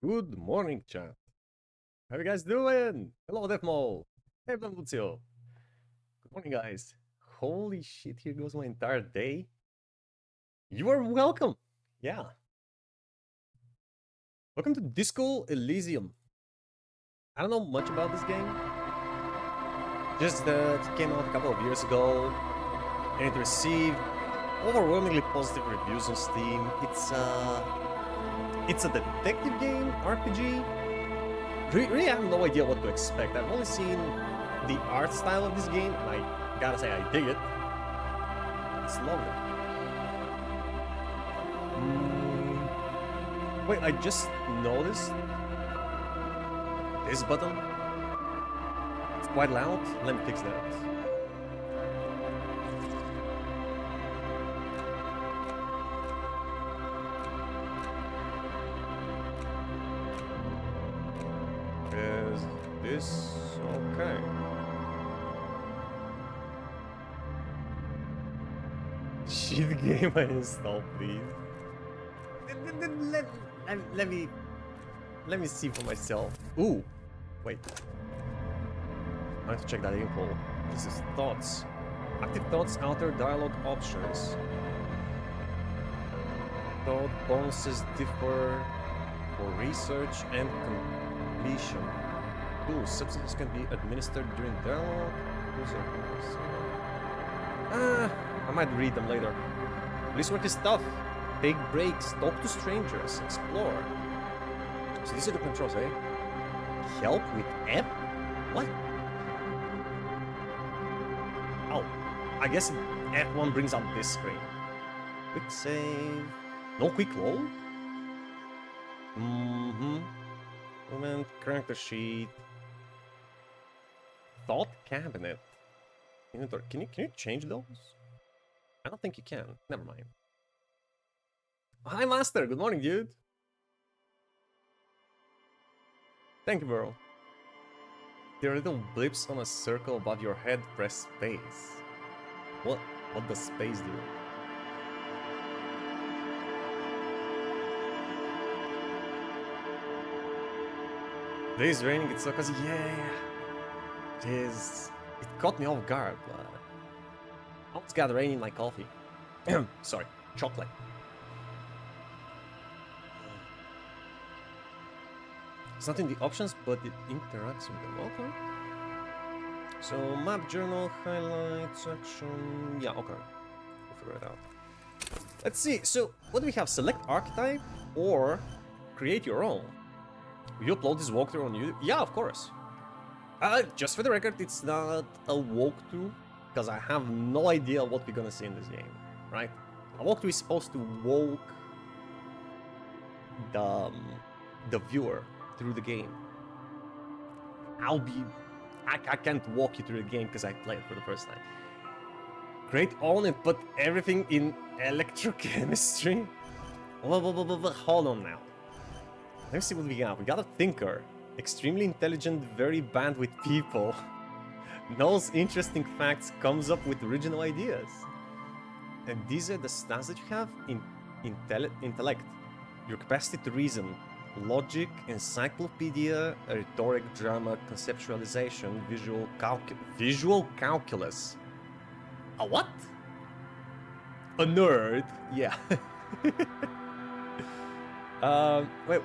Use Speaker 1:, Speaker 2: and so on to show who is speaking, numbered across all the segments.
Speaker 1: Good morning, chat. How you guys doing? Hello, Defmo. Hey, Bambuzio. Good morning, guys. Holy shit, here goes my entire day. You are welcome. Yeah. Welcome to Disco Elysium. I don't know much about this game. Just that it came out a couple of years ago, and it received overwhelmingly positive reviews on Steam. It's a detective game, RPG. Really, I have no idea what to expect. I've only seen the art style of this game, and I gotta say, I dig it. It's lovely. Wait, I just noticed this button. It's quite loud. Let me fix that. Is this okay? Shit game I install, please. Let me see for myself. Ooh, wait. I have to check that info. This is thoughts. Active thoughts alter dialogue options. Thought bonuses differ for research and completion. Ooh, substances can be administered during dialogue. I might read them later. This work is tough. Take breaks, talk to strangers, explore. So these are the controls, eh? Help with F? What? Oh, I guess F1 brings up this screen. Quick save. No quick load? Movement, character sheet. Thought cabinet. Inventory. Can you change those? I don't think you can. Never mind. Hi, Master. Good morning, dude. Thank you, bro. There are little blips on a circle above your head. Press space. What does space do? It is raining. It's so cozy. Yeah. It is. It caught me off guard, but I almost got rain in my coffee. Sorry, chocolate. It's not in the options, but it interacts with them. Okay. So map, journal, highlights, action. Yeah, okay. We'll figure it out. Let's see. So what do we have? Select archetype or create your own. Will you upload this walkthrough on YouTube? Yeah, of course. Just for the record, it's not a walkthrough because I have no idea what we're gonna see in this game, right? A walkthrough is supposed to walk the viewer through the game. I can't walk you through the game because I played it for the first time. Create on and put everything in electrochemistry. Hold on now. Let me see what we got. We got a thinker. Extremely intelligent, very bandwidth people. Knows interesting facts, comes up with original ideas. And these are the stats that you have in intellect. Your capacity to reason, logic, encyclopedia, rhetoric, drama, conceptualization, visual calculus. A what? A nerd? Yeah. Wait.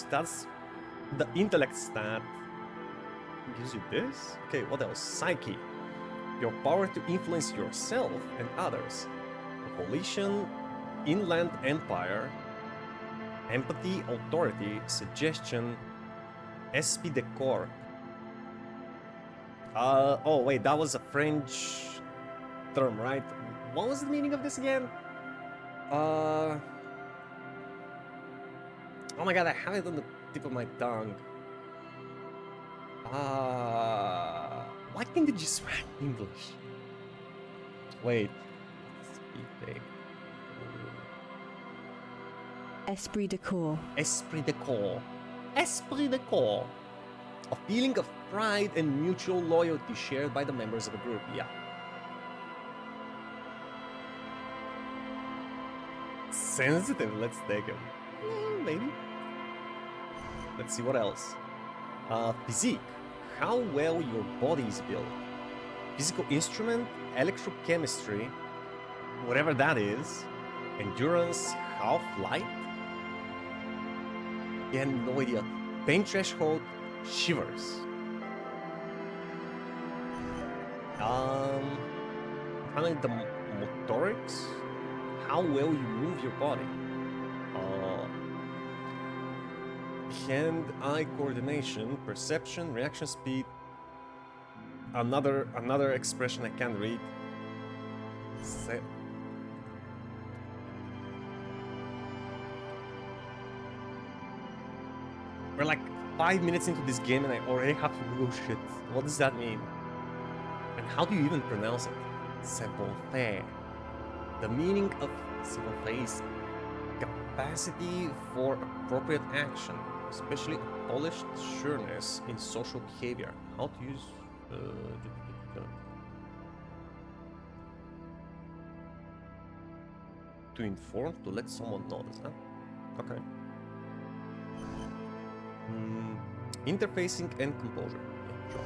Speaker 1: That's the intellect stat. Gives you this? Okay, what else? Psyche. Your power to influence yourself and others. Volition, inland empire. Empathy, authority, suggestion, esprit de corps. Oh wait, that was a French term, right? What was the meaning of this again? Oh my god, I have it on the tip of my tongue. Why can't they just write English? Wait.
Speaker 2: Esprit de corps.
Speaker 1: Esprit de corps. Esprit de corps. A feeling of pride and mutual loyalty shared by the members of a group. Yeah. Sensitive. Let's take him. Maybe. Let's see what else. Physique. How well your body is built. Physical instrument, electrochemistry, whatever that is. Endurance, half-light. Yeah, no idea. Pain threshold, shivers. Finally, the motorics. How well you move your body. Hand-eye coordination, perception, reaction speed. Another expression I can't read. We're like 5 minutes into this game and I already have to Google shit. What does that mean? And how do you even pronounce it? Savoir-faire. The meaning of savoir-faire is capacity for appropriate action, especially a polished sureness in social behavior. How to use... to inform, to let someone notice, huh? Okay. Interfacing and composure. Yeah, sure.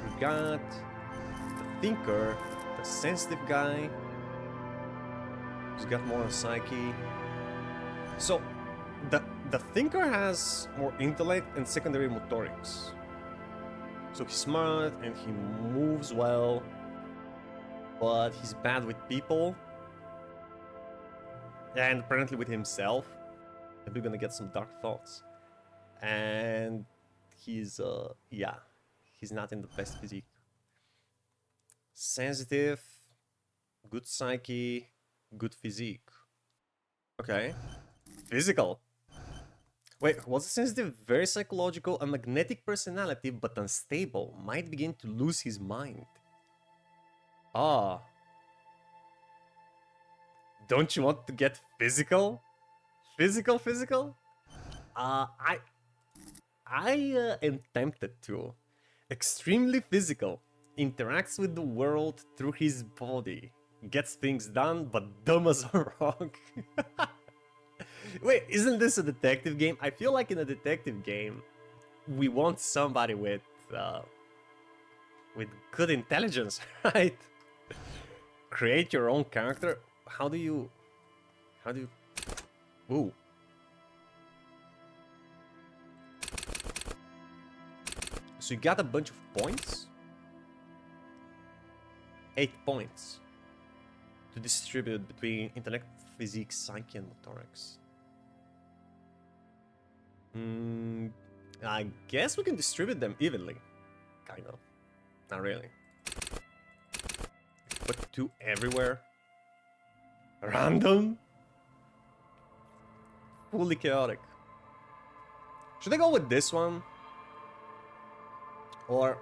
Speaker 1: We got the thinker, the sensitive guy, who's got more on psyche. So, the thinker has more intellect and secondary motorics. So he's smart and he moves well, but he's bad with people. And apparently with himself. We're gonna get some dark thoughts. And he's, yeah, he's not in the best physique. Sensitive, good psyche, good physique. Okay. Physical. Wait, was sensitive? Very psychological, a magnetic personality, but unstable. Might begin to lose his mind. Ah. Don't you want to get physical? Physical? I am tempted to. Extremely physical. Interacts with the world through his body. Gets things done, but dumb as a rock. Wait, isn't this a detective game? I feel like in a detective game, we want somebody with good intelligence, right? Create your own character. How do you... Ooh. So you got a bunch of points? 8 points. To distribute between intellect, physique, psyche, and motorics. I guess we can distribute them evenly. Kind of. Not really. Put 2 everywhere. Random? Fully chaotic. Should I go with this one? Or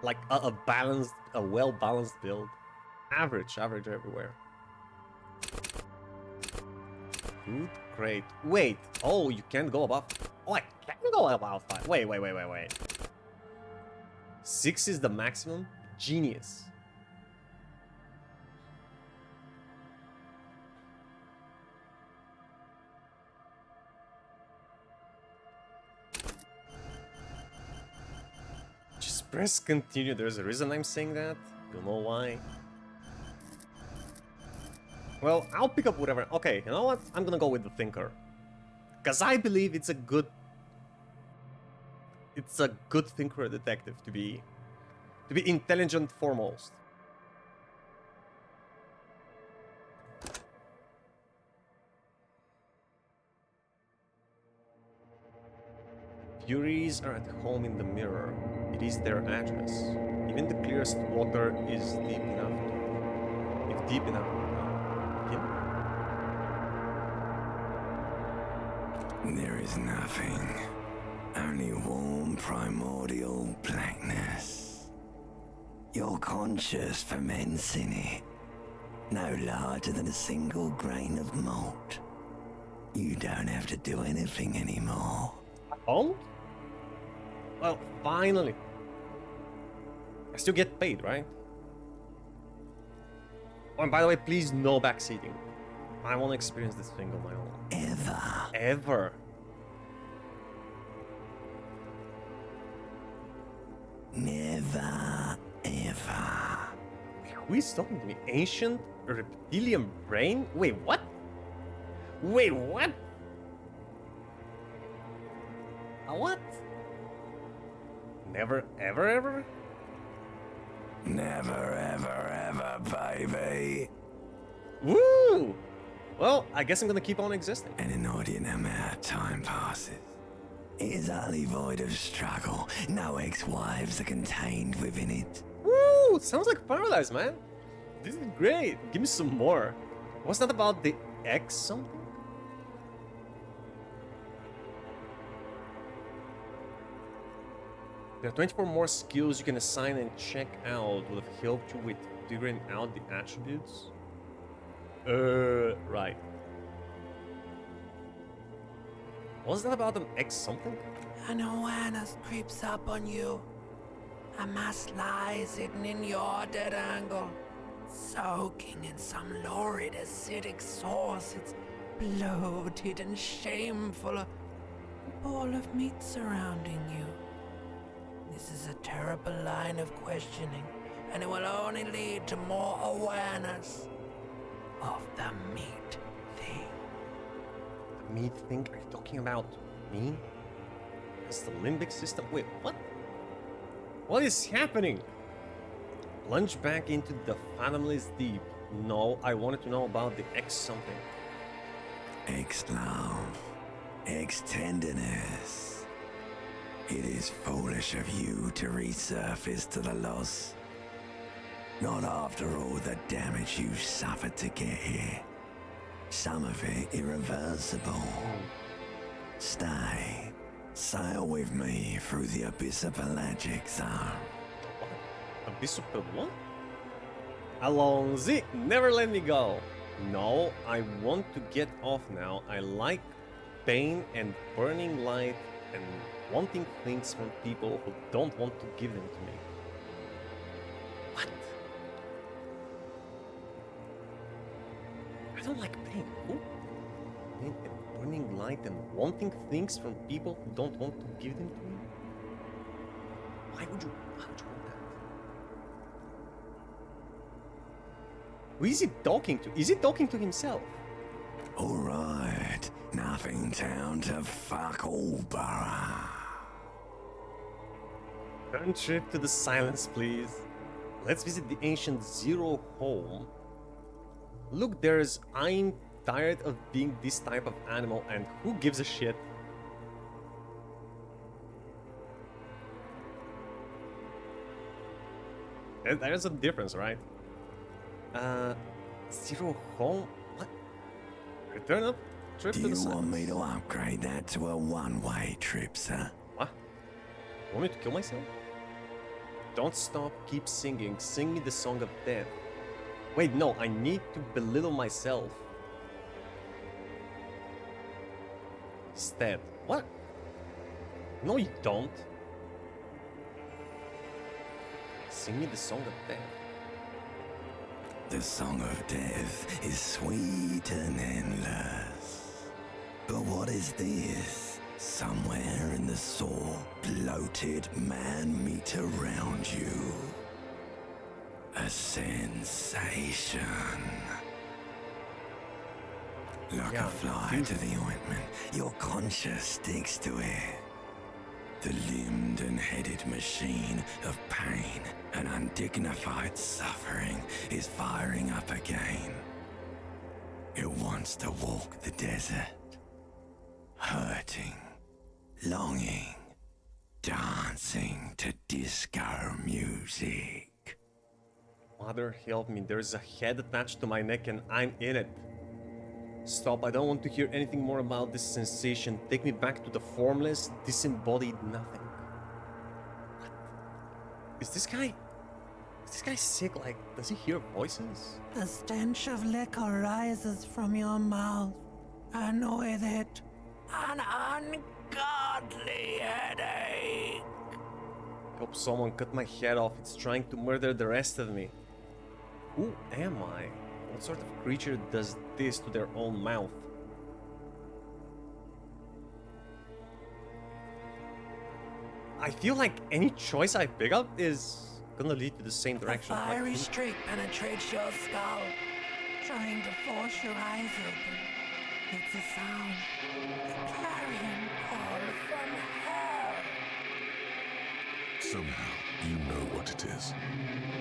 Speaker 1: like a balanced, a well-balanced build? Average everywhere. Good, great. Wait, oh, you can't go above... Oh, I can go above 5. Wait. 6 is the maximum? Genius. Just press continue. There's a reason I'm saying that. You'll know why. Well, I'll pick up whatever. Okay, you know what? I'm gonna go with the thinker. Because I believe it's a good... It's a good thinker detective to be intelligent foremost. Furies are at home in the mirror. It is their address. Even the clearest water is deep enough. If deep enough.
Speaker 3: There is nothing. Only warm primordial blackness. Your conscious ferments in it. No larger than a single grain of malt. You don't have to do anything anymore.
Speaker 1: Oh? Well, finally. I still get paid, right? Oh, and by the way, please no backseating. I want to experience this thing on my own.
Speaker 3: Never.
Speaker 1: Ever.
Speaker 3: Never, ever.
Speaker 1: Who is talking to me? Ancient reptilian brain? Wait, what? Wait, what? A what? Never, ever, ever?
Speaker 3: Never, ever, ever, baby.
Speaker 1: Woo! Well, I guess I'm gonna keep on existing.
Speaker 3: An inordinate amount of time passes. It is utterly void of struggle. No ex-wives are contained within it.
Speaker 1: Woo! Sounds like paradise, man. This is great. Give me some more. What's that about the X something? There are 24 more skills you can assign and check out will have helped you with figuring out the attributes. Right. What's that about an X something?
Speaker 4: An awareness creeps up on you. A mass lies hidden in your dead angle, soaking in some lurid acidic sauce. It's bloated and shameful, a ball of meat surrounding you. This is a terrible line of questioning, and it will only lead to more awareness of the meat thing.
Speaker 1: The meat thing? Are you talking about me? It's the limbic system? Wait, what? What is happening? Plunge back into the fathomless deep. No, I wanted to know about the X something.
Speaker 3: Ex-love. Ex-tenderness. It is foolish of you to resurface to the loss. Not after all the damage you suffered to get here. Some of it irreversible. Stay. Sail with me through the abyss of pelagic zone.
Speaker 1: Abyss of what? Allons-y, never let me go. No, I want to get off now. I like pain and burning light and wanting things from people who don't want to give them to me. What? I don't like pain. Who? Pain and burning light and wanting things from people who don't want to give them to me? Why would you want that? Who is he talking to? Is he talking to himself?
Speaker 3: Alright, nothing town to fuck all borough.
Speaker 1: Turn trip to the silence, please. Let's visit the ancient Zero home. Look, I'm tired of being this type of animal, and who gives a shit? There's a difference, right? Zero home? What? Return up? Trip
Speaker 3: Do
Speaker 1: to the
Speaker 3: you want
Speaker 1: silence.
Speaker 3: me to upgrade that to a one-way trip, sir?
Speaker 1: What? Want me to kill myself? Don't stop, keep singing. Sing me the song of death. Wait, no, I need to belittle myself. Instead. What? No, you don't. Sing me the song of death.
Speaker 3: The song of death is sweet and endless. But what is this? Somewhere in the sore, bloated man meat around you. A sensation. Like
Speaker 1: Yeah,
Speaker 3: a fly to the ointment, your conscience sticks to it. The limbed and headed machine of pain and undignified suffering is firing up again. It wants to walk the desert, hurting, longing, dancing to disco music.
Speaker 1: Mother, help me. There's a head attached to my neck and I'm in it. Stop, I don't want to hear anything more about this sensation. Take me back to the formless, disembodied nothing. What? Is this guy sick? Like, does he hear voices?
Speaker 4: The stench of liquor rises from your mouth, and with it, an ungodly headache.
Speaker 1: Hope someone cut my head off. It's trying to murder the rest of me. Who am I? What sort of creature does this to their own mouth? I feel like any choice I pick up is gonna lead to the same
Speaker 4: The
Speaker 1: direction. Like,
Speaker 4: fiery streak penetrates your skull, trying to force your eyes open. It's a sound, a clarion call from hell.
Speaker 5: Somehow, you know what it is.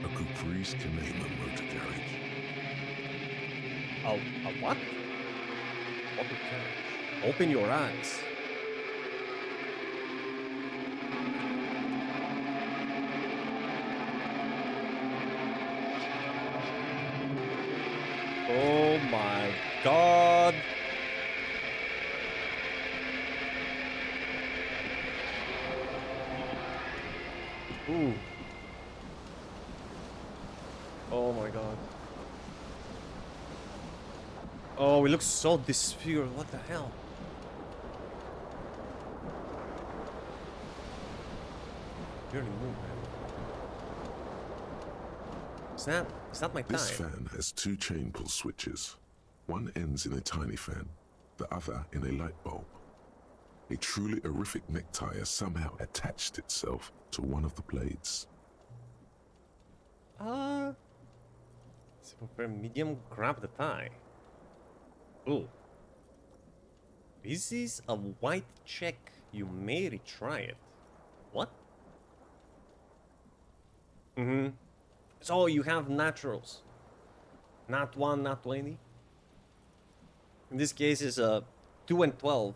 Speaker 5: A caprice can name a motor carriage.
Speaker 1: a what? What the carriage? Open your eyes. Oh my god. Ooh. Oh my god. Oh, we look so disfigured. What the hell? Barely move, man. Is that my tie?
Speaker 5: This fan has two chain pull switches. One ends in a tiny fan, the other in a light bulb. A truly horrific necktie has somehow attached itself to one of the blades.
Speaker 1: So for medium, grab the tie. Ooh. This is a white check. You may retry it. What? Mm-hmm. So you have naturals. Not 1, not 20. In this case, it's 2 and 12.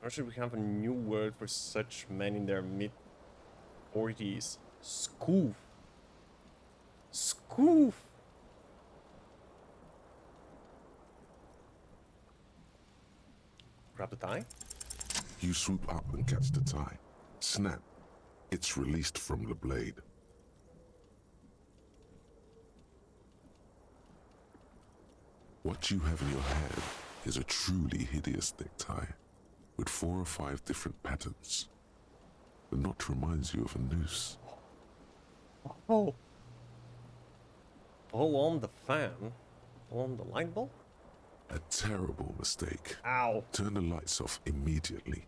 Speaker 1: Or should we have a new word for such men in their mid-40s? Scoof. Scoof. Grab the tie.
Speaker 5: You swoop up and catch the tie. Snap. It's released from the blade. What you have in your hand is a truly hideous necktie with 4 or 5 different patterns. The knot reminds you of a noose.
Speaker 1: Oh. Pull on the fan. Pull on the light bulb.
Speaker 5: A terrible mistake.
Speaker 1: Ow.
Speaker 5: Turn the lights off immediately.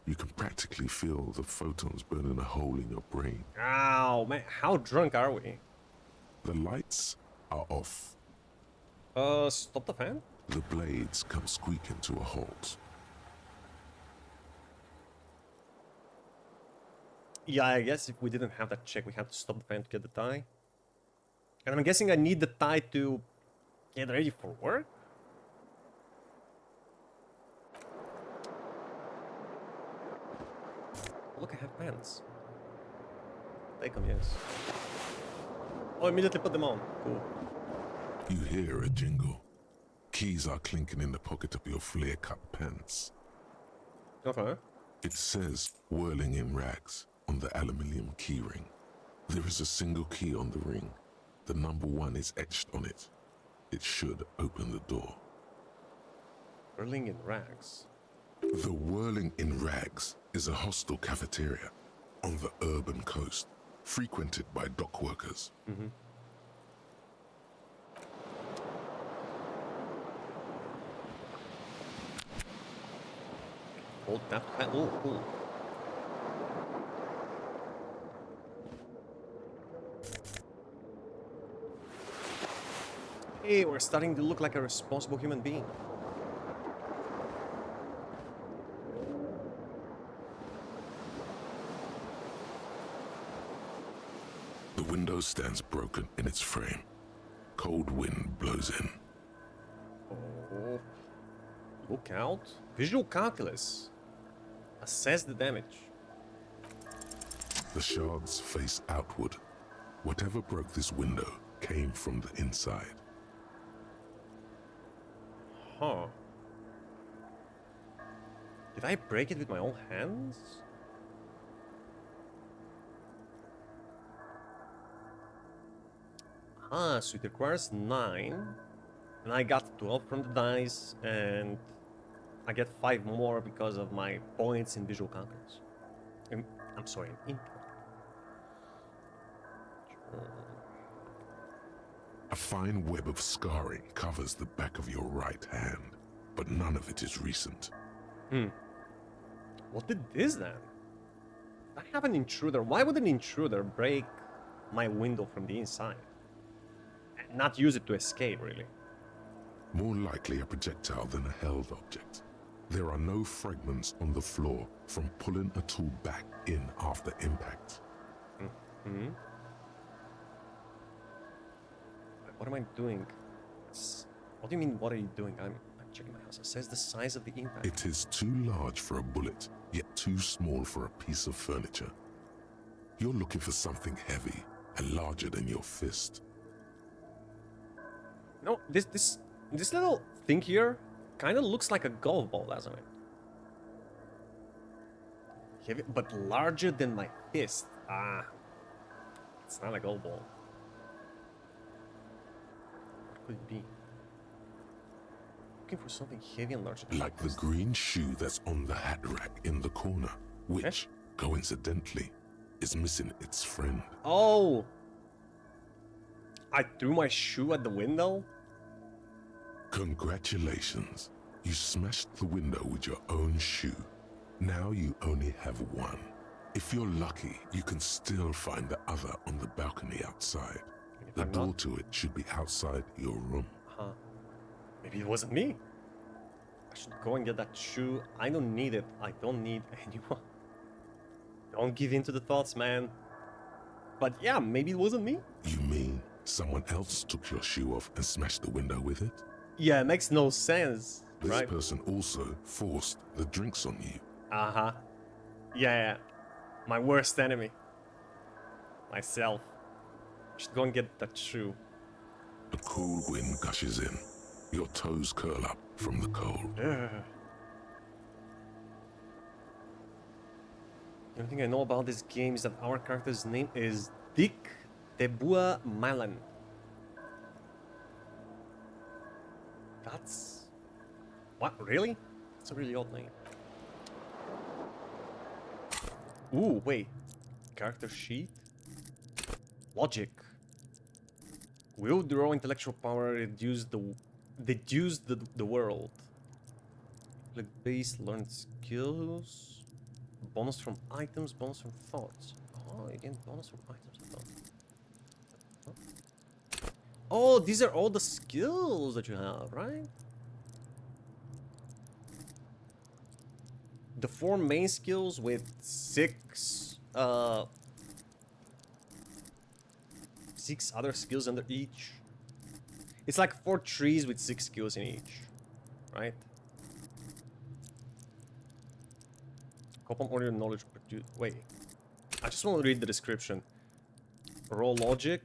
Speaker 5: You can practically feel the photons burning a hole in your brain.
Speaker 1: Ow, man. How drunk are we?
Speaker 5: The lights are off.
Speaker 1: Stop the fan?
Speaker 5: The blades come squeaking to a halt.
Speaker 1: Yeah, I guess if we didn't have that check, we had to stop the fan to get the tie. And I'm guessing I need the tie to get ready for work? Look, I have pants. Take them, yes. Oh, immediately put them on. Cool.
Speaker 5: You hear a jingle. Keys are clinking in the pocket of your flare-cut pants.
Speaker 1: Okay.
Speaker 5: It says whirling in rags on the aluminium keyring. There is a single key on the ring. The number 1 is etched on it. It should open the door.
Speaker 1: Whirling in rags.
Speaker 5: The Whirling in Rags is a hostel cafeteria on the urban coast, frequented by dock workers.
Speaker 1: Mm-hmm. Hold that. Oh, cool. Hey, we're starting to look like a responsible human being.
Speaker 5: The window stands broken in its frame. Cold wind blows in.
Speaker 1: Oh. Look out. Visual calculus. Assess the damage.
Speaker 5: The shards face outward. Whatever broke this window came from the inside.
Speaker 1: Huh. Did I break it with my own hands? Ah, so it requires 9. And I got 12 from the dice, and I get 5 more because of my points in visual calculus. I'm sorry, in intellect.
Speaker 5: A fine web of scarring covers the back of your right hand, but none of it is recent.
Speaker 1: What did this then? I have an intruder. Why would an intruder break my window from the inside? And not use it to escape, really.
Speaker 5: More likely a projectile than a held object. There are no fragments on the floor from pulling a tool back in after impact.
Speaker 1: What am I doing? What do you mean, what are you doing? I'm checking my house. It says the size of the impact.
Speaker 5: It is too large for a bullet, yet too small for a piece of furniture. You're looking for something heavy and larger than your fist.
Speaker 1: No, this little thing here kind of looks like a golf ball, doesn't it? Heavy, but larger than my fist. Ah, it's not a golf ball. What could it be? Looking for something heavy and larger than
Speaker 5: Like
Speaker 1: my
Speaker 5: the
Speaker 1: fist.
Speaker 5: green shoe that's on the hat rack in the corner, which, coincidentally, is missing its friend.
Speaker 1: Oh! I threw my shoe at the window?
Speaker 5: Congratulations. You smashed the window with your own shoe. Now you only have one. If you're lucky, you can still find the other on the balcony outside.
Speaker 1: If
Speaker 5: The
Speaker 1: I'm
Speaker 5: door
Speaker 1: not,
Speaker 5: to it should be outside your room.
Speaker 1: maybe it wasn't me. I should go and get that shoe. I don't need it. I don't need anyone. Don't give in to the thoughts, man. But yeah, maybe it wasn't me.
Speaker 5: You mean someone else took your shoe off and smashed the window with it?
Speaker 1: Yeah, it makes no sense,
Speaker 5: This
Speaker 1: right?
Speaker 5: person also forced the drinks on you.
Speaker 1: Uh-huh. Yeah. My worst enemy. Myself. Should go and get that shoe.
Speaker 5: A cool wind gushes in. Your toes curl up from the cold.
Speaker 1: The only thing I know about this game is that our character's name is Dick Debua Malan. That's... What, really? It's a really odd name. Ooh, wait. Character sheet? Logic. Will draw intellectual power, deduce the world. Click base, learn skills. Bonus from items, bonus from thoughts. Oh, again, bonus from items and thoughts. Oh, these are all the skills that you have, right? The 4 main skills with 6 other skills under each. It's like 4 trees with 6 skills in each, right? Cop on order knowledge produce. Wait, I just want to read the description. Raw logic.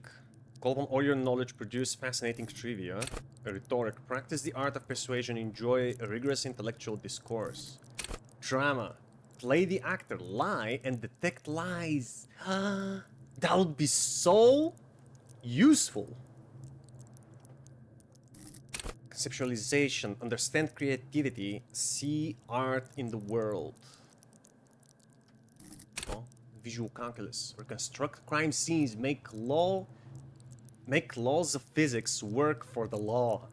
Speaker 1: Call on all your knowledge, produce fascinating trivia. A rhetoric. Practice the art of persuasion. Enjoy a rigorous intellectual discourse. Drama. Play the actor. Lie and detect lies. That would be so useful. Conceptualization. Understand creativity. See art in the world. Oh, visual calculus. Reconstruct crime scenes. Make laws of physics work for the law.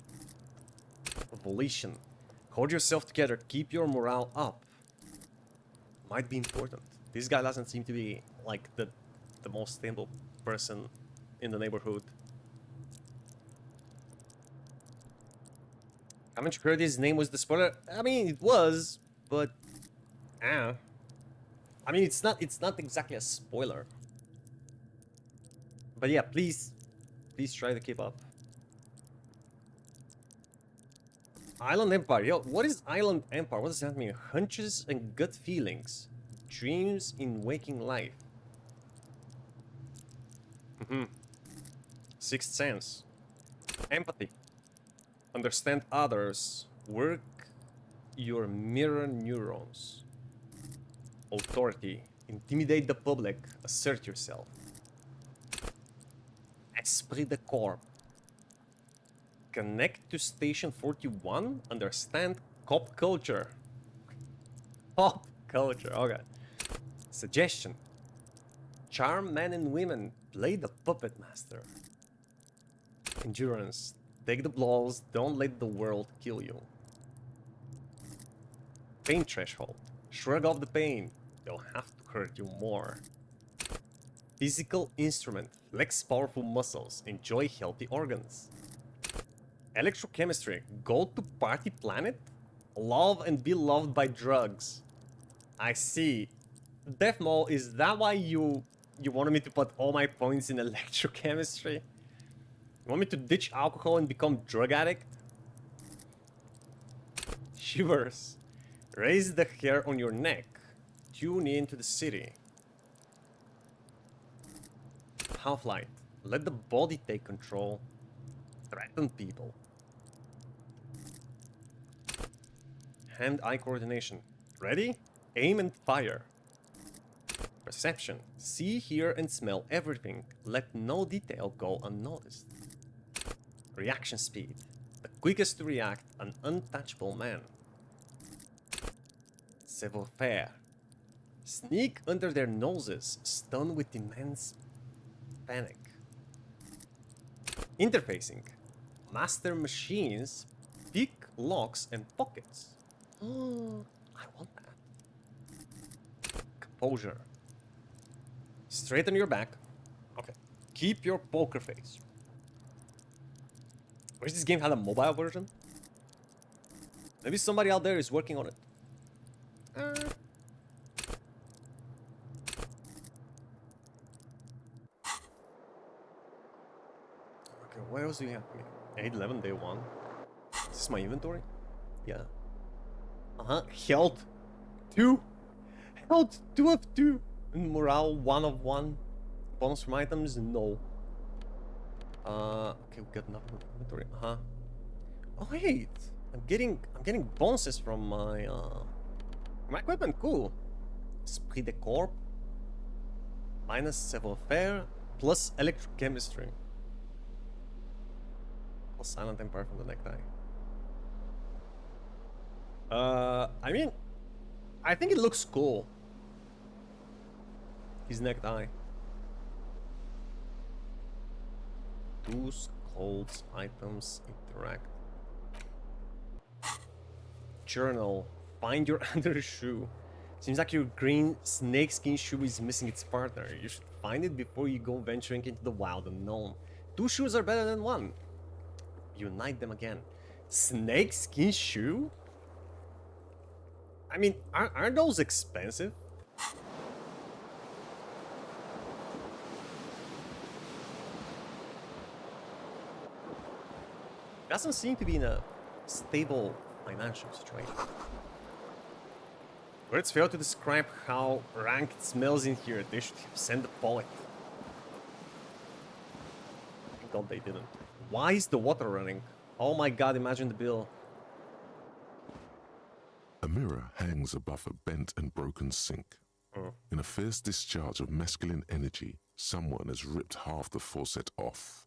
Speaker 1: Volition. Hold yourself together. Keep your morale up. Might be important. This guy doesn't seem to be like the most stable person in the neighborhood. Haven't you heard his name was the spoiler? I mean, it was, but I mean, it's not exactly a spoiler. But yeah, please try to keep up. Island Empire. Yo, what is Island Empire? What does that mean? Hunches and gut feelings. Dreams in waking life. Sixth sense. Empathy. Understand others. Work your mirror neurons. Authority. Intimidate the public. Assert yourself. Esprit de corps. Connect to Station 41. Understand cop culture. Pop culture. Okay. Suggestion. Charm men and women. Play the puppet master. Endurance. Take the blows. Don't let the world kill you. Pain threshold. Shrug off the pain. They'll have to hurt you more. Physical instrument. Flex powerful muscles. Enjoy healthy organs. Electrochemistry. Go to party planet? Love and be loved by drugs. I see. Death Mole, is that why you wanted me to put all my points in electrochemistry? You want me to ditch alcohol and become drug addict? Shivers. Raise the hair on your neck. Tune in to the city. Half-light. Let the body take control. Threaten people. Hand-eye coordination. Ready? Aim and fire. Perception. See, hear, and smell everything. Let no detail go unnoticed. Reaction speed. The quickest to react, an untouchable man. Savoir-faire. Sneak under their noses, stun with immense panic. Interfacing. Master machines, pick locks and pockets. Oh, I want that. Composure. Straighten your back. Okay. Keep your poker face. Wish this game had a mobile version. Maybe somebody out there is working on it. Okay, what else do you have? 811 day 1. Is this my inventory? Yeah. Health 2. Health 2 of 2. And morale 1 of 1. Bonus from items? No. Okay, we got enough inventory. Oh wait, I'm getting bonuses from my equipment. Cool. Esprit de corps. Minus savoir-faire plus electrochemistry. Plus silent empire from the necktie. I mean, I think it looks cool. His necktie. Tools, clothes, items, interact. Journal. Find your undershoe. Seems like your green snakeskin shoe is missing its partner. You should find it before you go venturing into the wild unknown. 2 shoes are better than 1. Unite them again. Snakeskin shoe? I mean, aren't those expensive? Doesn't seem to be in a stable financial situation. Words fail to describe how rank it smells in here. They should have sent a poet. Thank God they didn't. Why is the water running? Oh my god, imagine the bill.
Speaker 5: A mirror hangs above a bent and broken sink. In a fierce discharge of masculine energy, someone has ripped half the faucet off.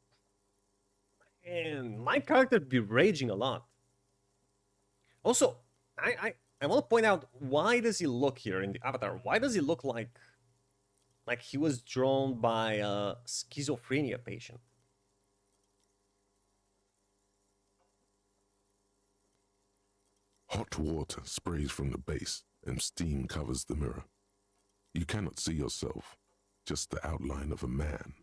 Speaker 1: And my character be raging a lot. Also, I want to point out, why does he look here in the avatar? Why does he look like he was drawn by a schizophrenia patient?
Speaker 5: Hot water sprays from the base and steam covers the mirror. You cannot see yourself, just the outline of a man.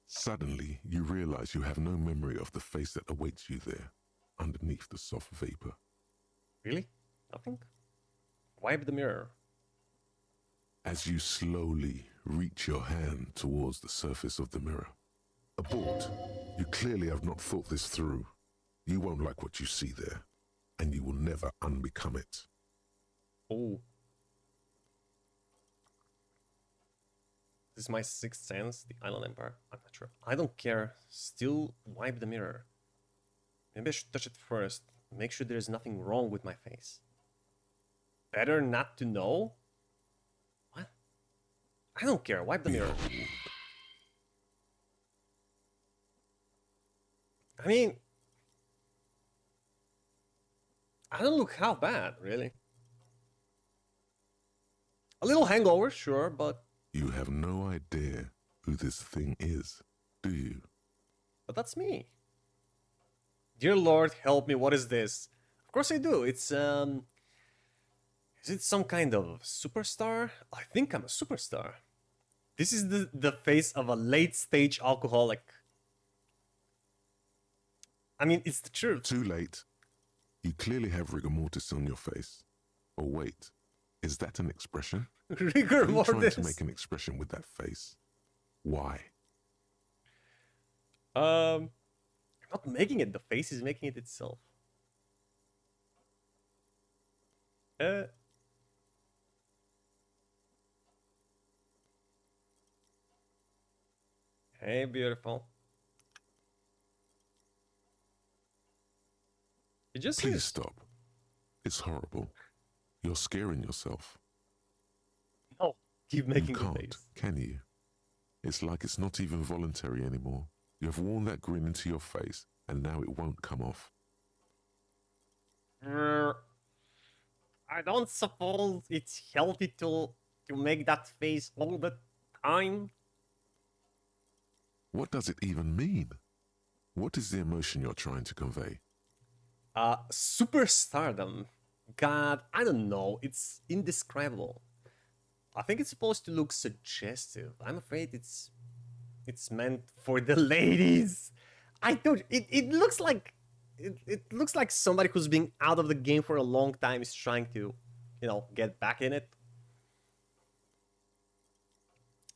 Speaker 5: Suddenly, you realize you have no memory of the face that awaits you there, underneath the soft vapor.
Speaker 1: Really? Nothing? Wipe the mirror.
Speaker 5: As you slowly reach your hand towards the surface of the mirror. Abort. You clearly have not thought this through. You won't like what you see there, and you will never unbecome it.
Speaker 1: Oh. This is my sixth sense, the Island Empire. I'm not sure. I don't care. Still wipe the mirror. Maybe I should touch it first. Make sure there's nothing wrong with my face. Better not to know? What? I don't care. Wipe the mirror. I mean, I don't look half bad, really. A little hangover, sure, but...
Speaker 5: You have no idea who this thing is, do you?
Speaker 1: But that's me. Dear Lord, help me, what is this? Of course I do. It's Is it some kind of superstar? I think I'm a superstar. This is the face of a late stage alcoholic. I mean, it's the truth.
Speaker 5: Too late. You clearly have rigor mortis on your face. Or wait, is that an expression?
Speaker 1: Rigor
Speaker 5: Are you trying
Speaker 1: mortis.
Speaker 5: to make an expression with that face? Why?
Speaker 1: I'm not making it. The face is making it itself. Hey, beautiful. It just
Speaker 5: Please
Speaker 1: is.
Speaker 5: stop. It's horrible. You're scaring yourself.
Speaker 1: No, keep making
Speaker 5: You
Speaker 1: the
Speaker 5: can't,
Speaker 1: face.
Speaker 5: can you? It's like it's not even voluntary anymore. You have worn that grin into your face, and now it won't come off.
Speaker 1: I don't suppose it's healthy to make that face all the time.
Speaker 5: What does it even mean? What is the emotion you're trying to convey?
Speaker 1: Superstardom. God, I don't know. It's indescribable. I think it's supposed to look suggestive. I'm afraid it's meant for the ladies. I don't. It looks like it looks like somebody who's been out of the game for a long time is trying to, get back in it.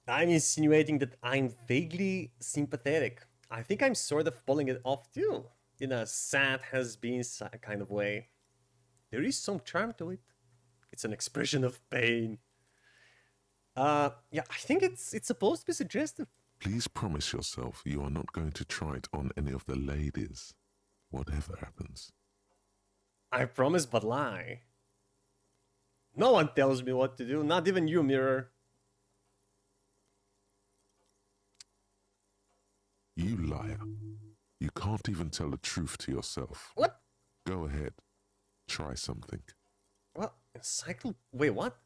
Speaker 1: I'm insinuating that I'm vaguely sympathetic. I think I'm sort of pulling it off too, in a sad has-been kind of way. There is some charm to it. It's an expression of pain. Yeah, I think it's supposed to be suggestive.
Speaker 5: Please promise yourself you are not going to try it on any of the ladies, whatever happens.
Speaker 1: I promise but lie. No one tells me what to do, not even you, Mirror.
Speaker 5: You liar. You can't even tell the truth to yourself.
Speaker 1: What?
Speaker 5: Go ahead. Try something.
Speaker 1: What? Wait, what?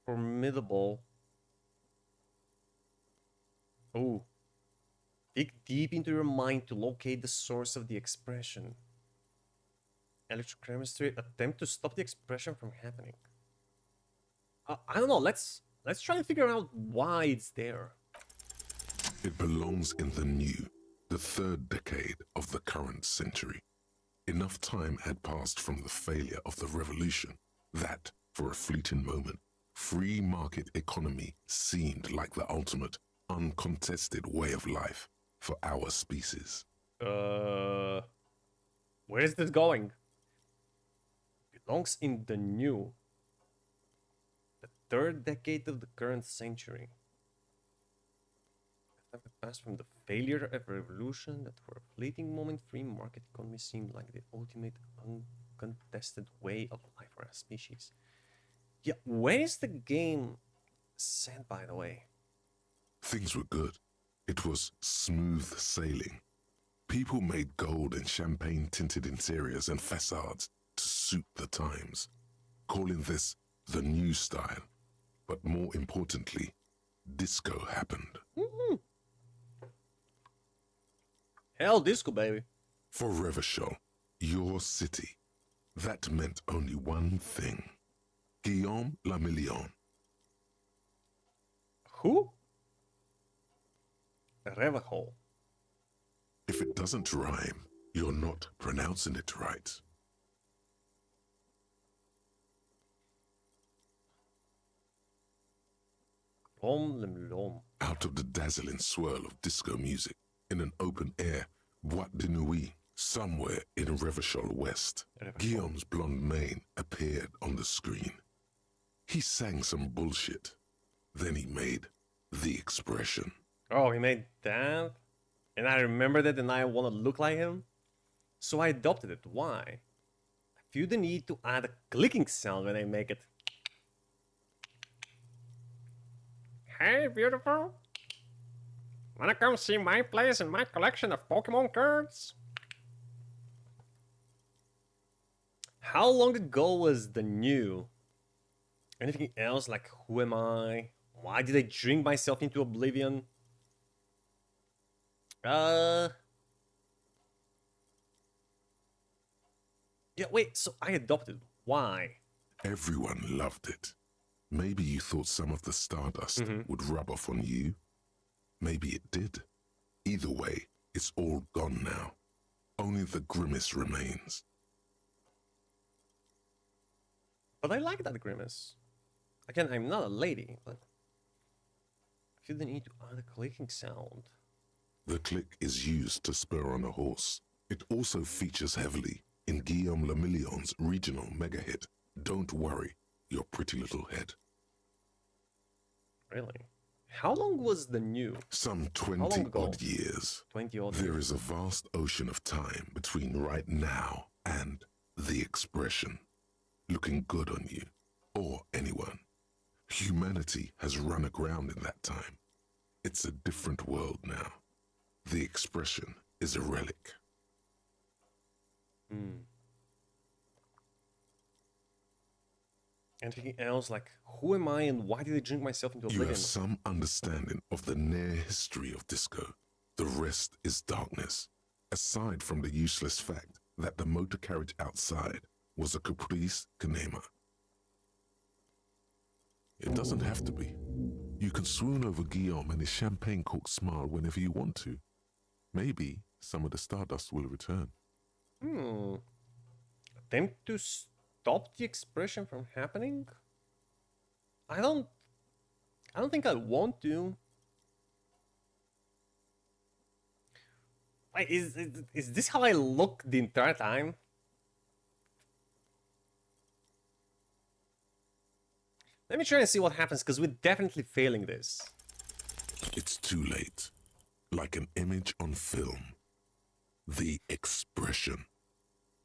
Speaker 1: Formidable. Oh. Dig deep into your mind to locate the source of the expression. Electrochemistry, attempt to stop the expression from happening. I don't know, let's try to figure out why it's there.
Speaker 5: It belongs in the new, the third decade of the current century. Enough time had passed from the failure of the revolution that, for a fleeting moment, free market economy seemed like the ultimate, uncontested way of life for our species.
Speaker 1: Where is this going? Belongs in the new, the third decade of the current century. Have passed from the failure of revolution that for a fleeting moment free market economy seemed like the ultimate uncontested way of life for our species. Yeah, where is the game set, by the way?
Speaker 5: Things were good. It was smooth sailing. People made gold and champagne-tinted interiors and facades to suit the times, calling this the new style. But more importantly, disco happened.
Speaker 1: Mm-hmm. Hell, disco, baby.
Speaker 5: For Revachol, your city, that meant only one thing. Guillaume la Million.
Speaker 1: Who? Revachol.
Speaker 5: If it doesn't rhyme, you're not pronouncing it right. Out of the dazzling swirl of disco music, in an open air boîte de nuit somewhere in Revachol West, Guillaume's blonde mane appeared on the screen. He sang some bullshit. Then he made the expression.
Speaker 1: Oh, he made that? And I remembered it and I want to look like him? So I adopted it. Why? I feel the need to add a clicking sound when I make it. Hey, beautiful. Wanna come see my place and my collection of Pokemon cards? How long ago was the new? Anything else like who am I? Why did I drink myself into oblivion? Yeah, wait, so I adopted. Why?
Speaker 5: Everyone loved it. Maybe you thought some of the stardust would rub off on you. Maybe it did. Either way, it's all gone now. Only the grimace remains.
Speaker 1: But I like that grimace. Again, I'm not a lady, but I feel the need to add a clicking sound.
Speaker 5: The click is used to spur on a horse. It also features heavily in Guillaume Lemillion's regional mega hit, Don't Worry, Your Pretty Little Head.
Speaker 1: Really? How long was the new?
Speaker 5: Some
Speaker 1: long
Speaker 5: 20
Speaker 1: ago?
Speaker 5: odd years.
Speaker 1: 20 odd
Speaker 5: There
Speaker 1: years.
Speaker 5: is a vast ocean of time between right now and the expression, looking good on you, or anyone. Humanity has run aground in that time. It's a different world now. The expression is a relic.
Speaker 1: Anything else? Like, who am I and why did I drink myself into
Speaker 5: You
Speaker 1: oblivion?
Speaker 5: have some understanding of the near history of disco. The rest is darkness. Aside from the useless fact that the motor carriage outside was a caprice canema. It doesn't have to be. You can swoon over Guillaume and his champagne cork smile whenever you want to. Maybe some of the stardust will return.
Speaker 1: Attempt to stop the expression from happening? I don't think I want to. Wait, is this how I look the entire time? Let me try and see what happens, because we're definitely failing this.
Speaker 5: It's too late. Like an image on film. The expression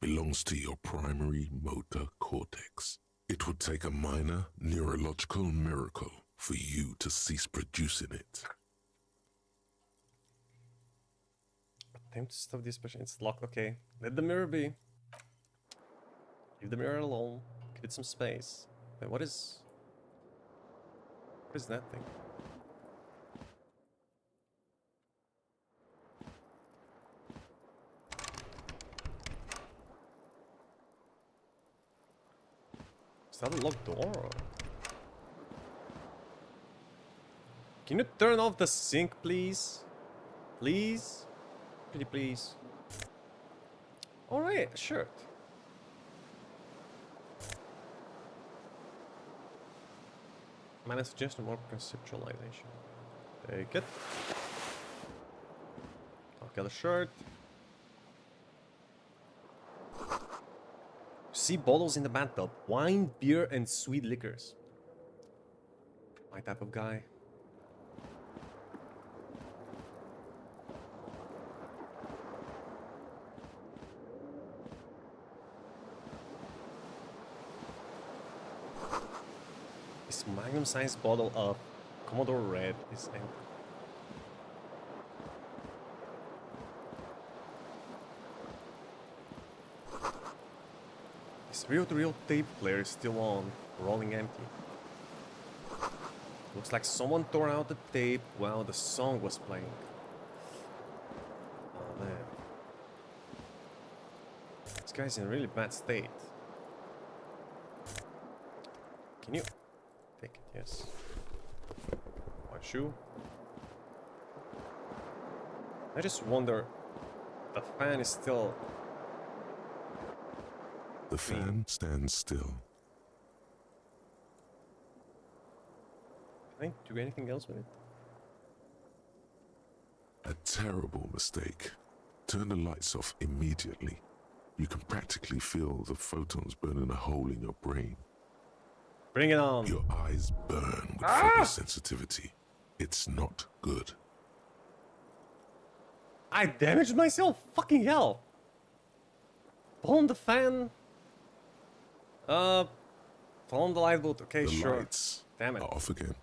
Speaker 5: belongs to your primary motor cortex. It would take a minor neurological miracle for you to cease producing it.
Speaker 1: Attempt to stop the expression. It's locked. Okay. Let the mirror be. Leave the mirror alone. Give it some space. Wait, what is that thing? Is that a locked door? Or... Can you turn off the sink, please? Please? Pretty please. Alright, a shirt. Minor suggestion, more conceptualization. Take it. I'll get a shirt. See bottles in the bathtub. Wine, beer, and sweet liquors. My type of guy. This magnum-sized bottle of Commodore Red is empty. This reel-to-reel tape player is still on, rolling empty. Looks like someone tore out the tape while the song was playing. Oh man. This guy's in a really bad state. Can you take it? Yes. My shoe. I just wonder, the fan is still...
Speaker 5: The fan stands still.
Speaker 1: Can I do anything else with it?
Speaker 5: A terrible mistake. Turn the lights off immediately. You can practically feel the photons burning a hole in your brain.
Speaker 1: Bring it on!
Speaker 5: Your eyes burn with photosensitivity. It's not good.
Speaker 1: I damaged myself? Fucking hell! Blown the fan? Follow the light bolt. Okay,
Speaker 5: The
Speaker 1: sure.
Speaker 5: lights
Speaker 1: Damn it.
Speaker 5: are off again.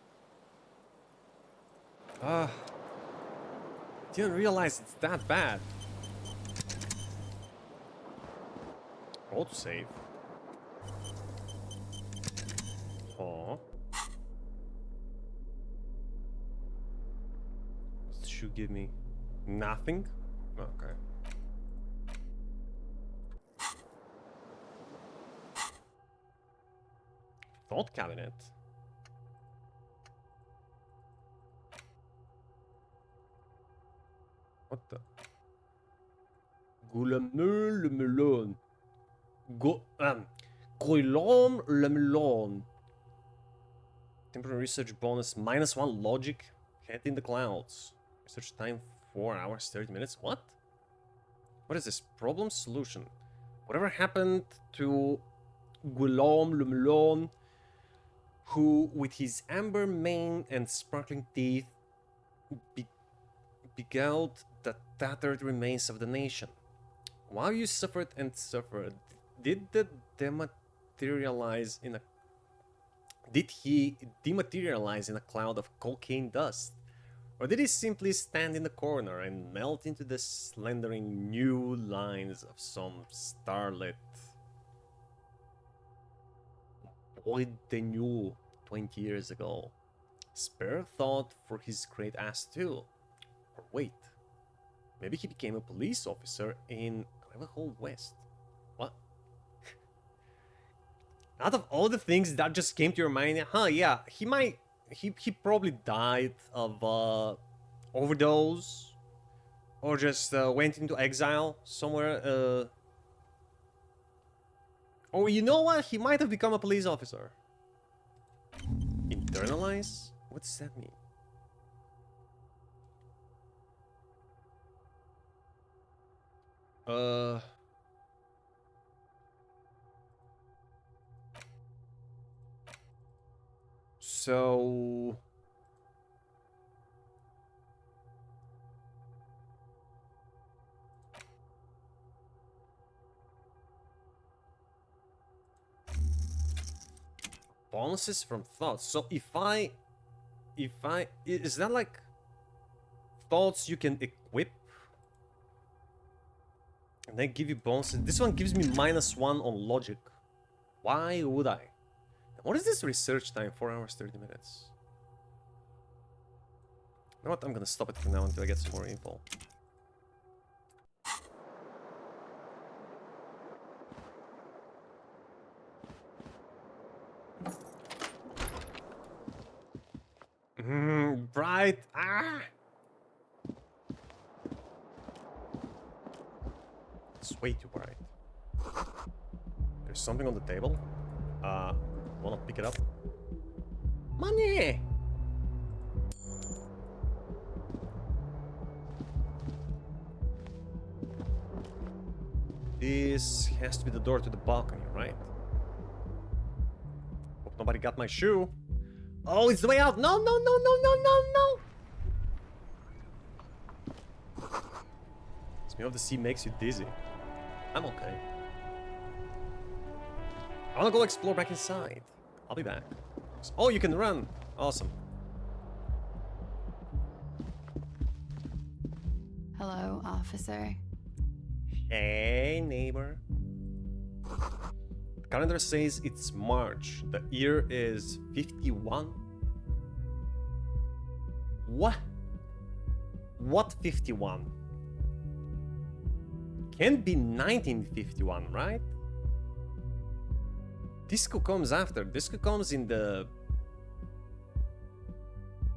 Speaker 1: Didn't realize it's that bad. Autosave. Oh. What's the shoe give me? Nothing? Okay. Thought cabinet. What the? Goulameux le melon. Guillaume le melon. Temporary research bonus -1 logic. Head in the clouds. Research time 4 hours 30 minutes. What? What is this? Problem solution. Whatever happened to Guillaume le melon, who, with his amber mane and sparkling teeth, beguiled the tattered remains of the nation? While you suffered and suffered, did he dematerialize in a cloud of cocaine dust? Or did he simply stand in the corner and melt into the slendering new lines of some starlit boy they knew 20 years ago? Spare thought for his great ass too. Or wait, maybe he became a police officer in Idaho West. What? Out of all the things that just came to your mind, yeah, he probably died of overdose, or just went into exile somewhere. Or you know what? He might have become a police officer. Internalize? What does that mean? So bonuses from thoughts. So if I is that like thoughts you can equip and they give you bonuses? This one gives me -1 on logic. Why would I? What is this research time? 4 hours 30 minutes. You know what? I'm gonna stop it for now until I get some more info. Bright. Ah! It's way too bright. There's something on the table. Wanna pick it up? Money! This has to be the door to the balcony, right? Hope nobody got my shoe. Oh, it's the way out! No, no, no, no, no, no, no! Smell of the sea makes you dizzy. I'm okay. I wanna go explore back inside. I'll be back. Oh, you can run! Awesome.
Speaker 6: Hello, officer.
Speaker 1: Hey, neighbor. The calendar says it's March. The year is 51. What? What 51? Can't be 1951, right? Disco comes after. Disco comes in the...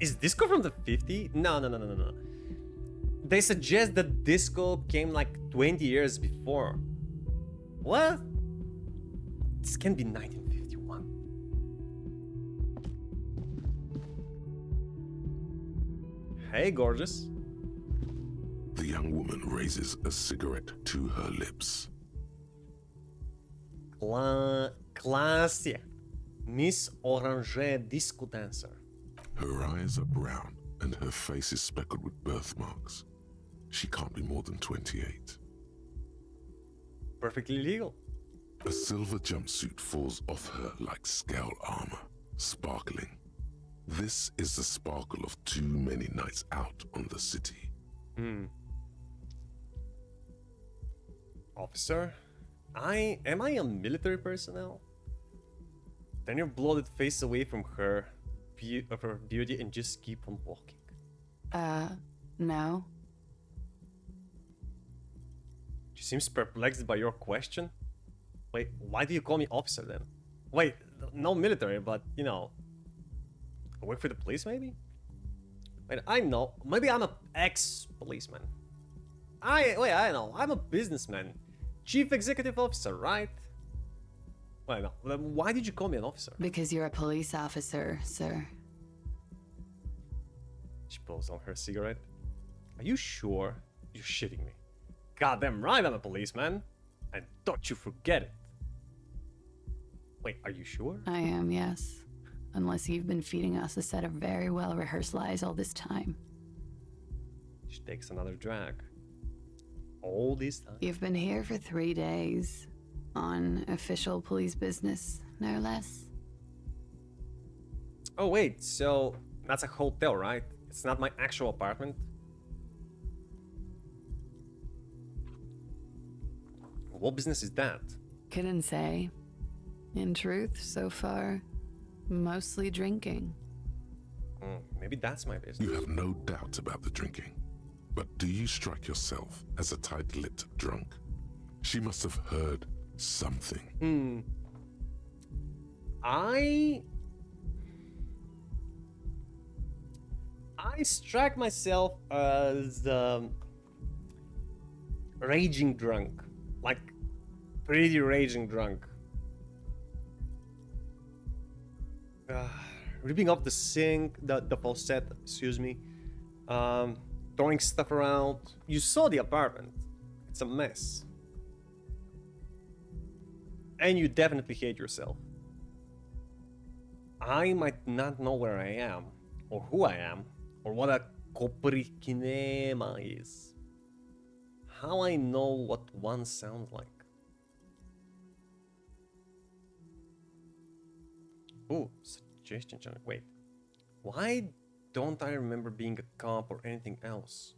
Speaker 1: Is disco from the 50s? No, no, no, no, no, no. They suggest that disco came like 20 years before. What? This can't be 1951. Hey, gorgeous.
Speaker 5: The young woman raises a cigarette to her lips.
Speaker 1: Classic. Miss Orange disco dancer.
Speaker 5: Her eyes are brown and her face is speckled with birthmarks. She can't be more than 28.
Speaker 1: Perfectly legal.
Speaker 5: A silver jumpsuit falls off her like scale armor, sparkling. This is the sparkle of too many nights out on the city.
Speaker 1: Officer, am I a military personnel? Turn your bloated face away from her beauty and just keep on walking.
Speaker 6: No.
Speaker 1: She seems perplexed by your question. Wait, why do you call me officer then? Wait, no military, but you know, I work for the police maybe. Wait, I know. Maybe I'm a ex-policeman. I know. I'm a businessman, chief executive officer, right? Wait, no. Then why did you call me an officer?
Speaker 6: Because you're a police officer, sir.
Speaker 1: She blows on her cigarette. Are you sure? You're shitting me. Goddamn right, I'm a policeman, and don't you forget it. Wait, are you sure?
Speaker 6: I am, yes. Unless you've been feeding us a set of very well-rehearsed lies all this time.
Speaker 1: She takes another drag. All this time.
Speaker 6: You've been here for 3 days. On official police business, no less.
Speaker 1: Oh wait, so that's a hotel, right? It's not my actual apartment. What business is that?
Speaker 6: Couldn't say. In truth, so far, mostly drinking.
Speaker 1: Maybe that's my business.
Speaker 5: You have no doubt about the drinking. But do you strike yourself as a tight-lipped drunk? She must have heard something.
Speaker 1: I strike myself as raging drunk, like pretty raging drunk. Ripping off the sink, the faucet, excuse me, throwing stuff around. You saw the apartment. It's a mess. And you definitely hate yourself. I might not know where I am, or who I am, or what a koprikinema is. How I know what one sounds like. Ooh, suggestion channel. Wait, why don't I remember being a cop or anything else?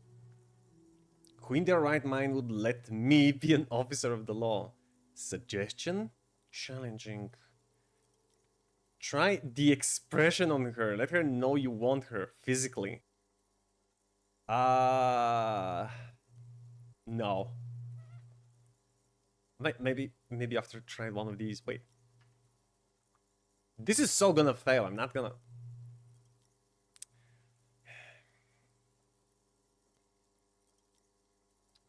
Speaker 1: Who in their right mind would let me be an officer of the law? Suggestion? Challenging. Try the expression on her. Let her know you want her physically. No. Maybe after try one of these. Wait. This is so gonna fail. I'm not gonna.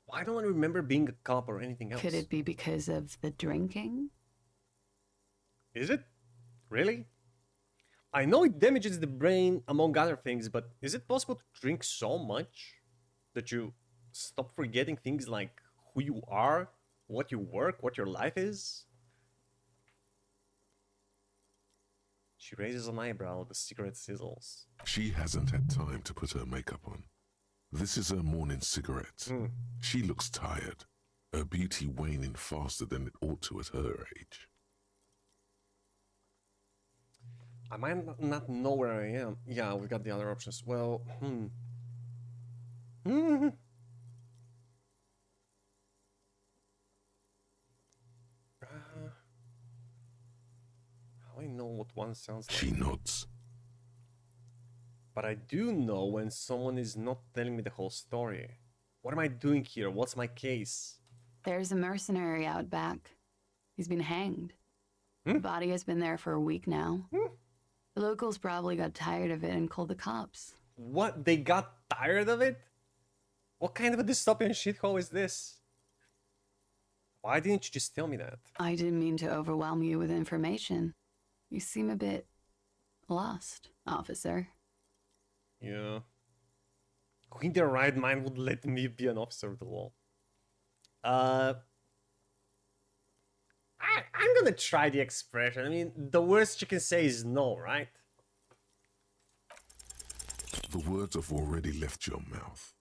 Speaker 1: Why don't I remember being a cop or anything else?
Speaker 6: Could it be because of the drinking?
Speaker 1: Is it? Really? I know it damages the brain, among other things, but is it possible to drink so much that you stop forgetting things like who you are, what you work, what your life is? She raises an eyebrow, the cigarette sizzles.
Speaker 5: She hasn't had time to put her makeup on. This is her morning cigarette. She looks tired, her beauty waning faster than it ought to at her age.
Speaker 1: I might not know where I am. Yeah, we got the other options. Well, How I know what one sounds like?
Speaker 5: She nods.
Speaker 1: But I do know when someone is not telling me the whole story. What am I doing here? What's my case?
Speaker 6: There's a mercenary out back. He's been hanged. The body has been there for a week now. The locals probably got tired of it and called the cops.
Speaker 1: What? They got tired of it? What kind of a dystopian shithole is this? Why didn't you just tell me that?
Speaker 6: I didn't mean to overwhelm you with information. You seem a bit lost, officer.
Speaker 1: Yeah. Who in their right mind would let me be an officer of the law? I'm gonna try the expression. I mean, the worst you can say is no, right?
Speaker 5: The words have already left your mouth.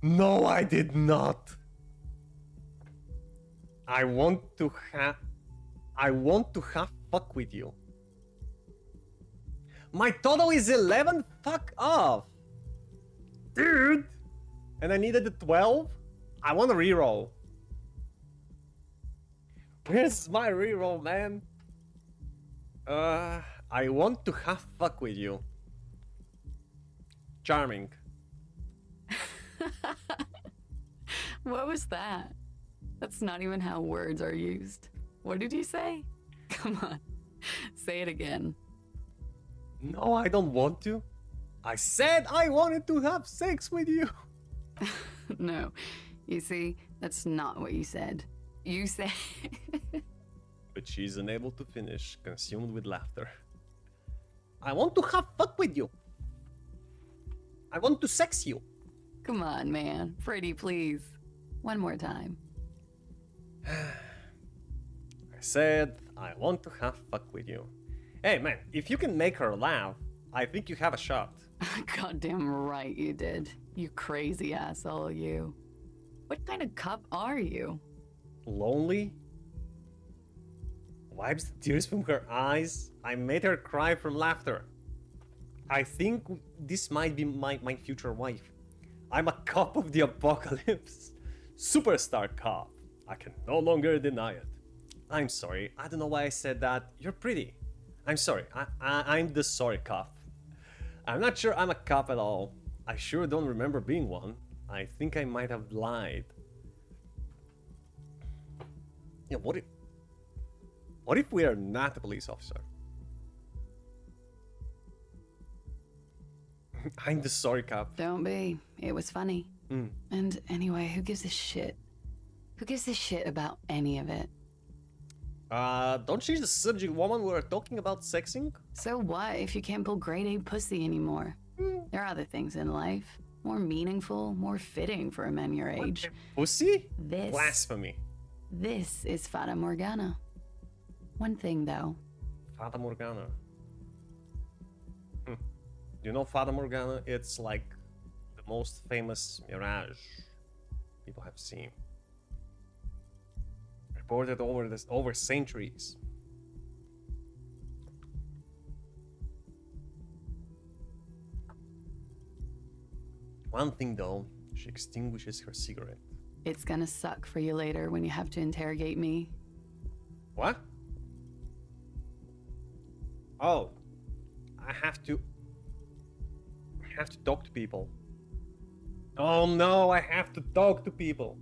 Speaker 1: No, I did not. I want to have fuck with you. My total is 11? Fuck off. Dude. And I needed the 12? I want a reroll. Where's my reroll, man? I want to have fuck with you. Charming.
Speaker 6: What was that? That's not even how words are used. What did you say? Come on, say it again.
Speaker 1: No, I don't want to. I said I wanted to have sex with you.
Speaker 6: No, you see, that's not what you said. You said...
Speaker 1: But she's unable to finish, consumed with laughter. I want to have fuck with you. I want to sex you.
Speaker 6: Come on, man. Pretty, please. One more time.
Speaker 1: I said I want to have fuck with you. Hey man, if you can make her laugh, I think you have a shot.
Speaker 6: Goddamn right you did. You crazy asshole, you. What kind of cop are you?
Speaker 1: Lonely? Wipes the tears from her eyes. I made her cry from laughter. I think this might be my future wife. I'm a cop of the apocalypse. Superstar cop. I can no longer deny it. I'm sorry. I don't know why I said that. You're pretty. I'm sorry. I'm the sorry cop. I'm not sure I'm a cop at all. I sure don't remember being one. I think I might have lied. Yeah, what if we are not a police officer? I'm the sorry cop.
Speaker 6: Don't be. It was funny. And anyway, who gives a shit? Who gives a shit about any of it?
Speaker 1: Don't change the subject, woman. We're talking about sexing.
Speaker 6: So what if you can't pull grade A pussy anymore? There are other things in life. More meaningful, more fitting for a man your age.
Speaker 1: Pussy?
Speaker 6: This.
Speaker 1: Blasphemy.
Speaker 6: This is Fata Morgana. One thing, though.
Speaker 1: Fata Morgana. You know Fata Morgana? It's like the most famous mirage people have seen. Reported over centuries. One thing though, she extinguishes her cigarette.
Speaker 6: It's gonna suck for you later when you have to interrogate me.
Speaker 1: What? Oh, I have to talk to people. Oh no, I have to talk to people.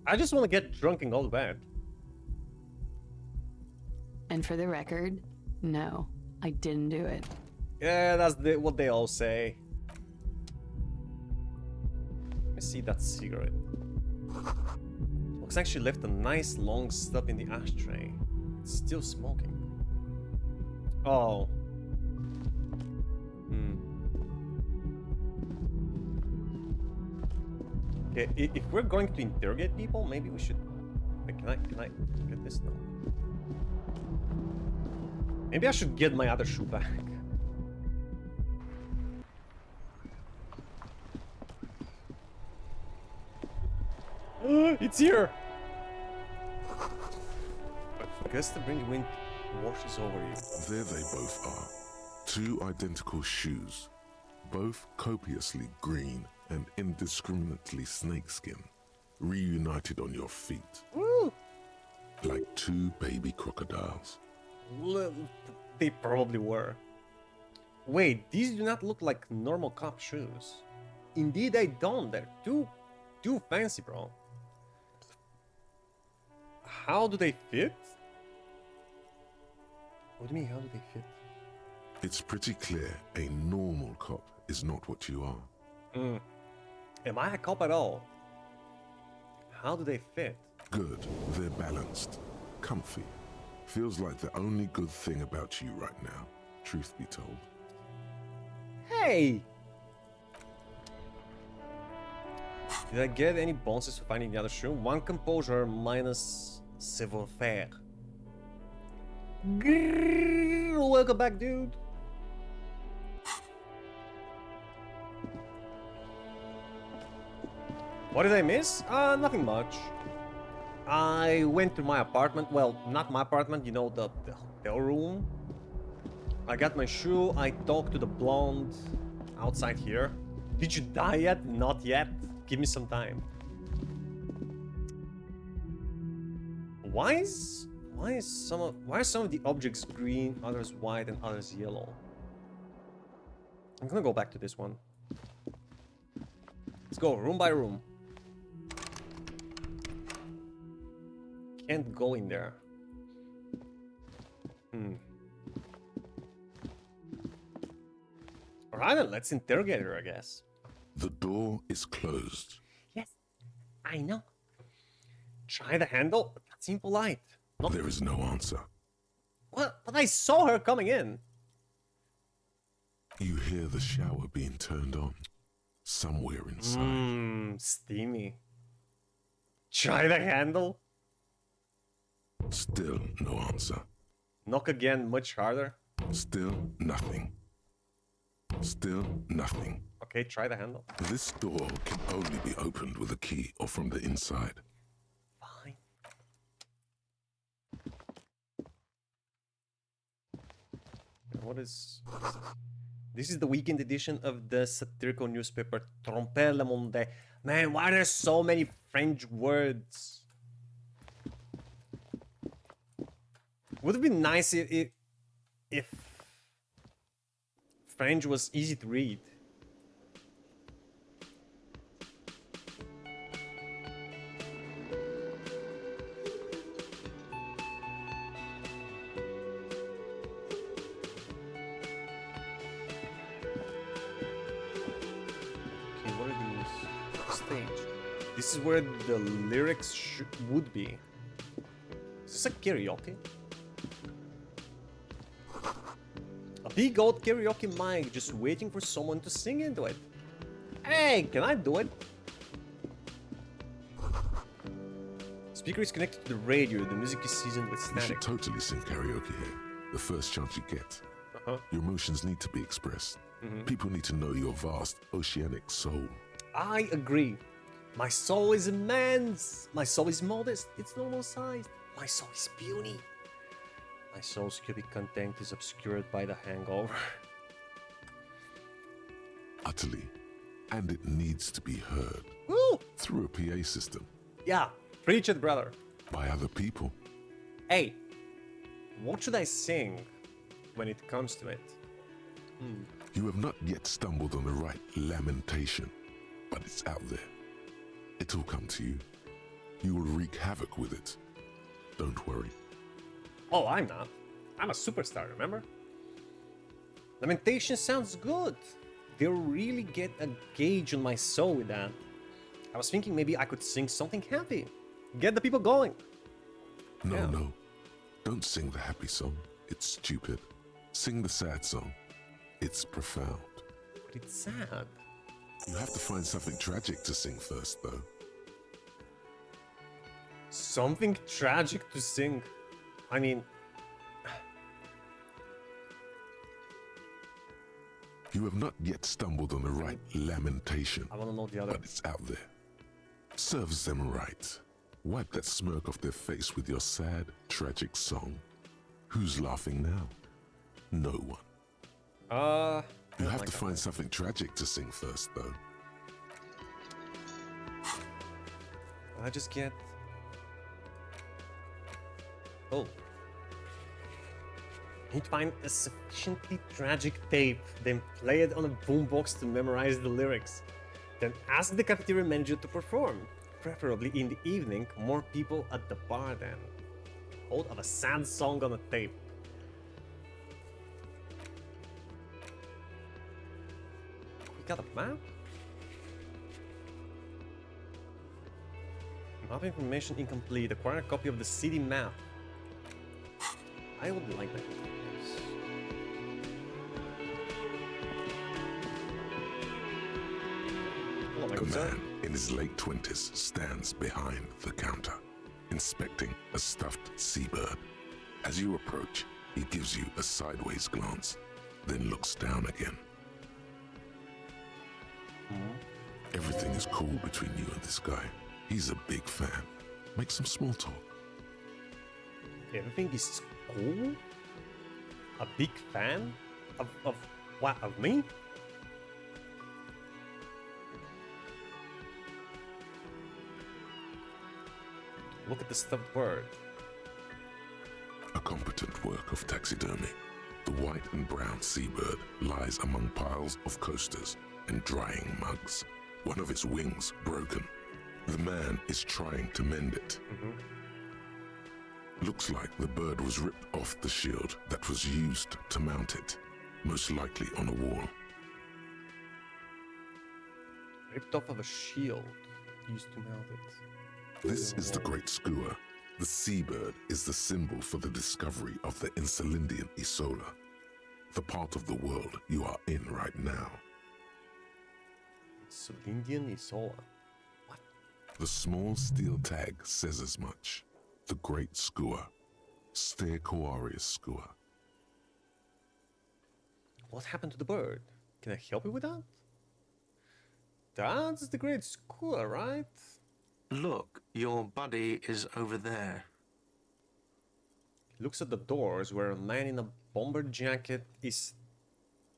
Speaker 1: I just want to get drunk and go to bed.
Speaker 6: And for the record, no, I didn't do it.
Speaker 1: Yeah, that's what they all say. Let me see that cigarette. Looks like she left a nice long stub in the ashtray. It's still smoking. Oh. Okay, if we're going to interrogate people, maybe we should... Wait, can I get this now? Maybe I should get my other shoe back. It's here! A gust of bring wind washes over you.
Speaker 5: There they both are. Two identical shoes, both copiously green and indiscriminately snakeskin, reunited on your feet.
Speaker 1: Woo!
Speaker 5: Like two baby crocodiles.
Speaker 1: They probably were. Wait, these do not look like normal cop shoes. Indeed they don't. They're too fancy, bro. How do they fit? What do you mean, how do they fit?
Speaker 5: It's pretty clear a normal cop is not what you are.
Speaker 1: Am I a cop at all? How do they fit?
Speaker 5: Good, they're balanced, comfy. Feels like the only good thing about you right now, truth be told.
Speaker 1: Hey! Did I get any bonuses for finding the other shoe? 1 composure minus savoir-faire. Grrr, welcome back, dude. What did I miss? Nothing much. I went to my apartment. Well, not my apartment, you know, the hotel room. I got my shoe. I talked to the blonde outside here. Did you die yet? Not yet. Give me some time. Why are some of the objects green, others white, and others yellow? I'm gonna go back to this one. Let's go room by room. Can't go in there. Alright then, let's interrogate her, I guess.
Speaker 5: The door is closed.
Speaker 1: Yes, I know. Try the handle, but that's impolite. Not
Speaker 5: There is no answer.
Speaker 1: well, but I saw her coming in.
Speaker 5: You hear the shower being turned on somewhere inside.
Speaker 1: Steamy. Try the handle.
Speaker 5: Still no answer.
Speaker 1: Knock again, much harder.
Speaker 5: Still nothing. Still nothing.
Speaker 1: Okay, try the handle.
Speaker 5: This door can only be opened with a key or from the inside.
Speaker 1: Fine. What is this? This is the weekend edition of the satirical newspaper Tromper le Monde. Man, why are there so many French words? Would have been nice if French was easy to read. Okay, what are these? Stage. This is where the lyrics would be. Is this a karaoke? A big old karaoke mic just waiting for someone to sing into it. Hey, can I do it? Speaker is connected to the radio. The music is seasoned with
Speaker 5: You
Speaker 1: static.
Speaker 5: should totally sing karaoke here. The first chance you get. Your emotions need to be expressed. People need to know your vast oceanic soul.
Speaker 1: I agree. My soul is immense. My soul is modest. It's normal sized. My soul is puny. My soul's cubic content is obscured by the hangover.
Speaker 5: Utterly. And it needs to be heard.
Speaker 1: Woo!
Speaker 5: Through a PA system.
Speaker 1: Yeah, preach it, brother.
Speaker 5: By other people.
Speaker 1: Hey, what should I sing when it comes to it?
Speaker 5: You have not yet stumbled on the right lamentation. But it's out there. It'll come to you. You will wreak havoc with it. Don't worry.
Speaker 1: Oh, I'm not. I'm a superstar, remember? Lamentation sounds good. They'll really get a gauge on my soul with that. I was thinking maybe I could sing something happy. Get the people going.
Speaker 5: No,
Speaker 1: Yeah.
Speaker 5: no. Don't sing the happy song. It's stupid. Sing the sad song. It's profound.
Speaker 1: But it's sad.
Speaker 5: You have to find something tragic to sing first, though.
Speaker 1: Something tragic to sing. I mean,
Speaker 5: You have not yet stumbled on the right lamentation.
Speaker 1: I want to know the other.
Speaker 5: But it's out there. Serves them right. Wipe that smirk off their face with your sad, tragic song. Who's laughing now? No one. You have to find something tragic to sing first, though.
Speaker 1: I just get. Oh. Need to find a sufficiently tragic tape, then play it on a boombox to memorize the lyrics. Then ask the cafeteria manager to perform, preferably in the evening, more people at the bar then. Hold of a sad song on a tape. We got a map? Map information incomplete. Acquire a copy of the city map. I would like that. Hello, my
Speaker 5: A
Speaker 1: good sir.
Speaker 5: man in his late 20s stands behind the counter, inspecting a stuffed seabird. As you approach, he gives you a sideways glance, then looks down again. Everything is cool between you and this guy. He's a big fan. Make some small talk.
Speaker 1: Everything is cool? A big fan? Of what? Of me? Look at the stuffed bird.
Speaker 5: A competent work of taxidermy. The white and brown seabird lies among piles of coasters and drying mugs. one of its wings broken. The man is trying to mend it. Looks like the bird was ripped off the shield that was used to mount it, most likely on a wall.
Speaker 1: Ripped off of a shield used to mount it.
Speaker 5: This is the Great Skua. The seabird is the symbol for the discovery of the Insulindian Isola, the part of the world you are in right now.
Speaker 1: Insulindian Isola. What?
Speaker 5: The small steel tag says as much. The Great Skua. Stegosaurus skua.
Speaker 1: What happened to the bird? Can I help you with that? That's the Great Skua, right?
Speaker 7: Look, your buddy is over there.
Speaker 1: He looks at the doors where a man in a bomber jacket is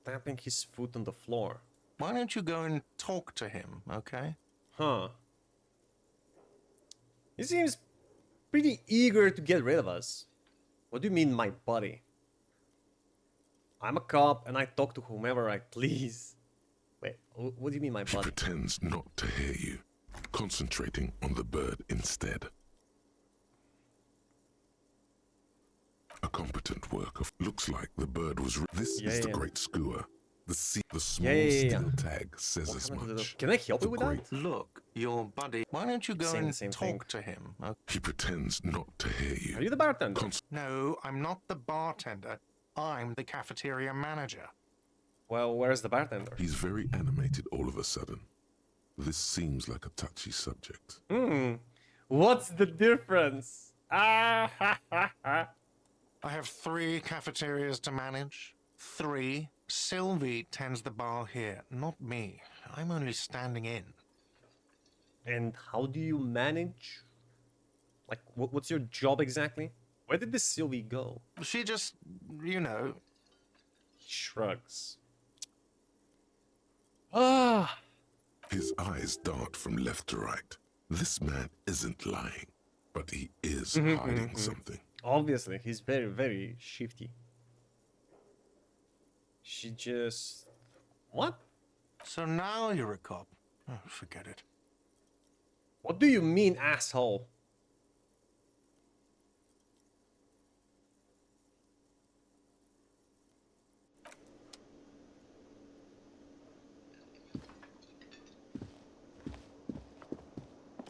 Speaker 1: tapping his foot on the floor.
Speaker 7: Why don't you go and talk to him, okay?
Speaker 1: Huh. He seems pretty eager to get rid of us. What do you mean, my buddy? I'm a cop and I talk to whomever I please. Wait, what do you mean, my
Speaker 5: He
Speaker 1: buddy?
Speaker 5: pretends not to hear you, concentrating on the bird instead. A competent work of looks like the bird was. This is the
Speaker 1: yeah.
Speaker 5: Great Skua. The small
Speaker 1: Yeah.
Speaker 5: steel tag says
Speaker 1: What
Speaker 5: as
Speaker 1: happened to
Speaker 5: much.
Speaker 1: Can I help you with
Speaker 5: great-
Speaker 1: that?
Speaker 7: Look, your buddy. Why don't you go
Speaker 1: Saying the
Speaker 7: and
Speaker 1: same
Speaker 7: talk
Speaker 1: thing.
Speaker 7: to him? Okay?
Speaker 5: He pretends not to hear you.
Speaker 1: Are you the bartender?
Speaker 7: No, I'm not the bartender. I'm the cafeteria manager.
Speaker 1: Well, where's the bartender?
Speaker 5: He's very animated all of a sudden. This seems like a touchy subject.
Speaker 1: What's the difference? Ah, ha, ha, ha.
Speaker 7: I have 3 cafeterias to manage. 3. Sylvie tends the bar here, not me. I'm only standing in.
Speaker 1: And how do you manage? Like, what's your job exactly? Where did this Sylvie go?
Speaker 7: She just, you know,
Speaker 1: He shrugs. Ah,
Speaker 5: His eyes dart from left to right. This man isn't lying, but he is hiding something.
Speaker 1: obviously, he's very, very shifty. She just... What?
Speaker 7: so now you're a cop. Oh, forget it.
Speaker 1: What do you mean, asshole?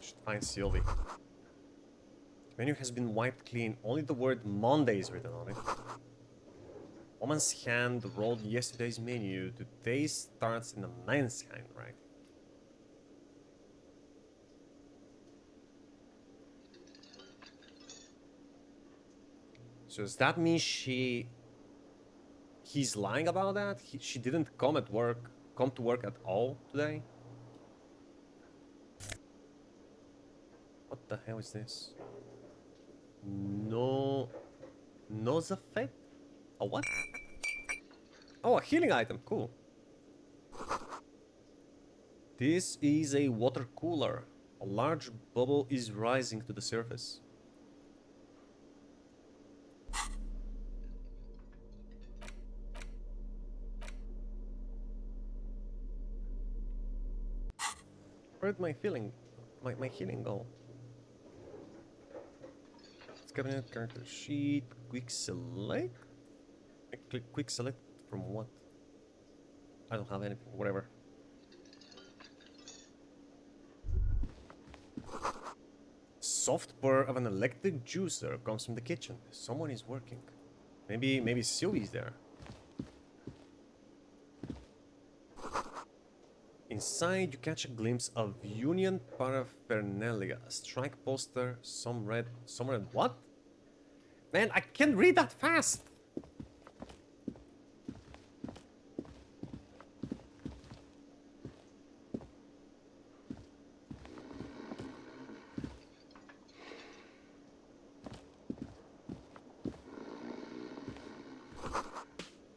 Speaker 1: Should find Sylvie. Menu has been wiped clean. Only the word Monday is written on it. Woman's hand rolled yesterday's menu. Today starts in a man's hand, right? So does that mean he's lying about that? She didn't come to work at all today? What the hell is this? No... Nosafet? A what? Oh, a healing item. Cool. This is a water cooler. A large bubble is rising to the surface. Where'd my healing go? Cabinet, character sheet, quick select? I click quick select from what? I don't have anything, whatever. Soft purr of an electric juicer comes from the kitchen. Someone is working. Maybe Sylvie's there. Inside, you catch a glimpse of union paraphernalia, a strike poster, some red. What? Man, I can't read that fast.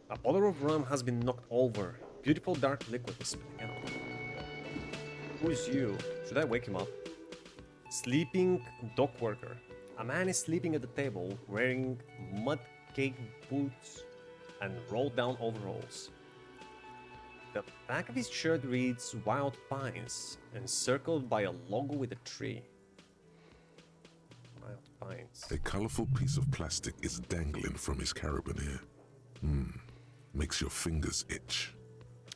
Speaker 1: A bottle of rum has been knocked over. Beautiful dark liquid is spilling out. Who is you? Should I wake him up? Sleeping dock worker. A man is sleeping at the table wearing mud-caked boots and rolled down overalls. The back of his shirt reads Wild Pines, encircled by a logo with a tree. Wild Pines.
Speaker 5: A colorful piece of plastic is dangling from his carabiner. Makes your fingers itch.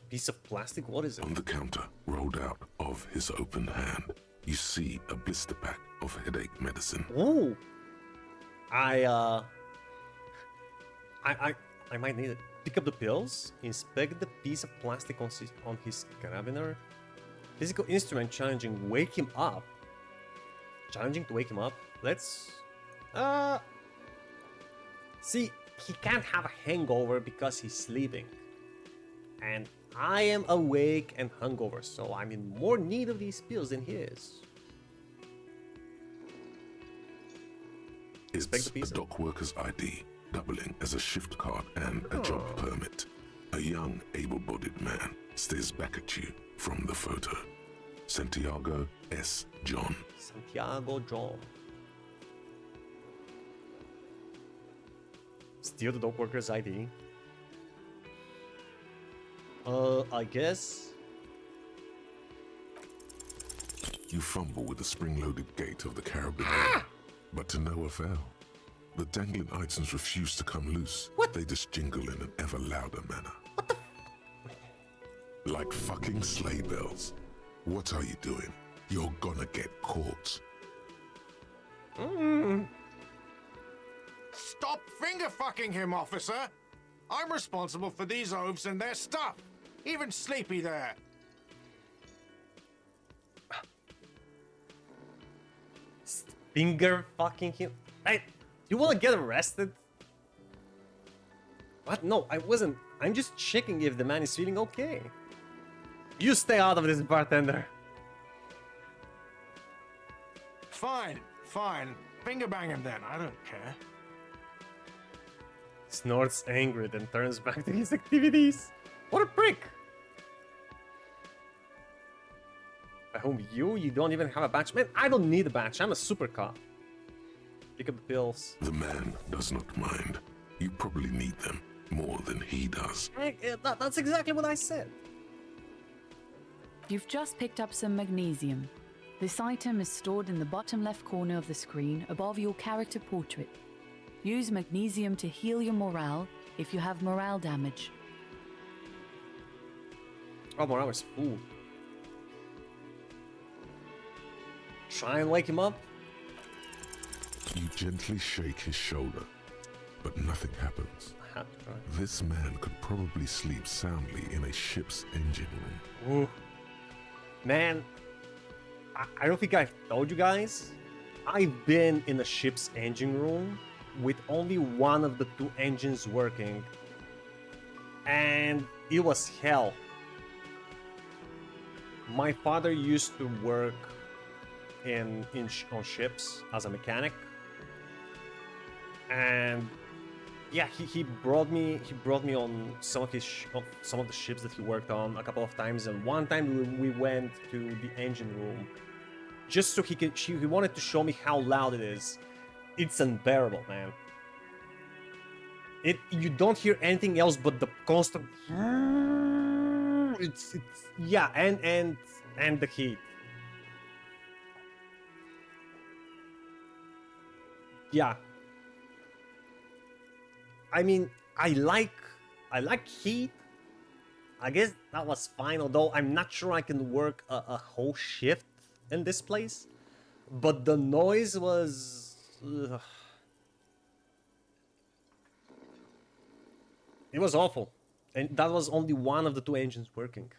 Speaker 1: Piece of plastic? What is it?
Speaker 5: On the counter, rolled out of his open hand, you see a blister pack of headache medicine.
Speaker 1: Ooh! I might need it. Pick up the pills, inspect the piece of plastic on his carabiner. Physical instrument challenging, wake him up. Challenging to wake him up. Let's... See, he can't have a hangover because he's sleeping. And I am awake and hungover, so I'm in more need of these pills than he is.
Speaker 5: It's a dock worker's ID, doubling as a shift card and a job permit. A young, able-bodied man stares back at you from the photo. Santiago S. John.
Speaker 1: Santiago John. Steal the dock worker's ID. I guess.
Speaker 5: You fumble with the spring-loaded gate of the carabiner, but to no avail. The dangling items refuse to come loose.
Speaker 1: What?
Speaker 5: They just jingle in an ever louder manner. What the? Like fucking sleigh bells. What are you doing? You're gonna get caught.
Speaker 7: Stop finger fucking him, officer! I'm responsible for these oafs and their stuff. Even Sleepy there.
Speaker 1: Finger fucking him. Hey, you wanna get arrested? What? No, I wasn't. I'm just checking if the man is feeling okay. You stay out of this, bartender.
Speaker 7: Fine, fine. Finger bang him then, I don't care.
Speaker 1: Snorts angry, then turns back to his activities. What a prick! By whom you don't even have a badge. Man, I don't need a badge. I'm a super cop. Pick up the pills.
Speaker 5: The man does not mind. You probably need them more than he does.
Speaker 1: Hey, that's exactly what I said.
Speaker 6: You've just picked up some magnesium. This item is stored in the bottom left corner of the screen above your character portrait. Use magnesium to heal your morale if you have morale damage.
Speaker 1: Oh, morale is full. Try and wake him up.
Speaker 5: You gently shake his shoulder, but nothing happens.
Speaker 1: I have to try.
Speaker 5: This man could probably sleep soundly in a ship's engine room.
Speaker 1: Ooh. Man, I don't think I've told you guys. I've been in a ship's engine room with only one of the two engines working. And it was hell. My father used to work on ships as a mechanic. And yeah, he brought me on some of the ships that he worked on a couple of times, and one time we went to the engine room just so he wanted to show me how loud it is. It's unbearable, man. You don't hear anything else but the constant it's yeah, and the heat. Yeah. I mean, I like heat. I guess that was fine, although I'm not sure I can work a whole shift in this place. But the noise was... It was awful. And that was only one of the two engines working.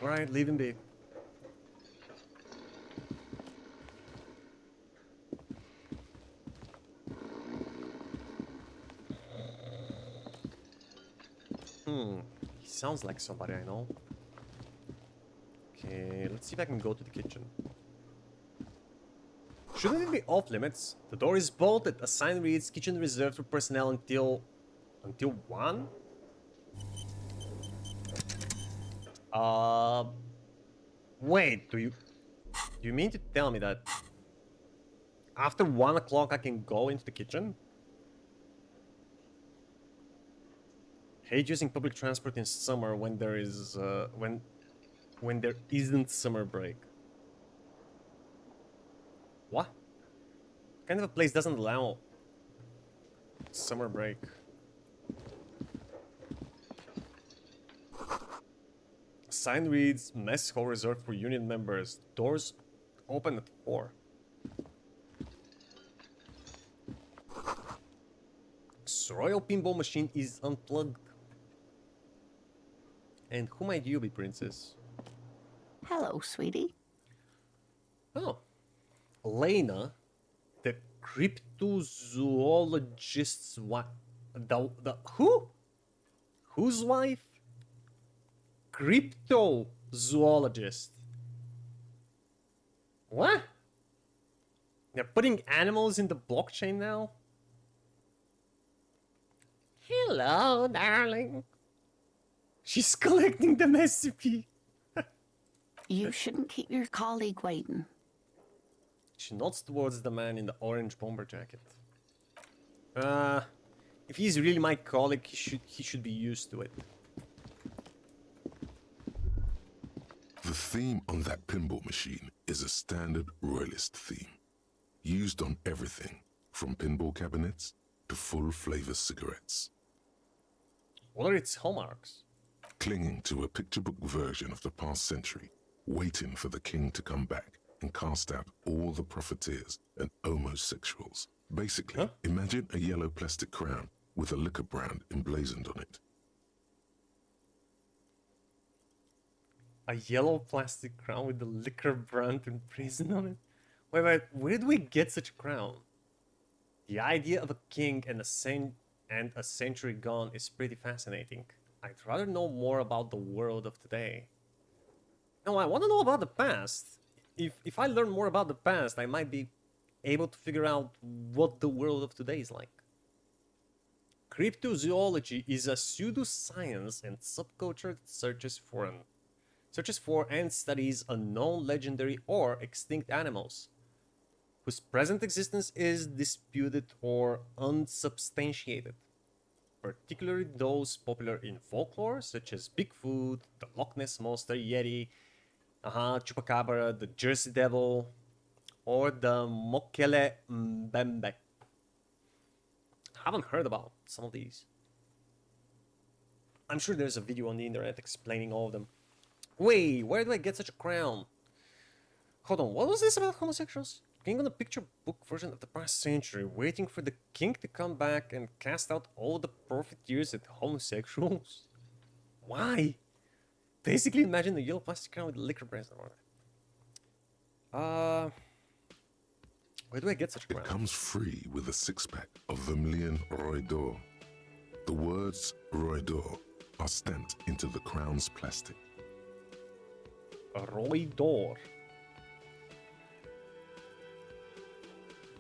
Speaker 1: Alright, leave him be. He sounds like somebody I know. Okay, let's see if I can go to the kitchen. Shouldn't it be off limits? The door is bolted. A sign reads kitchen reserved for personnel until 1? Wait, do you mean to tell me that after 1 o'clock I can go into the kitchen? Hate using public transport in summer when there is when there isn't summer break. What? Kind of a place doesn't allow summer break. Sign reads, mess hall reserved for union members. Doors open at 4. Royal pinball machine is unplugged. And who might you be, princess?
Speaker 8: Hello, sweetie.
Speaker 1: Oh, Lena, the cryptozoologist's wife. The who? Whose wife? Cryptozoologist. What? They're putting animals in the blockchain now? Hello, darling. She's collecting the SCP.
Speaker 8: You shouldn't keep your colleague waiting.
Speaker 1: She nods towards the man in the orange bomber jacket. If he's really my colleague, he should be used to it.
Speaker 5: The theme on that pinball machine is a standard royalist theme, used on everything from pinball cabinets to full flavor cigarettes.
Speaker 1: What are its hallmarks?
Speaker 5: Clinging to a picture book version of the past century, waiting for the king to come back and cast out all the profiteers and homosexuals. Basically, imagine a yellow plastic crown with a liquor brand emblazoned on it.
Speaker 1: A yellow plastic crown with the liquor brand emblazoned on it? Wait, where do we get such a crown? The idea of a king and a century gone is pretty fascinating. I'd rather know more about the world of today. No, I want to know about the past. If I learn more about the past, I might be able to figure out what the world of today is like. Cryptozoology is a pseudoscience and subculture that searches for and studies unknown, legendary, or extinct animals, whose present existence is disputed or unsubstantiated, particularly those popular in folklore, such as Bigfoot, the Loch Ness Monster, Yeti, Chupacabra, the Jersey Devil, or the Mokele Mbembe. Haven't heard about some of these. I'm sure there's a video on the internet explaining all of them. Wait, where do I get such a crown? Hold on, what was this about homosexuals? King on a picture book version of the past century, waiting for the king to come back and cast out all the profiteers and homosexuals? Why? Basically, imagine a yellow plastic crown with a liquor brand on it. Where do I get such a crown?
Speaker 5: It comes free with a 6-pack of Vermilion Roy d'Or. The words Roy d'Or are stamped into the crown's plastic.
Speaker 1: A Roy d'Or.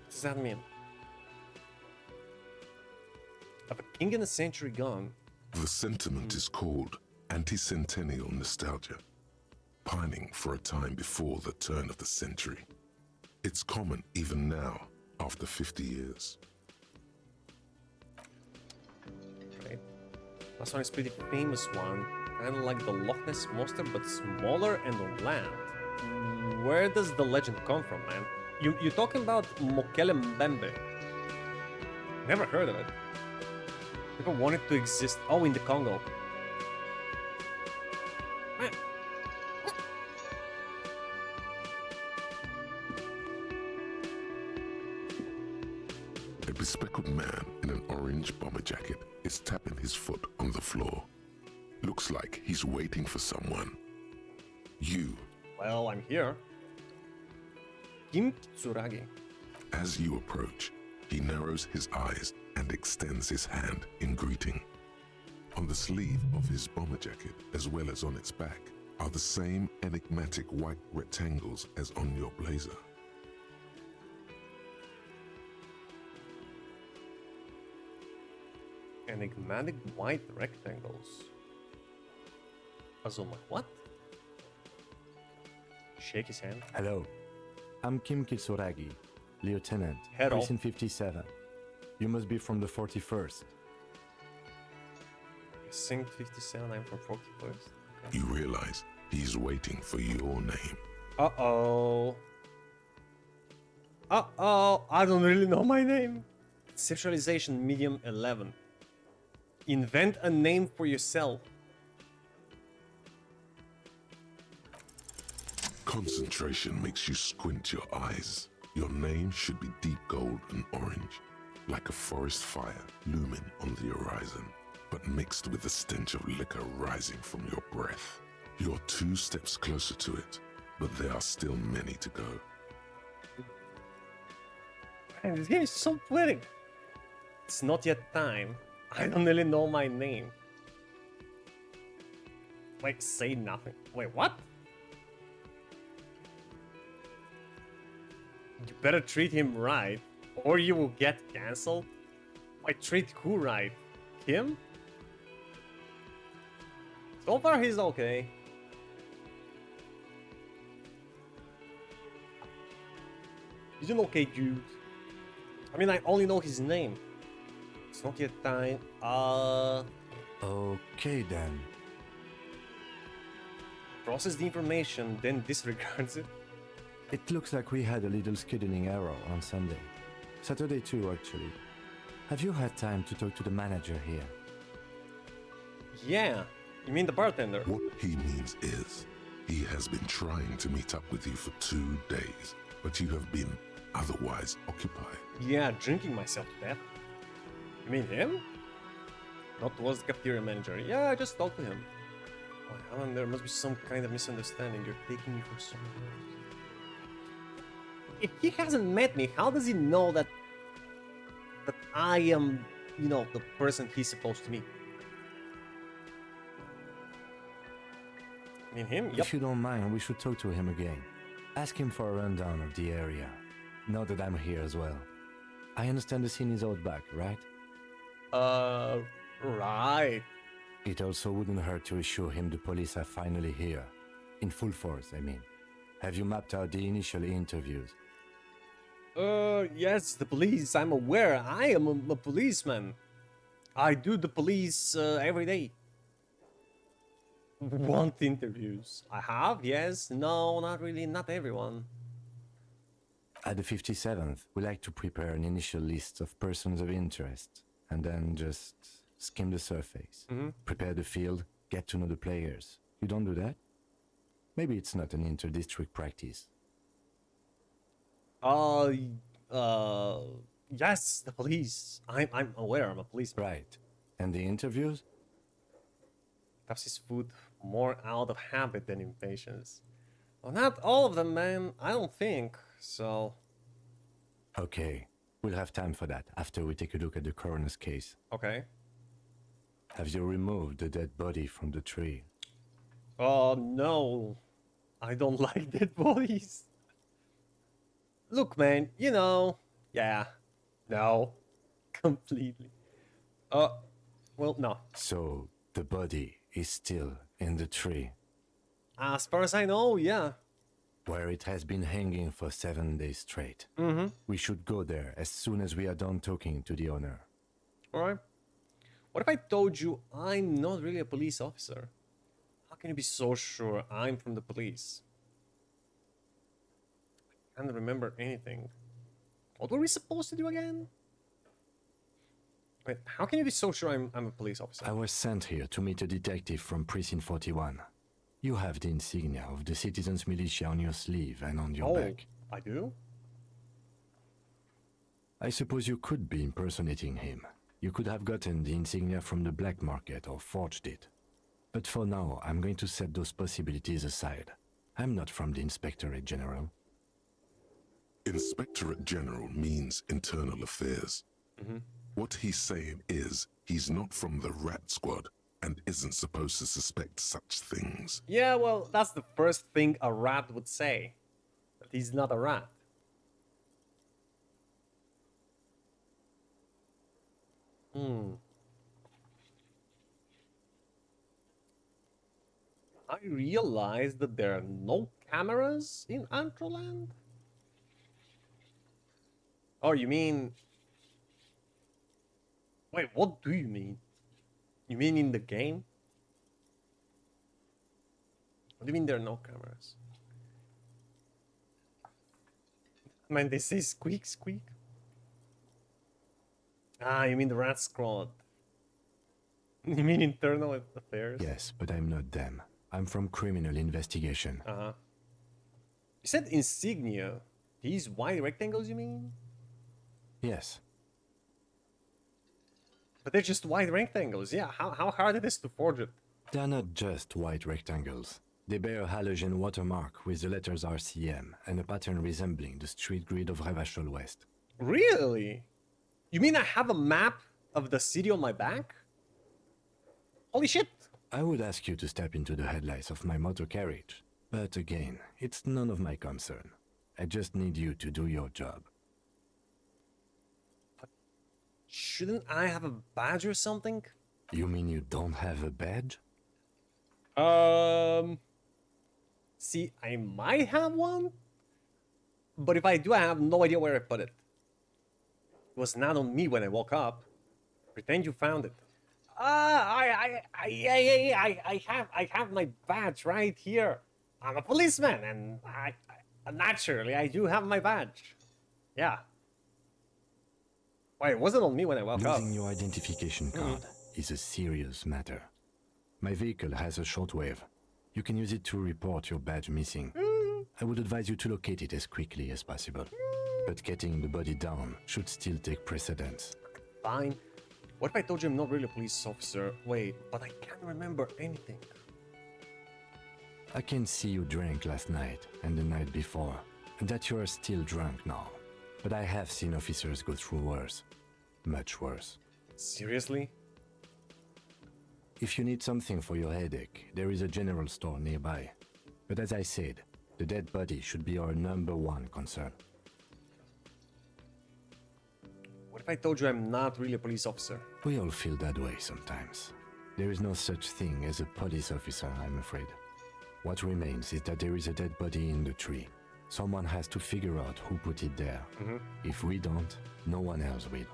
Speaker 1: What does that mean? Of a king and a century gone.
Speaker 5: The sentiment is called anti-centennial nostalgia, pining for a time before the turn of the century. It's common even now, after 50 years.
Speaker 1: Right. Last one is pretty famous one. Kind of like the Loch Ness Monster, but smaller and on land. Where does the legend come from, man? You're talking about Mokele Mbembe. Never heard of it. People want it to exist. Oh, in the Congo.
Speaker 5: A bespectacled man in an orange bomber jacket is tapping his foot on the floor. Looks like he's waiting for someone. You.
Speaker 1: Well, I'm here. Kim Tsuragi.
Speaker 5: As you approach, he narrows his eyes and extends his hand in greeting. On the sleeve of his bomber jacket, as well as on its back, are the same enigmatic white rectangles as on your blazer.
Speaker 1: Enigmatic white rectangles. As on my what? Shake his hand.
Speaker 9: Hello, I'm Kim Kitsuragi, Lieutenant,
Speaker 1: Hello.
Speaker 9: Precinct 57. You must be from the 41st.
Speaker 1: Sync 57, I'm from 41st.
Speaker 5: You realize he's waiting for your name.
Speaker 1: Uh-oh. Uh-oh, I don't really know my name. Sexualization medium 11. Invent a name for yourself.
Speaker 5: Concentration makes you squint your eyes. Your name should be deep gold and orange, like a forest fire looming on the horizon, but mixed with the stench of liquor rising from your breath. You're 2 steps closer to it, but there are still many to go.
Speaker 1: Man, this game is so fleeting. It's not yet time. I don't really know my name. Wait, say nothing. Wait, what? You better treat him right, or you will get cancelled. Wait, treat who right? Him? So far, he's okay. He's an okay dude. I mean, I only know his name. It's not yet time.
Speaker 9: Okay then.
Speaker 1: Process the information, then disregards it.
Speaker 9: It looks like we had a little scheduling error on Sunday. Saturday too, actually. Have you had time to talk to the manager here?
Speaker 1: Yeah, you mean the bartender?
Speaker 5: What he means is, he has been trying to meet up with you for 2 days, but you have been otherwise occupied.
Speaker 1: Yeah, drinking myself to death. You mean him? Not towards the cafeteria manager. Yeah, I just talked to him. Oh, Helen, there must be some kind of misunderstanding. You're taking me for someone else. If he hasn't met me, how does he know that I am, you know, the person he's supposed to meet? I mean him? Yep.
Speaker 9: If you don't mind, we should talk to him again. Ask him for a rundown of the area. Now that I'm here as well. I understand the scene is out back, right?
Speaker 1: Right.
Speaker 9: It also wouldn't hurt to assure him the police are finally here. In full force, I mean. Have you mapped out the initial interviews?
Speaker 1: Yes, the police. I'm aware. I am a policeman. I do the police every day. Want interviews? I have, yes. No, not really. Not everyone.
Speaker 9: At the 57th, we like to prepare an initial list of persons of interest, and then just skim the surface. Prepare the field, get to know the players. You don't do that? Maybe it's not an inter-district practice.
Speaker 1: Yes, the police. I'm aware. I'm a policeman.
Speaker 9: Right. And the interviews?
Speaker 1: That's his food more out of habit than impatience. Well, not all of them, man. I don't think so.
Speaker 9: Okay. We'll have time for that after we take a look at the coroner's case.
Speaker 1: Okay.
Speaker 9: Have you removed the dead body from the tree?
Speaker 1: Oh, no. I don't like dead bodies. Look, man, you know. Yeah. No. Completely. Well, no.
Speaker 9: So, the body is still in the tree,
Speaker 1: As far as I know, yeah.
Speaker 9: where it has been hanging for 7 days straight. We should go there as soon as we are done talking to the owner.
Speaker 1: Alright. What if I told you I'm not really a police officer? How can you be so sure I'm from the police? I can't remember anything. What were we supposed to do again? Wait, how can you be so sure I'm a police officer?
Speaker 9: I was sent here to meet a detective from Precinct 41. You have the insignia of the Citizens Militia on your sleeve and on your back.
Speaker 1: I do?
Speaker 9: I suppose you could be impersonating him. You could have gotten the insignia from the black market or forged it. But for now, I'm going to set those possibilities aside. I'm not from the Inspectorate General.
Speaker 5: Inspectorate General means internal affairs. What he's saying is, he's not from the rat squad and isn't supposed to suspect such things.
Speaker 1: Yeah, well, that's the first thing a rat would say. That he's not a rat. I realized that there are no cameras in Anthroland? Oh, you mean... Wait, what do you mean? You mean in the game? What do you mean there are no cameras? Man, they say squeak, squeak. Ah, you mean the rat squad. You mean internal affairs?
Speaker 9: Yes, but I'm not them. I'm from criminal investigation.
Speaker 1: Uh-huh. You said insignia. These white rectangles, you mean?
Speaker 9: Yes.
Speaker 1: But they're just white rectangles. Yeah, how hard it is to forge it?
Speaker 9: They're not just white rectangles. They bear a halogen watermark with the letters RCM and a pattern resembling the street grid of Revachol West.
Speaker 1: Really? You mean I have a map of the city on my back? Holy shit!
Speaker 9: I would ask you to step into the headlights of my motor carriage, but again, it's none of my concern. I just need you to do your job.
Speaker 1: Shouldn't I have a badge or something?
Speaker 9: You mean you don't have a badge?
Speaker 1: See, I might have one, but if I do, I have no idea where I put it. It was not on me when I woke up. Pretend you found it. I have my badge right here. I'm a policeman, and I naturally I do have my badge. Yeah. Why, it wasn't on me when I woke up.
Speaker 9: Losing your identification card is a serious matter. My vehicle has a shortwave. You can use it to report your badge missing. I would advise you to locate it as quickly as possible. But getting the body down should still take precedence.
Speaker 1: Fine. What if I told you I'm not really a police officer? Wait, but I can't remember anything.
Speaker 9: I can see you drank last night and the night before, and that you are still drunk now. But I have seen officers go through worse. Much worse.
Speaker 1: Seriously?
Speaker 9: If you need something for your headache, there is a general store nearby. But as I said, the dead body should be our #1 concern.
Speaker 1: What if I told you I'm not really a police officer?
Speaker 9: We all feel that way sometimes. There is no such thing as a police officer, I'm afraid. What remains is that there is a dead body in the tree. Someone has to figure out who put it there. If we don't, no one else will.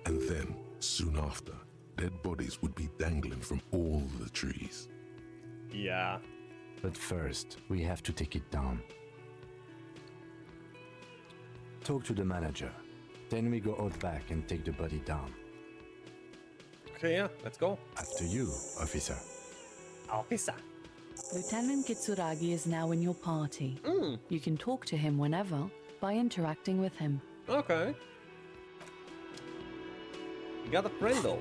Speaker 5: And then, soon after, dead bodies would be dangling from all the trees.
Speaker 1: Yeah.
Speaker 9: But first, we have to take it down. Talk to the manager. Then we go out back and take the body down.
Speaker 1: Okay, yeah, let's go.
Speaker 9: After you, officer.
Speaker 1: Officer.
Speaker 6: Lieutenant Kitsuragi is now in your party. You can talk to him whenever by interacting with him.
Speaker 1: Okay. You got a friendo.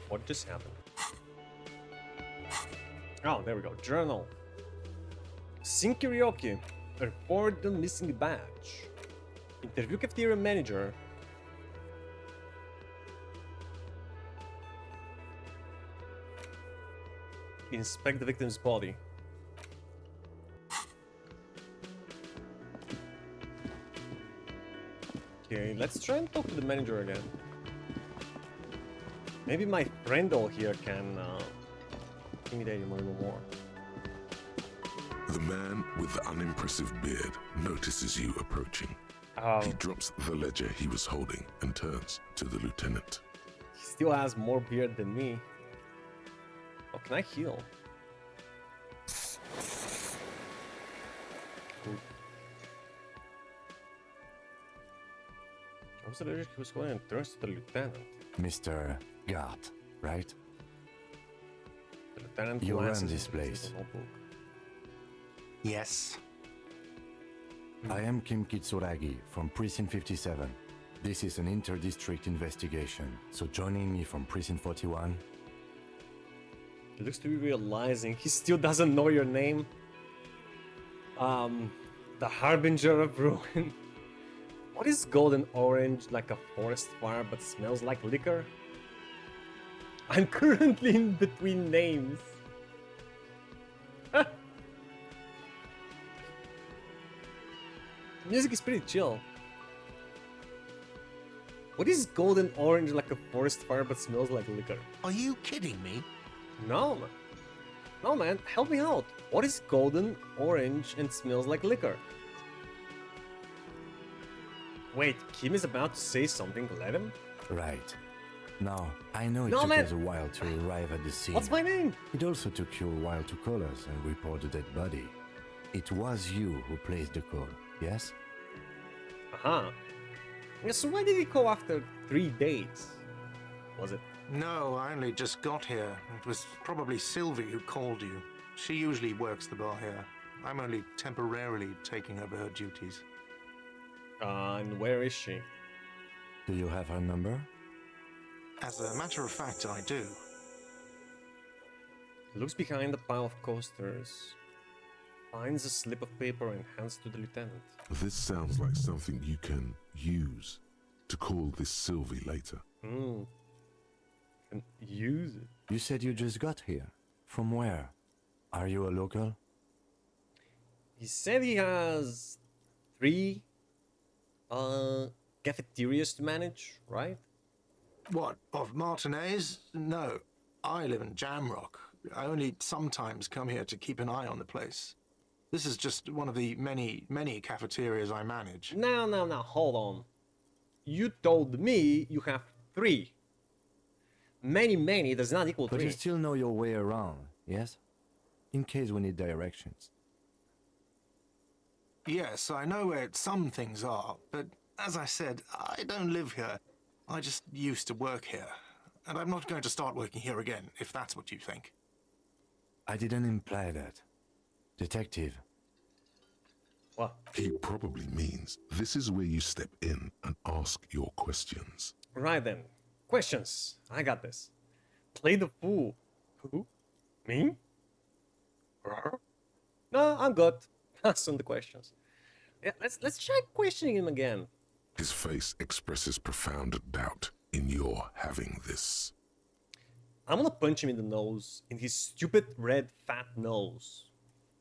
Speaker 1: What just happened? Oh, there we go. Journal. Sinkirioki. Report the missing badge. Interview cafeteria manager. Inspect the victim's body. Okay, let's try and talk to the manager again. Maybe my friendo here can intimidate him a little more.
Speaker 5: The man with the unimpressive beard notices you approaching. He drops the ledger he was holding and turns to the lieutenant.
Speaker 1: He still has more beard than me. Oh, can I heal? Cool. I was allergic, he was going and turns to the lieutenant.
Speaker 9: Mr. Gart, right?
Speaker 1: The lieutenant
Speaker 9: You run
Speaker 1: glances
Speaker 9: this
Speaker 1: into his
Speaker 9: place.
Speaker 1: notebook.
Speaker 7: Yes.
Speaker 9: I am Kim Kitsuragi from Precinct 57. This is an inter-district investigation, so joining me from Precinct 41.
Speaker 1: He looks to be realizing he still doesn't know your name. The Harbinger of Ruin. What is golden orange like a forest fire but smells like liquor? I'm currently in between names. Music is pretty chill. What is golden orange like a forest fire but smells like liquor?
Speaker 7: Are you kidding me?
Speaker 1: No, man. No, man. Help me out. What is golden orange and smells like liquor? Wait, Kim is about to say something. Let him.
Speaker 9: Right. Now, I know it
Speaker 1: No,
Speaker 9: took
Speaker 1: man.
Speaker 9: us a while to arrive at the scene.
Speaker 1: What's my name?
Speaker 9: It also took you a while to call us and report the dead body. It was you who placed the call, yes?
Speaker 1: Uh-huh. Yeah, so why did he call after 3 days? Was it?
Speaker 7: No, I only just got here. It was probably Sylvie who called you. She usually works the bar here. I'm only temporarily taking over her duties.
Speaker 1: And where is she?
Speaker 9: Do you have her number?
Speaker 7: As a matter of fact, I do.
Speaker 1: Looks behind the pile of coasters, finds a slip of paper and hands to the lieutenant.
Speaker 5: This sounds like something you can use to call this Sylvie later.
Speaker 1: And use it.
Speaker 9: You said you just got here. From where? Are you a local?
Speaker 1: He said he has 3 cafeterias to manage, right?
Speaker 7: What, of Martinez? No, I live in Jamrock. I only sometimes come here to keep an eye on the place. This is just one of the many cafeterias I manage.
Speaker 1: Now, hold on. You told me you have 3. Many does not equal
Speaker 9: But
Speaker 1: 3.
Speaker 9: you still know your way around, yes? In case we need directions.
Speaker 7: Yes, I know where some things are, but as I said, I don't live here. I just used to work here. And I'm not going to start working here again, if that's what you think.
Speaker 9: I didn't imply that. Detective.
Speaker 1: What?
Speaker 5: He probably means this is where you step in and ask your questions.
Speaker 1: Right then. Questions. I got this. Play the fool. Who? Me? No, I'm good. Pass on the questions. Yeah, let's try questioning him again.
Speaker 5: His face expresses profound doubt in your having this.
Speaker 1: I'm gonna punch him in the nose, in his stupid red fat nose.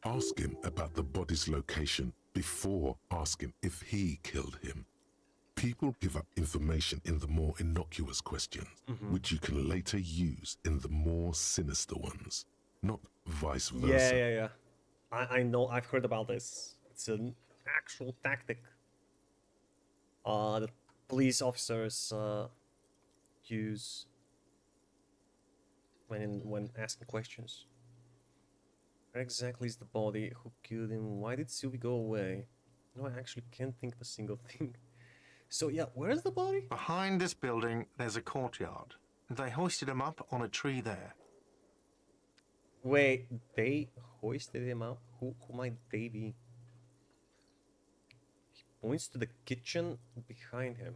Speaker 5: Ask him about the body's location before asking if he killed him. People give up information in the more innocuous questions, which you can later use in the more sinister ones, not vice versa.
Speaker 1: Yeah. I know, I've heard about this. It's an actual tactic that police officers use when asking questions. Where exactly is the body? Who killed him? Why did Sylvie go away? No, I actually can't think of a single thing. So yeah, where's the body?
Speaker 7: Behind this building, there's a courtyard. They hoisted him up on a tree there.
Speaker 1: Wait, they hoisted him up? Who might they be? He points to the kitchen behind him.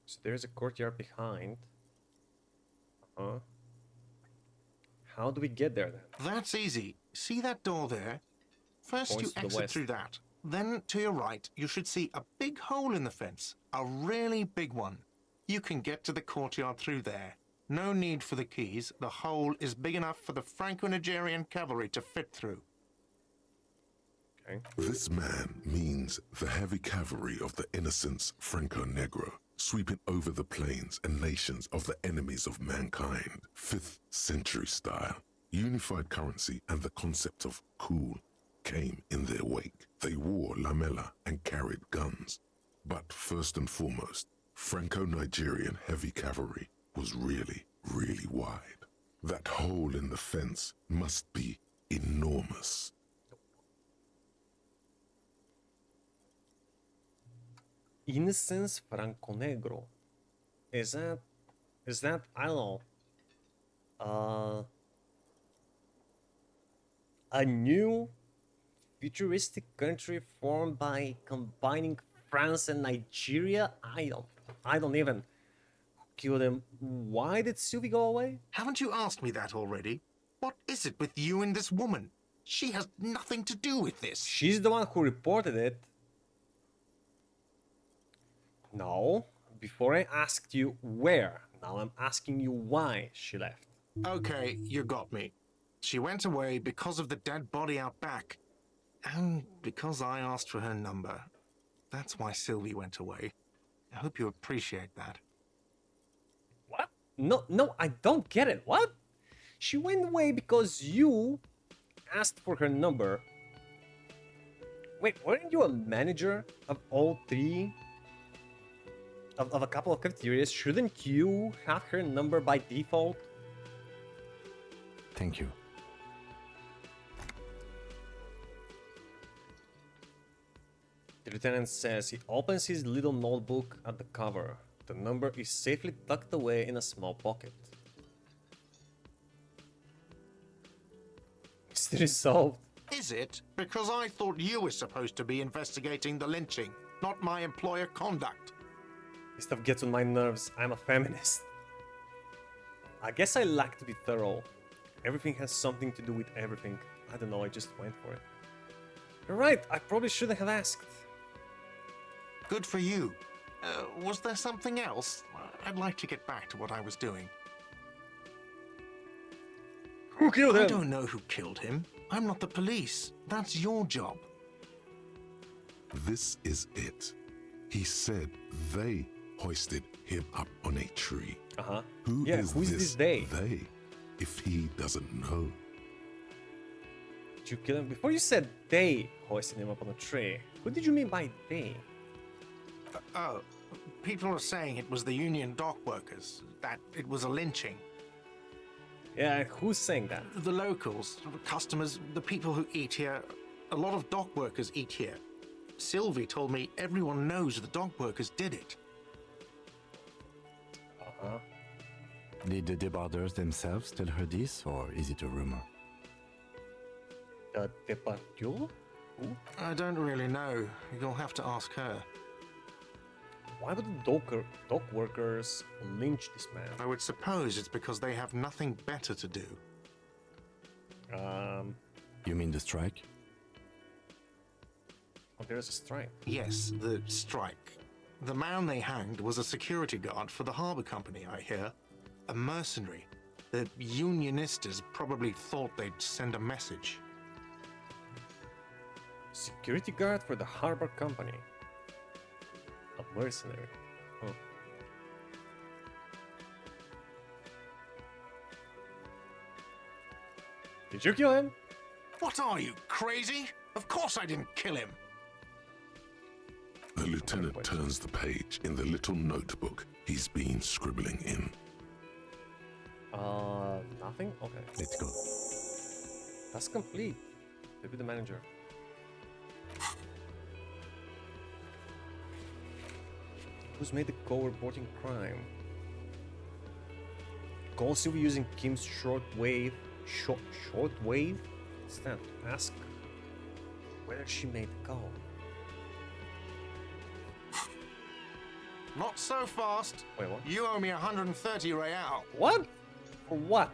Speaker 1: So there's a courtyard behind. Uh-huh. How do we get there then?
Speaker 7: That's easy. See that door there? First
Speaker 1: Points
Speaker 7: you
Speaker 1: to the
Speaker 7: exit
Speaker 1: west.
Speaker 7: through that. Then to your right, you should see a big hole in the fence. A really big one. You can get to the courtyard through there. No need for the keys. The hole is big enough for the Franco-Nigerian cavalry to fit through.
Speaker 1: Okay.
Speaker 5: This man means the heavy cavalry of the innocents Franco-Negro, sweeping over the plains and nations of the enemies of mankind, 5th century style. Unified currency and the concept of cool came in their wake. They wore lamella and carried guns. But first and foremost, Franco-Nigerian heavy cavalry was really wide. That hole in the fence must be enormous.
Speaker 1: Innocence Franco-Negro. Is that I don't know, a new futuristic country formed by combining France and Nigeria? I don't even. Who killed him? Why did Sylvie go away?
Speaker 7: Haven't you asked me that already? What is it with you and this woman? She has nothing to do with this.
Speaker 1: She's the one who reported it. No, before I asked you where, now I'm asking you why she left.
Speaker 7: Okay, you got me. She went away because of the dead body out back. And because I asked for her number. That's why Sylvie went away. I hope you appreciate that.
Speaker 1: What? No, I don't get it. What? She went away because you asked for her number. Wait, weren't you a manager of all three? Of a couple of cafeterias? Shouldn't you have her number by default?
Speaker 9: Thank you.
Speaker 1: The lieutenant says he opens his little notebook at the cover. The number is safely tucked away in a small pocket. Mystery solved.
Speaker 7: Is it? Because I thought you were supposed to be investigating the lynching, not my employer conduct.
Speaker 1: This stuff gets on my nerves. I'm a feminist. I guess I like to be thorough. Everything has something to do with everything. I don't know, I just went for it. You're right, I probably shouldn't have asked.
Speaker 7: Good for you. Was there something else? I'd like to get back to what I was doing.
Speaker 1: Who killed him?
Speaker 7: I don't know who killed him. I'm not the police. That's your job.
Speaker 5: This is it. He said they hoisted him up on a tree.
Speaker 1: Uh-huh.
Speaker 5: Who
Speaker 1: Yeah,
Speaker 5: is
Speaker 1: who's this they?
Speaker 5: They, if he doesn't know.
Speaker 1: Did you kill him? Before you said they hoisted him up on a tree, what did you mean by they?
Speaker 7: Oh, people are saying it was the union dock workers, that it was a lynching.
Speaker 1: Yeah, who's saying that?
Speaker 7: The locals, the customers, the people who eat here. A lot of dock workers eat here. Sylvie told me everyone knows the dock workers did it.
Speaker 1: Uh-huh.
Speaker 9: Did the debarders themselves tell her this, or is it a rumor?
Speaker 1: The Depardieu? Who?
Speaker 7: I don't really know. You'll have to ask her.
Speaker 1: Why would the dock workers lynch this man?
Speaker 7: I would suppose it's because they have nothing better to do.
Speaker 9: You mean the strike?
Speaker 1: Oh, there's a strike.
Speaker 7: Yes, the strike. The man they hanged was a security guard for the harbor company, I hear. A mercenary. The unionistas probably thought they'd send a message.
Speaker 1: Security guard for the harbor company. A mercenary. Huh. Did you kill him?
Speaker 7: What are you, crazy? Of course I didn't kill him.
Speaker 5: The lieutenant turns the page in the little notebook he's been scribbling in.
Speaker 1: Nothing? Okay.
Speaker 9: Let's go.
Speaker 1: That's complete. Maybe the manager. Who's made the call reporting crime? Call Sylvie using Kim's shortwave. Shortwave? What's that? Ask whether she made the call.
Speaker 7: Not so fast.
Speaker 1: Wait, what?
Speaker 7: You owe me 130 real.
Speaker 1: What? For what?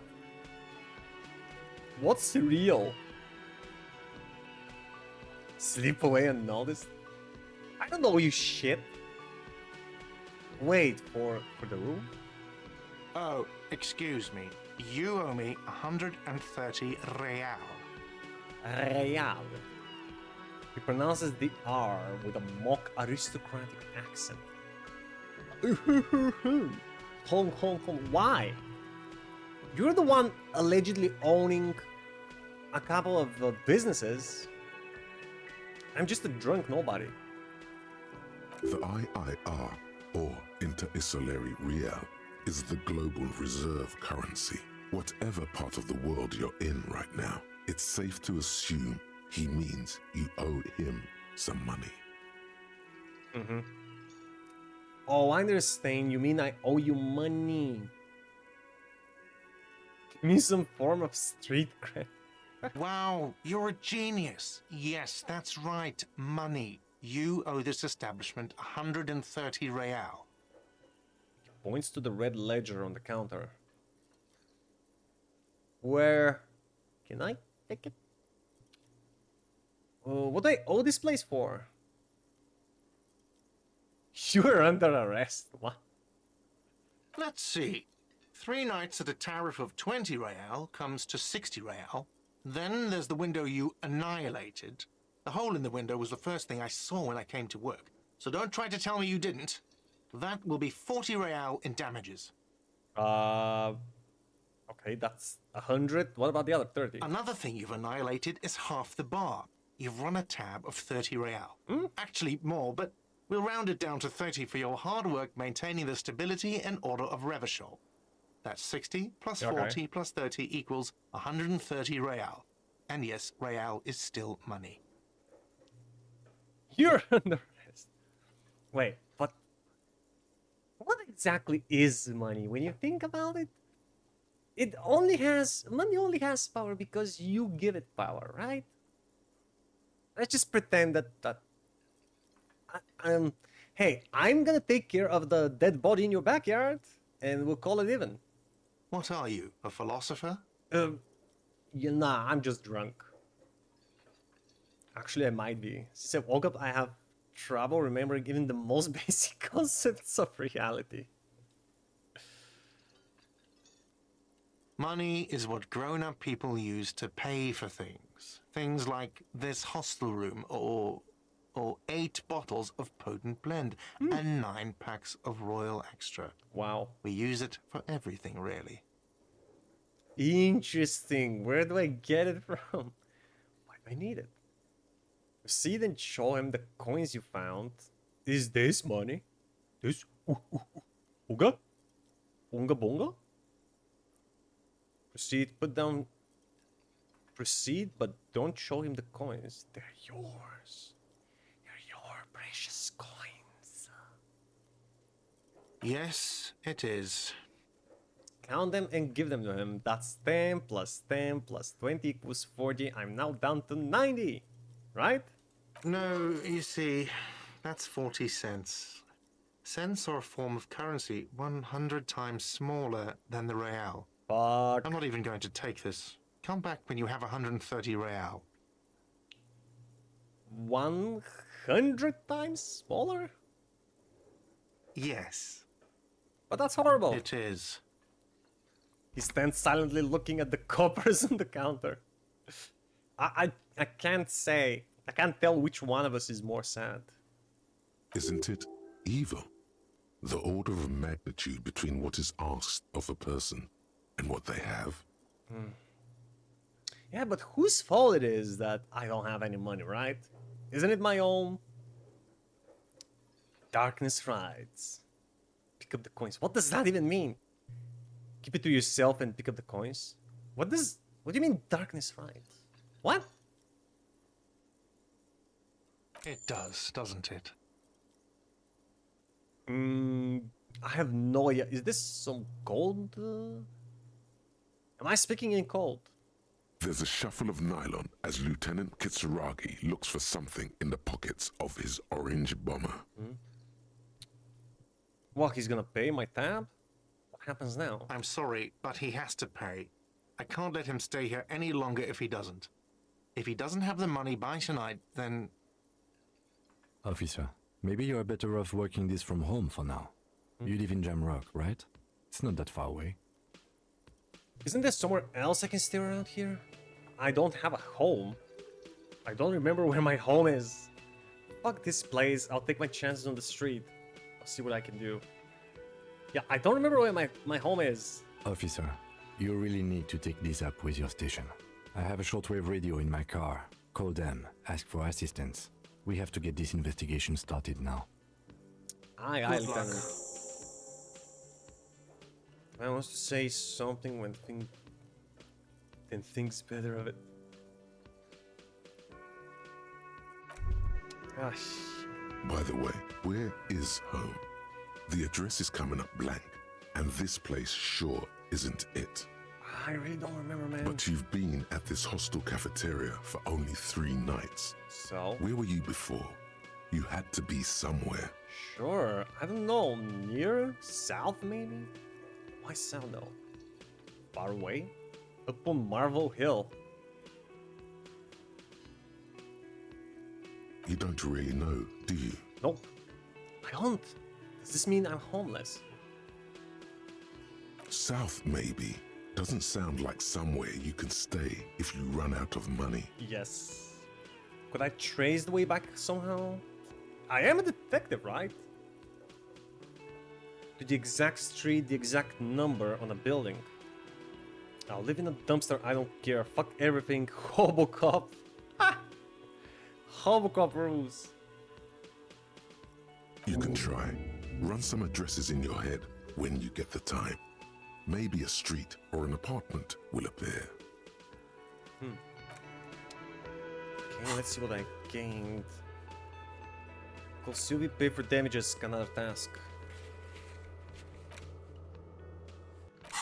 Speaker 1: What's real? Sleep away unnoticed? I don't know, you shit. Wait, for the room?
Speaker 7: Oh, excuse me. You owe me 130 real.
Speaker 1: Real. He pronounces the R with a mock aristocratic accent. Home. Why? You're the one allegedly owning a couple of businesses. I'm just a drunk nobody.
Speaker 5: The IIR, or Inter-Isolary Real, is the global reserve currency. Whatever part of the world you're in right now, it's safe to assume he means you owe him some money.
Speaker 1: Mm-hmm. Oh, I understand. You mean I owe you money? Give me some form of street cred.
Speaker 7: Wow, you're a genius. Yes, that's right. Money. You owe this establishment 130 real.
Speaker 1: Points to the red ledger on the counter. Where can I take it? What do I owe this place for? You are under arrest. What?
Speaker 7: Let's see. 3 nights at a tariff of 20 real comes to 60 real. Then there's the window you annihilated. The hole in the window was the first thing I saw when I came to work. So don't try to tell me you didn't. That will be 40 real in damages.
Speaker 1: Okay, that's 100. What about the other 30?
Speaker 7: Another thing you've annihilated is half the bar. You've run a tab of 30 real. Actually more, but we'll round it down to 30 for your hard work maintaining the stability and order of Revachol. That's 60 plus 40 plus 30 equals 130 real. And yes, real is still money.
Speaker 1: You're under arrest. Wait, but what exactly is money when you think about it? Money only has power because you give it power, right? Let's just pretend that hey, I'm gonna take care of the dead body in your backyard and we'll call it even.
Speaker 7: What are you, a philosopher?
Speaker 1: Nah, I'm just drunk. Actually, I might be. Since I woke up, I have trouble remembering even the most basic concepts of reality.
Speaker 7: Money is what grown-up people use to pay for things. Things like this hostel room or 8 bottles of potent blend and 9 packs of Royal Extra.
Speaker 1: Wow.
Speaker 7: We use it for everything, really.
Speaker 1: Interesting. Where do I get it from? Why do I need it? Proceed and show him the coins you found. Is this money? This? Ooga? Unga bonga? Proceed, but don't show him the coins. They're yours. They're your precious coins.
Speaker 7: Yes, it is.
Speaker 1: Count them and give them to him. That's 10 plus 10 plus 20 equals 40. I'm now down to 90. Right?
Speaker 7: No, you see, that's 40 cents. Cents are a form of currency 100 times smaller than the real.
Speaker 1: Fuck.
Speaker 7: I'm not even going to take this. Come back when you have 130 real.
Speaker 1: 100 times smaller?
Speaker 7: Yes.
Speaker 1: But that's horrible.
Speaker 7: It is.
Speaker 1: He stands silently looking at the coppers on the counter. I can't say. I can't tell which one of us is more sad.
Speaker 5: Isn't it evil? The order of magnitude between what is asked of a person and what they have.
Speaker 1: Yeah, but whose fault it is that I don't have any money, right? Isn't it my own? Darkness rides. Pick up the coins. What does that even mean? Keep it to yourself and pick up the coins? What do you mean darkness rides? What?
Speaker 7: It does, doesn't it?
Speaker 1: I have no idea. Is this some gold? Am I speaking in code?
Speaker 5: There's a shuffle of nylon as Lieutenant Kitsuragi looks for something in the pockets of his orange bomber.
Speaker 1: What, he's gonna pay my tab? What happens now?
Speaker 7: I'm sorry, but he has to pay. I can't let him stay here any longer if he doesn't. If he doesn't have the money by tonight, then...
Speaker 9: Officer, maybe you are better off working this from home for now. You live in Jamrock, right? It's not that far away.
Speaker 1: Isn't there somewhere else I can stay around here? I don't have a home. I don't remember where my home is. Fuck this place. I'll take my chances on the street. I'll see what I can do. Yeah, I don't remember where my home is.
Speaker 9: Officer, you really need to take this up with your station. I have a shortwave radio in my car. Call them. Ask for assistance. We have to get this investigation started now.
Speaker 1: Aye, Lieutenant. I wants to say something when thinks better of it. Gosh.
Speaker 5: By the way, where is home? The address is coming up blank, and this place sure isn't it.
Speaker 1: I really don't remember, man.
Speaker 5: But you've been at this hostel cafeteria for only 3 nights.
Speaker 1: So?
Speaker 5: Where were you before? You had to be somewhere.
Speaker 1: Sure. I don't know. Near? South, maybe? Why south, though? Far away? Up on Marvel Hill.
Speaker 5: You don't really know, do you?
Speaker 1: Nope. I don't. Does this mean I'm homeless?
Speaker 5: South, maybe. Doesn't sound like somewhere you can stay if you run out of money.
Speaker 1: Yes. Could I trace the way back somehow? I am a detective, right? to the exact street, the exact number on a building. I'll live in a dumpster, I don't care. Fuck everything. Hobocop. Ha! Hobocop rules.
Speaker 5: You can try. Run some addresses in your head when you get the time. Maybe a street or an apartment will appear.
Speaker 1: Okay, let's see what I gained. Call Sylvie, pay for damages, another task.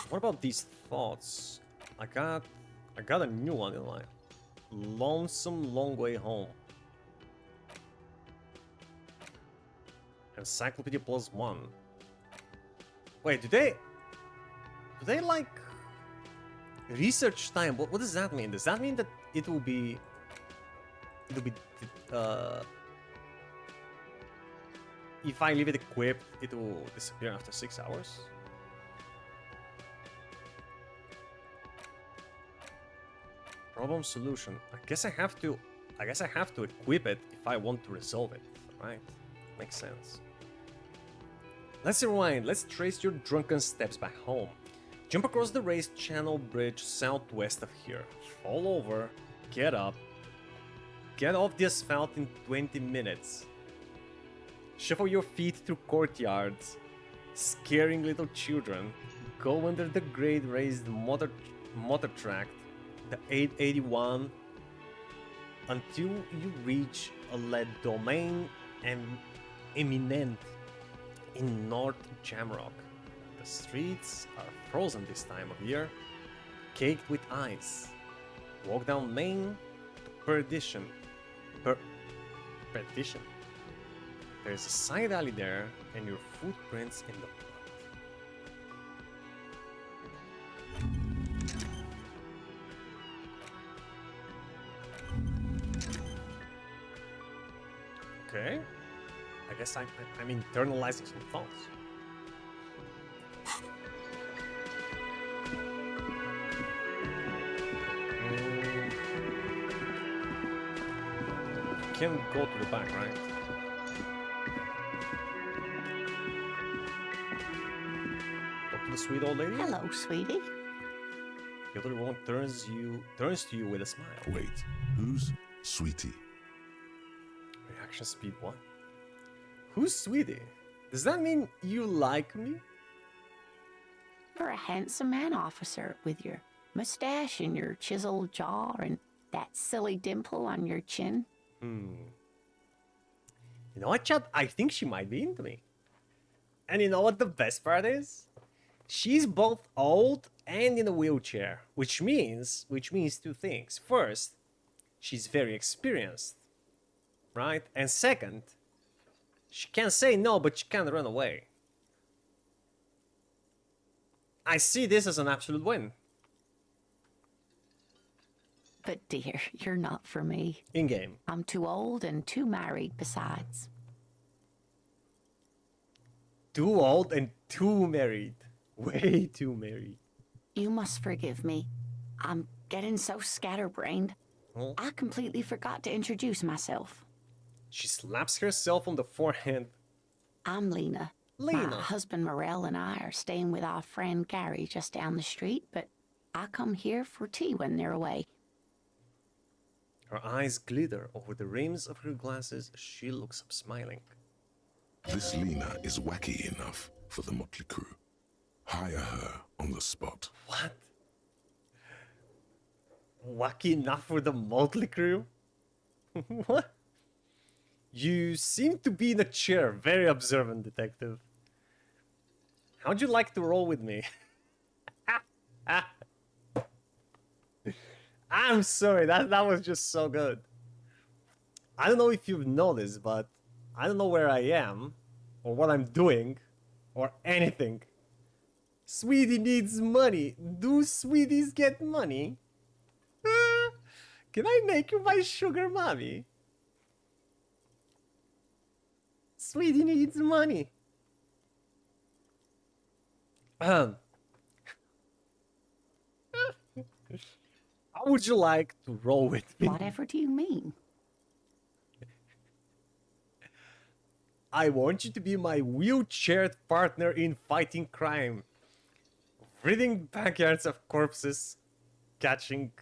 Speaker 1: What about these thoughts? I got a new one in life. Lonesome Long Way Home. Encyclopedia +1. Wait, do they like research time? What does that mean? Does that mean that it'll be if I leave it equipped, it will disappear after 6 hours? Problem solution. I guess I have to equip it if I want to resolve it, right? Makes sense. Let's rewind. Let's trace your drunken steps back home. Jump across the raised channel bridge southwest of here. Fall over, get up, get off the asphalt in 20 minutes. Shuffle your feet through courtyards, scaring little children. Go under the grade raised motor tract, the 881, until you reach a lead domain and eminent in North Jamrock. The streets are frozen this time of year, caked with ice. Walk down Main to Perdition. Perdition. There's a side alley there, and your footprints in the okay. I guess I'm internalizing some thoughts. Can go to the back, right? Talk to the sweet old lady.
Speaker 8: Hello, sweetie.
Speaker 1: The other one turns to you with a smile.
Speaker 5: Wait, who's Sweetie?
Speaker 1: Reaction speed 1. Who's Sweetie? Does that mean you like me?
Speaker 8: You're a handsome man, officer, with your mustache and your chiseled jaw and that silly dimple on your chin.
Speaker 1: You know what, Chad? I think she might be into me. And you know what the best part is? She's both old and in a wheelchair, which means two things. First, she's very experienced, right? And second, she can't say no, but she can't run away. I see this as an absolute win.
Speaker 8: But dear, you're not for me.
Speaker 1: In-game.
Speaker 8: I'm too old and too married besides.
Speaker 1: Too old and too married. Way too married.
Speaker 8: You must forgive me. I'm getting so scatterbrained.
Speaker 1: Huh?
Speaker 8: I completely forgot to introduce myself.
Speaker 1: She slaps herself on the forehead.
Speaker 8: I'm Lena.
Speaker 1: Lena.
Speaker 8: My husband Morel and I are staying with our friend Gary just down the street, but I come here for tea when they're away.
Speaker 1: Her eyes glitter over the rims of her glasses as she looks up smiling.
Speaker 5: This Lena is wacky enough for the motley crew. Hire her on the spot.
Speaker 1: What? Wacky enough for the motley crew? What? You seem to be in a chair. Very observant, detective. How'd you like to roll with me? I'm sorry, that was just so good. I don't know if you've noticed, but I don't know where I am, or what I'm doing, or anything. Sweetie needs money. Do sweeties get money? Can I make you my sugar mommy? Sweetie needs money. How would you like to roll with me?
Speaker 8: Whatever do you mean?
Speaker 1: I want you to be my wheelchair partner in fighting crime. Ridding backyards of corpses, catching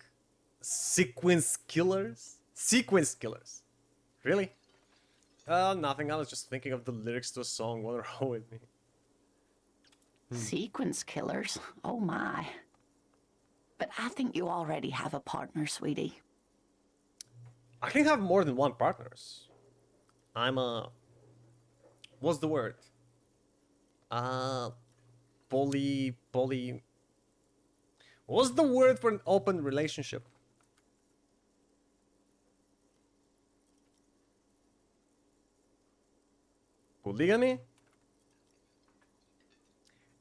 Speaker 1: sequence killers? Sequence killers. Really? Nothing. I was just thinking of the lyrics to a song. What are wrong with me?
Speaker 8: Sequence killers? Oh my. But I think you already have a partner, sweetie.
Speaker 1: I can have more than one partners. I'm a... What's the word? Poly... What's the word for an open relationship? Polygamy?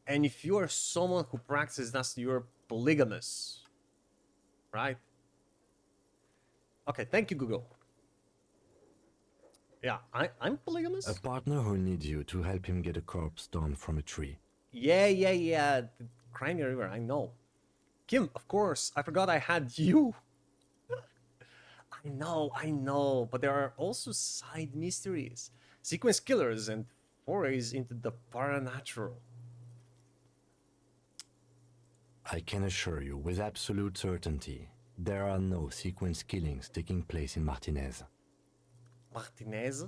Speaker 1: And if you are someone who practices that, you're polygamous. Right? Okay, thank you, Google. Yeah, I'm polygamous?
Speaker 9: A partner who needs you to help him get a corpse down from a tree.
Speaker 1: Yeah. The Crimea River, I know. Kim, of course, I forgot I had you. I know, but there are also side mysteries. Sequence killers and forays into the paranatural.
Speaker 9: I can assure you with absolute certainty, there are no sequence killings taking place in Martinez.
Speaker 1: Martinez?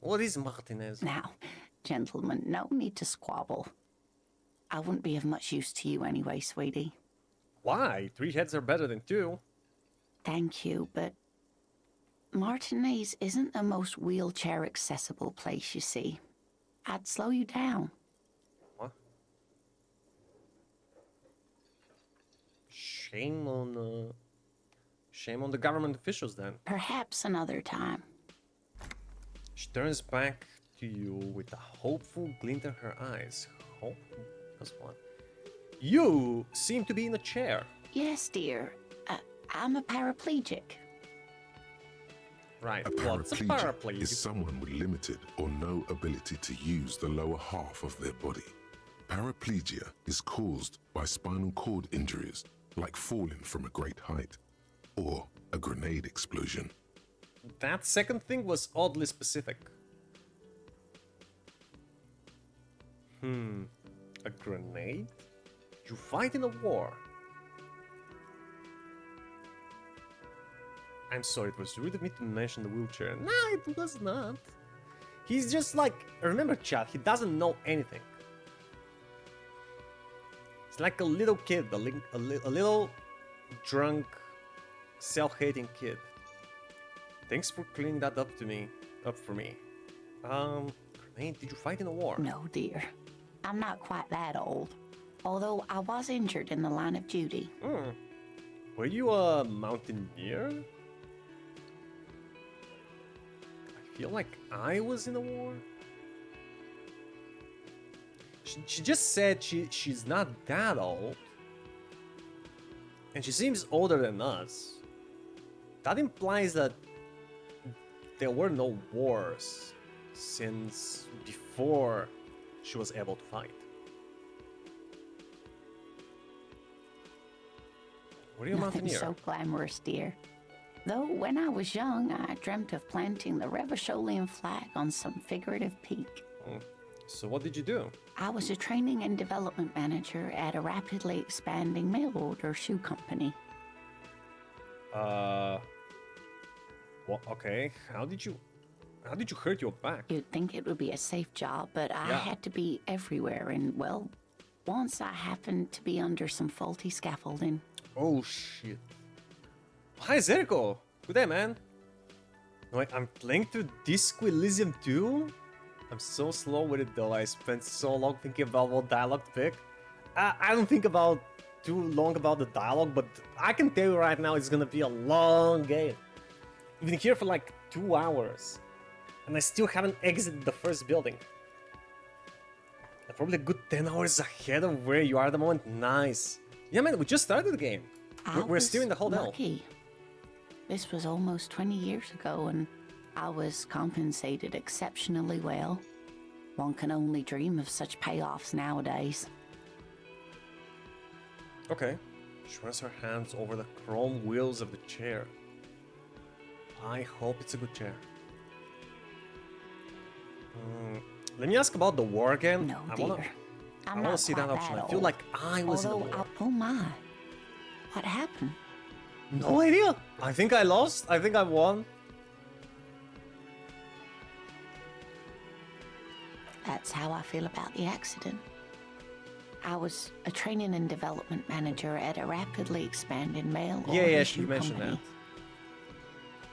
Speaker 1: What is Martinez?
Speaker 8: Now, gentlemen, no need to squabble. I wouldn't be of much use to you anyway, sweetie.
Speaker 1: Why? 3 heads are better than 2.
Speaker 8: Thank you, but Martinez isn't the most wheelchair accessible place, you see. I'd slow you down.
Speaker 1: What? Shame on the government officials then.
Speaker 8: Perhaps another time.
Speaker 1: She turns back to you with a hopeful glint in her eyes. Hope? That's what? You seem to be in a chair.
Speaker 8: Yes, dear. I'm a paraplegic.
Speaker 1: Right.
Speaker 5: A
Speaker 1: What's a
Speaker 5: paraplegic
Speaker 1: paraplegic?
Speaker 5: is someone with limited or no ability to use the lower half of their body. Paraplegia is caused by spinal cord injuries, like falling from a great height, or a grenade explosion.
Speaker 1: That second thing was oddly specific. A grenade? You fight in a war. I'm sorry, it was rude of me to mention the wheelchair. No, it was not. He's just like, remember chat, he doesn't know anything. It's like a little kid, a little drunk, self-hating kid. Thanks for cleaning that up for me. Grenade, did you fight in a war?
Speaker 8: No, dear. I'm not quite that old. Although I was injured in the line of duty.
Speaker 1: Were you a mountaineer? I feel like I was in a war. She just said she's not that old. And she seems older than us. That implies that there were no wars since before she was able to fight. What are you a
Speaker 8: Nothing
Speaker 1: mountaineer?
Speaker 8: so glamorous, dear. Though when I was young, I dreamt of planting the Revacholian flag on some figurative peak.
Speaker 1: So what did you do?
Speaker 8: I was a training and development manager at a rapidly expanding mail order shoe company.
Speaker 1: Well, okay. How did you hurt your back?
Speaker 8: You'd think it would be a safe job, but I had to be everywhere, and well, once I happened to be under some faulty scaffolding.
Speaker 1: Oh shit. Hi Zerko! Good day, man. No, wait, I'm playing through Disco Elysium 2? I'm so slow with it though. I spent so long thinking about what dialogue to pick. I don't think about too long about the dialogue, but I can tell you right now it's gonna be a long game. We've been here for like 2 hours, and I still haven't exited the first building. I'm probably a good 10 hours ahead of where you are at the moment. Nice. Yeah, man, we just started the game. We're still in the hotel.
Speaker 8: Lucky. This was almost 20 years ago, and I was compensated exceptionally well. One can only dream of such payoffs nowadays.
Speaker 1: Okay. She runs her hands over the chrome wheels of the chair. I hope it's a good chair. Let me ask about the war again.
Speaker 8: No,
Speaker 1: I
Speaker 8: dear.
Speaker 1: wanna
Speaker 8: I'm not
Speaker 1: see
Speaker 8: quite
Speaker 1: that option. I feel
Speaker 8: old.
Speaker 1: like I was in the
Speaker 8: Although,
Speaker 1: war.
Speaker 8: oh my. What happened?
Speaker 1: No idea. I think I lost. I think I won.
Speaker 8: That's how I feel about the accident. I was a training and development manager at a rapidly expanding mail
Speaker 1: Yeah,
Speaker 8: order
Speaker 1: you mentioned
Speaker 8: company.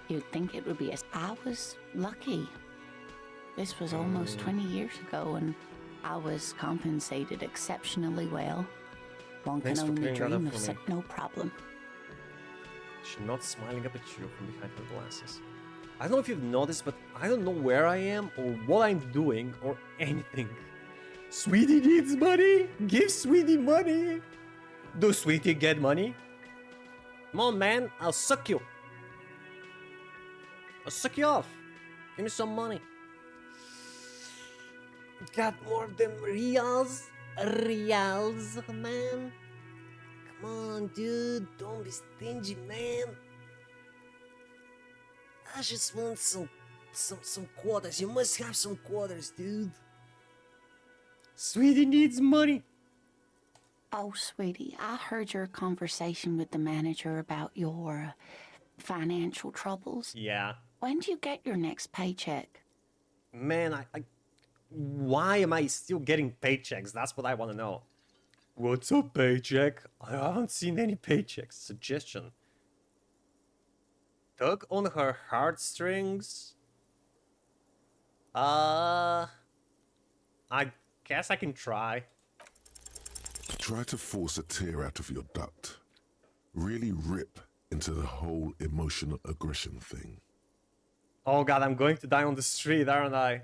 Speaker 1: that.
Speaker 8: You'd think it would be I was lucky. This was almost 20 years ago, and I was compensated exceptionally well. One
Speaker 1: Thanks
Speaker 8: can
Speaker 1: for
Speaker 8: only
Speaker 1: clearing that
Speaker 8: dream
Speaker 1: up
Speaker 8: of
Speaker 1: for
Speaker 8: such.
Speaker 1: me.
Speaker 8: No problem.
Speaker 1: She's not smiling up at you from behind her glasses. I don't know if you've noticed, but I don't know where I am or what I'm doing or anything. Sweetie needs money. Give Sweetie money. Do Sweetie get money? Come on, man. I'll suck you. I'll suck you off. Give me some money. Got more than reals? Reals, man. Come on, dude. Don't be stingy, man. I just want some quarters. You must have some quarters, dude. Sweetie needs money.
Speaker 8: Oh, sweetie, I heard your conversation with the manager about your financial troubles.
Speaker 1: Yeah.
Speaker 8: When do you get your next paycheck?
Speaker 1: Man, why am I still getting paychecks? That's what I want to know. What's a paycheck? I haven't seen any paychecks. Suggestion. Tug on her heartstrings. I guess I can try.
Speaker 5: Try to force a tear out of your duct. Really rip into the whole emotional aggression thing.
Speaker 1: Oh god, I'm going to die on the street, aren't I?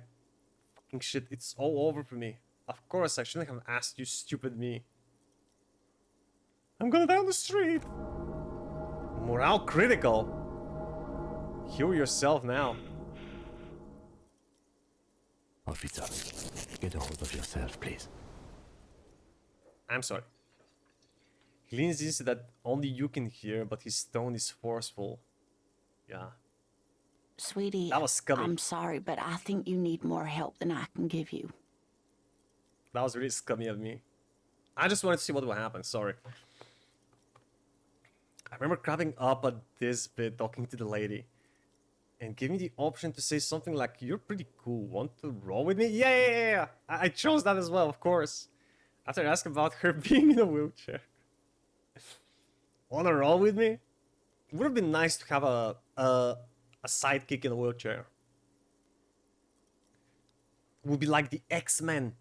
Speaker 1: Fucking shit, it's all over for me. Of course, I shouldn't have asked you, stupid me. I'm gonna die on the street. Morale critical. Heal yourself now.
Speaker 9: Officer, get a hold of yourself, please.
Speaker 1: I'm sorry. He leans into that only you can hear, but his tone is forceful. Yeah.
Speaker 8: Sweetie,
Speaker 1: That was scummy.
Speaker 8: I'm sorry, but I think you need more help than I can give you.
Speaker 1: That was really scummy of me. I just wanted to see what would happen, sorry. I remember cracking up at this bit talking to the lady. And giving the option to say something like, "You're pretty cool, want to roll with me?" Yeah. I chose that as well, of course. After asking about her being in a wheelchair. Wanna roll with me? Would have been nice to have a sidekick in a wheelchair. Would be like the X-Men.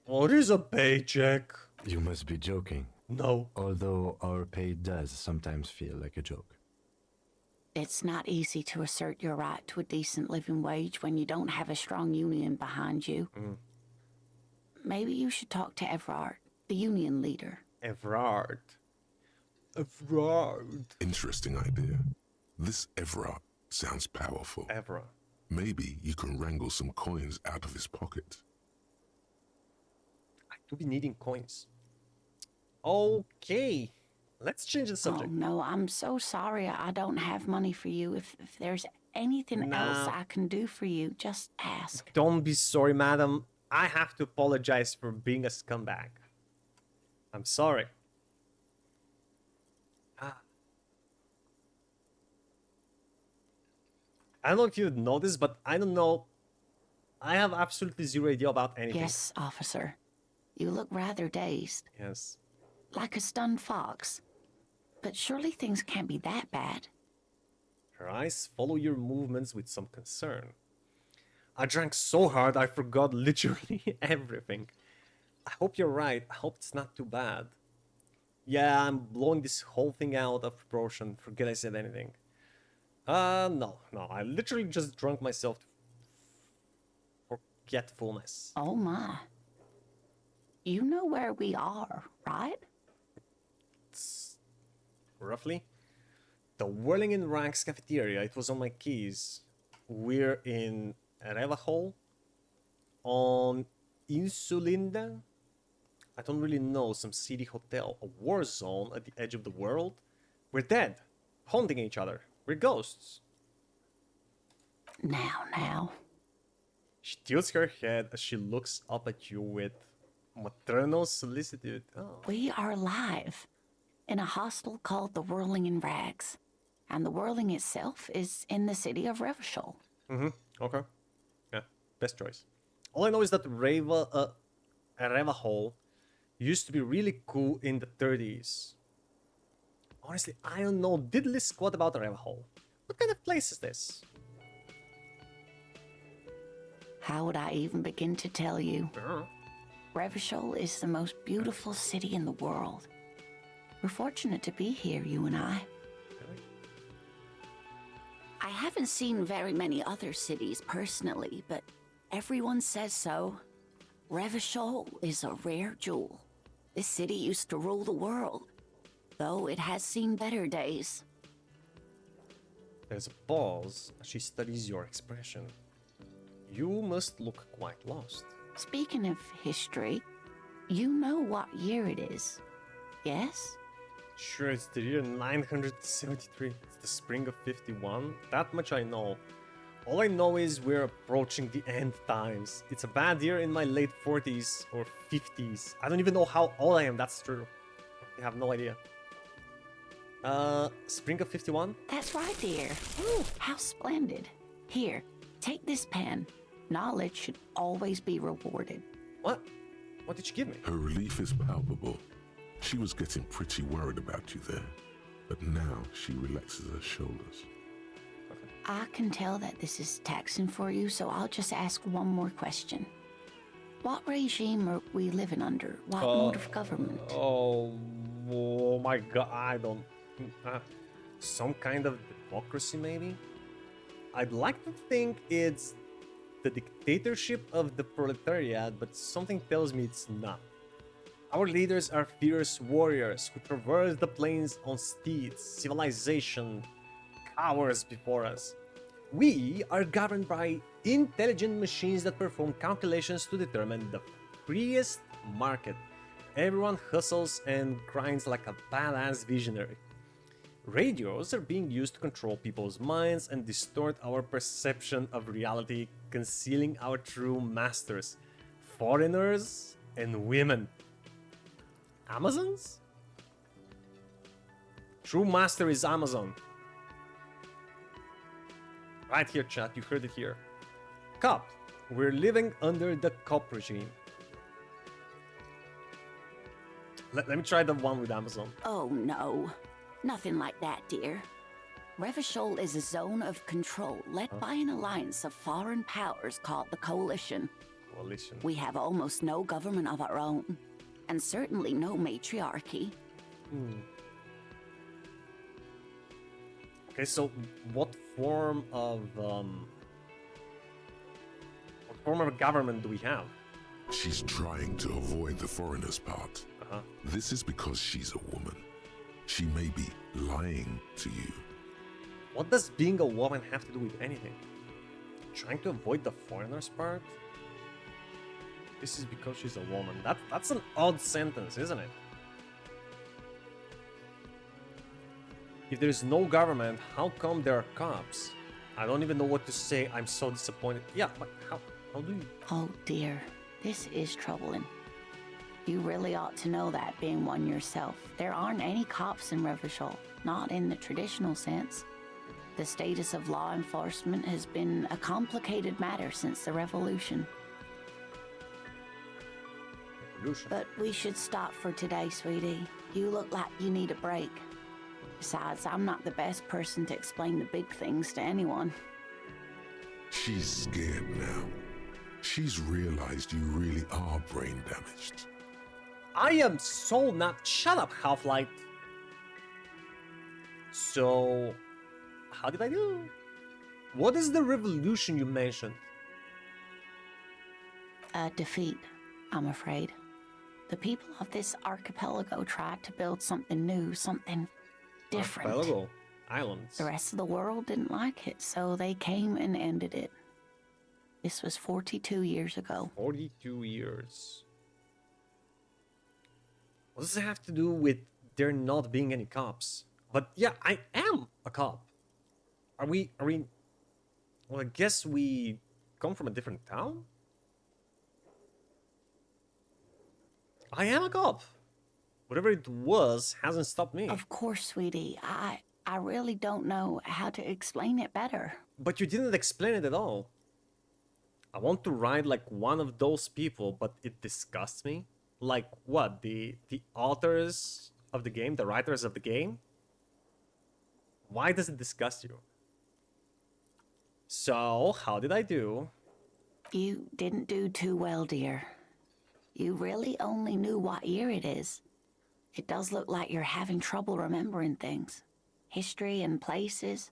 Speaker 1: What is a paycheck?
Speaker 9: You must be joking.
Speaker 1: No.
Speaker 9: Although our pay does sometimes feel like a joke.
Speaker 8: It's not easy to assert your right to a decent living wage when you don't have a strong union behind you. Maybe you should talk to Everard, the union leader.
Speaker 1: Everard.
Speaker 5: Interesting idea. This Everard sounds powerful.
Speaker 1: Everard.
Speaker 5: Maybe you can wrangle some coins out of his pocket.
Speaker 1: I do be needing coins. Okay. Let's change the subject.
Speaker 8: Oh, no, I'm so sorry. I don't have money for you. If there's anything else I can do for you, just ask.
Speaker 1: Don't be sorry, madam. I have to apologize for being a scumbag. I'm sorry. I don't know if you noticed, but I don't know. I have absolutely zero idea about anything.
Speaker 8: Yes, officer. You look rather dazed.
Speaker 1: Yes.
Speaker 8: Like a stunned fox. But surely things can't be that bad.
Speaker 1: Her eyes follow your movements with some concern. I drank so hard I forgot literally everything. I hope you're right. I hope it's not too bad. Yeah, I'm blowing this whole thing out of proportion. Forget I said anything. No. I literally just drunk myself to forgetfulness.
Speaker 8: Oh my. You know where we are, right?
Speaker 1: Roughly. The Whirling in Ranks cafeteria. It was on my keys. We're in Revahol. On Insulinda. I don't really know. Some city hotel. A war zone at the edge of the world. We're dead. Haunting each other. We're ghosts.
Speaker 8: Now.
Speaker 1: She tilts her head as she looks up at you with maternal solicitude. Oh.
Speaker 8: We are live in a hostel called the Whirling in Rags, and the Whirling itself is in the city of Revachol.
Speaker 1: Okay. Yeah, best choice. All I know is that Revachol used to be really cool in the 30s. Honestly, I don't know diddly squat about Revachol. What kind of place is this?
Speaker 8: How would I even begin to tell you? Revachol is the most beautiful city in the world. We're fortunate to be here, you and I.
Speaker 1: Really?
Speaker 8: I haven't seen very many other cities personally, but everyone says so. Revachol is a rare jewel. This city used to rule the world, though it has seen better days.
Speaker 1: There's a pause as she studies your expression. You must look quite lost.
Speaker 8: Speaking of history, you know what year it is, yes?
Speaker 1: Sure, it's the year 973. It's the spring of 51. That much I know. All I know is we're approaching the end times. It's a bad year in my late 40s or 50s. I don't even know how old I am, that's true. I have no idea. Spring of 51?
Speaker 8: That's right, dear. Ooh, how splendid. Here, take this pen. Knowledge should always be rewarded.
Speaker 1: What? What did she give me?
Speaker 5: Her relief is palpable. She was getting pretty worried about you there, but now she relaxes her shoulders.
Speaker 8: I can tell that this is taxing for you, so I'll just ask one more question. What regime are we living under? What mode of government?
Speaker 1: Oh my god, I don't... some kind of democracy, maybe? I'd like to think it's the dictatorship of the proletariat, but something tells me it's not. Our leaders are fierce warriors who traverse the plains on steeds. Civilization cowers before us. We are governed by intelligent machines that perform calculations to determine the freest market. Everyone hustles and grinds like a badass visionary. Radios are being used to control people's minds and distort our perception of reality, concealing our true masters, foreigners and women. Amazons? True master is Amazon. Right here, chat, you heard it here. COP. We're living under the COP regime. Let me try the one with Amazon.
Speaker 8: Oh, no. Nothing like that, dear. Revachol is a zone of control led by an alliance of foreign powers called the Coalition.
Speaker 1: Coalition.
Speaker 8: We have almost no government of our own, and certainly no matriarchy.
Speaker 1: Okay, so what form of government do we have?
Speaker 5: She's trying to avoid the foreigner's part. This is because she's a woman. She may be lying to you.
Speaker 1: What does being a woman have to do with anything? Trying to avoid the foreigner's part? This is because she's a woman. That's an odd sentence, isn't it? If there's no government, how come there are cops? I don't even know what to say. I'm so disappointed. Yeah, but how do you...
Speaker 8: Oh dear, this is troubling. You really ought to know that, being one yourself. There aren't any cops in Revachol, not in the traditional sense. The status of law enforcement has been a complicated matter since the revolution. But we should stop for today, sweetie. You look like you need a break. Besides, I'm not the best person to explain the big things to anyone.
Speaker 5: She's scared now. She's realized you really are brain damaged.
Speaker 1: I am so not... Shut up, Half-Light. So... how did I do? What is the revolution you mentioned?
Speaker 8: A defeat, I'm afraid. The people of this archipelago tried to build something new, something different.
Speaker 1: Archipelago? Islands.
Speaker 8: The rest of the world didn't like it, so they came and ended it. This was 42 years ago.
Speaker 1: 42 years. What does it have to do with there not being any cops? But yeah, I am a cop. Are we... Well, I guess we come from a different town? I am a cop. Whatever it was hasn't stopped me.
Speaker 8: Of course, sweetie. I really don't know how to explain it better.
Speaker 1: But you didn't explain it at all. I want to ride like one of those people, but it disgusts me. Like what? The authors of the game, the writers of the game? Why does it disgust you? So, how did I do?
Speaker 8: You didn't do too well, dear. You really only knew what year it is. It does look like you're having trouble remembering things. History and places.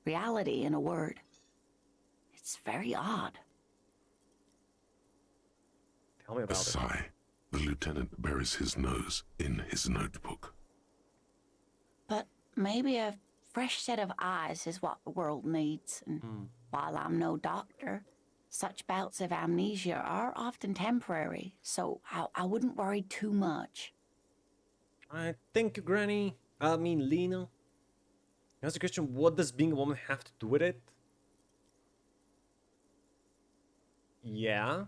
Speaker 8: Reality, in a word. It's very odd.
Speaker 1: Tell me
Speaker 5: A
Speaker 1: about it.
Speaker 5: sigh. The lieutenant buries his nose in his notebook.
Speaker 8: But maybe a fresh set of eyes is what the world needs. And while I'm no doctor, such bouts of amnesia are often temporary, so I wouldn't worry too much.
Speaker 1: Thank you, Granny. I mean, Lena. That's the question, what does being a woman have to do with it? Yeah.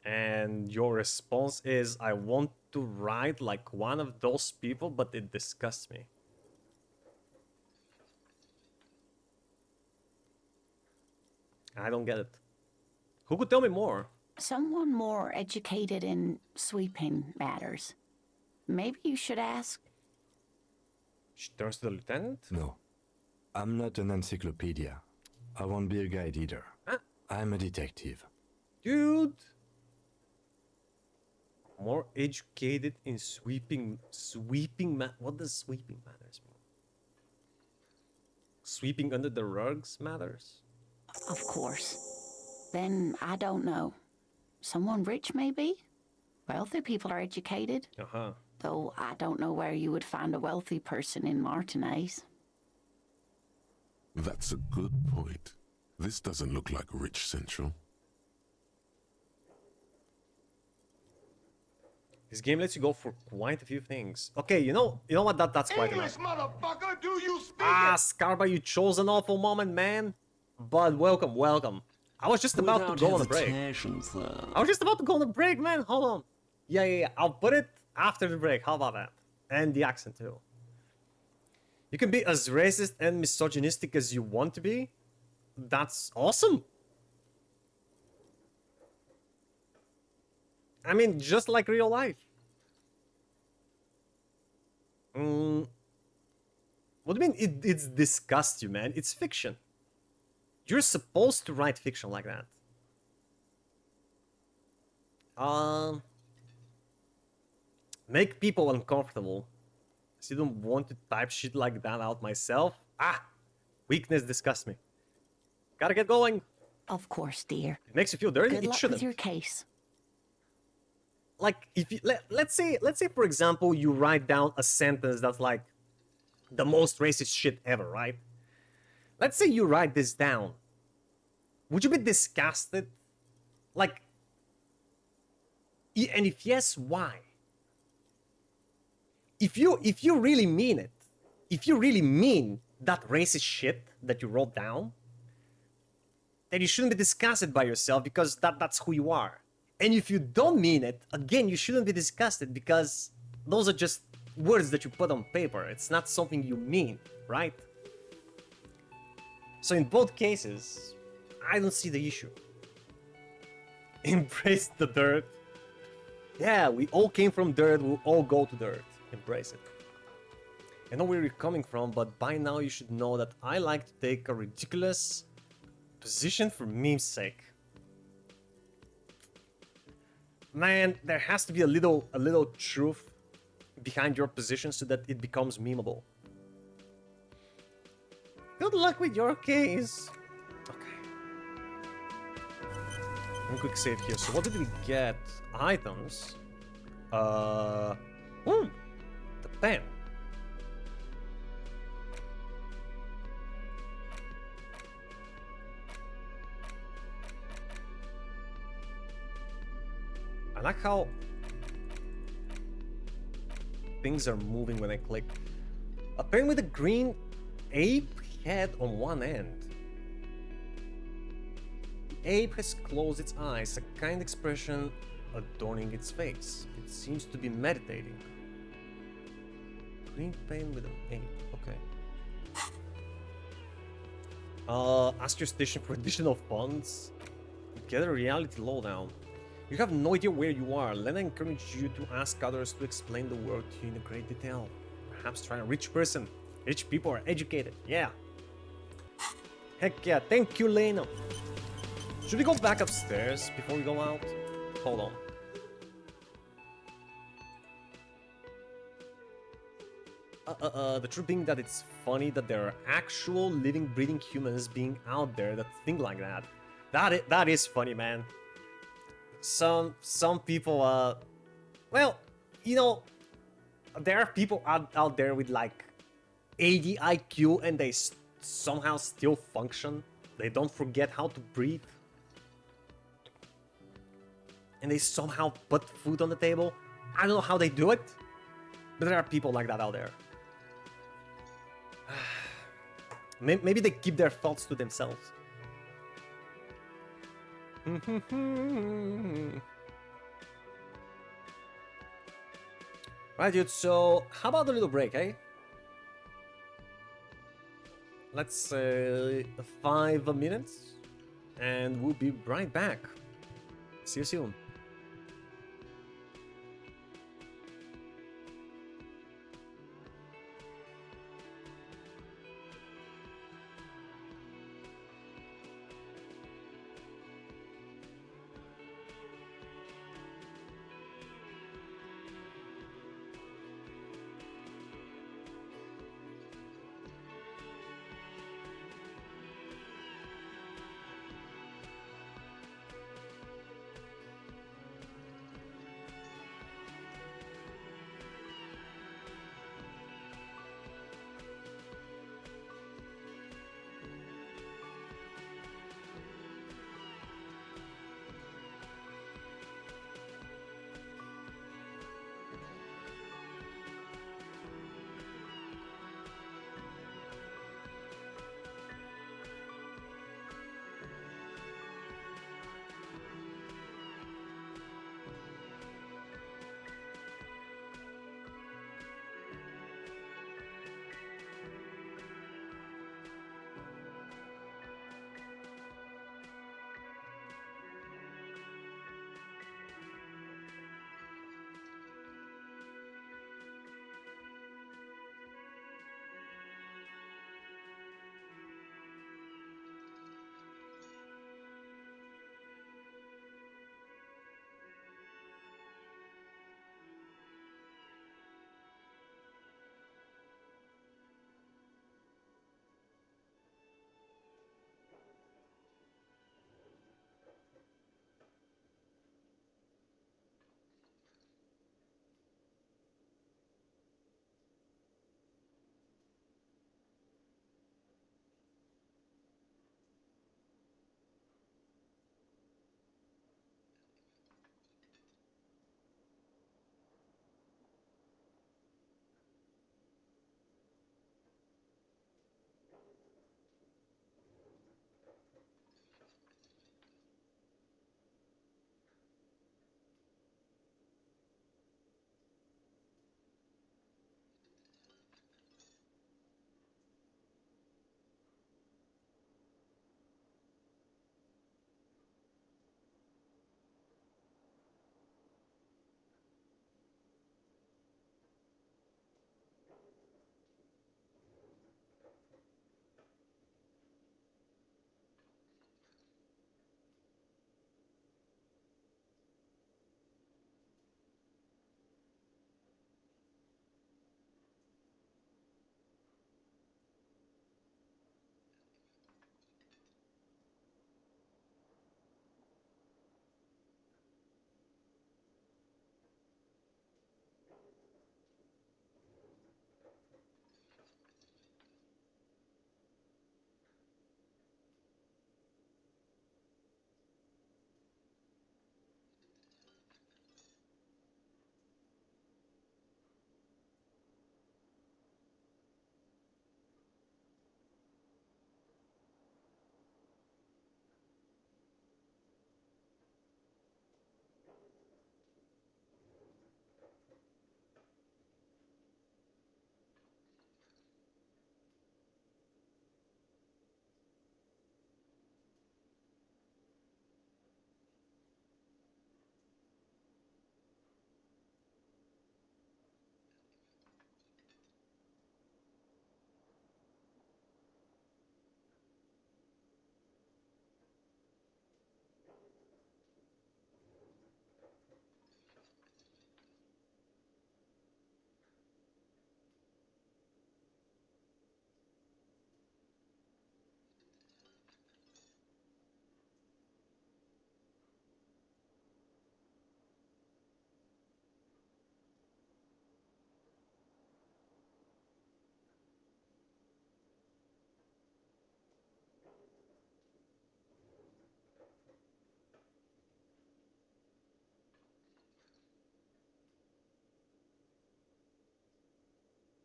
Speaker 1: And your response is, I want to ride like one of those people, but it disgusts me. I don't get it. Who could tell me more?
Speaker 8: Someone more educated in sweeping matters. Maybe you should ask.
Speaker 1: She turns to the lieutenant.
Speaker 9: No, I'm not an encyclopedia. I won't be a guide either.
Speaker 1: Huh?
Speaker 9: I'm a detective.
Speaker 1: Dude. More educated in what does sweeping matters mean? Sweeping under the rugs matters?
Speaker 8: Of course. Then I don't know. Someone rich, maybe? Wealthy people are educated.
Speaker 1: Uh-huh.
Speaker 8: Though I don't know where you would find a wealthy person in Martinez.
Speaker 5: That's a good point. This doesn't look like Rich Central.
Speaker 1: This game lets you go for quite a few things. Okay, you know what? That's quite enough.
Speaker 10: Motherfucker, do you speak
Speaker 1: Ah, Scarba, you chose an awful moment, man. But welcome. I was just about to go on a break. I was just about to go on a break, man. Hold on. Yeah. I'll put it after the break. How about that? And the accent, too. You can be as racist and misogynistic as you want to be. That's awesome. I mean, just like real life. What do you mean it's disgusts you, man? It's fiction. You're supposed to write fiction like that. Make people uncomfortable. I still don't want to type shit like that out myself. Weakness disgusts me. Gotta get going.
Speaker 8: Of course, dear.
Speaker 1: It makes you feel dirty.
Speaker 8: Good
Speaker 1: It
Speaker 8: luck
Speaker 1: shouldn't.
Speaker 8: with your case.
Speaker 1: Like, if you, let's say for example you write down a sentence that's like the most racist shit ever, right? Let's say you write this down. Would you be disgusted? Like, and if yes, why? If you really mean it, if you really mean that racist shit that you wrote down, then you shouldn't be disgusted by yourself because that's who you are. And if you don't mean it, again, you shouldn't be disgusted because those are just words that you put on paper. It's not something you mean, right? So in both cases, I don't see the issue. Embrace the dirt. Yeah, we all came from dirt, we'll all go to dirt. Embrace it. I know where you're coming from, but by now you should know that I like to take a ridiculous position for meme's sake. Man, there has to be a little truth behind your position so that it becomes memeable. Good luck with your case. Okay. One quick save here. So what did we get? Items. The pen. I like how things are moving when I click. A pen with a green ape head on one end. ape has closed its eyes, a kind expression adorning its face. It seems to be meditating. Green paint with an ape. Okay. Ask your station for additional funds. Get a reality lowdown. You have no idea where you are. Let me encourage you to ask others to explain the world to you in great detail. Perhaps try a rich person. Rich people are educated. Yeah. Heck yeah. Thank you, Lena. Should we go back upstairs before we go out? Hold on. The truth being that it's funny that there are actual living, breathing humans being out there that think like that. That is funny, man. Some people, well, you know, there are people out there with like 80 IQ and they somehow still function. They don't forget how to breathe. And they somehow put food on the table. I don't know how they do it, but there are people like that out there. Maybe they keep their thoughts to themselves. Right, dude, so how about a little break, eh? Let's say 5 minutes, and we'll be right back. See you soon.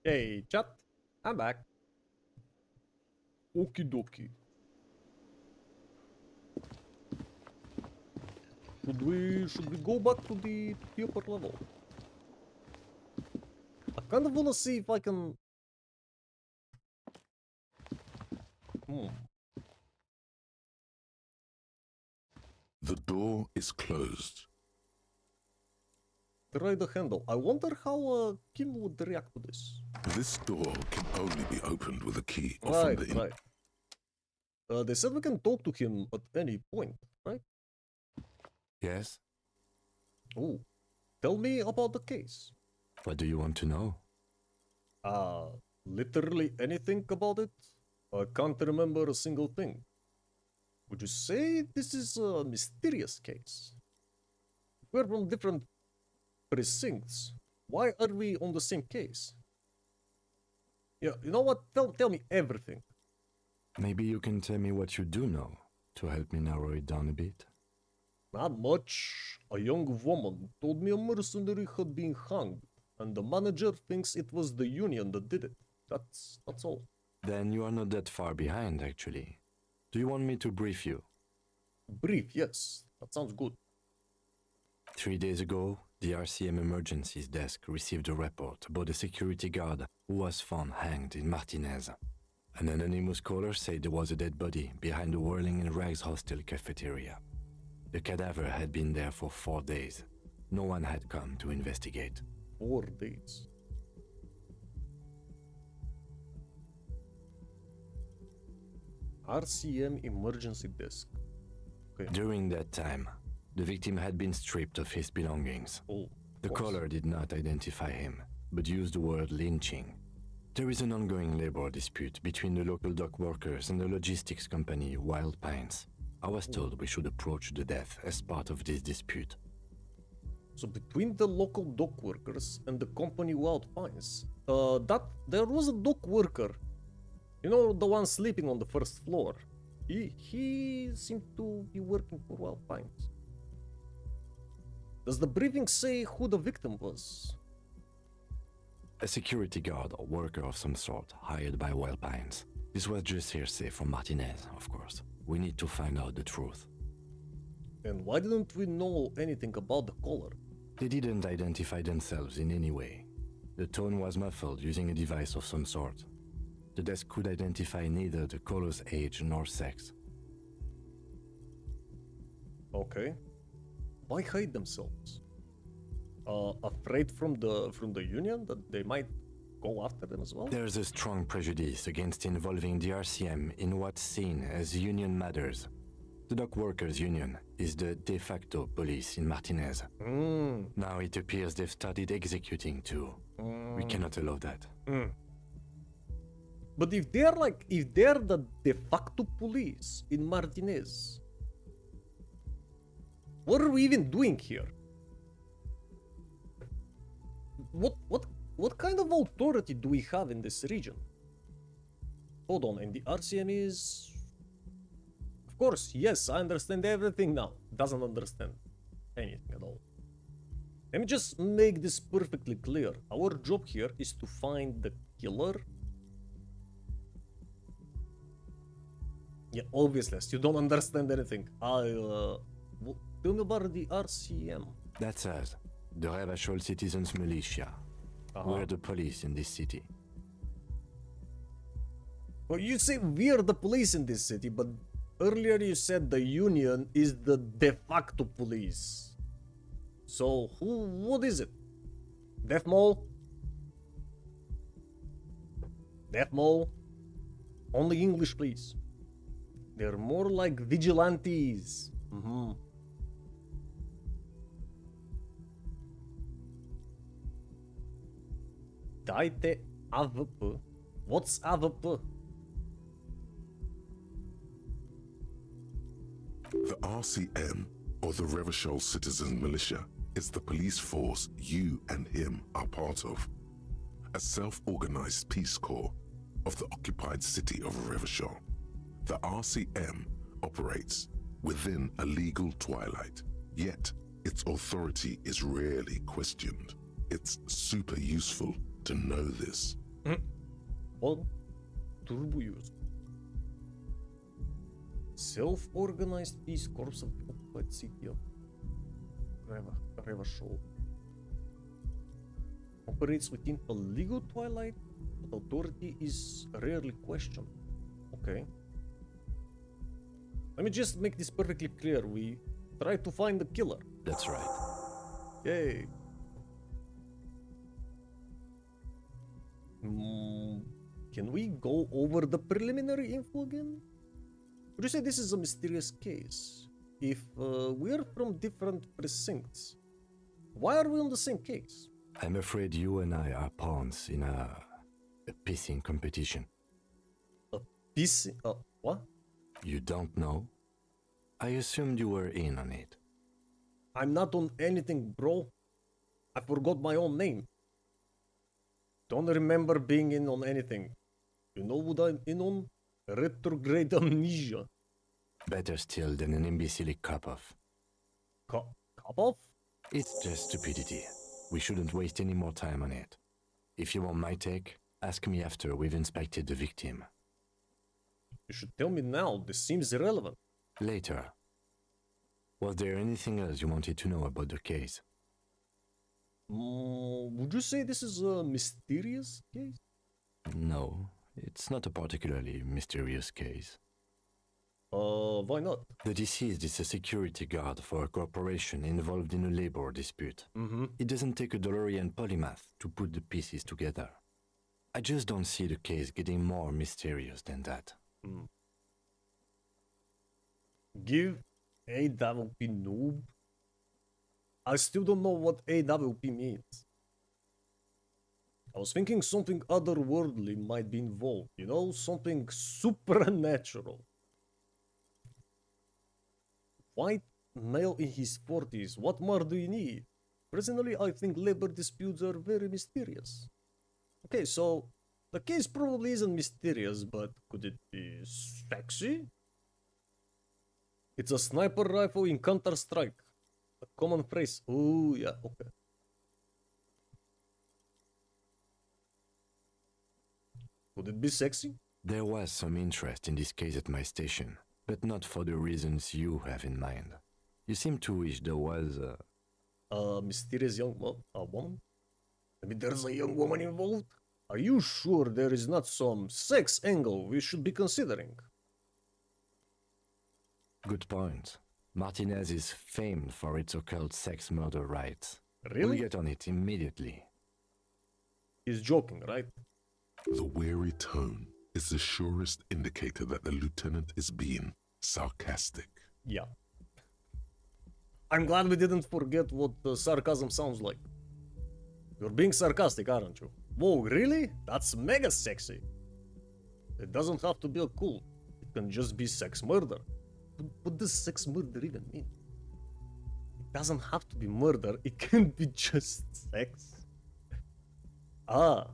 Speaker 1: Hey, chat. I'm back. Okie dokie. Should we go back to the upper level? I kind of wanna see if I can.
Speaker 5: The door is closed.
Speaker 1: Try the handle. I wonder how Kim would react to this.
Speaker 5: This door can only be opened with a key or
Speaker 1: Right,
Speaker 5: from the
Speaker 1: right. They said we can talk to him at any point, right?
Speaker 9: Yes?
Speaker 1: Oh, tell me about the case.
Speaker 9: What do you want to know?
Speaker 1: Literally anything about it? I can't remember a single thing. Would you say this is a mysterious case? We're from different precincts. Why are we on the same case? Yeah, you know what? Tell me everything.
Speaker 9: Maybe you can tell me what you do know to help me narrow it down a bit.
Speaker 1: Not much. A young woman told me a mercenary had been hanged, and the manager thinks it was the Union that did it. That's all.
Speaker 9: Then you are not that far behind, actually. Do you want me to brief you?
Speaker 1: Brief, yes. That sounds good.
Speaker 9: 3 days ago, the RCM Emergencies Desk received a report about a security guard who was found hanged in Martinez. An anonymous caller said there was a dead body behind the Whirling in Rags hostel cafeteria. The cadaver had been there for 4 days. No one had come to investigate.
Speaker 1: 4 days. RCM Emergency Desk. Okay.
Speaker 9: During that time, the victim had been stripped of his belongings.
Speaker 1: Oh,
Speaker 9: The caller did not identify him, but used the word lynching. There is an ongoing labor dispute between the local dock workers and the logistics company Wild Pines. I was told we should approach the death as part of this dispute.
Speaker 1: So between the local dock workers and the company Wild Pines, there was a dock worker. You know, the one sleeping on the first floor. He seemed to be working for Wild Pines. Does the briefing say who the victim was?
Speaker 9: A security guard or worker of some sort, hired by Wild Pines. This was just hearsay from Martinez, of course. We need to find out the truth.
Speaker 1: And why didn't we know anything about the caller?
Speaker 9: They didn't identify themselves in any way. The tone was muffled using a device of some sort. The desk could identify neither the caller's age nor sex.
Speaker 1: Okay. Why hide themselves? Afraid from the Union that they might go after them as well?
Speaker 9: There's a strong prejudice against involving the RCM in what's seen as union matters. The Dock Workers Union is the de facto police in Martinez. Now it appears they've started executing too. We cannot allow that.
Speaker 1: But if they're the de facto police in Martinez, what are we even doing here? What kind of authority do we have in this region? Hold on, and the RCM is... Of course, yes, I understand everything now. Doesn't understand anything at all. Let me just make this perfectly clear. Our job here is to find the killer. Yeah, obviously, you don't understand anything. Tell me about the RCM.
Speaker 9: That's us, the Revachol Citizens Militia. We're the police in this city.
Speaker 1: Well, you say we're the police in this city, but earlier you said the Union is the de facto police. So, what is it? Death Mole? Death Mole? Only English, please. They're more like vigilantes. Dajte AWP. What's AWP?
Speaker 5: The RCM, or the Revachol Citizen Militia, is the police force you and him are part of. A self-organized peace corps of the occupied city of Revachol. The RCM operates within a legal twilight, yet its authority is rarely questioned. It's super useful to know this.
Speaker 1: On turbo use. Self-organized Peace Corps of the occupied city of Revachol. Operates within a legal twilight, but authority is rarely questioned. Okay. Let me just make this perfectly clear. We try to find the killer.
Speaker 9: That's right.
Speaker 1: Yay. Can we go over the preliminary info again? Would you say this is a mysterious case? If we're from different precincts, why are we on the same case?
Speaker 9: I'm afraid you and I are pawns in a pissing competition.
Speaker 1: A piece? What?
Speaker 9: You don't know? I assumed you were in on it.
Speaker 1: I'm not on anything, bro. I forgot my own name. Don't remember being in on anything. You know what I'm in on? Retrograde amnesia.
Speaker 9: Better still than an imbecilic cop-off.
Speaker 1: Cop-off?
Speaker 9: It's just stupidity. We shouldn't waste any more time on it. If you want my take, ask me after we've inspected the victim.
Speaker 1: You should tell me now. This seems irrelevant.
Speaker 9: Later. Was there anything else you wanted to know about the case?
Speaker 1: Would you say this is a mysterious case?
Speaker 9: No, it's not a particularly mysterious case.
Speaker 1: Why not?
Speaker 9: The deceased is a security guard for a corporation involved in a labor dispute. It doesn't take a DeLorean polymath to put the pieces together. I just don't see the case getting more mysterious than that.
Speaker 1: Give AWP noob? I still don't know what AWP means. I was thinking something otherworldly might be involved, you know, something supernatural. White male in his 40s, what more do you need? Personally, I think labor disputes are very mysterious. Okay, so the case probably isn't mysterious, but could it be sexy? It's a sniper rifle in Counter-Strike. A common phrase. Oh, yeah, okay. Could it be sexy?
Speaker 9: There was some interest in this case at my station, but not for the reasons you have in mind. You seem to wish there was
Speaker 1: a mysterious young woman? I mean, there's a young woman involved? Are you sure there is not some sex angle we should be considering?
Speaker 9: Good point. Martinez is famed for its occult sex murder rites.
Speaker 1: Really?
Speaker 9: We'll get on it immediately.
Speaker 1: He's joking, right?
Speaker 5: The wary tone is the surest indicator that the lieutenant is being sarcastic.
Speaker 1: Yeah. I'm glad we didn't forget what sarcasm sounds like. You're being sarcastic, aren't you? Whoa, really? That's mega sexy. It doesn't have to be a cult. It can just be sex murder. What does sex murder even mean? It doesn't have to be murder. It can be just sex. Ah.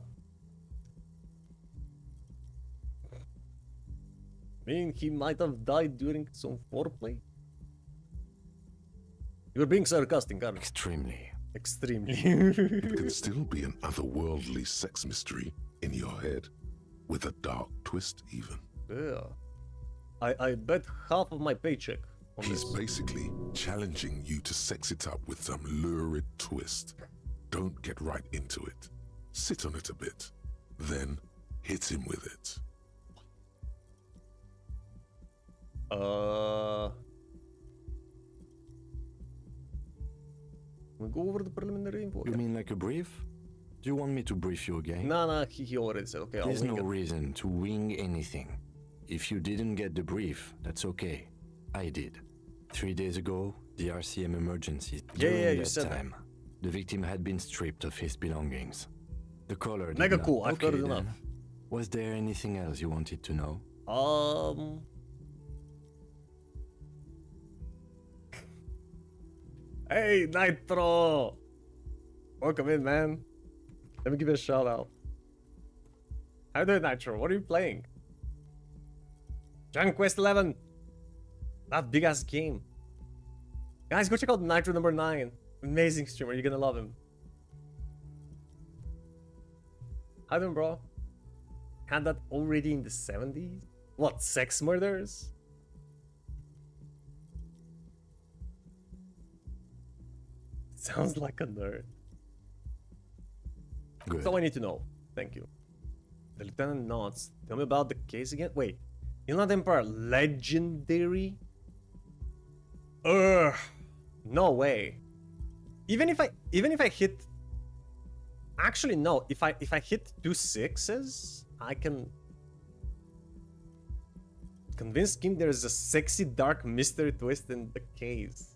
Speaker 1: Meaning he might have died during some foreplay? You're being sarcastic, aren't you?
Speaker 9: Extremely.
Speaker 1: Extremely.
Speaker 5: It can still be an otherworldly sex mystery in your head, with a dark twist even.
Speaker 1: Yeah. I bet half of my paycheck on
Speaker 5: He's
Speaker 1: this.
Speaker 5: basically challenging you to sex it up with some lurid twist. Don't get right into it. Sit on it a bit, then hit him with it.
Speaker 1: We go over the preliminary info.
Speaker 9: You mean like a brief? Do you want me to brief you again?
Speaker 1: Nah, he already said, okay,
Speaker 9: There's
Speaker 1: I'll wing
Speaker 9: no
Speaker 1: it.
Speaker 9: reason to wing anything. If you didn't get the brief, that's okay. I did. 3 days ago, the RCM emergency. During
Speaker 1: yeah, you
Speaker 9: that
Speaker 1: said that.
Speaker 9: time, the victim had been stripped of his belongings. The caller did
Speaker 1: Mega
Speaker 9: not.
Speaker 1: cool, I've heard
Speaker 9: Okay,
Speaker 1: enough.
Speaker 9: then. Was there anything else you wanted to know?
Speaker 1: Hey, Nitro! Welcome in, man. Let me give you a shout out. How you doing, Nitro? What are you playing? Dragon Quest 11. That big ass game. Guys, go check out Nitro number 9. Amazing streamer, you're gonna love him. How you doing, bro? had that already in the 70s? What, sex murders? Sounds like a nerd.
Speaker 9: Good.
Speaker 1: So I need to know. Thank you. The lieutenant nods. Tell me about the case again. Wait. Inland Empire legendary? Ugh. No way. Even if I hit, actually no, if I hit 2 6s, I can convince Kim there's a sexy dark mystery twist in the case.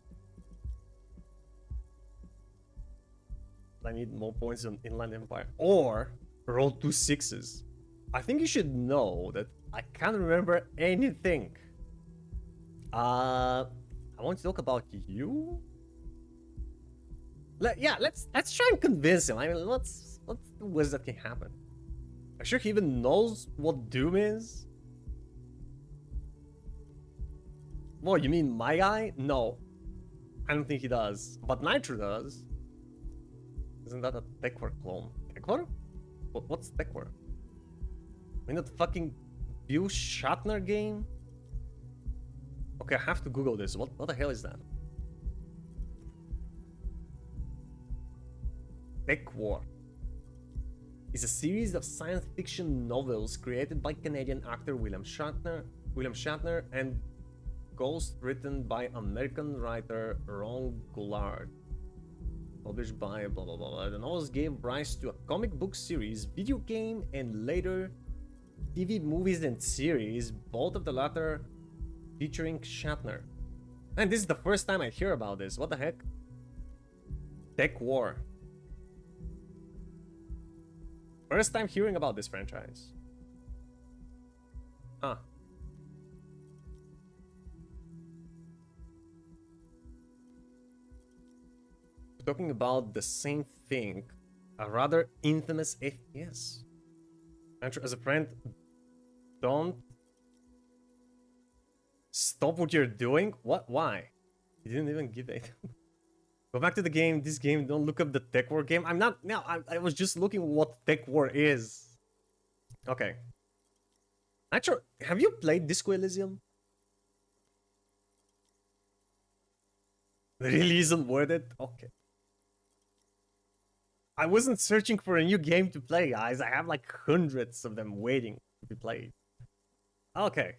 Speaker 1: I need more points on Inland Empire. Or roll 2 6s. I think you should know that I can't remember anything. I want to talk about you. Yeah, let's try and convince him. I mean, what's the worst that can happen? I'm sure he even knows what Doom is. What, you mean my guy? No, I don't think he does. But Nitro does. Isn't that a Techwar clone? Techwar? What's Techwar? I mean, that fucking Bill Shatner game? Okay, I have to Google this. What the hell is that? Techwar is a series of science fiction novels created by Canadian actor William Shatner and Ghost, written by American writer Ron Goulart. Published by blah blah blah. The novels gave rise to a comic book series, video game, and later TV movies and series, both of the latter featuring Shatner. And this is the first time I hear about this. What the heck? Techwar. First time hearing about this franchise. Huh. Talking about the same thing, a rather infamous FPS. As a friend, don't stop what you're doing. What? Why? You didn't even give it. Go back to the game. This game. Don't look up the Techwar game. I'm not. No, I was just looking what Techwar is. Okay. Actually, have you played Disco Elysium? Really isn't worth it. Okay. I wasn't searching for a new game to play, guys. I have like hundreds of them waiting to be played. Okay.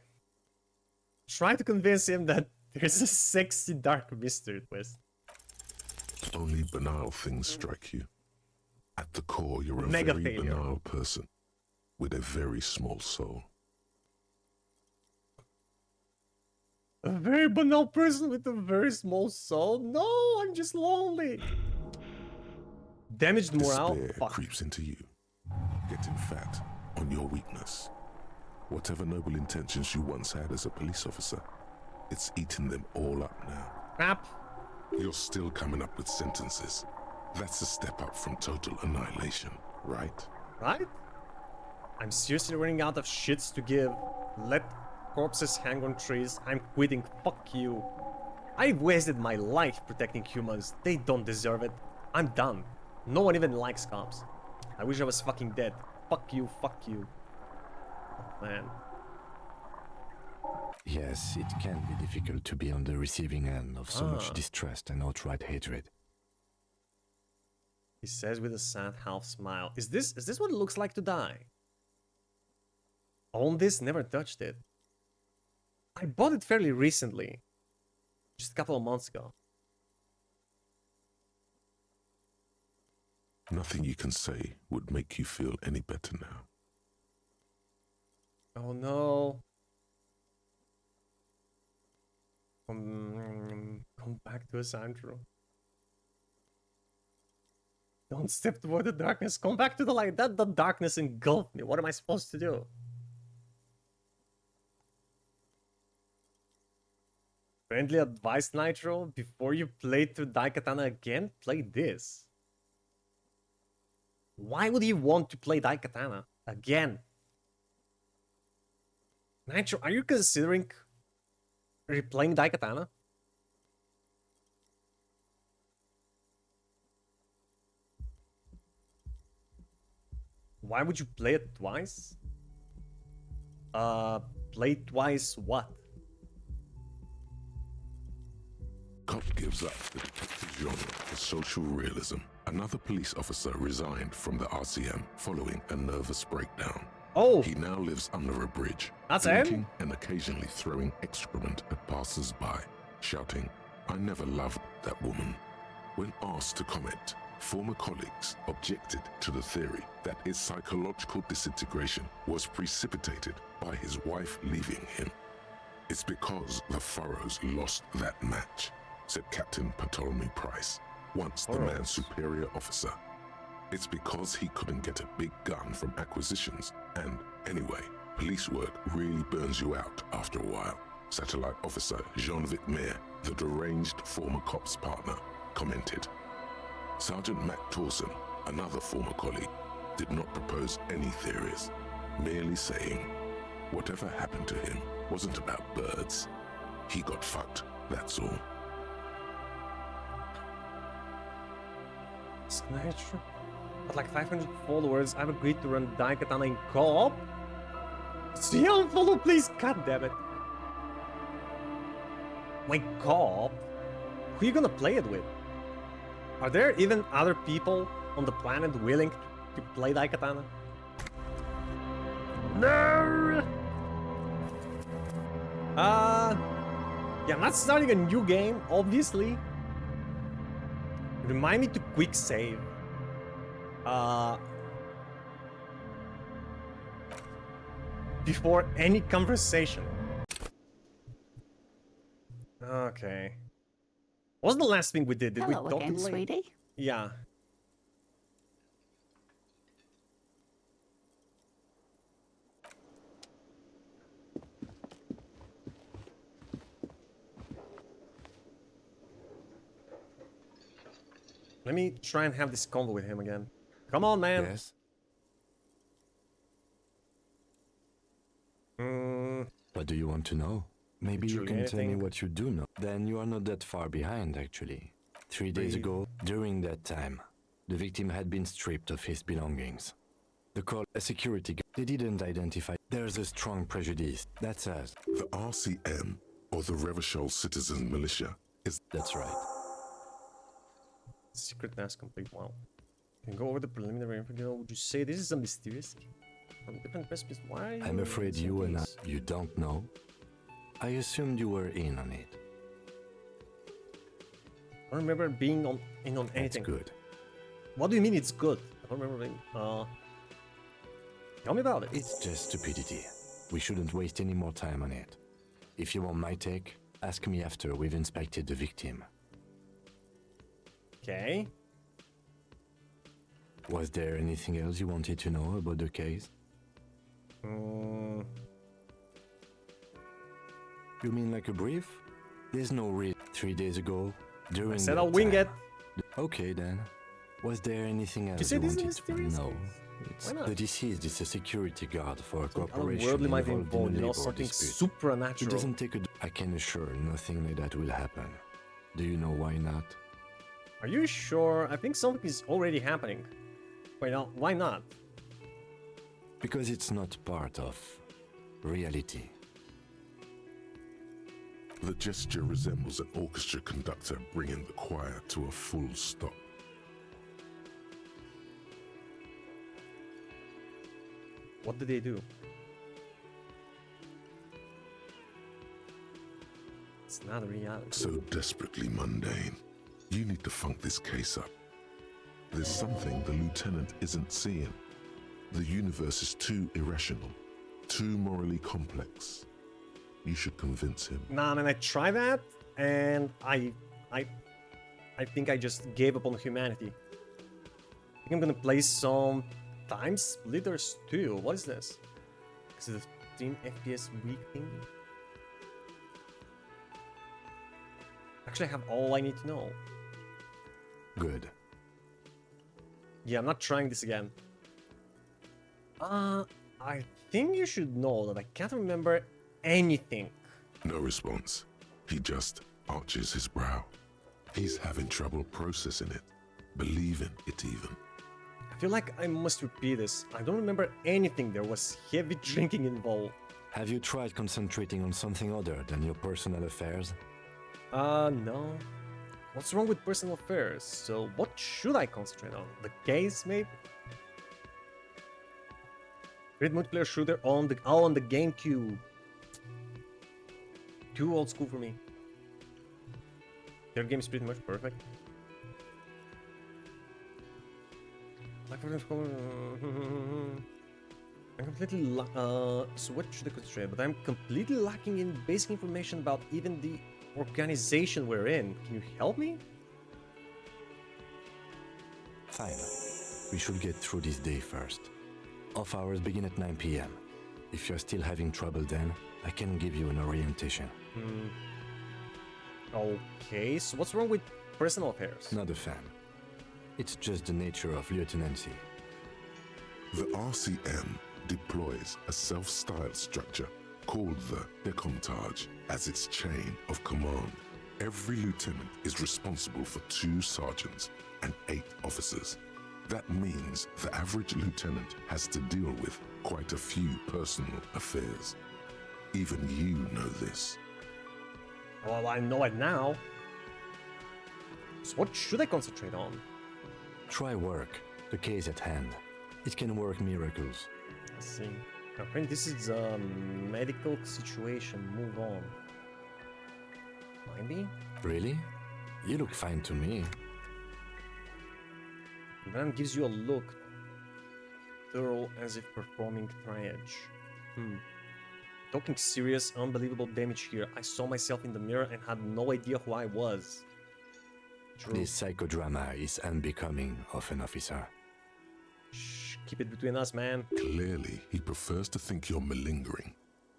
Speaker 1: Try to convince him that there's a sexy dark mystery twist.
Speaker 5: Only banal things strike you. At the core, you're a
Speaker 1: Mega
Speaker 5: very
Speaker 1: failure.
Speaker 5: banal person with a very small soul.
Speaker 1: A very banal person with a very small soul? No, I'm just lonely. Damaged morale?
Speaker 5: Despair
Speaker 1: Fuck.
Speaker 5: creeps into you, getting fat on your weakness. Whatever noble intentions you once had as a police officer, it's eaten them all up now.
Speaker 1: Crap.
Speaker 5: You're still coming up with sentences. That's a step up from total annihilation, right?
Speaker 1: Right? I'm seriously running out of shits to give. Let corpses hang on trees. I'm quitting. Fuck you. I've wasted my life protecting humans. They don't deserve it. I'm done. No one even likes cops. I wish I was fucking dead. Fuck you, fuck you. Oh, man.
Speaker 9: Yes, it can be difficult to be on the receiving end of so much distrust and outright hatred.
Speaker 1: He says with a sad half smile. Is this what it looks like to die? Own this, never touched it. I bought it fairly recently. Just a couple of months ago.
Speaker 5: Nothing you can say would make you feel any better now.
Speaker 1: Oh no. Come back to us, Andrew. Don't step toward the darkness. Come back to the light. The darkness engulfed me. What am I supposed to do? Friendly advice, Nitro. Before you play through Daikatana again, play this. Why would you want to play Daikatana again? Nitro, are you considering replaying Daikatana? Why would you play it twice? Play twice what?
Speaker 5: Cop gives up the detective genre for social realism. Another police officer resigned from the RCM following a nervous breakdown.
Speaker 1: Oh,
Speaker 5: He now lives under a bridge,
Speaker 1: That's
Speaker 5: drinking
Speaker 1: him?
Speaker 5: and occasionally throwing excrement at passers-by, shouting, "I never loved that woman." When asked to comment, former colleagues objected to the theory that his psychological disintegration was precipitated by his wife leaving him. "It's because the Furrows lost that match," said Captain Ptolemy Price, once the man's superior officer. "It's because he couldn't get a big gun from acquisitions, and anyway, police work really burns you out after a while," Satellite Officer Jean-Vic Mayer, the deranged former cop's partner, commented. Sergeant Matt Torson, another former colleague, did not propose any theories, merely saying, "Whatever happened to him wasn't about birds. He got fucked, that's all."
Speaker 1: it's not true. At like 500 followers, I've agreed to run Daikatana in co-op. See, unfollow, please. God damn it. Wait, co-op? Who are you gonna play it with? Are there even other people on the planet willing to play Daikatana? No! Yeah, I'm not starting a new game, obviously. Remind me to quick save. Before any conversation. Okay. What was the last thing we did? Did
Speaker 8: Hello
Speaker 1: we talk
Speaker 8: again,
Speaker 1: to the lady?
Speaker 8: sweetie.
Speaker 1: Yeah. Let me try and have this convo with him again. Come on, man.
Speaker 9: Yes? What do you want to know? Maybe you
Speaker 1: Literally
Speaker 9: can tell me
Speaker 1: anything.
Speaker 9: what you do know. Then you are not that far behind, actually. 3 days ago, during that time, the victim had been stripped of his belongings. The call, a security guard, they didn't identify. There's a strong prejudice. That's us.
Speaker 5: The RCM, or the Revachol Citizen Militia, is
Speaker 9: That's right.
Speaker 1: Secret task complete. Wow. Can go over the preliminary info. Would you say this is a mysterious from different recipes? Why?
Speaker 9: I'm afraid you and I, you don't know. I assumed you were in on it.
Speaker 1: I don't remember being in on
Speaker 9: That's
Speaker 1: anything.
Speaker 9: good.
Speaker 1: What do you mean it's good? I don't remember being. Tell me about it.
Speaker 9: It's just stupidity. We shouldn't waste any more time on it. If you want my take, ask me after we've inspected the victim.
Speaker 1: Okay.
Speaker 9: Was there anything else you wanted to know about the case? You mean like a brief? There's no real 3 days ago, during
Speaker 1: I said
Speaker 9: that
Speaker 1: I'll wing
Speaker 9: time.
Speaker 1: it.
Speaker 9: Okay then. Was there anything else
Speaker 1: say
Speaker 9: you
Speaker 1: this is
Speaker 9: wanted to
Speaker 1: mysterious?
Speaker 9: know? It's
Speaker 1: Why not?
Speaker 9: the deceased is a security guard for a corporation
Speaker 1: Otherworldly might be
Speaker 9: involved
Speaker 1: involved,
Speaker 9: in
Speaker 1: you
Speaker 9: a
Speaker 1: know,
Speaker 9: labor
Speaker 1: something
Speaker 9: dispute. It
Speaker 1: supernatural.
Speaker 9: doesn't take a... I can assure nothing like that will happen. Do you know why not?
Speaker 1: Are you sure? I think something is already happening. Wait, now, why not?
Speaker 9: Because it's not part of reality.
Speaker 5: The gesture resembles an orchestra conductor bringing the choir to a full stop.
Speaker 1: What did they do? It's not reality.
Speaker 5: So desperately mundane. You need to funk this case up. There's something the lieutenant isn't seeing. The universe is too irrational, too morally complex. You should convince him.
Speaker 1: Nah, man, I tried that, and I think I just gave up on humanity. I think I'm gonna play some Time Splitters 2. What is this? Is it a 15 FPS weak thing? Actually, I have all I need to know.
Speaker 9: Good.
Speaker 1: Yeah, I'm not trying this again. I think you should know that I can't remember anything.
Speaker 5: No response. He just arches his brow. He's having trouble processing it, believing it even.
Speaker 1: I feel like I must repeat this. I don't remember anything. There was heavy drinking involved.
Speaker 9: Have you tried concentrating on something other than your personal affairs?
Speaker 1: No. What's wrong with personal affairs? So what should I concentrate on? The case, maybe? Great multiplayer shooter on the GameCube. Too old school for me. Their game is pretty much perfect. I'm completely so what should I concentrate? But I'm completely lacking in basic information about even the organization we're in. Can you help me?
Speaker 9: Fine. We should get through this day first. Off hours begin at 9 p.m. If you're still having trouble then, I can give you an orientation.
Speaker 1: Okay, so what's wrong with personal affairs?
Speaker 9: Not a fan. It's just the nature of lieutenancy.
Speaker 5: The RCM deploys a self-styled structure called the Decomptage as its chain of command. Every lieutenant is responsible for 2 sergeants and 8 officers. That means the average lieutenant has to deal with quite a few personal affairs. Even you know this.
Speaker 1: Well, I know it now. So what should I concentrate on?
Speaker 9: Try work, the case at hand. It can work miracles.
Speaker 1: Let's see. I think this is a medical situation. Move on. Maybe?
Speaker 9: Really? You look fine to me.
Speaker 1: Man gives you a look. Thorough as if performing triage. Talking serious, unbelievable damage here. I saw myself in the mirror and had no idea who I was. True.
Speaker 9: This psychodrama is unbecoming of an officer.
Speaker 1: Shh, keep it between us, man.
Speaker 5: Clearly, he prefers to think you're malingering.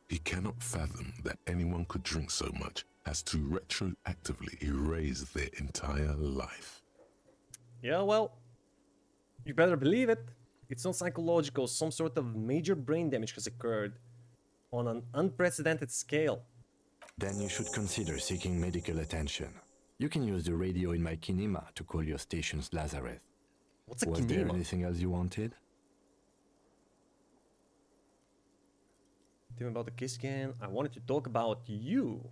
Speaker 5: He cannot fathom that anyone could drink so much as to retroactively erase their entire life.
Speaker 1: Yeah, well, you better believe it. It's not psychological. Some sort of major brain damage has occurred on an unprecedented scale.
Speaker 9: Then you should consider seeking medical attention. You can use the radio in my kinema to call your station's Lazareth.
Speaker 1: What's a
Speaker 9: Was there
Speaker 1: kinema?
Speaker 9: anything else you wanted?
Speaker 1: Tell me about the case again. I wanted to talk about you.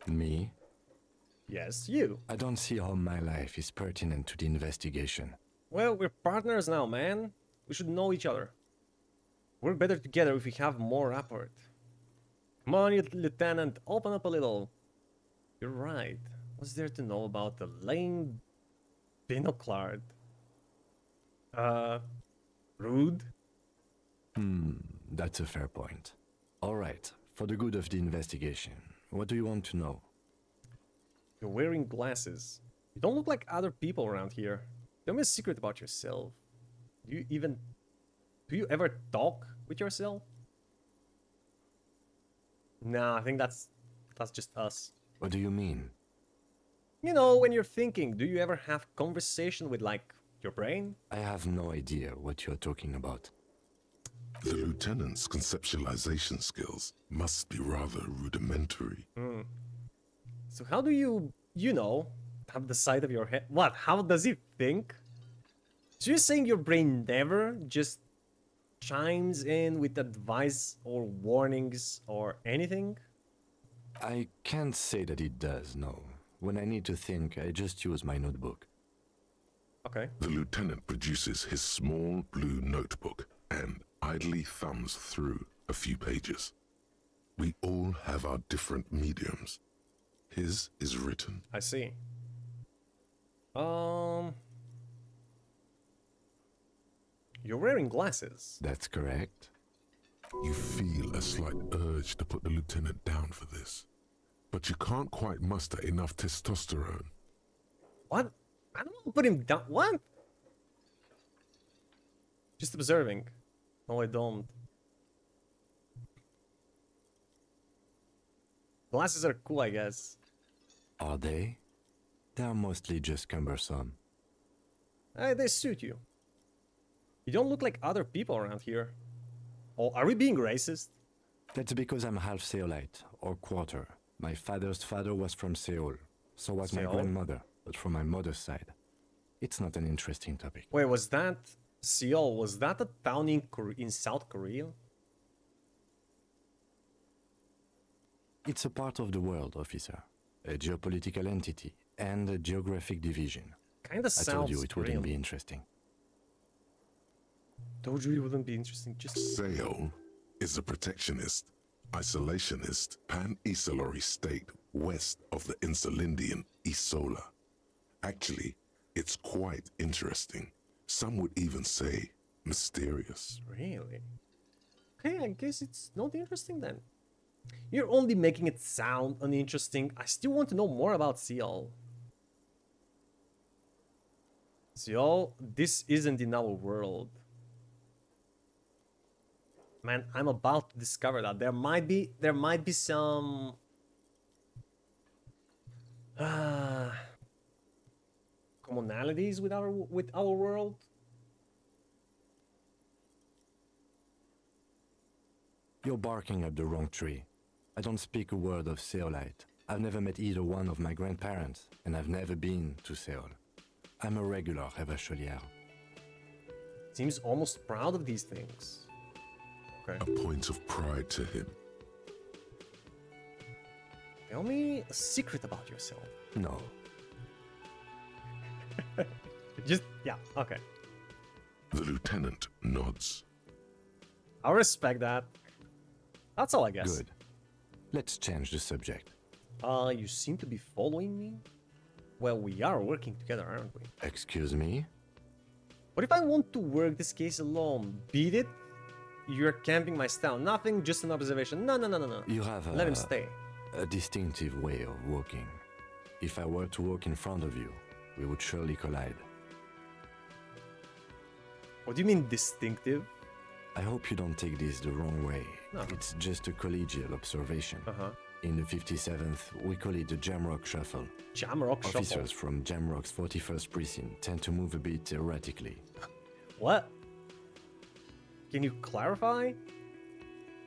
Speaker 9: Me?
Speaker 1: Yes, you.
Speaker 9: I don't see how my life is pertinent to the investigation.
Speaker 1: Well, we're partners now, man. We should know each other. Work better together if we have more rapport. Come on, Lieutenant, open up a little. You're right. What's there to know about the lame binoclard? Rude?
Speaker 9: That's a fair point. All right, for the good of the investigation, what do you want to know?
Speaker 1: You're wearing glasses. You don't look like other people around here. Tell me a secret about yourself. Do you ever talk with yourself? Nah, I think that's just us.
Speaker 9: What do you mean?
Speaker 1: You know, when you're thinking, do you ever have conversation with, like, your brain?
Speaker 9: I have no idea what you're talking about.
Speaker 5: The lieutenant's conceptualization skills must be rather rudimentary.
Speaker 1: So how do you have the side of your head? What? How does it think? So you're saying your brain never just chimes in with advice or warnings or anything?
Speaker 9: I can't say that it does, no. When I need to think, I just use my notebook.
Speaker 1: Okay.
Speaker 5: The lieutenant produces his small blue notebook and idly thumbs through a few pages. We all have our different mediums. His is written.
Speaker 1: I see. You're wearing glasses.
Speaker 9: That's correct.
Speaker 5: You feel a slight urge to put the lieutenant down for this, but you can't quite muster enough testosterone.
Speaker 1: What? I don't want to put him down. What? Just observing. No, I don't. Glasses are cool, I guess.
Speaker 9: Are they? They are mostly just cumbersome.
Speaker 1: They suit you. You don't look like other people around here. Oh, are we being racist?
Speaker 9: That's because I'm half Seolite, or quarter. My father's father was from Seoul. So was my
Speaker 1: Seoul?
Speaker 9: grandmother, but from my mother's side. It's not an interesting topic.
Speaker 1: Wait, was that Seoul? Was that a town in South Korea?
Speaker 9: It's a part of the world, officer. A geopolitical entity and a geographic division.
Speaker 1: Kinda
Speaker 9: I told you
Speaker 1: sounds
Speaker 9: it wouldn't
Speaker 1: real.
Speaker 9: be interesting.
Speaker 1: Told you it wouldn't be interesting. Just
Speaker 5: Sail is a protectionist, isolationist, pan-Isolari state west of the Insulindian Isola. Actually, it's quite interesting. Some would even say mysterious.
Speaker 1: really. Okay, I guess it's not interesting then. You're only making it sound uninteresting. I still want to know more about Seal. Seal, this isn't in our world. Man, I'm about to discover that there might be some commonalities with our world.
Speaker 9: You're barking up the wrong tree. I don't speak a word of Seolite. I've never met either one of my grandparents, and I've never been to Seoul. I'm a regular Revacholière.
Speaker 1: Seems almost proud of these things. Okay.
Speaker 5: A point of pride to him.
Speaker 1: Tell me a secret about yourself.
Speaker 9: No.
Speaker 1: Just, yeah, okay.
Speaker 5: The lieutenant nods.
Speaker 1: I'll respect that. That's all, I guess.
Speaker 9: Good. Let's change the subject.
Speaker 1: You seem to be following me? Well, we are working together, aren't we?
Speaker 9: Excuse me?
Speaker 1: What if I want to work this case alone? Beat it? You're camping my style. Nothing, just an observation. No.
Speaker 9: You have
Speaker 1: Let him stay.
Speaker 9: a distinctive way of walking. If I were to walk in front of you, we would surely collide.
Speaker 1: What do you mean distinctive?
Speaker 9: I hope you don't take this the wrong way.
Speaker 1: No.
Speaker 9: It's just a collegial observation.
Speaker 1: Uh-huh.
Speaker 9: In the 57th, we call it the Jamrock Shuffle.
Speaker 1: Jamrock Shuffle.
Speaker 9: Officers from Jamrock's 41st Precinct tend to move a bit erratically.
Speaker 1: What? Can you clarify?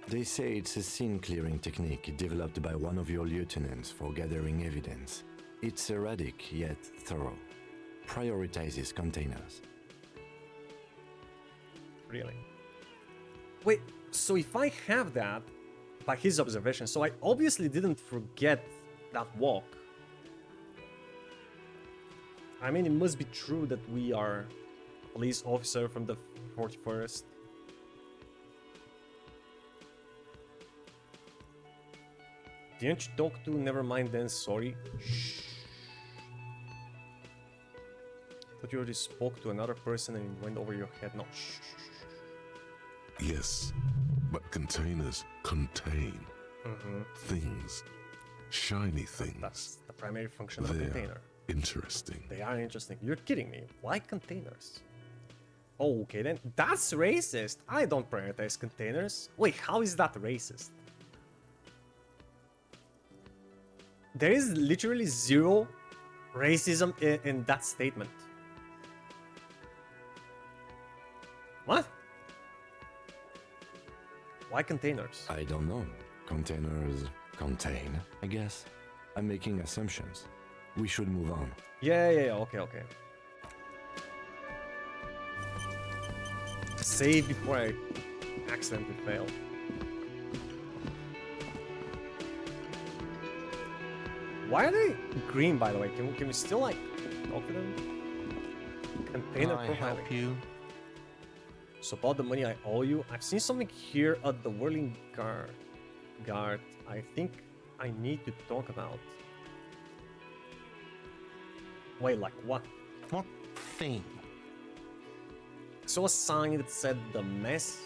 Speaker 9: They say it's a scene-clearing technique developed by one of your lieutenants for gathering evidence. It's erratic, yet thorough. Prioritizes containers.
Speaker 1: Really? Wait, so if I have that, by his observation, so I obviously didn't forget that walk. I mean, it must be true that we are a police officer from the 41st. Didn't you talk to? Never mind then, sorry. Shh. Thought you already spoke to another person and it went over your head. No, shh.
Speaker 5: Yes, but containers contain things, shiny things.
Speaker 1: That's the primary function of a
Speaker 5: They're
Speaker 1: container.
Speaker 5: interesting.
Speaker 1: They are interesting. You're kidding me. Why containers? Oh, okay then. That's racist. I don't prioritize containers. Wait, how is that racist? There is literally zero racism in that statement. What? Why containers?
Speaker 9: I don't know. Containers contain, I guess. I'm making assumptions. We should move on.
Speaker 1: Yeah, okay. Save before I accidentally fail. Why are they green, by the way? Can we still, like, talk to them? Container
Speaker 7: Can I
Speaker 1: profiling.
Speaker 7: help you?
Speaker 1: So about the money I owe you, I've seen something here at the whirling guard. I think I need to talk about. Wait, like what?
Speaker 7: What thing?
Speaker 1: I saw a sign that said the mess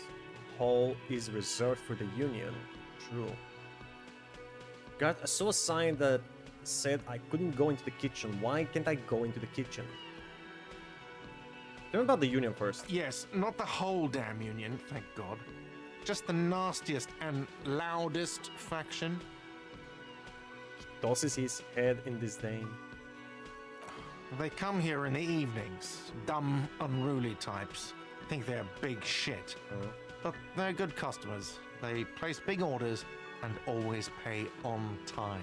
Speaker 1: hall is reserved for the Union. True. Guard, I saw a sign that said I couldn't go into the kitchen. Why can't I go into the kitchen? Tell me about the Union first.
Speaker 7: Yes, not the whole damn Union, thank God. Just the nastiest and loudest faction.
Speaker 1: Tosses his head in disdain.
Speaker 7: They come here in the evenings. Dumb, unruly types. Think they're big shit. But they're good customers. They place big orders and always pay on time.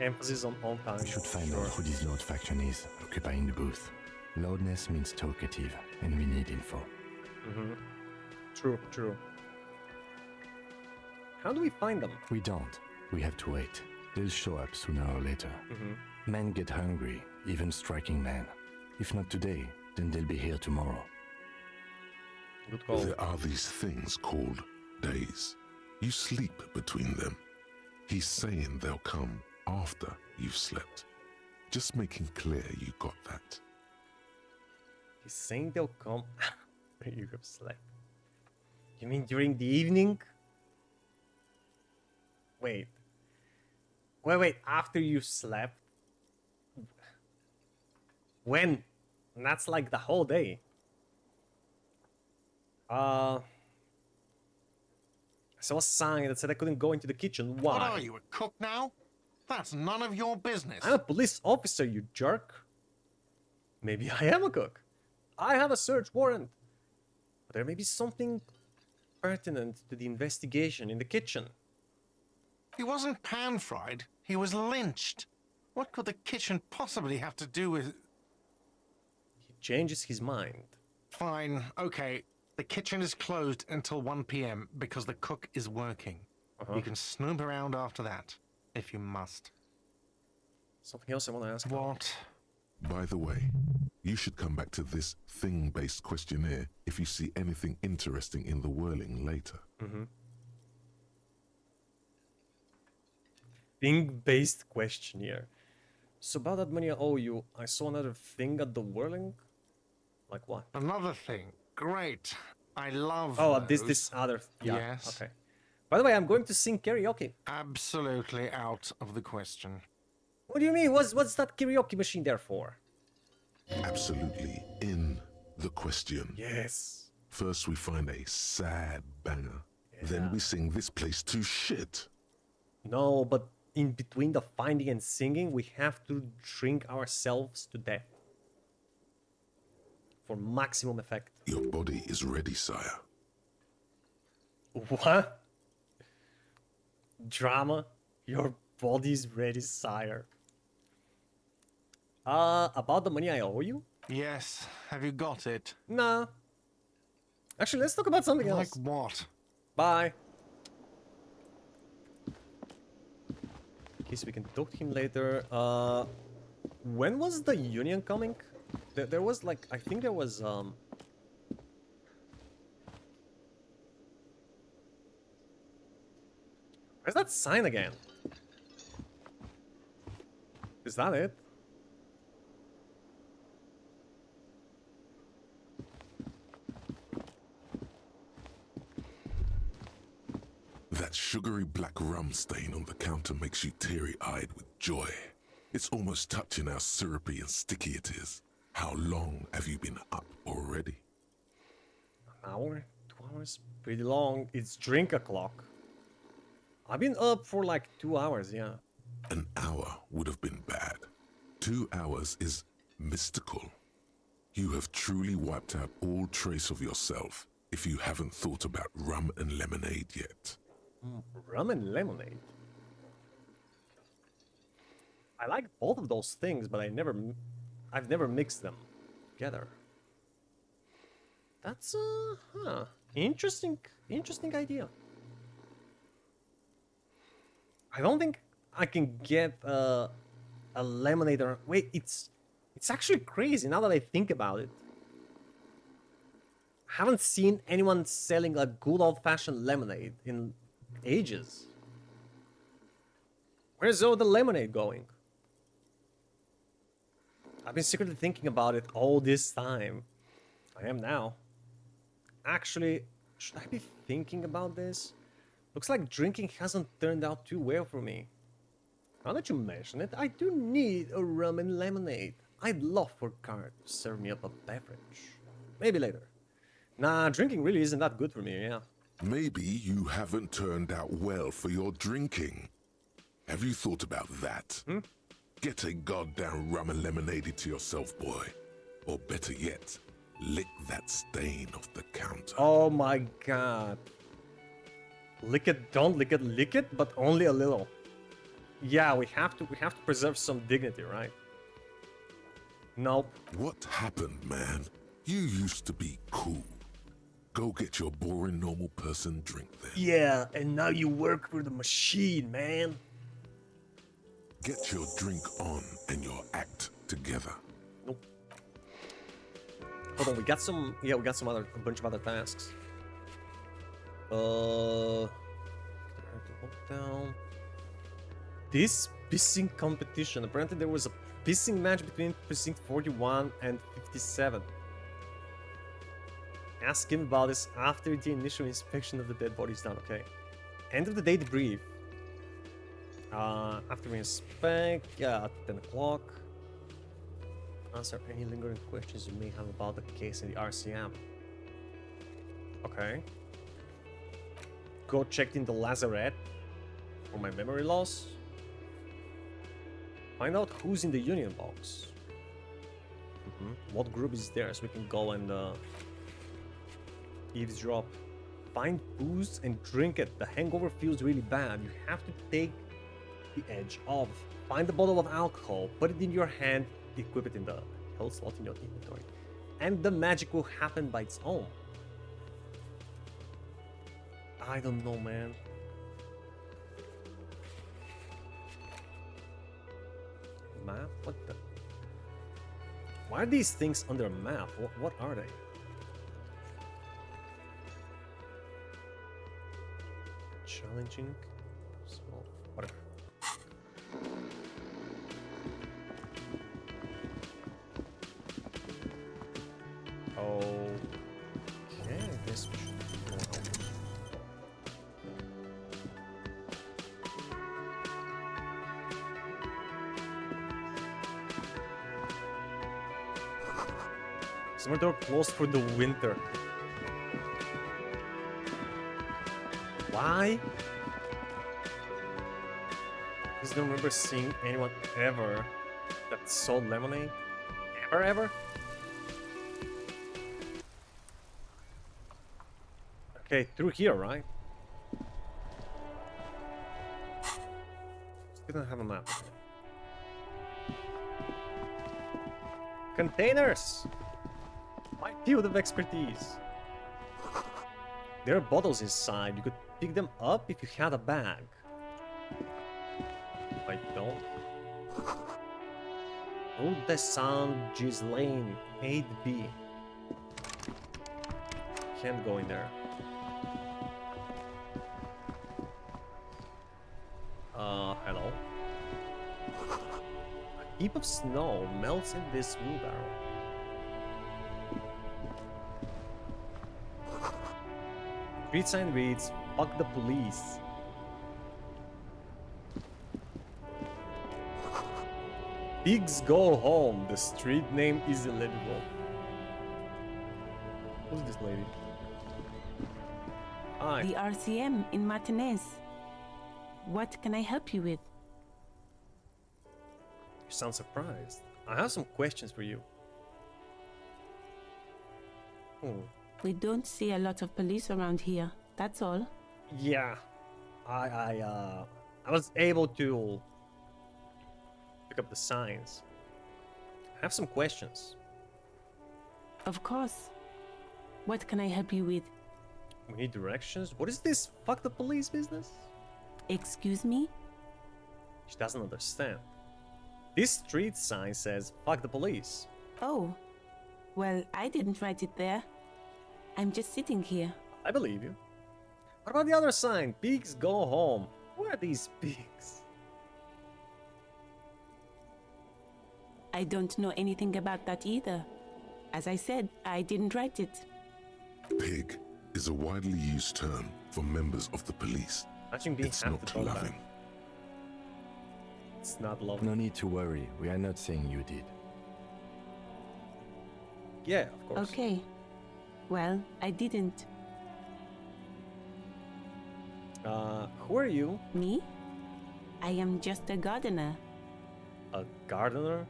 Speaker 1: Emphasis on time.
Speaker 9: We should find out who this Lord faction is, occupying the booth. Loudness means talkative, and we need info.
Speaker 1: True. How do we find them?
Speaker 9: We don't. We have to wait. They'll show up sooner or later. Men get hungry, even striking men. If not today, then they'll be here tomorrow.
Speaker 1: Good call.
Speaker 5: There are these things called days. You sleep between them. He's saying they'll come after you've slept. Just making clear you got that.
Speaker 1: He's saying they'll come when you have slept. You mean during the evening? Wait. Wait, after you slept? When? That's like the whole day. I saw a sign that said I couldn't go into the kitchen. Why?
Speaker 7: What are you, a cook now? That's none of your business.
Speaker 1: I'm a police officer, you jerk. Maybe I am a cook. I have a search warrant. But there may be something pertinent to the investigation in the kitchen.
Speaker 7: He wasn't pan-fried. He was lynched. What could the kitchen possibly have to do with...
Speaker 1: He changes his mind.
Speaker 7: Fine, okay. The kitchen is closed until 1 p.m. because the cook is working. You can snoop around after that, if you must.
Speaker 1: Something else I want to ask.
Speaker 7: What?
Speaker 5: By the way, you should come back to this thing-based questionnaire if you see anything interesting in the whirling later.
Speaker 1: Thing-based questionnaire. So about that money I owe you, I saw another thing at the whirling? Like what?
Speaker 7: Another thing. Great. I love
Speaker 1: Oh,
Speaker 7: those.
Speaker 1: this other... Yeah,
Speaker 7: Yes.
Speaker 1: okay. By the way, I'm going to sing karaoke.
Speaker 7: Absolutely out of the question.
Speaker 1: What do you mean? What's that karaoke machine there for?
Speaker 5: Absolutely in the question.
Speaker 1: Yes.
Speaker 5: First we find a sad banger. Then we sing this place to shit.
Speaker 1: No, but in between the finding and singing, we have to drink ourselves to death. For maximum effect.
Speaker 5: Your body is ready, sire.
Speaker 1: What? Drama? Your body's ready, sire. About the money I owe you?
Speaker 7: Yes. Have you got it?
Speaker 1: Nah. Actually, let's talk about something else.
Speaker 7: Like what?
Speaker 1: Bye. Okay, so we can talk to him later. When was the union coming? There was like, I think there was, Where's that sign again? Is that it?
Speaker 5: That sugary black rum stain on the counter makes you teary-eyed with joy. It's almost touching how syrupy and sticky it is. How long have you been up already?
Speaker 1: An hour? 2 hours? Pretty long. It's drink o'clock. I've been up for like 2 hours, yeah.
Speaker 5: An hour would have been bad. 2 hours is mystical. You have truly wiped out all trace of yourself if you haven't thought about rum and lemonade yet.
Speaker 1: Rum and lemonade. I like both of those things, but I've never mixed them together. That's interesting idea. I don't think I can get a lemonade or wait, it's actually crazy now that I think about it. I haven't seen anyone selling a good old-fashioned lemonade in ages. Where's all the lemonade going? I've been secretly thinking about it all this time. I am now. Actually, should I be thinking about this? Looks like drinking hasn't turned out too well for me. Now that you mention it, I do need a rum and lemonade. I'd love for Card to serve me up a beverage. Maybe later. Nah, drinking really isn't that good for me, yeah.
Speaker 5: Maybe you haven't turned out well for your drinking. Have you thought about that? Get a goddamn rum and lemonade to yourself, boy. Or better yet, lick that stain off the counter.
Speaker 1: Oh my god. Lick it, don't lick it, but only a little. Yeah, we have to preserve some dignity, right? Nope.
Speaker 5: What happened, man? You used to be cool. Go get your boring normal person drink then.
Speaker 1: Yeah, and now you work for the machine, man.
Speaker 5: Get your drink on and your act together.
Speaker 1: Nope. Hold on, we got some. Yeah, we got some other, a bunch of other tasks. Down. This pissing competition. Apparently, there was a pissing match between precinct 41 and 57. Ask him about this after the initial inspection of the dead body is done. Okay. End of the day debrief. After we inspect, yeah, at 10 o'clock. Answer any lingering questions you may have about the case in the RCM. Okay. Go check in the lazarette for my memory loss. Find out who's in the union box. What group is there so we can go and eavesdrop. Find booze and drink it. The hangover feels really bad. You have to take the edge off. Find a bottle of alcohol, put it in your hand, equip it in the health slot in your inventory, and the magic will happen by its own. I don't know, man. Map? What the? Why are these things under a map? What are they? Challenging? Small. Whatever. Okay, I guess we should go out. Summer door closed for the winter. Why? I just don't remember seeing anyone ever that sold lemonade. Ever? Okay, through here, right? We don't have a map. Containers! My field of expertise. There are bottles inside. You could pick them up if you had a bag. I don't. Oh, the sound Gislaine 8B. Can't go in there. Hello. A heap of snow melts in this wheelbarrow. Street sign reads, "Fuck the police." Pigs go home. The street name is illegible. Who's this lady? Hi.
Speaker 10: The RCM in Martinez. What can I help you with?
Speaker 1: You sound surprised. I have some questions for you.
Speaker 10: We don't see a lot of police around here. That's all.
Speaker 1: Yeah, I was able to pick up the signs. I have some questions.
Speaker 10: Of course. What can I help you with?
Speaker 1: We need directions. What is this fuck the police business?
Speaker 10: Excuse me?
Speaker 1: She doesn't understand. This street sign says fuck the police.
Speaker 10: Oh. Well, I didn't write it there. I'm just sitting here.
Speaker 1: I believe you. What about the other sign? Pigs go home. Who are these pigs?
Speaker 10: I don't know anything about that either. As I said, I didn't write it.
Speaker 5: Pig is a widely used term for members of the police. It's not loving.
Speaker 1: It's not loving.
Speaker 9: No need to worry. We are not saying you did.
Speaker 1: Yeah, of course.
Speaker 10: Okay. Well, I didn't.
Speaker 1: Who are you?
Speaker 10: Me? I am just a gardener.
Speaker 1: A gardener?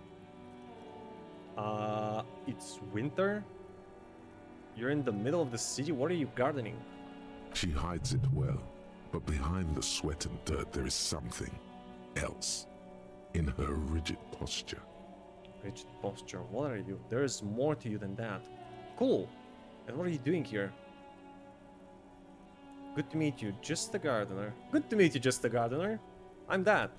Speaker 1: It's winter? You're in the middle of the city? What are you gardening?
Speaker 5: She hides it well, but behind the sweat and dirt there is something else in her rigid posture.
Speaker 1: Rigid posture? What are you? There's more to you than that. Cool. And what are you doing here? Good to meet you, just a gardener. Good to meet you, just a gardener. I'm that.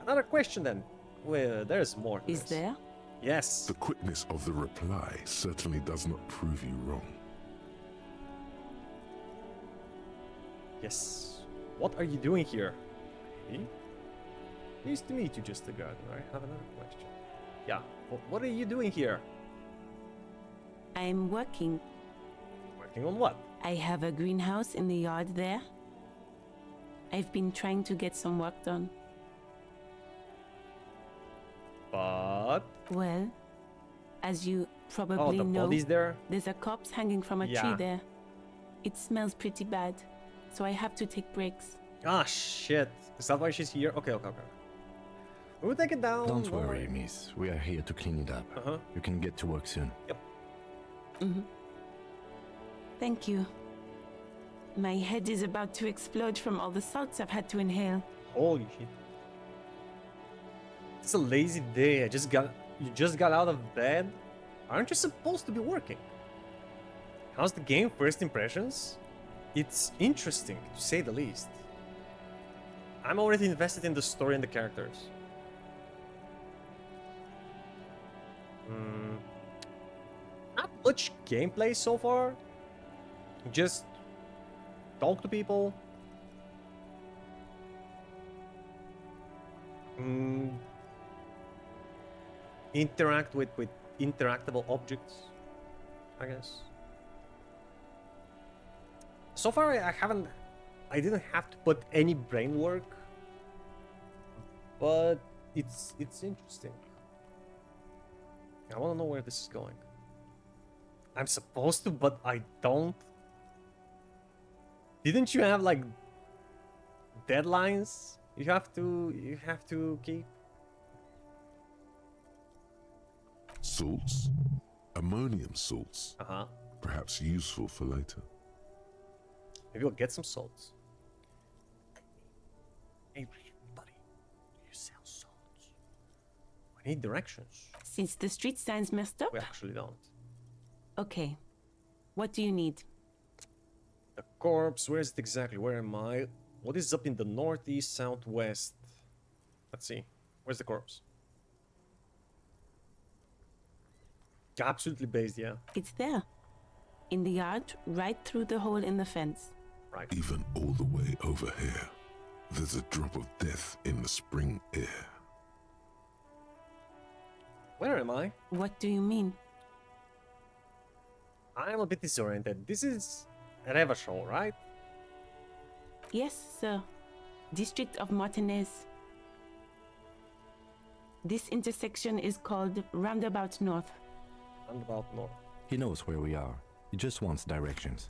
Speaker 1: Another question then. Well, there's more. to
Speaker 10: Is
Speaker 1: this.
Speaker 10: there?
Speaker 1: Yes.
Speaker 5: The quickness of the reply certainly does not prove you wrong.
Speaker 1: Yes. What are you doing here? Hey? Nice to meet you, just a gardener. I have another question. Yeah. What are you doing here?
Speaker 10: I'm working.
Speaker 1: Working on what?
Speaker 10: I have a greenhouse in the yard there. I've been trying to get some work done.
Speaker 1: But
Speaker 10: Well, as you
Speaker 1: oh,
Speaker 10: probably
Speaker 1: the
Speaker 10: know,
Speaker 1: body's there.
Speaker 10: there's a corpse hanging from a
Speaker 1: Yeah.
Speaker 10: tree there. It smells pretty bad, so I have to take breaks.
Speaker 1: Ah, shit. Is that why she's here? Okay. We'll take it down.
Speaker 9: Don't worry, miss. We are here to clean it up.
Speaker 1: Uh-huh.
Speaker 9: You can get to work soon.
Speaker 10: Thank you. My head is about to explode from all the salts I've had to inhale.
Speaker 1: Holy shit. It's a lazy day. You just got out of bed. Aren't you supposed to be working? How's the game? First impressions? It's interesting, to say the least. I'm already invested in the story and the characters. Not much gameplay so far. Just talk to people. Interact with interactable objects, I guess. So far, I didn't have to put any brain work, but it's interesting. I want to know where this is going. I'm supposed to, but I don't. Didn't you have like deadlines you have to keep?
Speaker 5: Salts? Ammonium salts.
Speaker 1: Uh-huh.
Speaker 5: Perhaps useful for later.
Speaker 1: Maybe we'll get some salts. Hey, buddy, you sell salts? We need directions.
Speaker 10: Since the street sign's messed up?
Speaker 1: We actually don't.
Speaker 10: Okay. What do you need?
Speaker 1: The corpse, where is it exactly? Where am I? What is up in the northeast, southwest? Let's see. Where's the corpse? Absolutely based, yeah.
Speaker 10: It's there. In the yard, right through the hole in the fence.
Speaker 1: Right.
Speaker 5: Even all the way over here, there's a drop of death in the spring air.
Speaker 1: Where am I?
Speaker 10: What do you mean?
Speaker 1: I'm a bit disoriented. This is Revachol, right?
Speaker 10: Yes, sir. District of Martinez. This intersection is called Roundabout North.
Speaker 1: Roundabout north.
Speaker 9: He knows where we are. He just wants directions.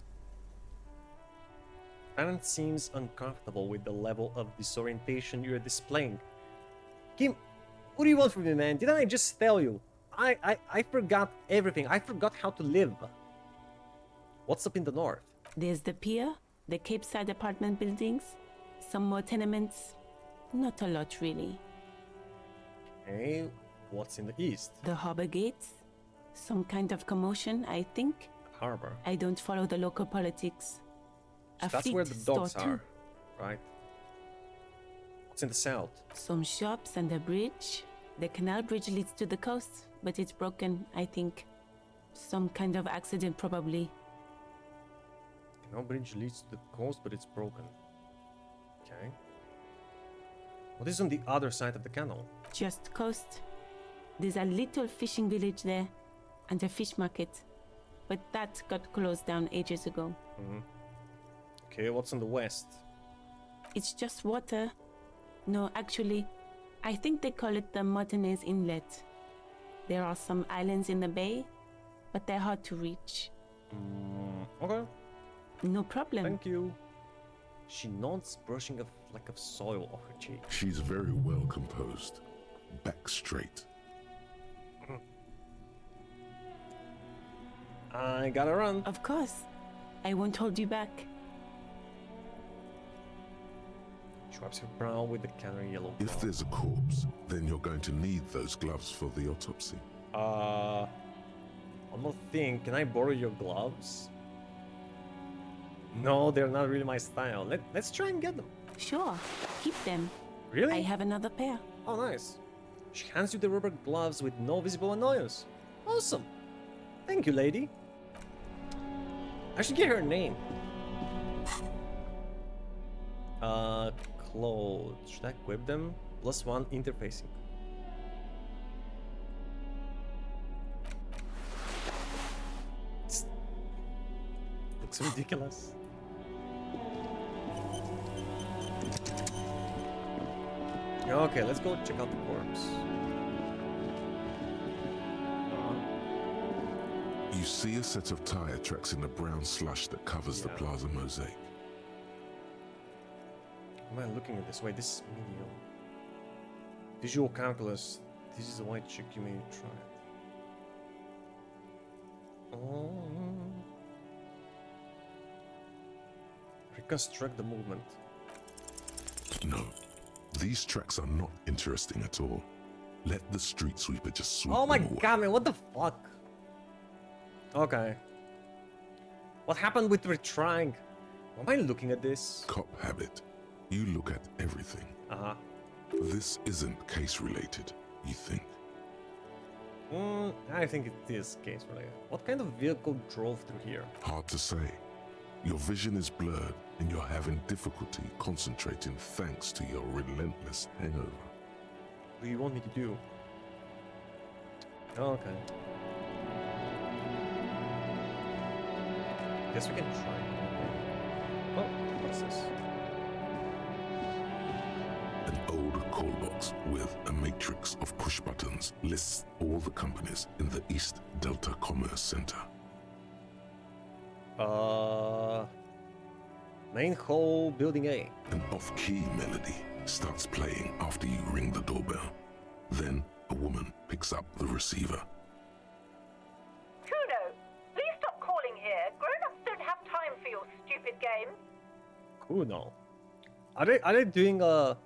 Speaker 1: Parent seems uncomfortable with the level of disorientation you're displaying. Kim, what do you want from me, man? Didn't I just tell you? I forgot everything. I forgot how to live. What's up in the north?
Speaker 10: There's the pier, the Cape Side apartment buildings, some more tenements. Not a lot, really.
Speaker 1: Okay, what's in the east?
Speaker 10: The harbor gates, some kind of commotion, I think.
Speaker 1: Harbor.
Speaker 10: I don't follow the local politics.
Speaker 1: So
Speaker 10: A
Speaker 1: that's where the
Speaker 10: fleet store
Speaker 1: docks
Speaker 10: too.
Speaker 1: are, right? What's in the south?
Speaker 10: Some shops and a bridge. The canal bridge leads to the coast, but it's broken, I think. Some kind of accident, probably.
Speaker 1: Canal bridge leads to the coast, but it's broken. Okay. What is on the other side of the canal?
Speaker 10: Just coast. There's a little fishing village there, and a fish market. But that got closed down ages ago.
Speaker 1: Okay, what's on the west?
Speaker 10: It's just water. No, actually, I think they call it the Martinez Inlet. There are some islands in the bay, but they're hard to reach.
Speaker 1: Okay,
Speaker 10: No problem.
Speaker 1: thank you. She nods, brushing a fleck of soil off her cheek.
Speaker 5: She's very well composed. Back straight.
Speaker 1: I gotta run.
Speaker 10: Of course. I won't hold you back.
Speaker 1: She wipes her brow with the canary yellow
Speaker 5: If
Speaker 1: glove.
Speaker 5: there's a corpse, then you're going to need those gloves for the autopsy.
Speaker 1: One more thing. Can I borrow your gloves? No, they're not really my style. Let's try and get them.
Speaker 10: Sure, keep them.
Speaker 1: Really?
Speaker 10: I have another pair.
Speaker 1: Oh, nice. She hands you the rubber gloves with no visible annoyance. Awesome. Thank you, lady. I should get her name. Clothes. Should I equip them? +1 interfacing. Looks ridiculous. Okay, let's go check out the corpse.
Speaker 5: You see a set of tire tracks in the brown slush that covers the plaza mosaic.
Speaker 1: Am I looking at this? Wait, this is medium. Visual calculus. This is a white chick, you may try it. Oh. Reconstruct the movement.
Speaker 5: No, these tracks are not interesting at all. Let the street sweeper just sweep
Speaker 1: Oh my
Speaker 5: them away.
Speaker 1: god, man, what the fuck? Okay. What happened with retrying? Am I looking at this?
Speaker 5: Cop habit. You look at everything.
Speaker 1: Uh-huh.
Speaker 5: This isn't case related, you think?
Speaker 1: I think it is case related. What kind of vehicle drove through here?
Speaker 5: Hard to say. Your vision is blurred and you're having difficulty concentrating thanks to your relentless hangover.
Speaker 1: What do you want me to do? Okay. Guess we can try. Oh, what's this?
Speaker 5: An old call box with a matrix of push buttons lists all the companies in the East Delta Commerce Center.
Speaker 1: Main hall, building A.
Speaker 5: An off-key melody starts playing after you ring the doorbell. Then a woman picks up the receiver.
Speaker 11: Kuno, please stop calling here. Grown-ups don't have time for your stupid games.
Speaker 1: Kuno. Are they doing a...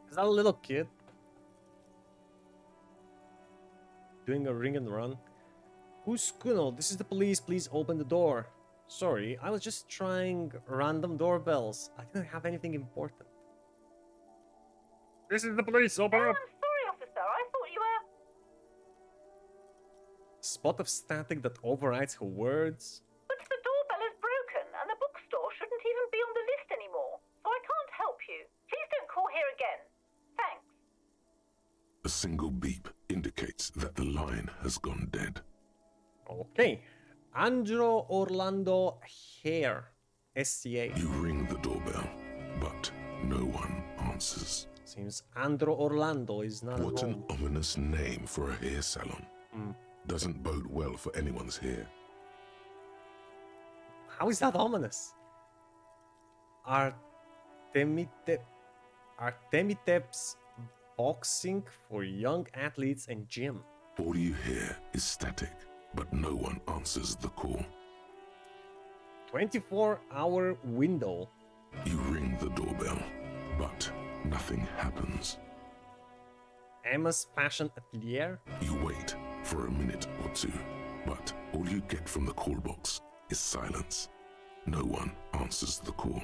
Speaker 1: Is that a little kid? Doing a ring and run? Who's Kuno? This is the police. Please open the door. Sorry, I was just trying random doorbells. I didn't have anything important. This is the police. Open up.
Speaker 11: I'm sorry, officer. I thought you were...
Speaker 1: Spot of static that overrides her words.
Speaker 11: But the doorbell is broken, and the bookstore shouldn't even be on the list anymore. So I can't help you. Please don't call here again. Thanks.
Speaker 5: A single beep indicates that the line has gone dead.
Speaker 1: Okay. Andro Orlando Hare, SCA.
Speaker 5: You ring the doorbell, but no one answers.
Speaker 1: Seems Andro Orlando is not
Speaker 5: What
Speaker 1: alone.
Speaker 5: an ominous name for a hair salon. Doesn't bode well for anyone's hair.
Speaker 1: How is that ominous? Artemitep's boxing for young athletes and gym.
Speaker 5: All you hear is static, but no one answers the call.
Speaker 1: 24-hour window.
Speaker 5: You ring the doorbell, but nothing happens.
Speaker 1: Emma's Fashion Atelier.
Speaker 5: You wait for a minute or two, but all you get from the call box is silence. No one answers the call.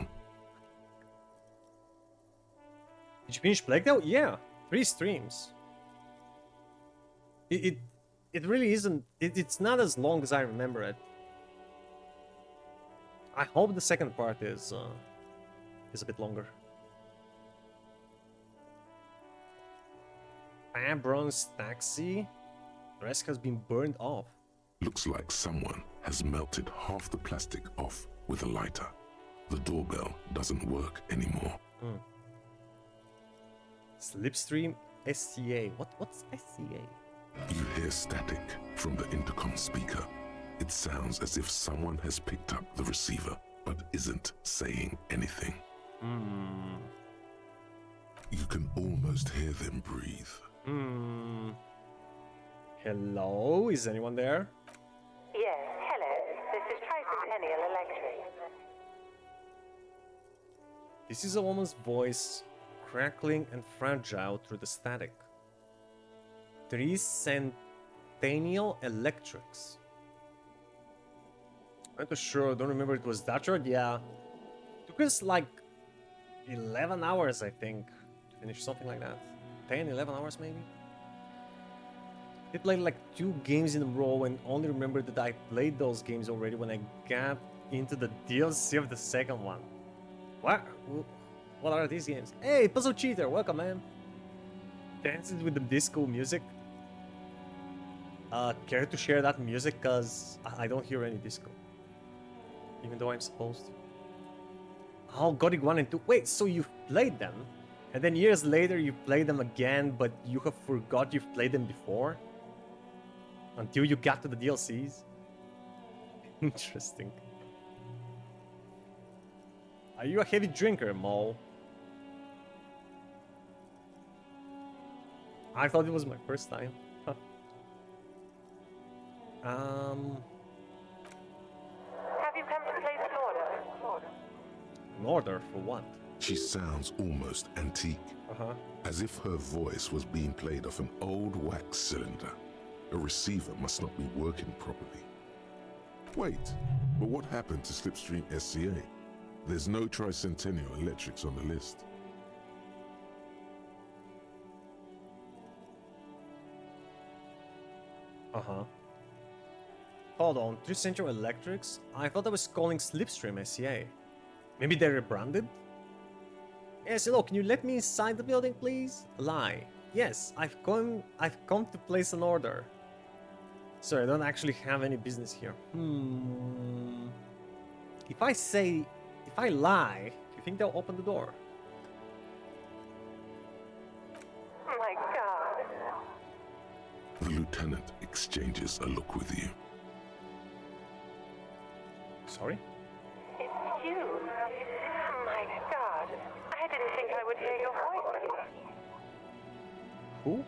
Speaker 1: Did you finish Plague Tale? Yeah, 3 streams. It really isn't. It's not as long as I remember it. I hope the second part is a bit longer. Fabron's taxi. The rest has been burned off.
Speaker 5: Looks like someone has melted half the plastic off with a lighter. The doorbell doesn't work anymore.
Speaker 1: Slipstream SCA. What's SCA?
Speaker 5: You hear static from the intercom speaker. It sounds as if someone has picked up the receiver, but isn't saying anything. You can almost hear them breathe.
Speaker 1: Hello? Is anyone there?
Speaker 11: Yes, hello. This is Tricentennial Electric.
Speaker 1: This is a woman's voice, crackling and fragile through the static. Tricentennial Electrics. I'm not sure. Don't remember it was that short. Yeah. Took us like 11 hours, I think, to finish something like that. 10, 11 hours maybe. I played like 2 games in a row and only remember that I played those games already when I got into the DLC of the second one. What? What are these games? Hey, Puzzle Cheater, welcome, man. Dances with the disco music. Care to share that music? Cause I don't hear any disco. Even though I'm supposed to. Oh, Gothic 1 and 2. Wait, so you've played them? And then years later you play them again, but you have forgot you've played them before? Until you got to the DLCs? Interesting. Are you a heavy drinker, Mo? I thought it was my first time. Huh.
Speaker 11: Have you come to place an order?
Speaker 1: An order for what?
Speaker 5: She sounds almost antique, as if her voice was being played off an old wax cylinder. A receiver must not be working properly. Wait, but what happened to Slipstream SCA? There's no Tricentennial Electrics on the list.
Speaker 1: Hold on, 3 Central Electrics? I thought I was calling Slipstream SCA. Maybe they rebranded? Yes, hello, can you let me inside the building, please? Lie. Yes, I've come to place an order. Sorry, I don't actually have any business here. If I lie, do you think they'll open the door?
Speaker 11: Oh my God.
Speaker 5: The lieutenant exchanges a look with you.
Speaker 1: Sorry?
Speaker 11: It's you. Oh my God. I didn't think I would hear your voice.
Speaker 1: Who?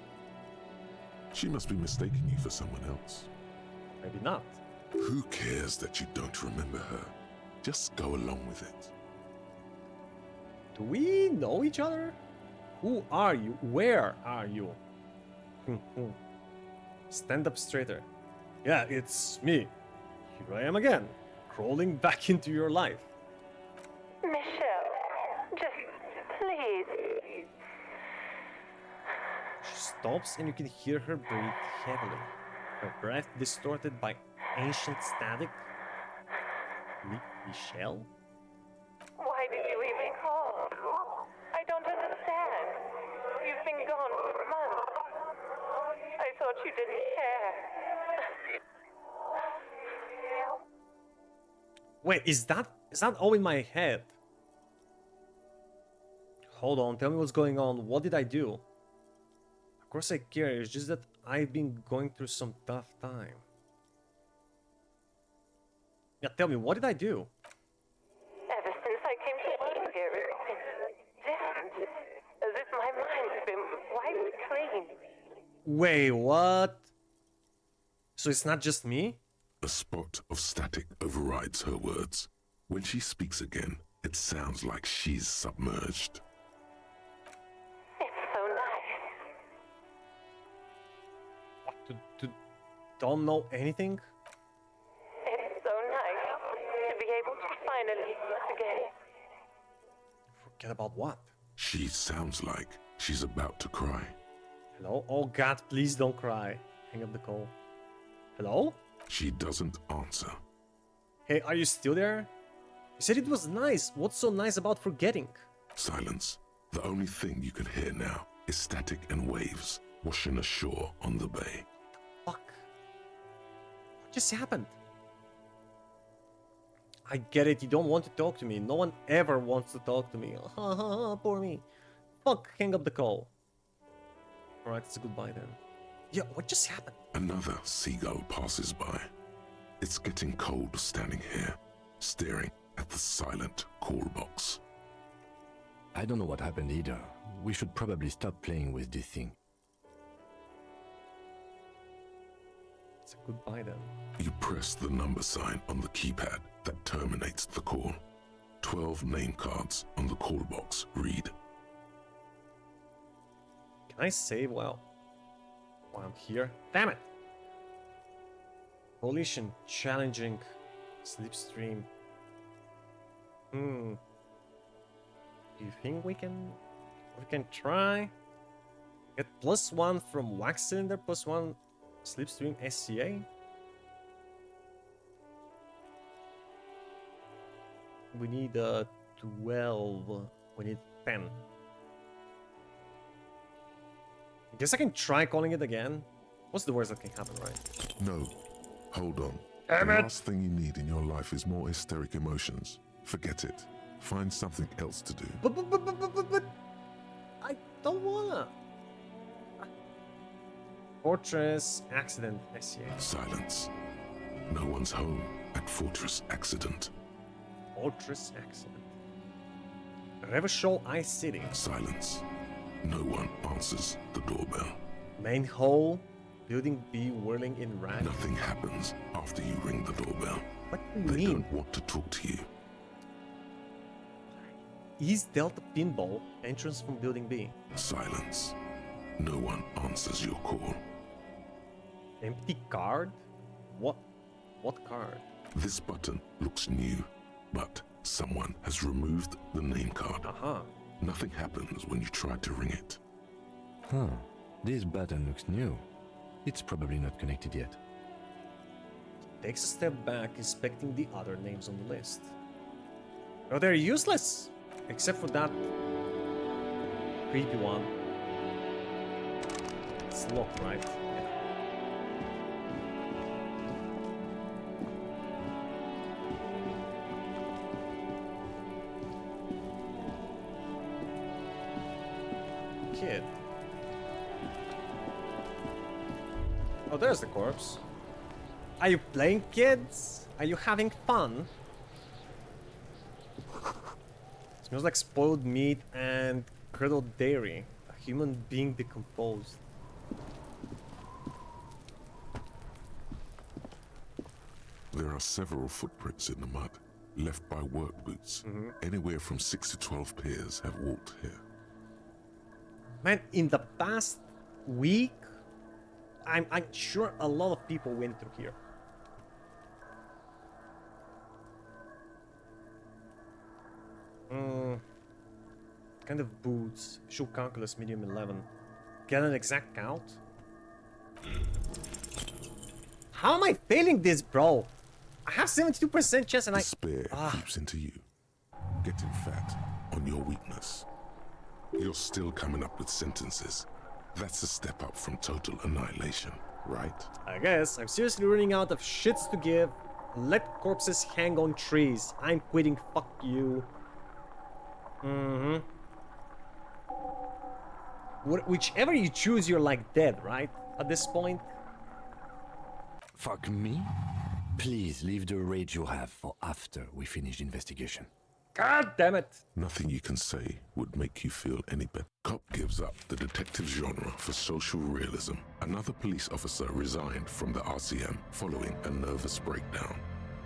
Speaker 5: She must be mistaking you for someone else.
Speaker 1: Maybe not.
Speaker 5: Who cares that you don't remember her? Just go along with it.
Speaker 1: Do we know each other? Who are you? Where are you? Stand up straighter. Yeah, it's me. Here I am again, crawling back into your life.
Speaker 11: Michelle, just please.
Speaker 1: She stops and you can hear her breathe heavily. Her breath distorted by ancient static. Michelle?
Speaker 11: Why did you even call? I don't understand. You've been gone for months. I thought you didn't care.
Speaker 1: Wait, is that all in my head? Hold on, tell me what's going on. What did I do? Of course I care, it's just that I've been going through some tough time. Yeah, tell me, what did I do?
Speaker 11: Ever since I came to work here, it's been different. As if my mind's been wiped clean.
Speaker 1: Wait, what? So it's not just me?
Speaker 5: A spot of static overrides her words. When she speaks again, it sounds like she's submerged.
Speaker 11: It's so nice.
Speaker 1: What, to don't know anything?
Speaker 11: It's so nice to be able to finally meet again.
Speaker 1: Forget about what?
Speaker 5: She sounds like she's about to cry.
Speaker 1: Hello? Oh God, please don't cry. Hang up the call. Hello?
Speaker 5: She doesn't answer.
Speaker 1: Hey, are you still there? You said it was nice. What's so nice about forgetting?
Speaker 5: Silence. The only thing you can hear now is static and waves washing ashore on the bay.
Speaker 1: Fuck. What just happened? I get it, you don't want to talk to me. No one ever wants to talk to me. Poor me. Fuck, hang up the call. Alright, it's a goodbye then. Yeah, what just happened?
Speaker 5: Another seagull passes by. It's getting cold standing here, staring at the silent call box.
Speaker 9: I don't know what happened either. We should probably stop playing with this thing.
Speaker 1: It's a goodbye then.
Speaker 5: You press the number sign on the keypad that terminates the call. 12 name cards on the call box read.
Speaker 1: Can I save while I'm here? Damn it! Coalition challenging Slipstream. Do you think we can try? Get +1 from Wax Cylinder, +1 Slipstream SCA? We need 12. We need 10. I guess I can try calling it again. What's the worst that can happen, right?
Speaker 5: No. Hold on.
Speaker 1: Damn
Speaker 5: the
Speaker 1: it.
Speaker 5: last thing you need in your life is more hysteric emotions. Forget it. Find something else to do.
Speaker 1: But I don't wanna. Fortress Accident SCA.
Speaker 5: Silence. No one's home at Fortress Accident.
Speaker 1: Fortress Accident. Revachol Ice City.
Speaker 5: Silence. No one answers the doorbell.
Speaker 1: Main hall. Building B whirling in rag.
Speaker 5: Nothing happens after you ring the doorbell.
Speaker 1: What do you
Speaker 5: They
Speaker 1: mean?
Speaker 5: don't want to talk to you.
Speaker 1: East Delta Pinball. Entrance from Building B.
Speaker 5: Silence. No one answers your call.
Speaker 1: Empty card? What card?
Speaker 5: This button looks new, but someone has removed the name card.
Speaker 1: Uh-huh.
Speaker 5: Nothing happens when you try to ring it.
Speaker 9: Huh. This button looks new. It's probably not connected yet.
Speaker 1: Takes a step back, inspecting the other names on the list. Oh, they're useless! Except for that creepy one. It's locked, right? Yeah. Kid. Oh, there's the corpse. Are you playing, kids? Are you having fun? Smells like spoiled meat and curdled dairy. A human being decomposed.
Speaker 5: There are several footprints in the mud, left by work boots. Anywhere from 6 to 12 pairs have walked here.
Speaker 1: Man, in the past week, I'm sure a lot of people went through here. Kind of boots. Visual calculus medium 11. Get an exact count. How am I failing this, bro? I have 72% chance and
Speaker 5: Despair creeps into you, getting fat on your weakness. You're still coming up with sentences. That's a step up from total annihilation, right?
Speaker 1: I guess I'm seriously running out of shits to give. Let corpses hang on trees. I'm quitting. Fuck you. Whichever you choose, you're like dead, right? At this point.
Speaker 9: Fuck me? Please leave the rage you have for after we finish the investigation.
Speaker 1: God damn it.
Speaker 5: Nothing you can say would make you feel any better. Cop gives up the detective genre for social realism. Another police officer resigned from the RCM following a nervous breakdown.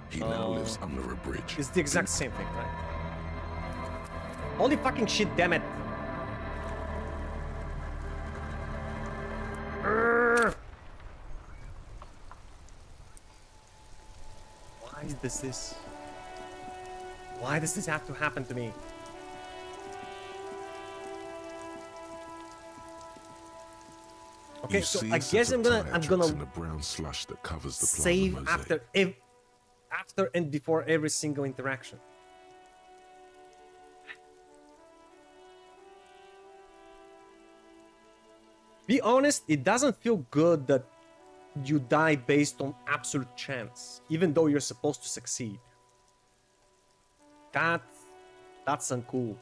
Speaker 5: He now lives under a bridge.
Speaker 1: It's the exact same thing, right? Holy fucking shit, damn it. Why is this? Why does this have to happen to me? Okay,
Speaker 5: You
Speaker 1: so
Speaker 5: see
Speaker 1: I
Speaker 5: a set
Speaker 1: guess
Speaker 5: of
Speaker 1: I'm
Speaker 5: tire
Speaker 1: gonna
Speaker 5: tracks in the brown slush that covers the plaza
Speaker 1: save
Speaker 5: mosaic.
Speaker 1: after and before every single interaction. Be honest, it doesn't feel good that you die based on absolute chance, even though you're supposed to succeed. That's uncool.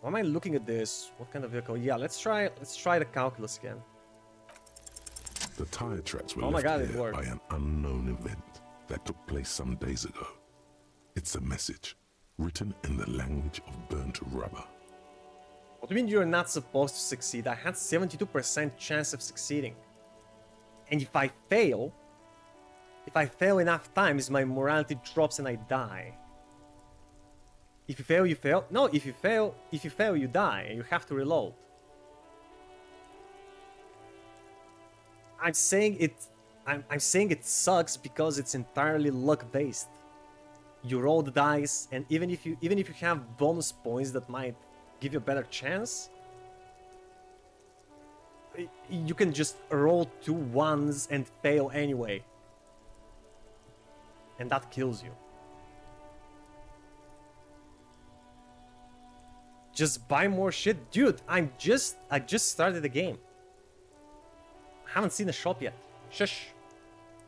Speaker 1: Why am I looking at this? What kind of vehicle? Yeah, let's try the calculus again.
Speaker 5: The tire tracks were
Speaker 1: Oh my
Speaker 5: left
Speaker 1: God, it
Speaker 5: here
Speaker 1: worked.
Speaker 5: by an unknown event that took place some days ago. It's a message written in the language of burnt rubber.
Speaker 1: What do you mean you're not supposed to succeed? I had 72% chance of succeeding. And if I fail enough times, my morality drops and I die. If you fail, you fail. No, if you fail, you die and you have to reload. I'm saying it I'm saying it sucks because it's entirely luck based. You roll the dice, and even if you have bonus points that might give you a better chance, you can just roll 2 ones and fail anyway, and that kills you. Just buy more shit, dude. I just started the game. Haven't seen a shop yet. Shush.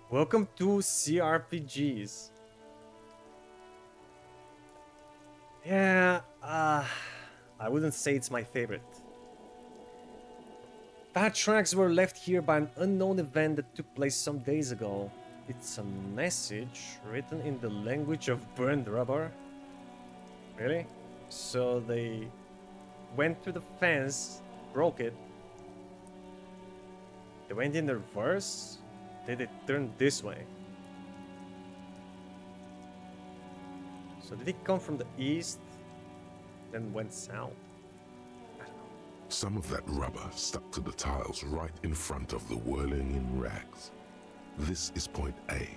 Speaker 1: Welcome to CRPGs. Yeah, I wouldn't say it's my favorite. Bad tracks were left here by an unknown event that took place some days ago. It's a message written in the language of burned rubber. Really? So they went to the fence, broke it. They went in the reverse. Then they turned this way. So did it come from the east, then went south? I don't know.
Speaker 5: Some of that rubber stuck to the tiles right in front of the whirling in rags. This is point A.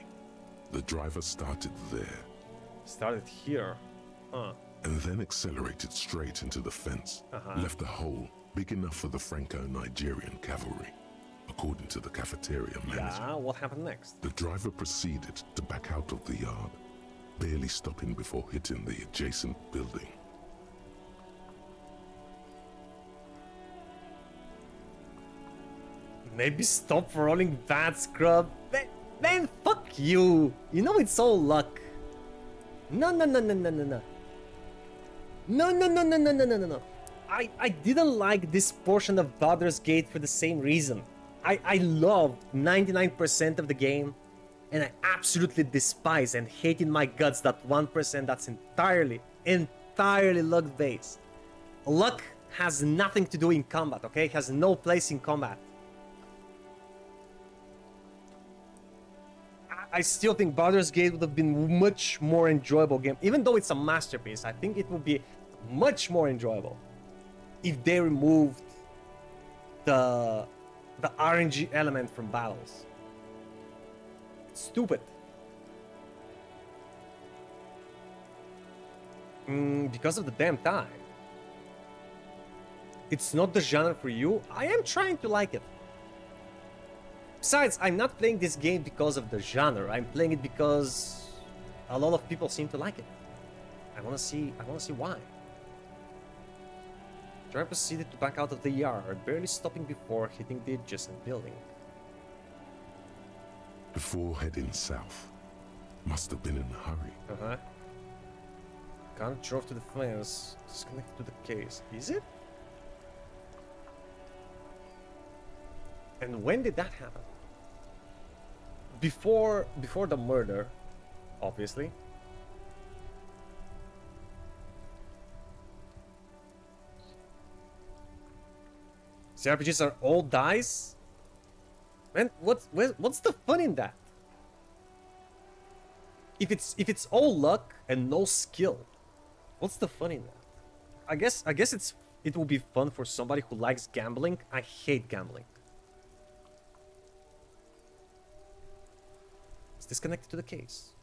Speaker 5: The driver started there.
Speaker 1: Started here. Huh.
Speaker 5: And then accelerated straight into the fence. Left a hole big enough for the Franco-Nigerian cavalry, according to the cafeteria manager.
Speaker 1: Yeah, what happened next?
Speaker 5: The driver proceeded to back out of the yard, barely stopping before hitting the adjacent building.
Speaker 1: Maybe stop rolling bad, scrub. Man, fuck you. You know it's all luck. No. No. I didn't like this portion of Baldur's Gate for the same reason. I love 99% of the game, and I absolutely despise and hate in my guts that 1% that's entirely luck-based. Luck has nothing to do in combat, okay? It has no place in combat. I still think Baldur's Gate would have been much more enjoyable game. Even though it's a masterpiece, I think it would be much more enjoyable if they removed the RNG element from battles. It's stupid. Because of the damn time. It's not the genre for you. I am trying to like it. Besides, I'm not playing this game because of the genre. I'm playing it because a lot of people seem to like it. I wanna see why. Driver proceeded to back out of the yard, barely stopping before hitting the adjacent building.
Speaker 5: Before heading south, must have been in a hurry.
Speaker 1: Car drove to the fence, disconnected to the case. Is it? And when did that happen? Before the murder, obviously. CRPGs are all dice? Man, what's the fun in that? If it's all luck and no skill, what's the fun in that? I guess it will be fun for somebody who likes gambling. I hate gambling. It's disconnected to the case.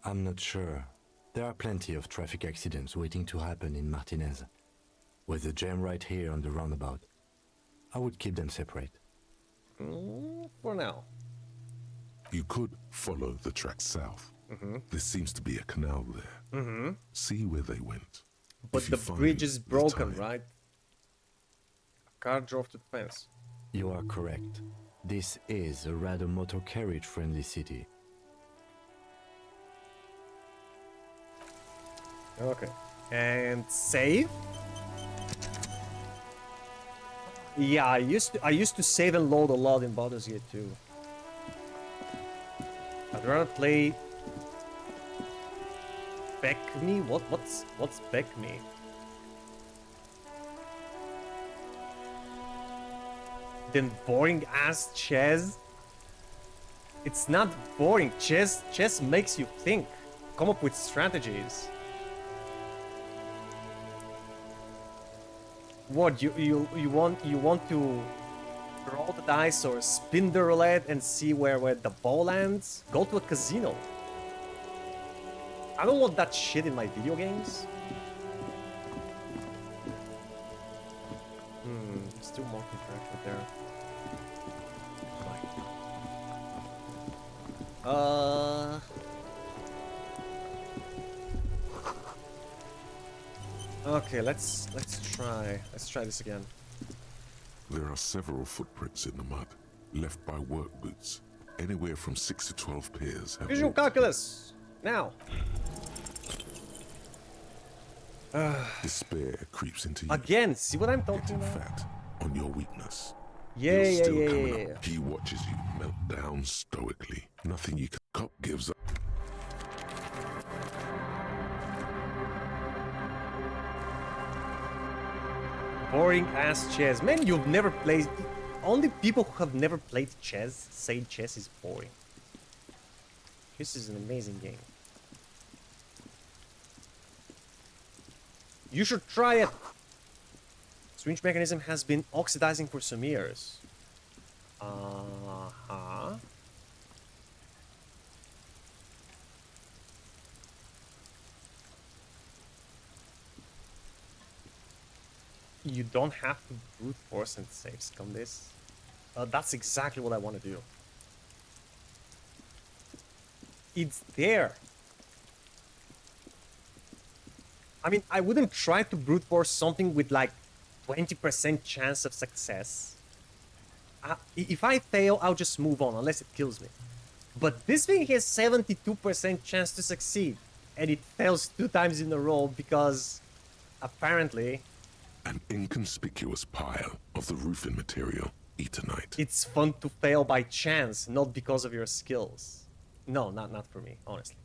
Speaker 9: I'm not sure. There are plenty of traffic accidents waiting to happen in Martinez. With the jam right here on the roundabout, I would keep them separate.
Speaker 1: For now.
Speaker 5: You could follow the track south. There seems to be a canal there. See where they went.
Speaker 1: But the bridge is broken, right? A car drove to the fence.
Speaker 9: You are correct. This is a rather motor carriage friendly city.
Speaker 1: Okay. And save? Yeah, I used to save and load a lot in Baldur's Gate 2. I'd rather play Beck Me? What's Beck Me? Then boring ass chess? It's not boring. Chess makes you think, come up with strategies. What you want roll the dice or spin the roulette and see where the ball lands. Go to a casino. I don't want that shit in my video games. Still more interaction there. Okay, let's try this again.
Speaker 5: There are several footprints in the mud, left by work boots. Anywhere from 6 to 12 pairs have
Speaker 1: Visual
Speaker 5: walked
Speaker 1: calculus! Now!
Speaker 5: Despair creeps into you.
Speaker 1: Again, see what I'm talking
Speaker 5: Getting
Speaker 1: about?
Speaker 5: fat on your weakness.
Speaker 1: Yeah,
Speaker 5: You're
Speaker 1: yeah,
Speaker 5: still
Speaker 1: yeah,
Speaker 5: coming
Speaker 1: yeah,
Speaker 5: up. He watches you melt down stoically. Nothing you can. Cop gives up.
Speaker 1: Boring ass chess. Man, you've never played. Only people who have never played chess say chess is boring. This is an amazing game. You should try it. Switch mechanism has been oxidizing for some years. You don't have to brute force and save scum this. That's exactly what I want to do. It's there. I mean, I wouldn't try to brute force something with like 20% chance of success. If I fail, I'll just move on unless it kills me. But this thing has 72% chance to succeed. And it fails 2 times in a row because apparently
Speaker 5: An inconspicuous pile of the roofing material, Eternite.
Speaker 1: it's fun to fail by chance, not because of your skills. No, not for me, honestly.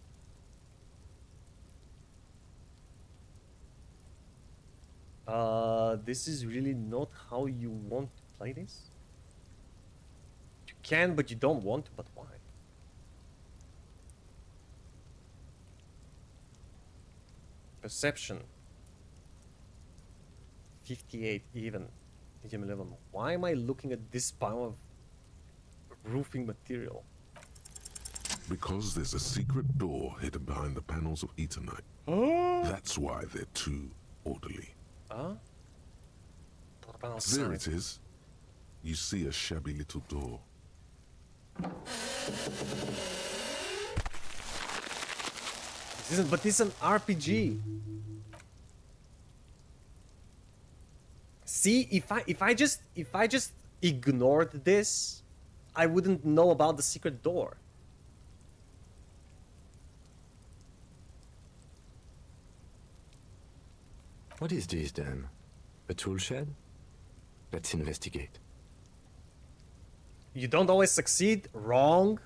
Speaker 1: This is really not how you want to play this? You can, but you don't want to, but why? Perception. 58 even. Medium 11. Why am I looking at this pile of roofing material?
Speaker 5: Because there's a secret door hidden behind the panels of Eternite. That's why they're too orderly. There it is. You see a shabby little door.
Speaker 1: But this is an RPG. See, if I just ignored this, I wouldn't know about the secret door.
Speaker 9: What is this then? A tool shed? Let's investigate.
Speaker 1: You don't always succeed. Wrong.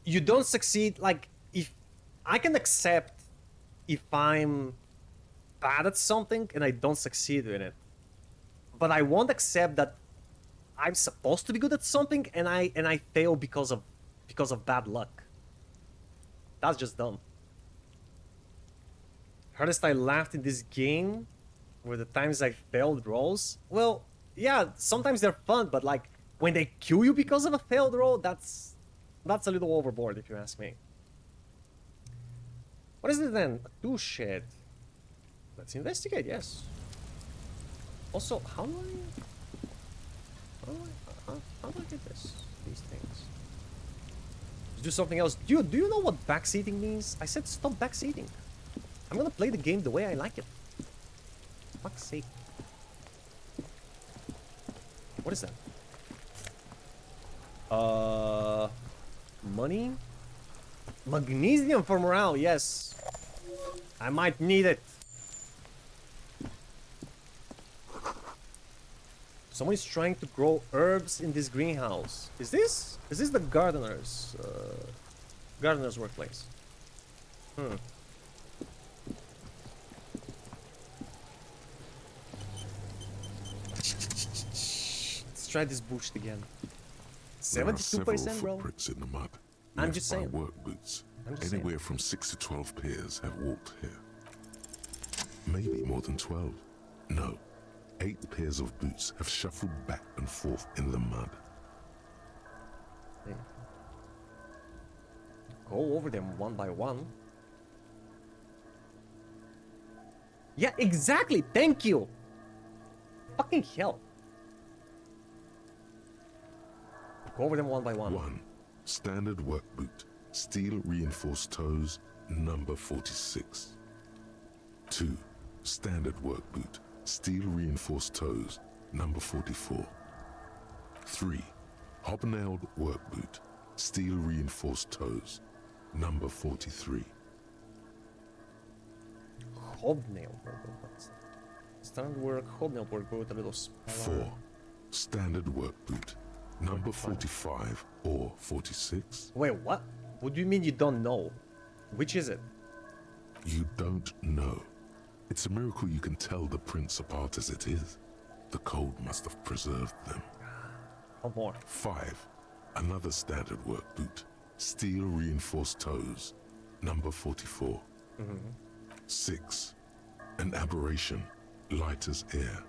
Speaker 1: You don't succeed, like, if I can accept if I'm bad at something and I don't succeed in it. But I won't accept that I'm supposed to be good at something and I fail because of bad luck. That's just dumb. Hardest I laughed in this game were the times I failed rolls. Well, yeah, sometimes they're fun, but like when they kill you because of a failed roll, that's a little overboard if you ask me. What is it then? A tool shed. Let's investigate, yes. Also, how do I get these things? Let's do something else. Dude, do you know what backseating means? I said stop backseating. I'm gonna play the game the way I like it. Fuck's sake. What is that? Money? Magnesium for morale, yes. I might need it. Someone is trying to grow herbs in this greenhouse. Is this the gardener's workplace? Let's try this boost again.
Speaker 5: There are several
Speaker 1: 72%, bro.
Speaker 5: footprints in the mud.
Speaker 1: I'm
Speaker 5: left
Speaker 1: just
Speaker 5: by
Speaker 1: saying.
Speaker 5: work boots.
Speaker 1: I'm just
Speaker 5: Anywhere from 6 to 12 pairs have walked here. Maybe more than 12. No, 8 pairs of boots have shuffled back and forth in the mud.
Speaker 1: Yeah. Go over them one by one. Yeah, exactly. Thank you. Fucking hell. Go over them one by one.
Speaker 5: 1. Standard work boot, steel reinforced toes, number 46. 2. Standard work boot, steel reinforced toes, number 44. 3. Hobnailed work boot, steel reinforced toes, number 43.
Speaker 1: Hobnail work boot. Standard work, hobnail work boot, a little smaller.
Speaker 5: 4. Standard work boot, number 45 or 46.
Speaker 1: Wait, what? What do you mean you don't know? Which is it?
Speaker 5: You don't know. It's a miracle you can tell the prints apart as it is. The cold must have preserved them.
Speaker 1: One more.
Speaker 5: 5. Another standard work boot, steel reinforced toes, number 44. 6. An aberration, light as air,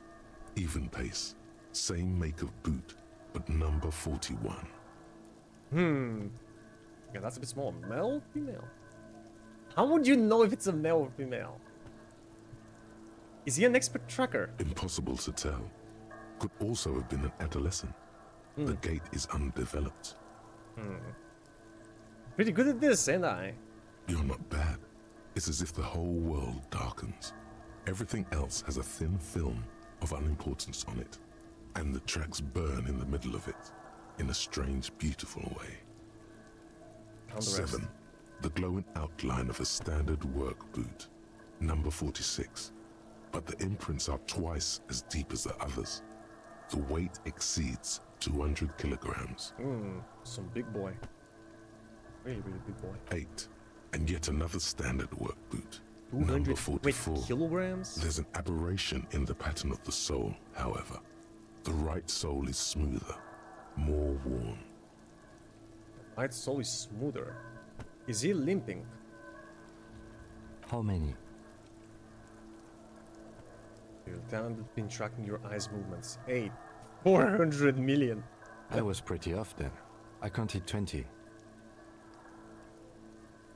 Speaker 5: even pace, same make of boot, but number 41.
Speaker 1: Yeah, that's a bit small. Male or female? How would you know if it's a male or female? Is he an expert tracker?
Speaker 5: Impossible to tell. Could also have been an adolescent. The gait is undeveloped.
Speaker 1: Pretty good at this, ain't I?
Speaker 5: You're not bad. It's as if the whole world darkens. Everything else has a thin film of unimportance on it, and the tracks burn in the middle of it, in a strange, beautiful way.
Speaker 1: Count the rest.
Speaker 5: 7. The glowing outline of a standard work boot, number 46. But the imprints are twice as deep as the others. The weight exceeds 200 kilograms.
Speaker 1: Some big boy. Really, really big boy.
Speaker 5: 8. And yet another standard work boot,
Speaker 1: 200
Speaker 5: number 44.
Speaker 1: kilograms?
Speaker 5: There's an aberration in the pattern of the sole, however. The right sole is smoother, more worn.
Speaker 1: Right sole is smoother. Is he limping?
Speaker 9: How many?
Speaker 1: Your talent has been tracking your eyes movements. 8. 400 million.
Speaker 9: I was pretty off then. I counted 20.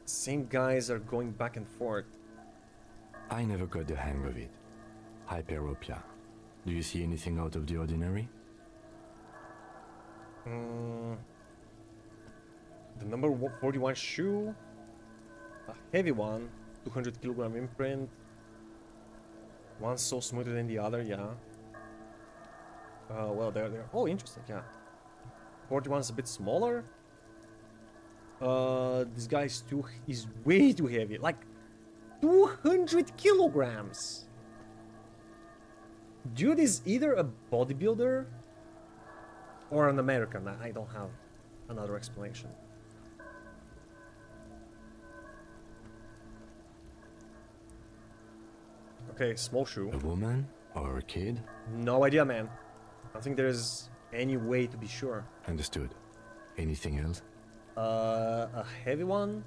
Speaker 1: Same guys are going back and forth.
Speaker 9: I never got the hang of it. Hyperopia. Do you see anything out of the ordinary?
Speaker 1: The number 41 shoe. A heavy one. 200 kilogram imprint. One so smoother than the other, yeah. Well, they're... Oh, interesting, yeah. 41's a bit smaller. This guy is way too heavy. Like, 200 kilograms! Dude is either a bodybuilder or an American. I don't have another explanation. Okay, small shoe.
Speaker 9: A woman or a kid?
Speaker 1: No idea, man. I don't think there's any way to be sure.
Speaker 9: Understood. Anything else?
Speaker 1: A heavy one.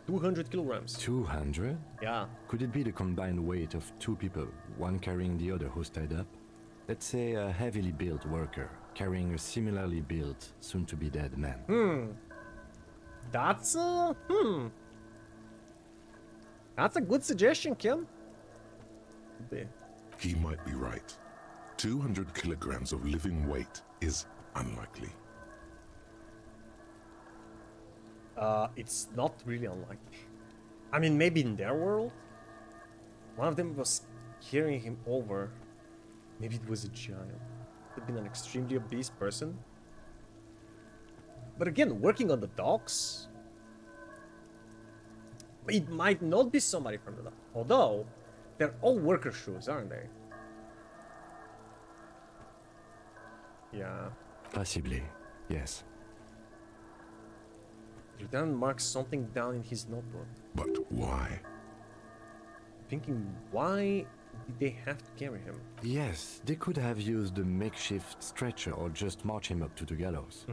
Speaker 1: 200 kilograms.
Speaker 9: 200?
Speaker 1: Yeah.
Speaker 9: Could it be the combined weight of two people, one carrying the other who's tied up? Let's say a heavily built worker carrying a similarly built, soon-to-be dead man.
Speaker 1: That's That's a good suggestion, Kim.
Speaker 5: He might be right. 200 kilograms of living weight is unlikely.
Speaker 1: It's not really unlikely. I mean, maybe in their world? One of them was carrying him over. Maybe it was a giant. Could have been an extremely obese person. But again, working on the docks? It might not be somebody from the dock. Although, they're all worker shoes, aren't they? Yeah.
Speaker 9: Possibly, yes.
Speaker 1: Lieutenant marks something down in his notebook.
Speaker 5: But why?
Speaker 1: Thinking, why did they have to carry him?
Speaker 9: Yes, they could have used a makeshift stretcher or just march him up to the gallows.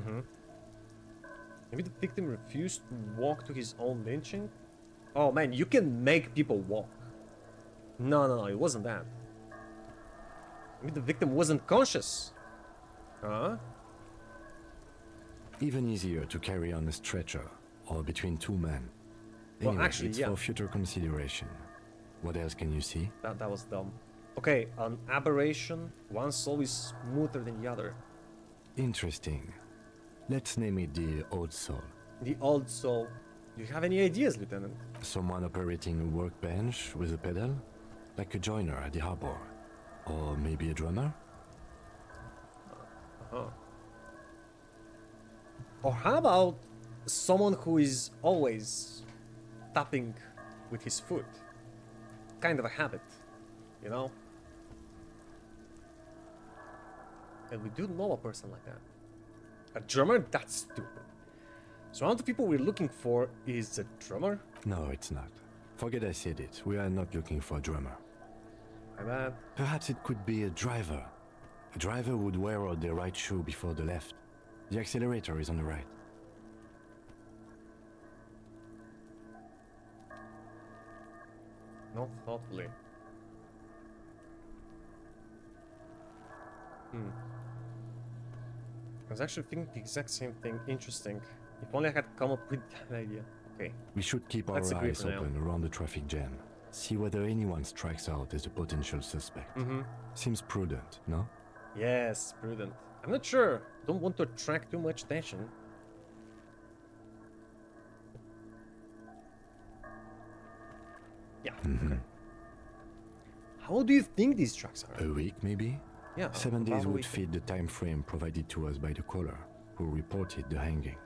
Speaker 1: Maybe the victim refused to walk to his own lynching? Oh man, you can make people walk. No, it wasn't that. Maybe the victim wasn't conscious. Huh?
Speaker 9: Even easier to carry on a stretcher or between two men.
Speaker 1: Well,
Speaker 9: Anyway,
Speaker 1: actually,
Speaker 9: it's
Speaker 1: yeah.
Speaker 9: for future consideration. What else can you see?
Speaker 1: That was dumb. Okay, an aberration. One soul is smoother than the other.
Speaker 9: Interesting. Let's name it the Old Soul.
Speaker 1: The old soul. Do you have any ideas, Lieutenant?
Speaker 9: Someone operating a workbench with a pedal? Like a joiner at the harbor. Or maybe a drummer?
Speaker 1: Uh-huh. Or how about someone who is always tapping with his foot? Kind of a habit, you know? And we do know a person like that. A drummer? That's stupid. So one of the people we're looking for is a drummer?
Speaker 9: No, it's not. Forget I said it. We are not looking for a drummer.
Speaker 1: My bad.
Speaker 9: Perhaps it could be a driver. A driver would wear out the right shoe before the left. The accelerator is on the right.
Speaker 1: Not thoughtfully. I was actually thinking the exact same thing. Interesting. If only I had come up with that idea. Okay.
Speaker 9: We should keep our
Speaker 1: Let's agree
Speaker 9: eyes
Speaker 1: for now.
Speaker 9: open around the traffic jam. See whether anyone strikes out as a potential suspect. Seems prudent, no?
Speaker 1: Yes, prudent. I'm not sure. Don't want to attract too much attention. Yeah. Okay. How do you think these trucks are?
Speaker 9: A week, maybe?
Speaker 1: Yeah.
Speaker 9: 7
Speaker 1: about
Speaker 9: days
Speaker 1: a
Speaker 9: would
Speaker 1: week.
Speaker 9: fit the time frame provided to us by the caller, who reported the hanging.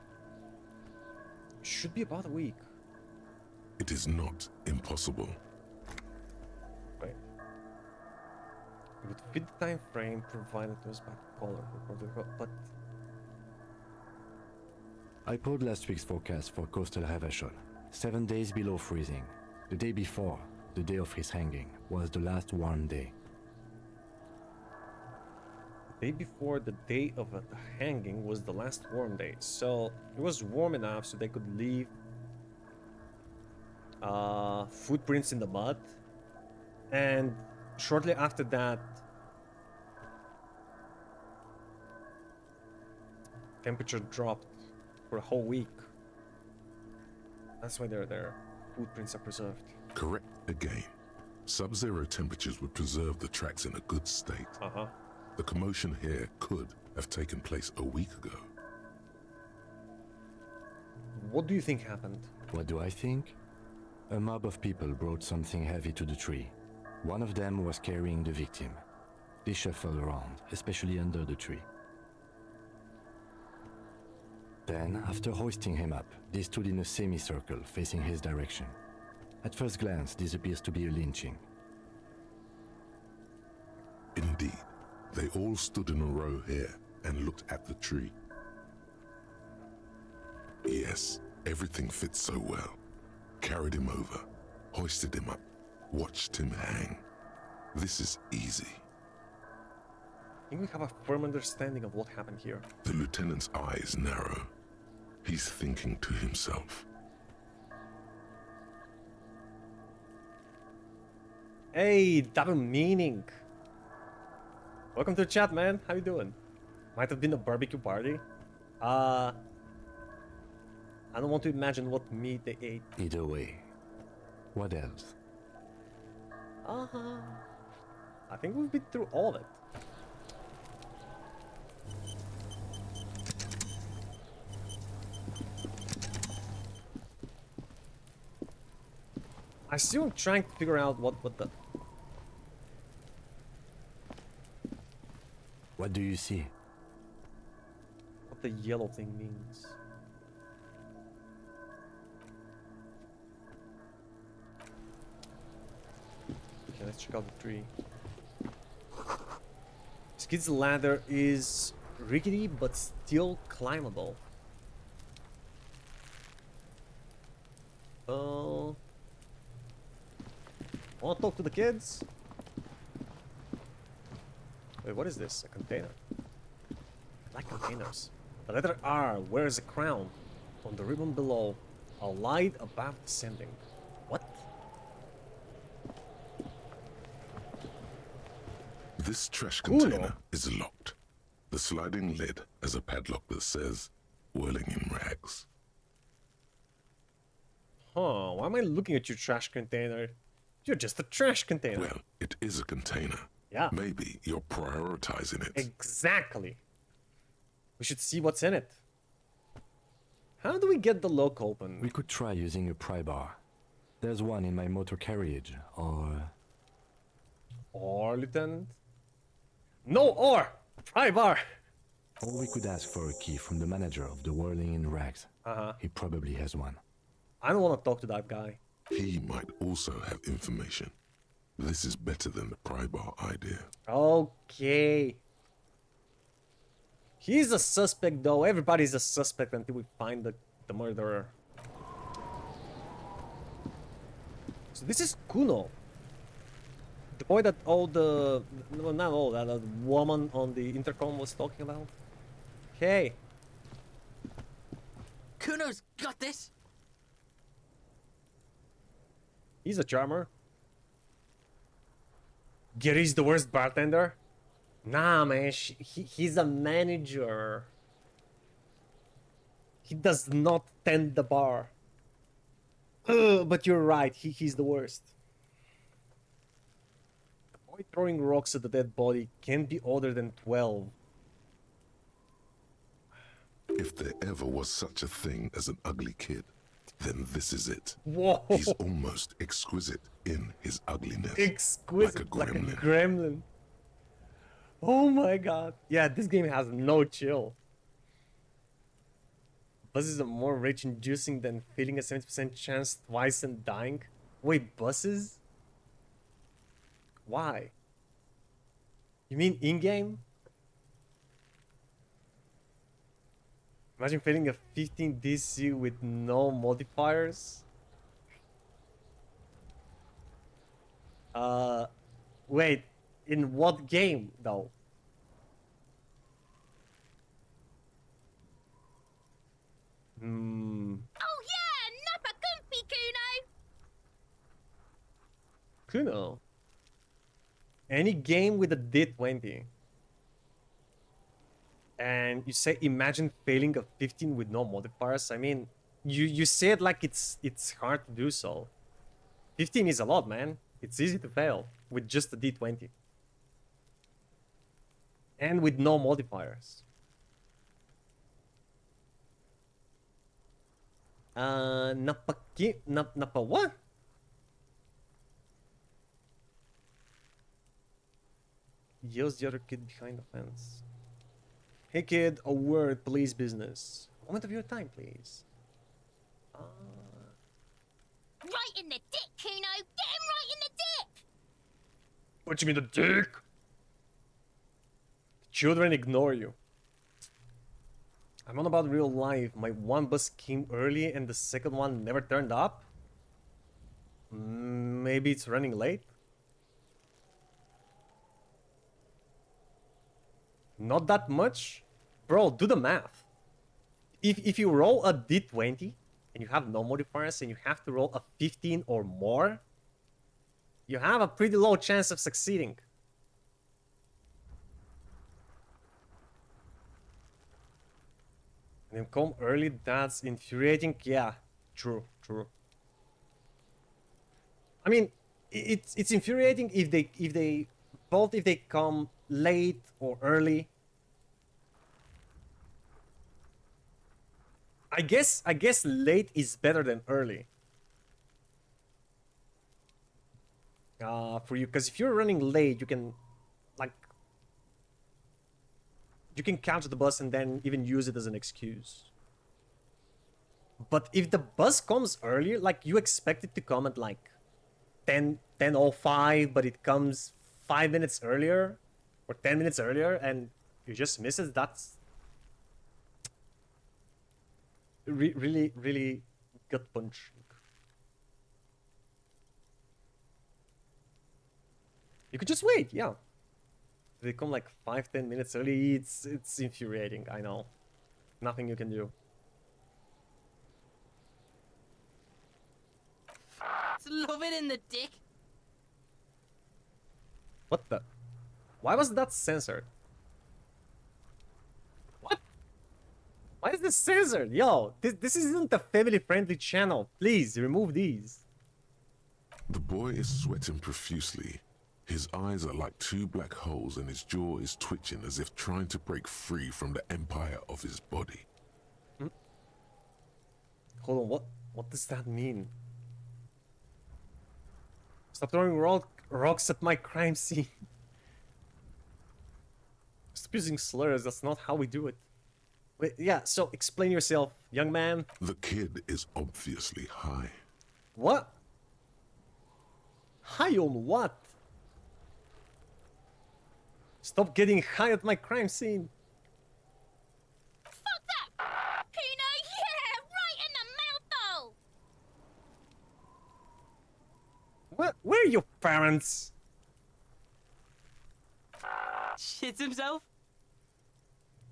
Speaker 1: Should be about a week.
Speaker 5: It is not impossible.
Speaker 1: Right. It would fit the time frame provided to us by the caller. But
Speaker 9: I pulled last week's forecast for coastal Havashol. 7 days below freezing. The day before, the day of his hanging, was the last warm day.
Speaker 1: the day before the day of the hanging was the last warm day. So it was warm enough so they could leave footprints in the mud. And shortly after that, temperature dropped for a whole week. That's why their footprints are preserved.
Speaker 5: Correct again. Sub-zero temperatures would preserve the tracks in a good state.
Speaker 1: Uh-huh.
Speaker 5: The commotion here could have taken place a week ago.
Speaker 1: What do you think happened?
Speaker 9: What do I think? A mob of people brought something heavy to the tree. One of them was carrying the victim. They shuffled around, especially under the tree. Then, after hoisting him up, they stood in a semicircle facing his direction. At first glance, this appears to be a lynching.
Speaker 5: Indeed, they all stood in a row here and looked at the tree. Yes, everything fits so well. Carried him over, hoisted him up, watched him hang. This is easy.
Speaker 1: I think we have a firm understanding of what happened here.
Speaker 5: The lieutenant's eyes narrow. He's thinking to himself.
Speaker 1: Hey, double meaning. Welcome to the chat, man. How you doing? Might have been a barbecue party. I don't want to imagine what meat they ate.
Speaker 9: Either way. What else?
Speaker 1: I think we've been through all of it. I still am trying to figure out what the...
Speaker 9: What do you see?
Speaker 1: what the yellow thing means. Okay, let's check out the tree. Skid's ladder is rickety but still climbable. Wanna talk to the kids? Wait, what is this? A container? I like containers. The letter R, where is a crown? On the ribbon below, a light above descending. What?
Speaker 5: This trash
Speaker 1: Cool.
Speaker 5: container is locked. The sliding lid has a padlock that says, whirling in rags.
Speaker 1: Huh, why am I looking at your trash container? You're just a trash container.
Speaker 5: Well, it is a container.
Speaker 1: Yeah.
Speaker 5: Maybe you're prioritizing it.
Speaker 1: Exactly. We should see what's in it. How do we get the lock open?
Speaker 9: We could try using a pry bar. There's one in my motor carriage, or...
Speaker 1: Or, Lieutenant? No, or! Pry bar!
Speaker 9: Or we could ask for a key from the manager of the Whirling in Rags. He probably has one.
Speaker 1: I don't want to talk to that guy.
Speaker 5: He might also have information. This is better than the pry bar idea.
Speaker 1: Okay. He's a suspect, though. Everybody's a suspect until we find the murderer. So this is Kuno. The boy that no, not all, that woman on the intercom was talking about. Hey.
Speaker 12: Kuno's got this.
Speaker 1: He's a charmer. Gary's the worst bartender? Nah, man, he's a manager. He does not tend the bar. But you're right, he's the worst. The boy throwing rocks at the dead body can't be older than 12.
Speaker 5: If there ever was such a thing as an ugly kid, then this is it.
Speaker 1: Whoa!
Speaker 5: He's almost exquisite in his ugliness.
Speaker 1: Exquisite,
Speaker 5: like a gremlin.
Speaker 1: like a gremlin. Oh my god. Yeah, this game has no chill. Buses are more rage-inducing than feeling a 70% chance twice and dying. Wait, buses? Why? You mean in-game? Imagine failing a 15 DC with no modifiers. Wait, in what game though?
Speaker 13: Oh yeah, Nappa Goofy Kuno!
Speaker 1: Kuno. Any game with a D20. And you say imagine failing a 15 with no modifiers. I mean, you say it like it's hard to do so. 15 is a lot, man. It's easy to fail with just a D20. And with no modifiers. Napa what? Yells the other kid behind the fence. Hey kid, a word, police business. A moment of your time, please.
Speaker 13: Right in the dick, Kuno! Get him right in the dick!
Speaker 1: What you mean the dick? The children ignore you. I'm on about real life. My one bus came early and the second one never turned up. Maybe it's running late. Not that much? Bro, do the math. If you roll a D20 and you have no modifiers and you have to roll a 15 or more, you have a pretty low chance of succeeding. And then come early, that's infuriating. Yeah, true. I mean, it's infuriating if they come late or early. I guess late is better than early. For you, because if you're running late, you can catch the bus and then even use it as an excuse. But if the bus comes earlier, like you expect it to come at like 10:05, but it comes 5 minutes earlier or 10 minutes earlier and you just miss it, that's really gut punching. You could just wait, yeah. They come like 5-10 minutes early, it's infuriating, I know. Nothing you can do.
Speaker 12: Love it in the dick.
Speaker 1: What the? Why was that censored? What? Why is this censored? Yo, this isn't a family-friendly channel. Please, remove these.
Speaker 5: The boy is sweating profusely. His eyes are like two black holes and his jaw is twitching as if trying to break free from the empire of his body.
Speaker 1: Hold on, what does that mean? Stop throwing rocks at my crime scene. Stop using slurs, that's not how we do it. Wait, yeah, so explain yourself, young man.
Speaker 5: The kid is obviously high.
Speaker 1: What? High on what? Stop getting high at my crime scene.
Speaker 13: Fuck that! Kuno, yeah! Right in the mouthful!
Speaker 1: What? Where are your parents?
Speaker 12: Shits himself?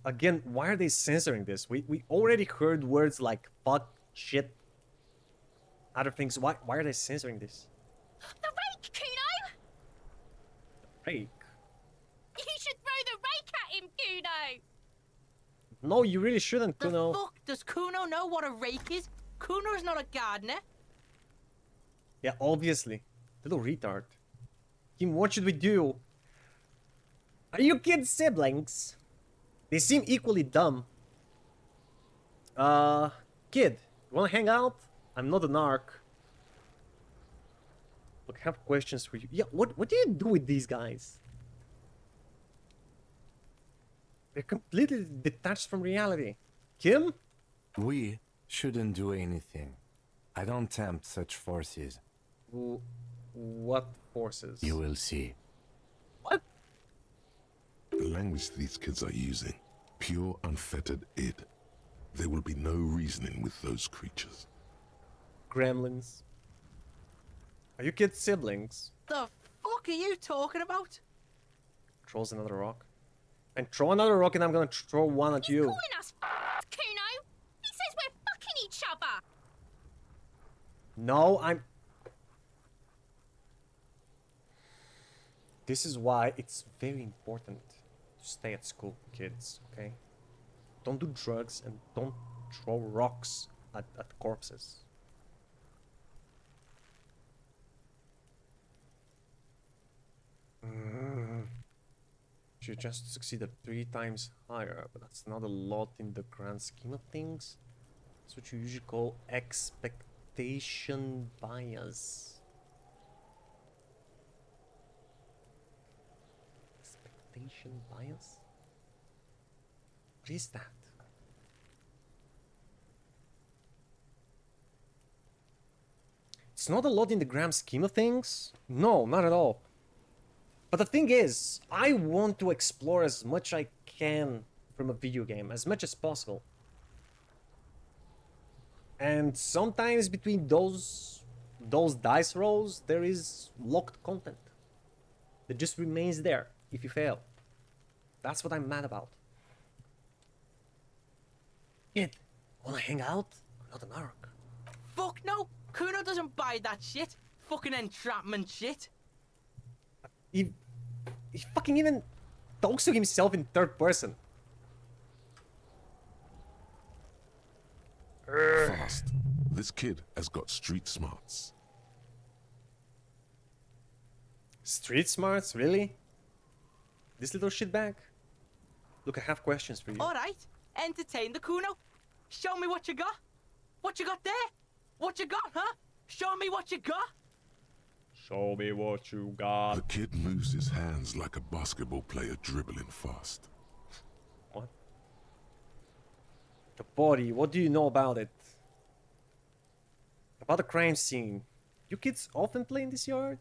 Speaker 1: Again, why are they censoring this? We already heard words like fuck, shit, other things. Why are they censoring this?
Speaker 13: The rake, Kuno!
Speaker 1: Rake?
Speaker 13: You should throw the rake at him, Kuno!
Speaker 1: No, you really shouldn't, Kuno.
Speaker 12: The fuck? Does Kuno know what a rake is? Kuno's not a gardener.
Speaker 1: Yeah, obviously. Little retard. Kim, what should we do? Are you kids siblings? They seem equally dumb. Kid, you wanna hang out? I'm not a narc. Look, I have questions for you. Yeah, what do you do with these guys? They're completely detached from reality. Kim?
Speaker 9: We shouldn't do anything. I don't tempt such forces.
Speaker 1: What forces?
Speaker 9: You will see.
Speaker 1: What?
Speaker 5: The language these kids are using, pure unfettered id. There will be no reasoning with those creatures.
Speaker 1: Gremlins. Are you kids siblings?
Speaker 12: The fuck are you talking about?
Speaker 1: Throws another rock. And throw another rock and I'm gonna throw one at you.
Speaker 13: Calling us Kuno! He says we're fucking each other!
Speaker 1: No, I'm... This is why it's very important to stay at school, kids, okay? Don't do drugs and don't throw rocks at corpses. You just succeeded 3 times higher, but that's not a lot in the grand scheme of things. That's what you usually call expectation bias. Expectation bias? What is that? It's not a lot in the grand scheme of things. No, not at all. But the thing is, I want to explore as much I can from a video game, as much as possible. And sometimes between those dice rolls, there is locked content that just remains there if you fail. That's what I'm mad about. Kid, wanna hang out? I'm not an arc.
Speaker 12: Fuck no! Kuno doesn't buy that shit. Fucking entrapment shit.
Speaker 1: He fucking even talks to himself in third person.
Speaker 5: Fast. This kid has got street smarts.
Speaker 1: Street smarts, really? This little shitbag? Look, I have questions for you.
Speaker 12: Alright, entertain the Kuno. Show me what you got. What you got there? What you got, huh? Show me what you got.
Speaker 1: Show me what you got.
Speaker 5: The kid moves his hands like a basketball player dribbling fast.
Speaker 1: What? The body, what do you know about it? About the crime scene. You kids often play in this yard?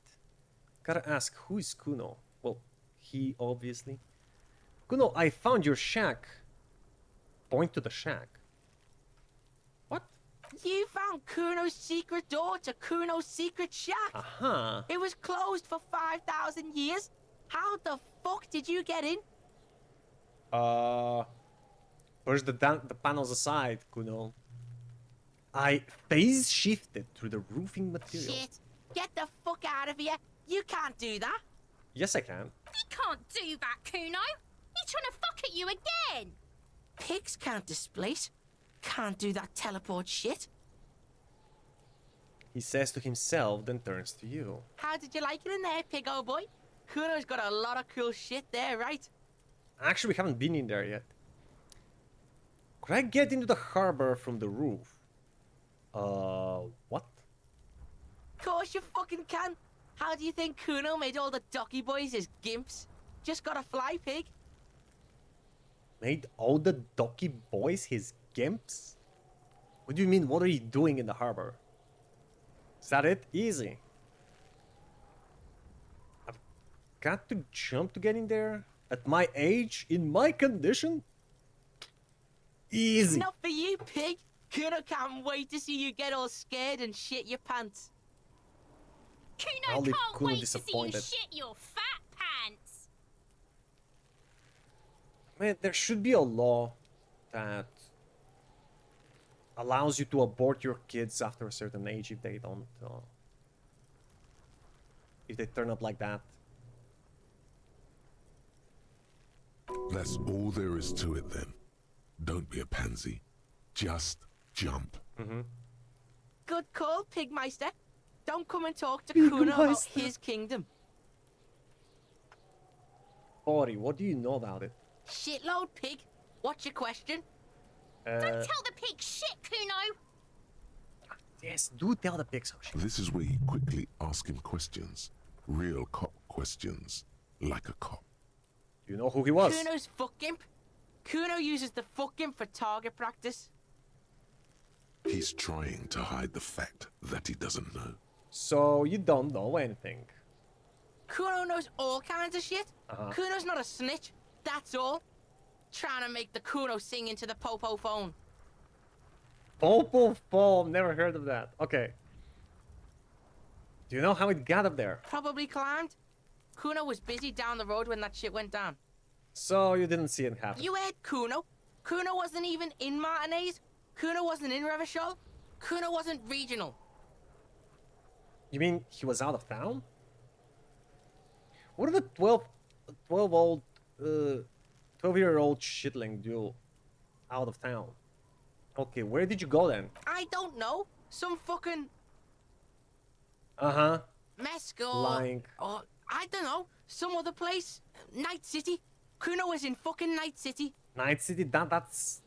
Speaker 1: Gotta ask, who is Kuno? Well, he, obviously. Kuno, I found your shack. Point to the shack. What?
Speaker 12: You found Kuno's secret door to Kuno's secret shack.
Speaker 1: Aha.
Speaker 12: It was closed for 5,000 years. How the fuck did you get in?
Speaker 1: Push the panels aside, Kuno. I phase shifted through the roofing material.
Speaker 12: Shit. Get the fuck out of here. You can't do that.
Speaker 1: Yes, I can.
Speaker 13: He can't do that, Kuno. He's trying to fuck at you again.
Speaker 12: Pigs can't displace. Can't do that teleport shit.
Speaker 1: He says to himself, then turns to you.
Speaker 12: How did you like it in there, pig old boy? Kuno's got a lot of cool shit there, right?
Speaker 1: Actually, we haven't been in there yet. Could I get into the harbor from the roof? What?
Speaker 12: Course you fucking can. How do you think Kuno made all the docky boys his gimps? Just got a fly, pig.
Speaker 1: Made all the docky boys his gimps? What do you mean, what are you doing in the harbor? Is that it? Easy. I've got to jump to get in there? At my age? In my condition? Easy.
Speaker 12: Not for you, pig. Kuno can't wait to see you get all scared and shit your pants.
Speaker 13: Kuno
Speaker 1: I'll leave
Speaker 13: can't
Speaker 1: Kuno
Speaker 13: wait to see you
Speaker 1: disappointed.
Speaker 13: shit your fat pants.
Speaker 1: Man, there should be a law that allows you to abort your kids after a certain age if they don't, if they turn up like that.
Speaker 5: That's all there is to it then. Don't be a pansy. Just jump.
Speaker 12: Good call, Pigmeister. Don't come and talk to Kuno about his kingdom.
Speaker 1: Ori, what do you know about it?
Speaker 12: Shitload, pig. What's your question?
Speaker 13: Don't tell the pig shit, Kuno.
Speaker 1: Yes, do tell the pigs how shit.
Speaker 5: This is where you quickly ask him questions. Real cop questions. Like a cop.
Speaker 1: Do you know who he was?
Speaker 12: Kuno's fuck gimp. Kuno uses the fuck gimp for target practice.
Speaker 5: He's trying to hide the fact that he doesn't know.
Speaker 1: So you don't know anything.
Speaker 12: Kuno knows all kinds of shit. Kuno's not a snitch. That's all. Trying to make the Kuno sing into the popo phone.
Speaker 1: Popo phone, never heard of that. Okay. Do you know how it got up there?
Speaker 12: Probably climbed. Kuno was busy down the road when that shit went down.
Speaker 1: So you didn't see it happen.
Speaker 12: You heard Kuno. Kuno wasn't even in Martinez. Kuno wasn't in Revachol. Kuno wasn't regional.
Speaker 1: You mean he was out of town? What did a 12-year-old shitling do out of town? Okay, where did you go then?
Speaker 12: I don't know. Some fucking Mesco.
Speaker 1: Lying.
Speaker 12: Or I don't know. Some other place. Night City. Kuno was in fucking Night City.
Speaker 1: Night City? That's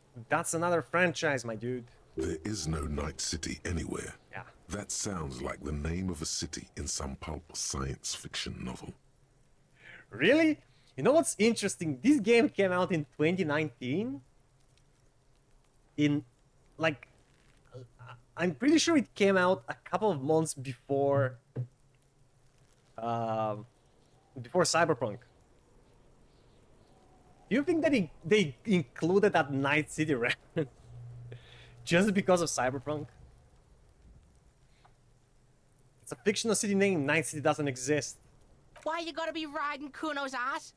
Speaker 1: another franchise, my dude.
Speaker 5: There is no Night City anywhere.
Speaker 1: Yeah.
Speaker 5: That sounds like the name of a city in some pulp science fiction novel.
Speaker 1: Really? You know what's interesting? This game came out in 2019. I'm pretty sure it came out a couple of months before Cyberpunk. Do you think that they included that Night City reference just because of Cyberpunk? It's a fictional city name. Night City doesn't exist.
Speaker 12: Why you gotta be riding Kuno's ass?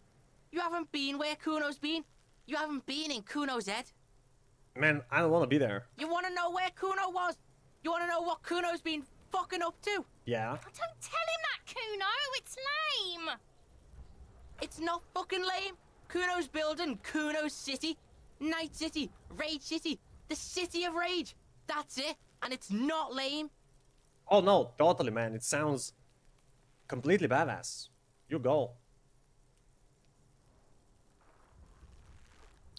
Speaker 12: You haven't been where Kuno's been. You haven't been in Kuno's head.
Speaker 1: Man, I don't want to be there.
Speaker 12: You wanna know where Kuno was? You wanna know what Kuno's been fucking up to?
Speaker 1: Yeah.
Speaker 13: Don't tell him that, Kuno. It's lame.
Speaker 12: It's not fucking lame. Kuno's building Kuno's City. Night City. Rage City. The City of Rage. That's it. And it's not lame.
Speaker 1: Oh no, totally, man. It sounds completely badass. You go.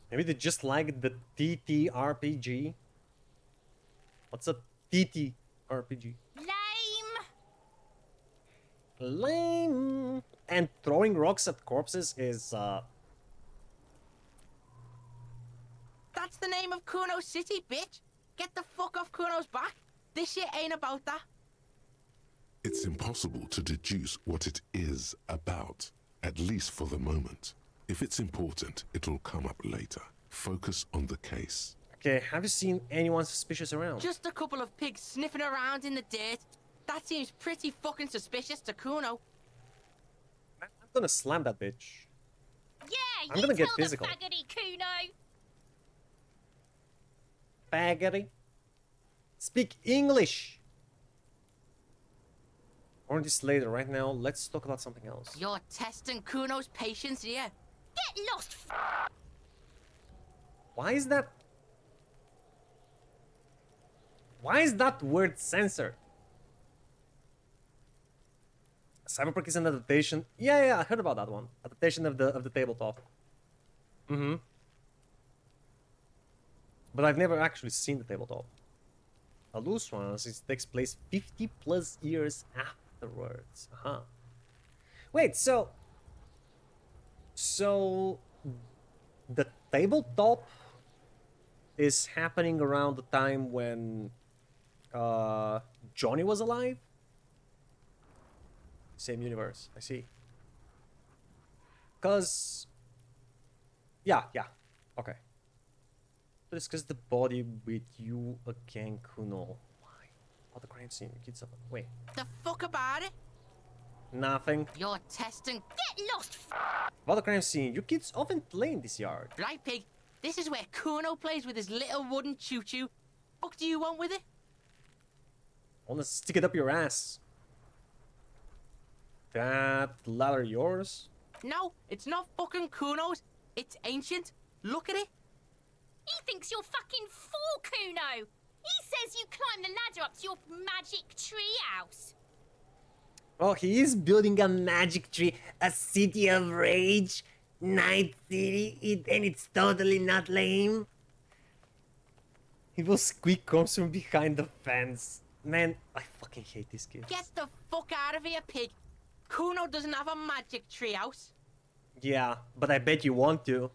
Speaker 1: Maybe they just like the TTRPG. What's a TTRPG?
Speaker 13: Lame.
Speaker 1: Lame. And throwing rocks at corpses is
Speaker 12: That's the name of Kuno City, bitch. Get the fuck off Kuno's back. This shit ain't about that.
Speaker 5: It's impossible to deduce what it is about, at least for the moment. If it's important, it'll come up later. Focus on the case.
Speaker 1: Okay, have you seen anyone suspicious around?
Speaker 12: Just a couple of pigs sniffing around in the dirt. That seems pretty fucking suspicious to Kuno.
Speaker 1: I'm gonna slam that bitch.
Speaker 13: Yeah,
Speaker 1: I'm
Speaker 13: you
Speaker 1: gonna get
Speaker 13: tell
Speaker 1: physical.
Speaker 13: the faggoty, Kuno.
Speaker 1: Faggoty. Speak English. Or this later. Right now, let's talk about something else.
Speaker 12: You're testing Kuno's patience here.
Speaker 13: Get lost,
Speaker 1: Why is that? Why is that word censored? Cyberpunk is an adaptation. Yeah, I heard about that one. Adaptation of the tabletop. Mm-hmm. But I've never actually seen the tabletop. A loose one, since it takes place 50 plus years afterwards. Uh-huh. Wait, so the tabletop is happening around the time when Johnny was alive? Same universe, I see. Cause yeah, okay. But it's because the body with you again, Kuno. Why? Oh, the crime scene. Kids up. Wait.
Speaker 12: The fuck about it?
Speaker 1: Nothing.
Speaker 12: You're testing.
Speaker 13: get lost.
Speaker 1: About the crime scene. You kids often play in this yard.
Speaker 12: Right, pig. This is where Kuno plays with his little wooden choo-choo. Fuck do you want with it?
Speaker 1: I wanna stick it up your ass. That ladder yours?
Speaker 12: No, it's not fucking Kuno's. It's ancient. Look at it.
Speaker 13: He thinks you're fucking fool, Kuno. He says you climb the ladder up to your magic tree house.
Speaker 1: Oh, he is building a magic tree. A city of rage. Night City. And it's totally not lame. Evil Squeak comes from behind the fence. Man, I fucking hate this kid.
Speaker 12: Get the fuck out of here, pig. Kuno doesn't have a magic tree house.
Speaker 1: Yeah, but I bet you want to.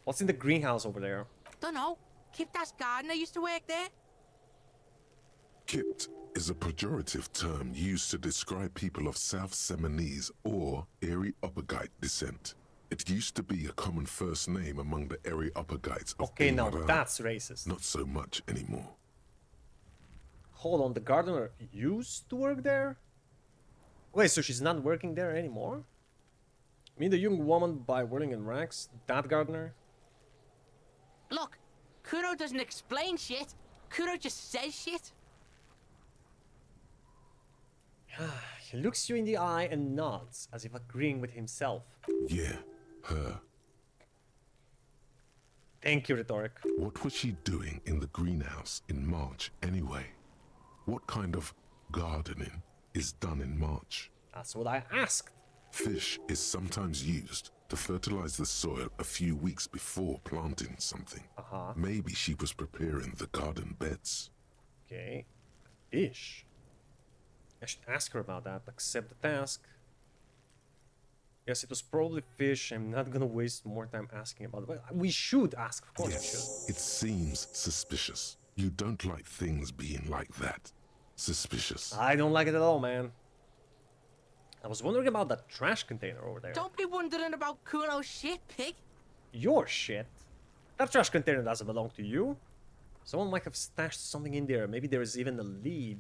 Speaker 1: What's in the greenhouse over there?
Speaker 12: Dunno. Kipta's gardener used to work there.
Speaker 5: Kipt is a pejorative term used to describe people of South Seminese or Erie Uppergite descent. It used to be a common first name among the Erie Uppergites of
Speaker 1: Okay, now
Speaker 5: Immara.
Speaker 1: that's racist.
Speaker 5: Not so much anymore.
Speaker 1: Hold on, the gardener used to work there? Wait, so she's not working there anymore? I mean the young woman by whirling in rags? That gardener?
Speaker 12: Look, Kuno doesn't explain shit. Kuno just says shit.
Speaker 1: He looks you in the eye and nods, as if agreeing with himself.
Speaker 5: Yeah, her.
Speaker 1: Thank you, Rhetoric.
Speaker 5: What was she doing in the greenhouse in March anyway? What kind of gardening is done in March?
Speaker 1: That's what I asked.
Speaker 5: Fish is sometimes used to fertilize the soil a few weeks before planting something.
Speaker 1: Uh-huh.
Speaker 5: Maybe she was preparing the garden beds.
Speaker 1: Okay. Fish. I should ask her about that. Accept the task. Yes, it was probably fish. I'm not gonna waste more time asking about it. Well, we should ask, of course we should.
Speaker 5: Yes, it seems suspicious. You don't like things being like that. Suspicious.
Speaker 1: I don't like it at all, man. I was wondering about that trash container over there.
Speaker 12: Don't be wondering about Kuno's shit, pig.
Speaker 1: Your shit? That trash container doesn't belong to you. Someone might have stashed something in there. Maybe there is even a lead.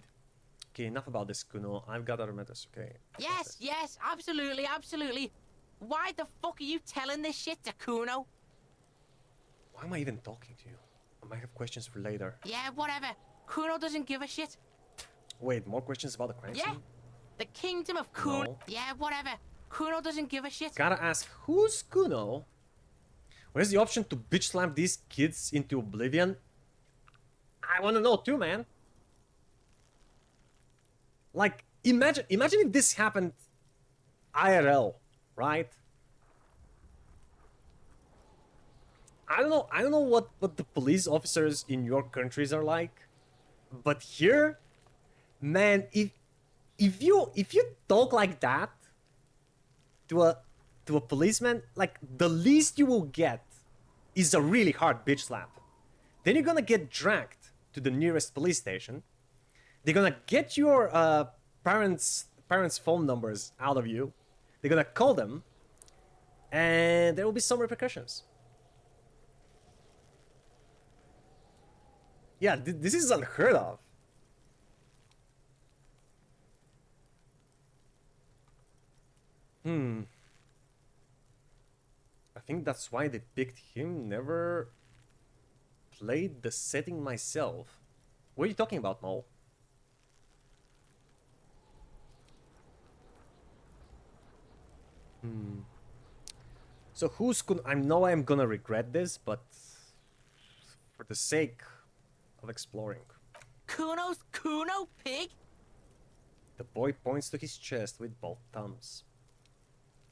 Speaker 1: Okay, enough about this, Kuno. I've got other matters, okay?
Speaker 12: Yes, absolutely, absolutely. Why the fuck are you telling this shit to Kuno?
Speaker 1: Why am I even talking to you? I might have questions for later.
Speaker 12: Yeah, whatever. Kuno doesn't give a shit.
Speaker 1: Wait, more questions about the crime
Speaker 12: Yeah.
Speaker 1: scene?
Speaker 12: The kingdom of Kuno.
Speaker 1: No.
Speaker 12: Yeah, whatever. Kuno doesn't give a shit.
Speaker 1: Gotta ask, who's Kuno? Where's the option to bitch slam these kids into oblivion? I wanna know too, man. Like, imagine if this happened IRL, right? I don't know what the police officers in your countries are like, but here, man, if you talk like that to a policeman, like the least you will get is a really hard bitch slap. Then you're gonna get dragged to the nearest police station. They're gonna get your parents' phone numbers out of you. They're gonna call them, and there will be some repercussions. Yeah, this is unheard of. I think that's why they picked him. Never played the setting myself. What are you talking about, Mo? So who's gonna... I know I'm gonna regret this, but for the sake of exploring.
Speaker 12: Kuno's Kuno pig?
Speaker 1: The boy points to his chest with both thumbs.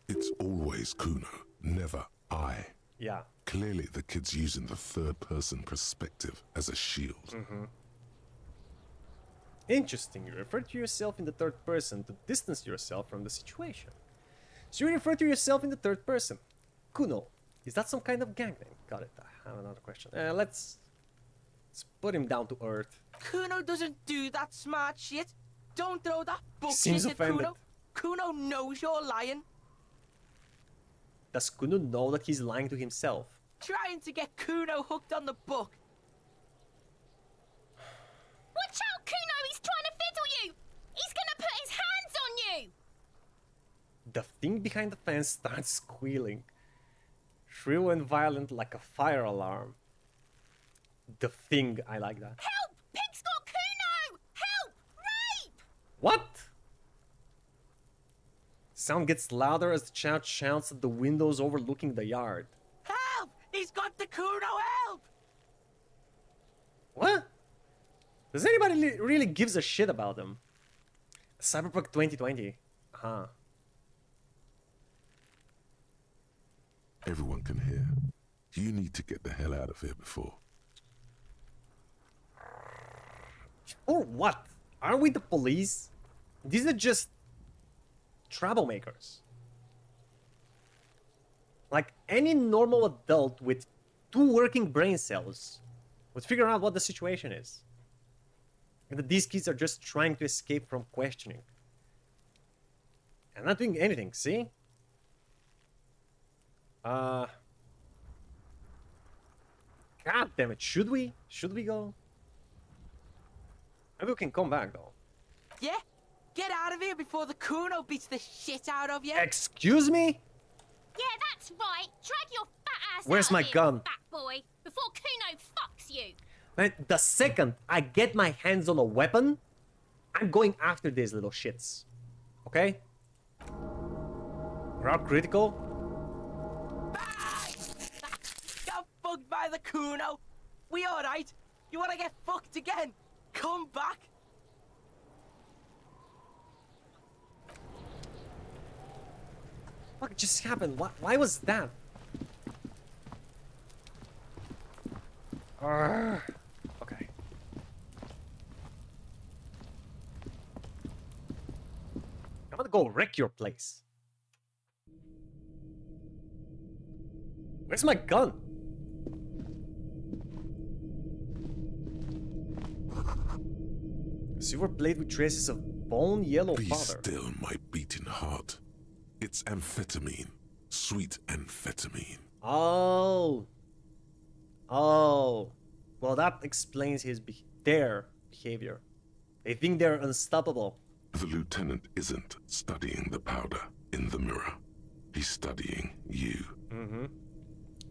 Speaker 5: It's always Kuno, never I.
Speaker 1: Yeah.
Speaker 5: Clearly the kid's using the third-person perspective as a shield.
Speaker 1: Interesting. You refer to yourself in the third person to distance yourself from the situation. So you refer to yourself in the third person. Kuno. Is that some kind of gang name? Got it. I have another question. Let's put him down to earth.
Speaker 12: Kuno doesn't do that smart shit. Don't throw that
Speaker 1: Seems
Speaker 12: bullshit at
Speaker 1: offended.
Speaker 12: Kuno. Kuno knows you're lying.
Speaker 1: Does Kuno know that he's lying to himself?
Speaker 12: Trying to get Kuno hooked on the book.
Speaker 13: Watch out, Kuno! He's trying to fiddle you! He's gonna put his hands on you!
Speaker 1: The thing behind the fence starts squealing. Shrill and violent like a fire alarm. The thing, I like that.
Speaker 13: Help! Pig's got Kuno! Help! Rape!
Speaker 1: What? Sound gets louder as the child shouts at the windows overlooking the yard.
Speaker 12: Help! He's got the Kuno, help!
Speaker 1: What? Does anybody really gives a shit about them? Cyberpunk 2020. Huh.
Speaker 5: Everyone can hear. You need to get the hell out of here before.
Speaker 1: Or what? Aren't we the police? These are just troublemakers. Like any normal adult with 2 working brain cells would figure out what the situation is. And that these kids are just trying to escape from questioning. And not doing anything, see? God damn it, should we? Should we go? Maybe we can come back though.
Speaker 12: Yeah? Get out of here before the Kuno beats the shit out of you.
Speaker 1: Excuse me?
Speaker 13: Yeah, that's right. Drag your fat ass
Speaker 1: Where's
Speaker 13: out
Speaker 1: my
Speaker 13: of here,
Speaker 1: gun?
Speaker 13: fat boy, before Kuno fucks you.
Speaker 1: Man, the second I get my hands on a weapon, I'm going after these little shits. Okay? Route critical.
Speaker 12: Got fucked by the Kuno. We alright? You wanna get fucked again? Come back.
Speaker 1: What just happened? Why was that? Okay. I'm gonna go wreck your place. Where's my gun? Silver blade with traces of bone yellow
Speaker 5: Be
Speaker 1: powder.
Speaker 5: still, my beating heart. It's amphetamine. Sweet amphetamine.
Speaker 1: Oh. Oh. Well, that explains their behavior. They think they're unstoppable.
Speaker 5: The lieutenant isn't studying the powder in the mirror. He's studying you.
Speaker 1: Mm-hmm.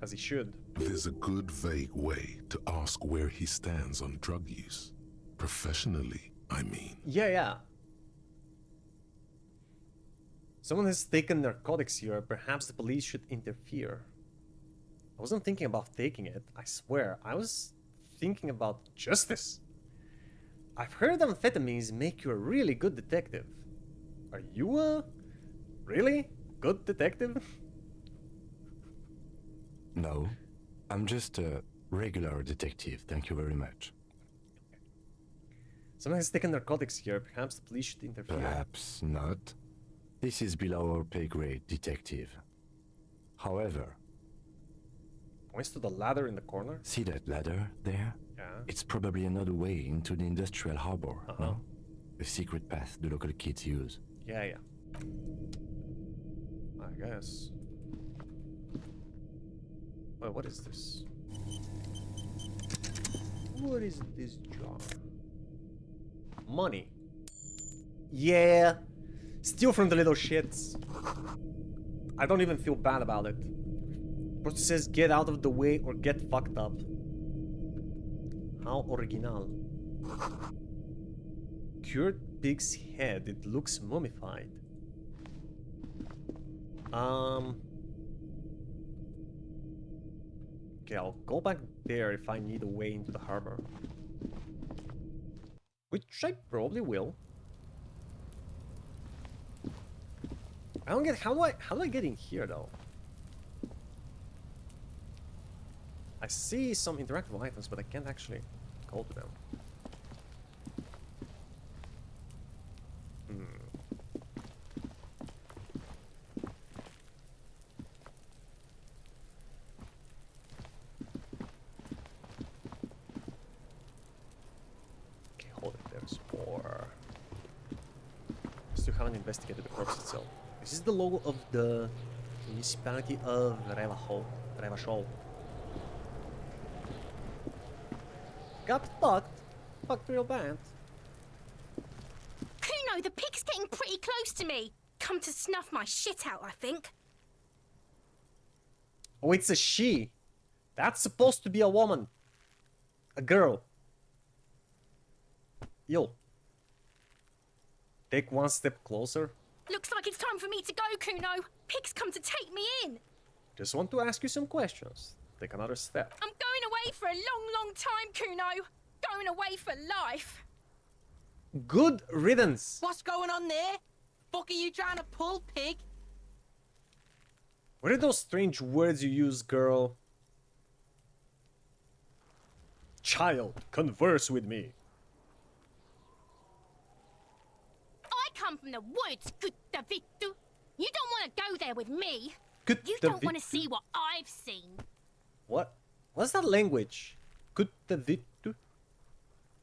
Speaker 1: As he should.
Speaker 5: There's a good vague way to ask where he stands on drug use. Professionally, I mean.
Speaker 1: Yeah. Someone has taken narcotics here. Perhaps the police should interfere. I wasn't thinking about taking it, I swear. I was thinking about justice. I've heard amphetamines make you a really good detective. Are you a really good detective?
Speaker 9: No, I'm just a regular detective, thank you very much.
Speaker 1: Someone has taken narcotics here. Perhaps the police should interfere.
Speaker 9: Perhaps not. This is below our pay grade, detective. However...
Speaker 1: Points to the ladder in the corner.
Speaker 9: See that ladder there?
Speaker 1: Yeah.
Speaker 9: It's probably another way into the industrial harbor, no? A secret path the local kids use.
Speaker 1: Yeah. I guess. Well, what is this? What is this jar? Money. Yeah. Steal from the little shits. I don't even feel bad about it. Poster says get out of the way or get fucked up. How original. Cured pig's head. It looks mummified. Okay, I'll go back there if I need a way into the harbor. Which I probably will. I don't get how do I get in here though? I see some interactive items, but I can't actually go to them. Okay, hold it. There's more. Still haven't investigated the corpse itself. This is the logo of the municipality of Revachol. Got fucked. Fucked real bad.
Speaker 13: Kuno, the pig's getting pretty close to me. Come to snuff my shit out, I think.
Speaker 1: Oh, it's a she. That's supposed to be a woman. A girl. Yo. Take one step closer.
Speaker 13: Looks like it's time for me to go, Kuno. Pig's come to take me in.
Speaker 1: Just want to ask you some questions. Take another step.
Speaker 13: I'm going away for a long, long time, Kuno. Going away for life.
Speaker 1: Good riddance.
Speaker 12: What's going on there? Fuck are you trying to pull, pig?
Speaker 1: What are those strange words you use, girl? Child, converse with me.
Speaker 13: I come from the woods, Gutta Vittu. You don't want to go there with me.
Speaker 1: Gutta
Speaker 13: You don't want to
Speaker 1: Vittu?
Speaker 13: see what I've seen.
Speaker 1: What? What's that language? Gutta Vittu?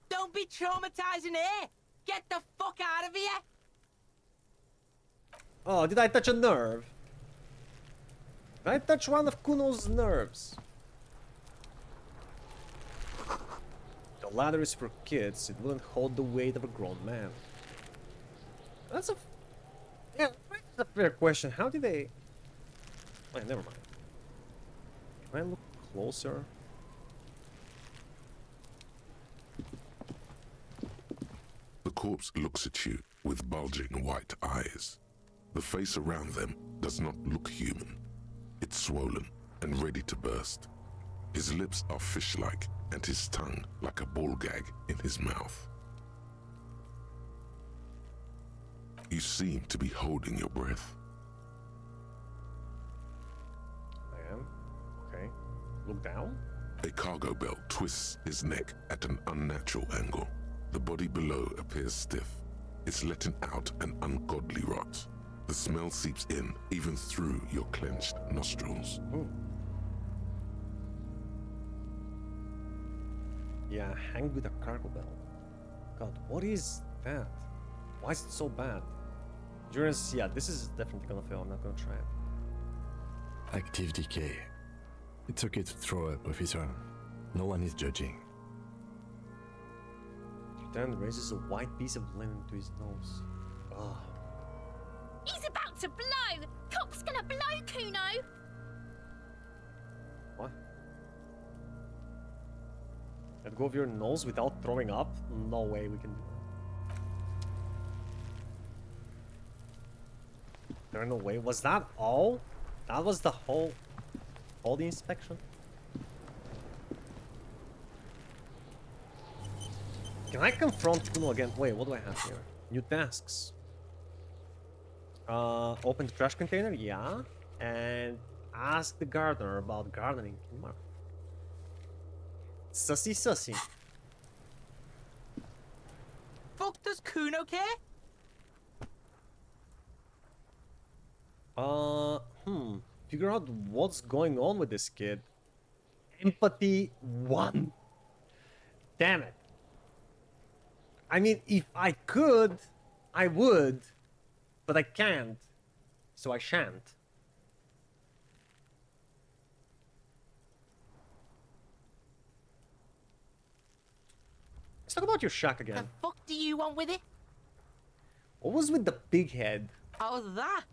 Speaker 12: Don't be traumatizing here. Get the fuck out of here.
Speaker 1: Oh, did I touch a nerve? Did I touch one of Kuno's nerves? The ladder is for kids. It wouldn't hold the weight of a grown man. That's a... Yeah, that's a fair question. How did they... Wait, never mind. Can I look closer?
Speaker 5: The corpse looks at you with bulging white eyes. The face around them does not look human. It's swollen and ready to burst. His lips are fish-like and his tongue like a ball gag in his mouth. You seem to be holding your breath.
Speaker 1: I am. Okay. Look down.
Speaker 5: A cargo belt twists his neck at an unnatural angle. The body below appears stiff. It's letting out an ungodly rot. The smell seeps in, even through your clenched nostrils.
Speaker 1: Ooh. Yeah, hanged with a cargo belt. God, what is that? Why is it so bad? Endurance, yeah, this is definitely gonna fail. I'm not gonna try it.
Speaker 9: Active decay. It's okay to throw up, officer. No one is judging.
Speaker 1: Lieutenant raises a white piece of linen to his nose. Ugh.
Speaker 13: He's about to blow. Cop's gonna blow, Kuno.
Speaker 1: What? Let go of your nose without throwing up? No way we can do that. There no way. Was that all? That was the whole the inspection? Can I confront Kuno again? Wait, what do I have here? New tasks. Open the trash container, yeah. And ask the gardener about gardening in Mark. Sussy sussy.
Speaker 12: Fuck does Kuno care?
Speaker 1: Figure out what's going on with this kid. Empathy 1. Damn it. I mean, if I could, I would, but I can't, so I shan't. Let's talk about your shack again.
Speaker 12: The fuck do you want with it?
Speaker 1: What was with the pig head?
Speaker 12: Oh, that?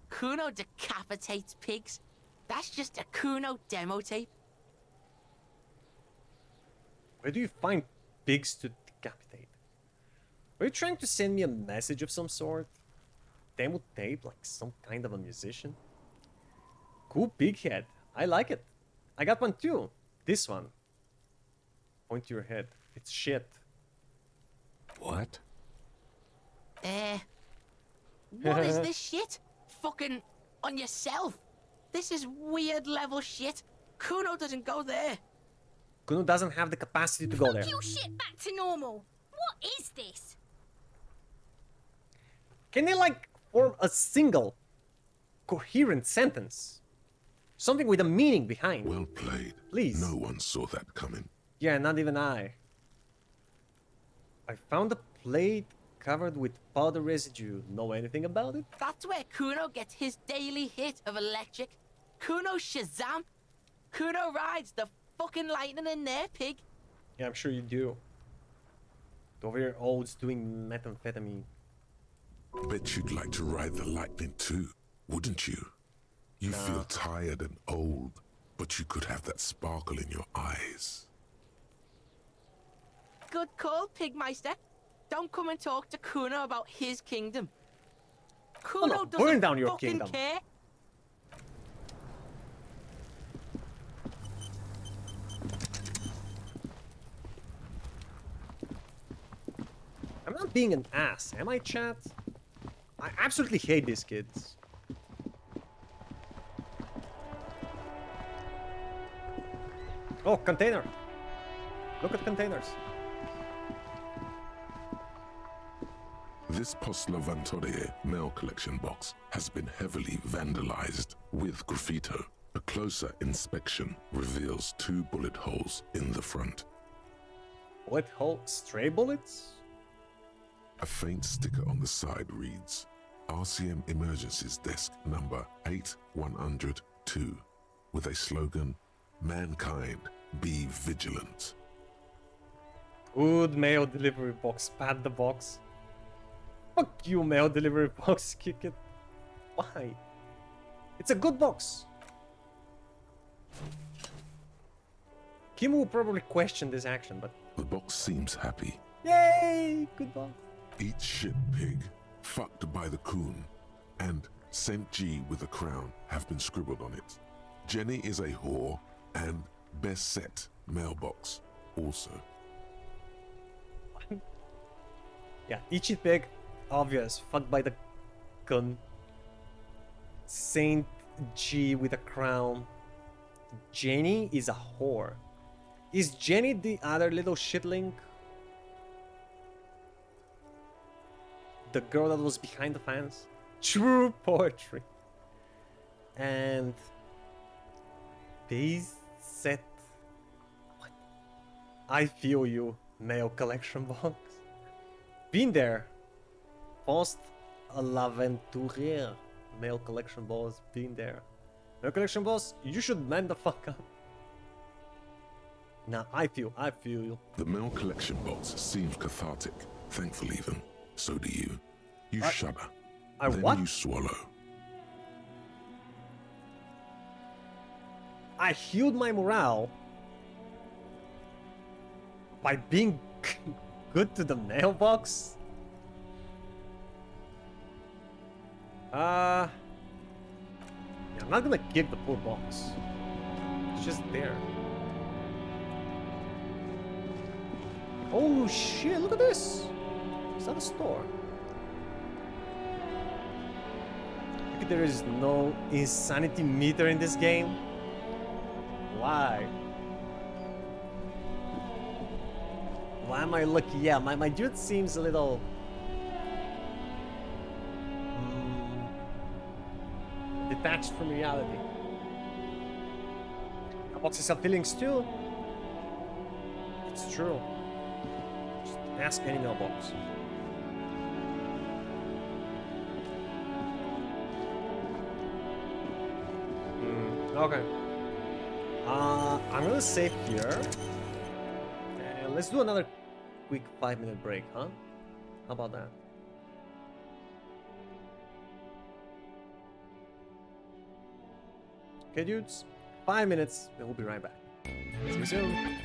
Speaker 12: Kuno decapitates pigs. That's just a Kuno demo tape.
Speaker 1: Where do you find pigs to decapitate? Are you trying to send me a message of some sort? Demo tape, like some kind of a musician? Cool pig head. I like it. I got one too. This one. Point to your head. It's shit.
Speaker 9: What?
Speaker 12: What is this shit? Fucking on yourself. This is weird level shit. Kuno doesn't go there.
Speaker 1: Kuno doesn't have the capacity to go there.
Speaker 13: Fuck your shit back to normal. What is this?
Speaker 1: Can they like form a single coherent sentence? Something with a meaning behind.
Speaker 5: Well played.
Speaker 1: Please.
Speaker 5: No one saw that coming.
Speaker 1: Yeah, not even I. I found a plate covered with powder residue. Know anything about it?
Speaker 12: That's where Kuno gets his daily hit of electric. Kuno Shazam. Kuno rides the fucking lightning in there, pig.
Speaker 1: Yeah, I'm sure you do. Over here, always doing methamphetamine.
Speaker 5: Bet you'd like to ride the lightning too, wouldn't you? You feel tired and old, but you could have that sparkle in your eyes.
Speaker 12: Good call, Pigmeister. Don't come and talk to Kuno about his kingdom. Kuno doesn't
Speaker 1: burn down your
Speaker 12: fucking
Speaker 1: kingdom.
Speaker 12: care.
Speaker 1: I'm not being an ass, am I, chat? I absolutely hate these kids. Oh, container. Look at containers.
Speaker 5: This Post Levantore mail collection box has been heavily vandalized with graffito. A closer inspection reveals 2 bullet holes in the front.
Speaker 1: Bullet hole? Stray bullets?
Speaker 5: A faint sticker on the side reads, RCM Emergencies Desk number 8102, with a slogan, Mankind, be vigilant.
Speaker 1: Good mail delivery box. Pat the box. Fuck you, mail delivery box. Kick it. Why? It's a good box. Kim will probably question this action, but...
Speaker 5: The box seems happy.
Speaker 1: Yay! Good box.
Speaker 5: Eat shit, pig. Fucked by the coon. And Saint G with a crown have been scribbled on it. Jenny is a whore, and best set mailbox also.
Speaker 1: Yeah, Ichi pig, obvious. Fucked by the gun. Saint G with a crown. Jenny is a whore. Is Jenny the other little shitling? The girl that was behind the fence? True poetry. And these set. What? I feel you, mail collection box. Been there. Post l'aventurier. Mail collection boss, been there. Mail collection boss, you should man the fuck up. Now I feel you.
Speaker 5: The mail collection box seems cathartic, thankful even. So do you. You shudder. Then
Speaker 1: what?
Speaker 5: you swallow.
Speaker 1: I healed my morale by being good to the mailbox. Yeah, I'm not gonna kick the poor box. It's just there. Oh shit, look at this. Is that a store? Look, there is no insanity meter in this game. Why? Why am I lucky? Yeah, my dude seems a little... detached from reality. Boxes have feelings too. It's true. Just ask any mailbox. Okay. I'm gonna save here. And let's do another quick 5-minute break, huh? How about that? Okay, dudes. 5 minutes, and we'll be right back. See you soon.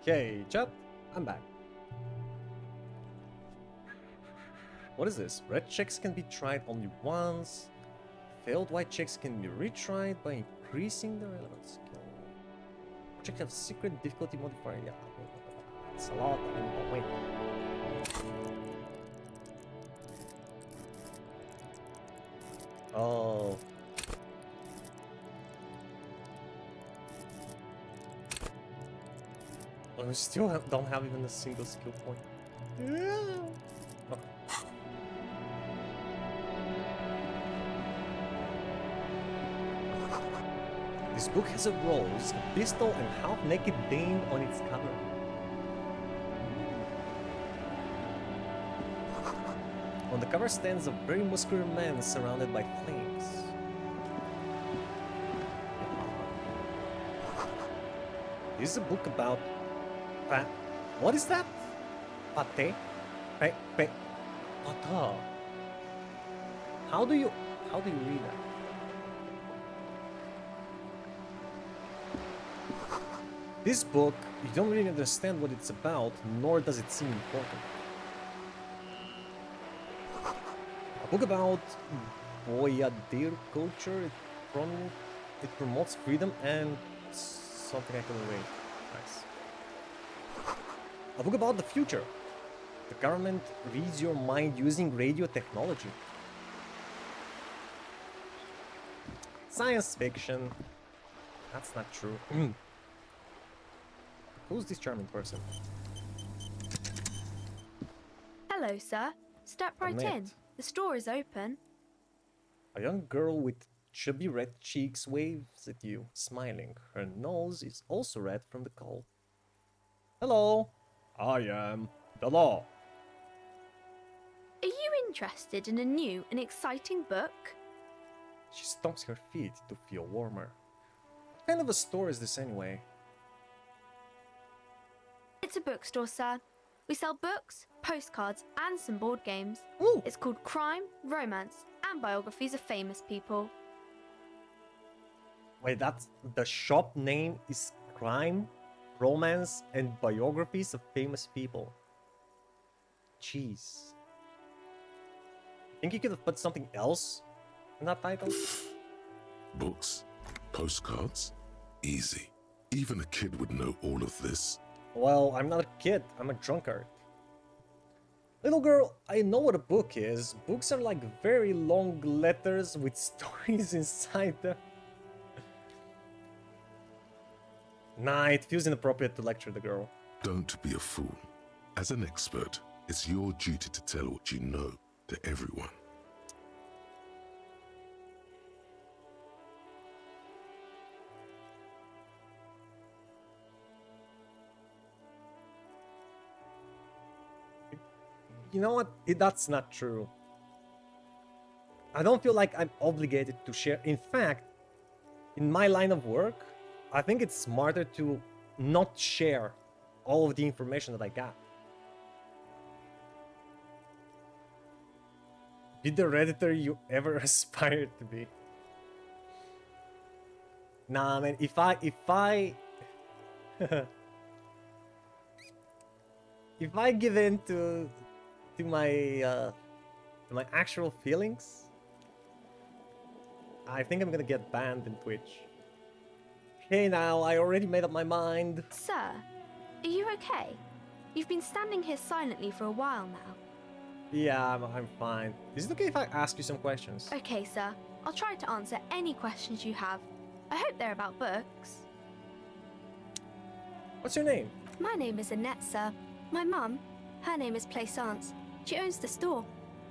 Speaker 1: Okay, chat, I'm back. What is this? Red checks can be tried only once. Failed white checks can be retried by increasing the relevant skill. Check have secret difficulty modifier. Yeah, it's a lot. Oh, wait. Oh. We still don't have even a single skill point. Yeah. Oh. This book has a rose, a pistol, and half-naked Dane on its cover. On the cover stands a very muscular man surrounded by flames. This is a book about... What is that? Pate? Pata. How do you read that? This book, you don't really understand what it's about, nor does it seem important. A book about boyadir culture, it promotes freedom and something I couldn't read. Nice. A book about the future. The government reads your mind using radio technology. Science fiction. That's not true. Who's this charming person?
Speaker 14: Hello, sir. Step right in. The store is open.
Speaker 1: A young girl with chubby red cheeks waves at you, smiling. Her nose is also red from the cold. Hello, I am the law.
Speaker 14: Are you interested in a new and exciting book?
Speaker 1: She stomps her feet to feel warmer. What kind of a store is this anyway?
Speaker 14: It's a bookstore, sir. We sell books, postcards, and some board games.
Speaker 1: Ooh.
Speaker 14: It's called Crime, Romance, and Biographies of Famous People.
Speaker 1: Wait, that's the shop name is Crime, Romance, and Biographies of Famous People. Jeez. Think you could have put something else in that title?
Speaker 5: Books, postcards, easy. Even a kid would know all of this.
Speaker 1: Well, I'm not a kid, I'm a drunkard. Little girl, I know what a book is. Books are like very long letters with stories inside them. Nah, it feels inappropriate to lecture the girl.
Speaker 5: Don't be a fool. As an expert, it's your duty to tell what you know to everyone.
Speaker 1: You know what? That's not true. I don't feel like I'm obligated to share. In fact, in my line of work, I think it's smarter to not share all of the information that I got. Be the Redditor you ever aspired to be. Nah, man, if I if I give in to my actual feelings, I think I'm gonna get banned in Twitch. Okay, now I already made up my mind.
Speaker 14: Sir, are you okay? You've been standing here silently for a while now.
Speaker 1: Yeah, I'm fine. Is it okay if I ask you some questions?
Speaker 14: Okay, sir. I'll try to answer any questions you have. I hope they're about books.
Speaker 1: What's your name?
Speaker 14: My name is Annette, sir. My mum, her name is Plaisance. She owns the store.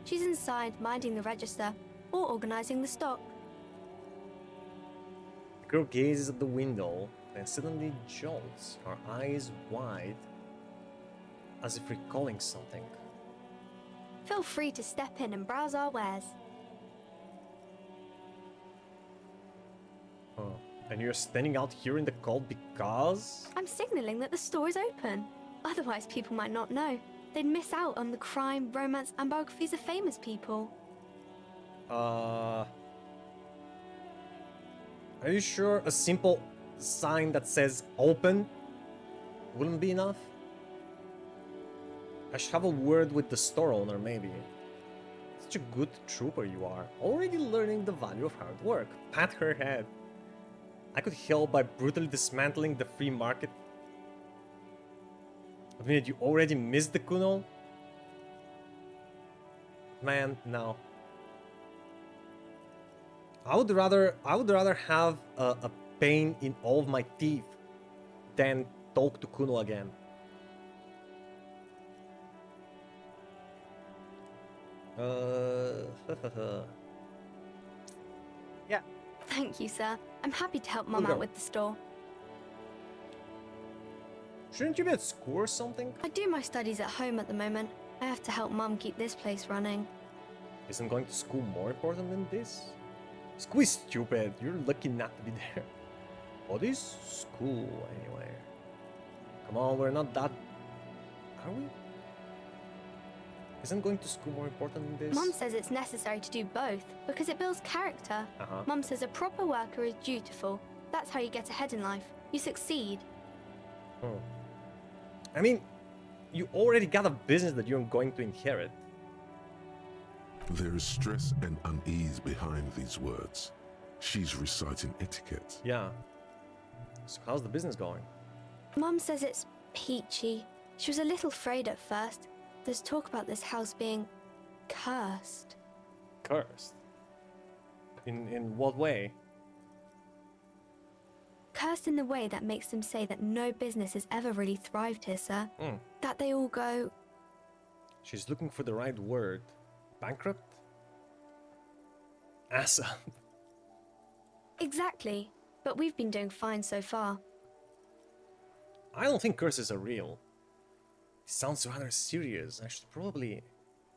Speaker 14: She's inside minding the register or organising the stock.
Speaker 1: The girl gazes at the window and suddenly jolts, her eyes wide, as if recalling something.
Speaker 14: Feel free to step in and browse our wares.
Speaker 1: Oh, and you're standing out here in the cold because?
Speaker 14: I'm signalling that the store is open. Otherwise, people might not know. They'd miss out on the crime, romance, and biographies of famous people.
Speaker 1: Are you sure a simple sign that says open wouldn't be enough? I should have a word with the store owner, maybe. Such a good trooper you are. Already learning the value of hard work. Pat her head. I could help by brutally dismantling the free market. I mean, you already missed the Kuno? Man, no. I would rather have a pain in all of my teeth than talk to Kuno again. Yeah.
Speaker 14: Thank you, sir. I'm happy to help Mum
Speaker 1: Okay.
Speaker 14: out with the store.
Speaker 1: Shouldn't you be at school or something?
Speaker 14: I do my studies at home at the moment. I have to help Mum keep this place running.
Speaker 1: Isn't going to school more important than this? School is stupid. You're lucky not to be there. What is school anyway? Come on, we're not that... Are we? Isn't going to school more important than this?
Speaker 14: Mum says it's necessary to do both because it builds character. Mum says a proper worker is dutiful. That's how you get ahead in life. You succeed.
Speaker 1: Oh. I mean, you already got a business that you're going to inherit.
Speaker 5: There is stress and unease behind these words. She's reciting etiquette.
Speaker 1: Yeah. So how's the business going?
Speaker 14: Mum says it's peachy. She was a little afraid at first. There's talk about this house being cursed.
Speaker 1: Cursed? In what way?
Speaker 14: Cursed in the way that makes them say that no business has ever really thrived here, sir. That they all go...
Speaker 1: She's looking for the right word. Bankrupt? Ass up.
Speaker 14: Exactly. But we've been doing fine so far.
Speaker 1: I don't think curses are real. It sounds rather serious. I should probably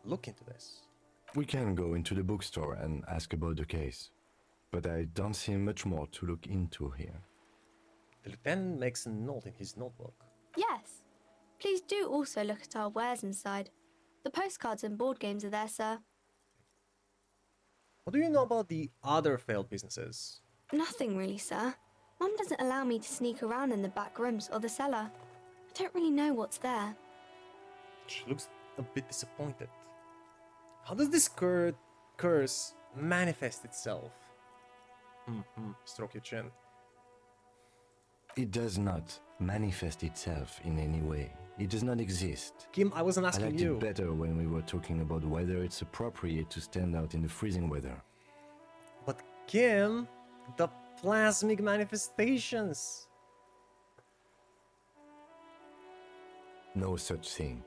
Speaker 1: look into this.
Speaker 9: We can go into the bookstore and ask about the case, but I don't see much more to look into here.
Speaker 1: The lieutenant makes a note in his notebook.
Speaker 14: Yes. Please do also look at our wares inside. The postcards and board games are there, sir.
Speaker 1: What do you know about the other failed businesses?
Speaker 14: Nothing really, sir. Mum doesn't allow me to sneak around in the back rooms or the cellar. I don't really know what's there.
Speaker 1: She looks a bit disappointed. How does this curse manifest itself? Stroke your chin.
Speaker 9: It does not manifest itself in any way. It does not exist.
Speaker 1: Kim, I wasn't
Speaker 9: I
Speaker 1: asking
Speaker 9: liked
Speaker 1: you.
Speaker 9: it better when we were talking about whether it's appropriate to stand out in the freezing weather.
Speaker 1: But Kim, the plasmic manifestations.
Speaker 9: No such thing.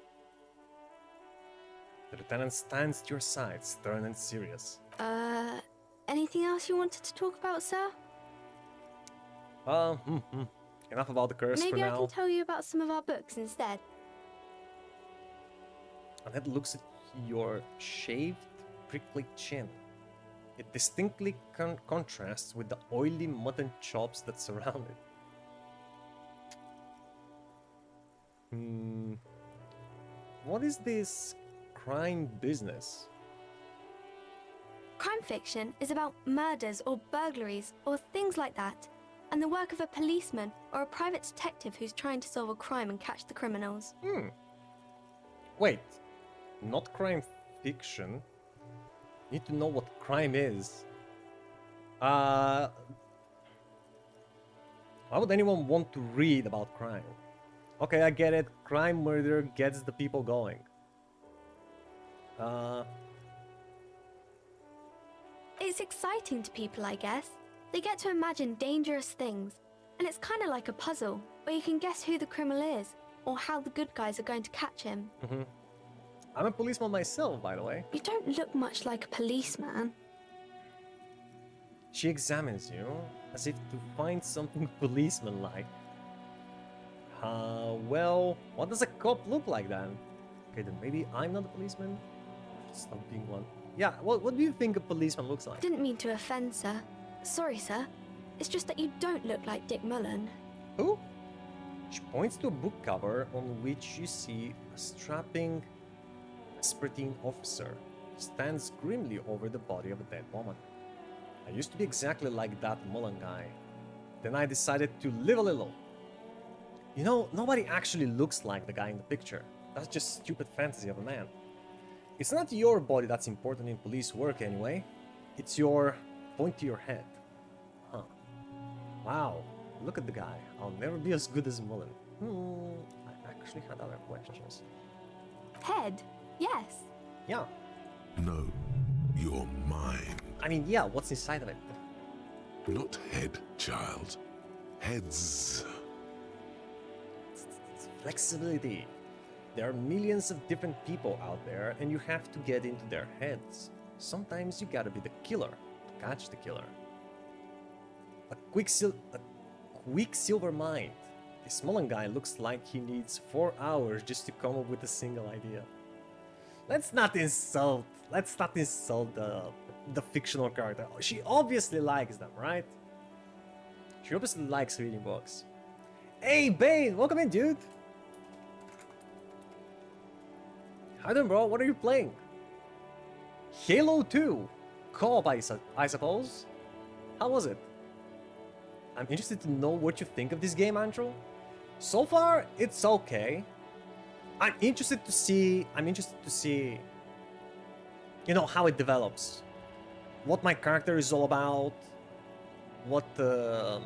Speaker 1: The lieutenant stands to your side, stern and serious.
Speaker 14: Anything else you wanted to talk about, sir?
Speaker 1: Enough about the curse
Speaker 14: Maybe
Speaker 1: for
Speaker 14: I
Speaker 1: now.
Speaker 14: can tell you about some of our books instead.
Speaker 1: Annette looks at your shaved, prickly chin. It distinctly contrasts with the oily mutton chops that surround it. What is this crime business?
Speaker 14: Crime fiction is about murders or burglaries or things like that, and the work of a policeman or a private detective who's trying to solve a crime and catch the criminals.
Speaker 1: Wait, not crime fiction. You need to know what crime is. Why would anyone want to read about crime? Okay, I get it. Crime, murder gets the people going.
Speaker 14: It's exciting to people, I guess. They get to imagine dangerous things, and it's kind of like a puzzle, where you can guess who the criminal is, or how the good guys are going to catch him.
Speaker 1: I'm a policeman myself, by the way.
Speaker 14: You don't look much like a policeman.
Speaker 1: She examines you, as if to find something policeman-like. Well, what does a cop look like then? Okay, then maybe I'm not a policeman? Stop being one. Yeah, what do you think a policeman looks like?
Speaker 14: Didn't mean to offend, sir. Sorry, sir. It's just that you don't look like Dick Mullen.
Speaker 1: Who? She points to a book cover on which you see a strapping Vespertine officer stands grimly over the body of a dead woman. I used to be exactly like that Mullen guy. Then I decided to live a little. You know, nobody actually looks like the guy in the picture. That's just stupid fantasy of a man. It's not your body that's important in police work anyway. It's your point to your head. Huh. Wow. Look at the guy. I'll never be as good as Mullen. I actually had other questions.
Speaker 14: Head? Yes.
Speaker 1: Yeah.
Speaker 5: No, your mind.
Speaker 1: I mean, yeah, what's inside of it?
Speaker 5: Not head, child. Heads.
Speaker 1: It's flexibility. There are millions of different people out there, and you have to get into their heads. Sometimes you gotta be the killer to catch the killer. A quicksilver mind. This Mullen guy looks like he needs 4 hours just to come up with a single idea. Let's not insult the fictional character. She obviously likes them, right? She obviously likes reading books. Hey, Bane! Welcome in, dude! How doing, bro? What are you playing? Halo 2. Co-op, I suppose? How was it? I'm interested to know what you think of this game, Antro. So far, it's okay. I'm interested to see, you know, how it develops. What my character is all about. What the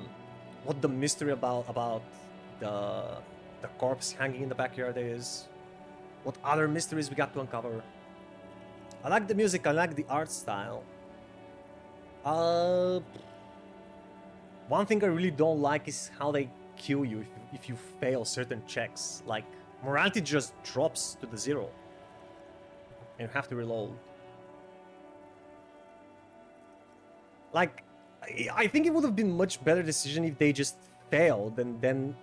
Speaker 1: mystery about the corpse hanging in the backyard is. What other mysteries we got to uncover. I like the music, I like the art style. One thing I really don't like is how they kill you if you fail certain checks. Like, morality just drops to the 0. And you have to reload. Like, I think it would have been much better decision if they just failed and then,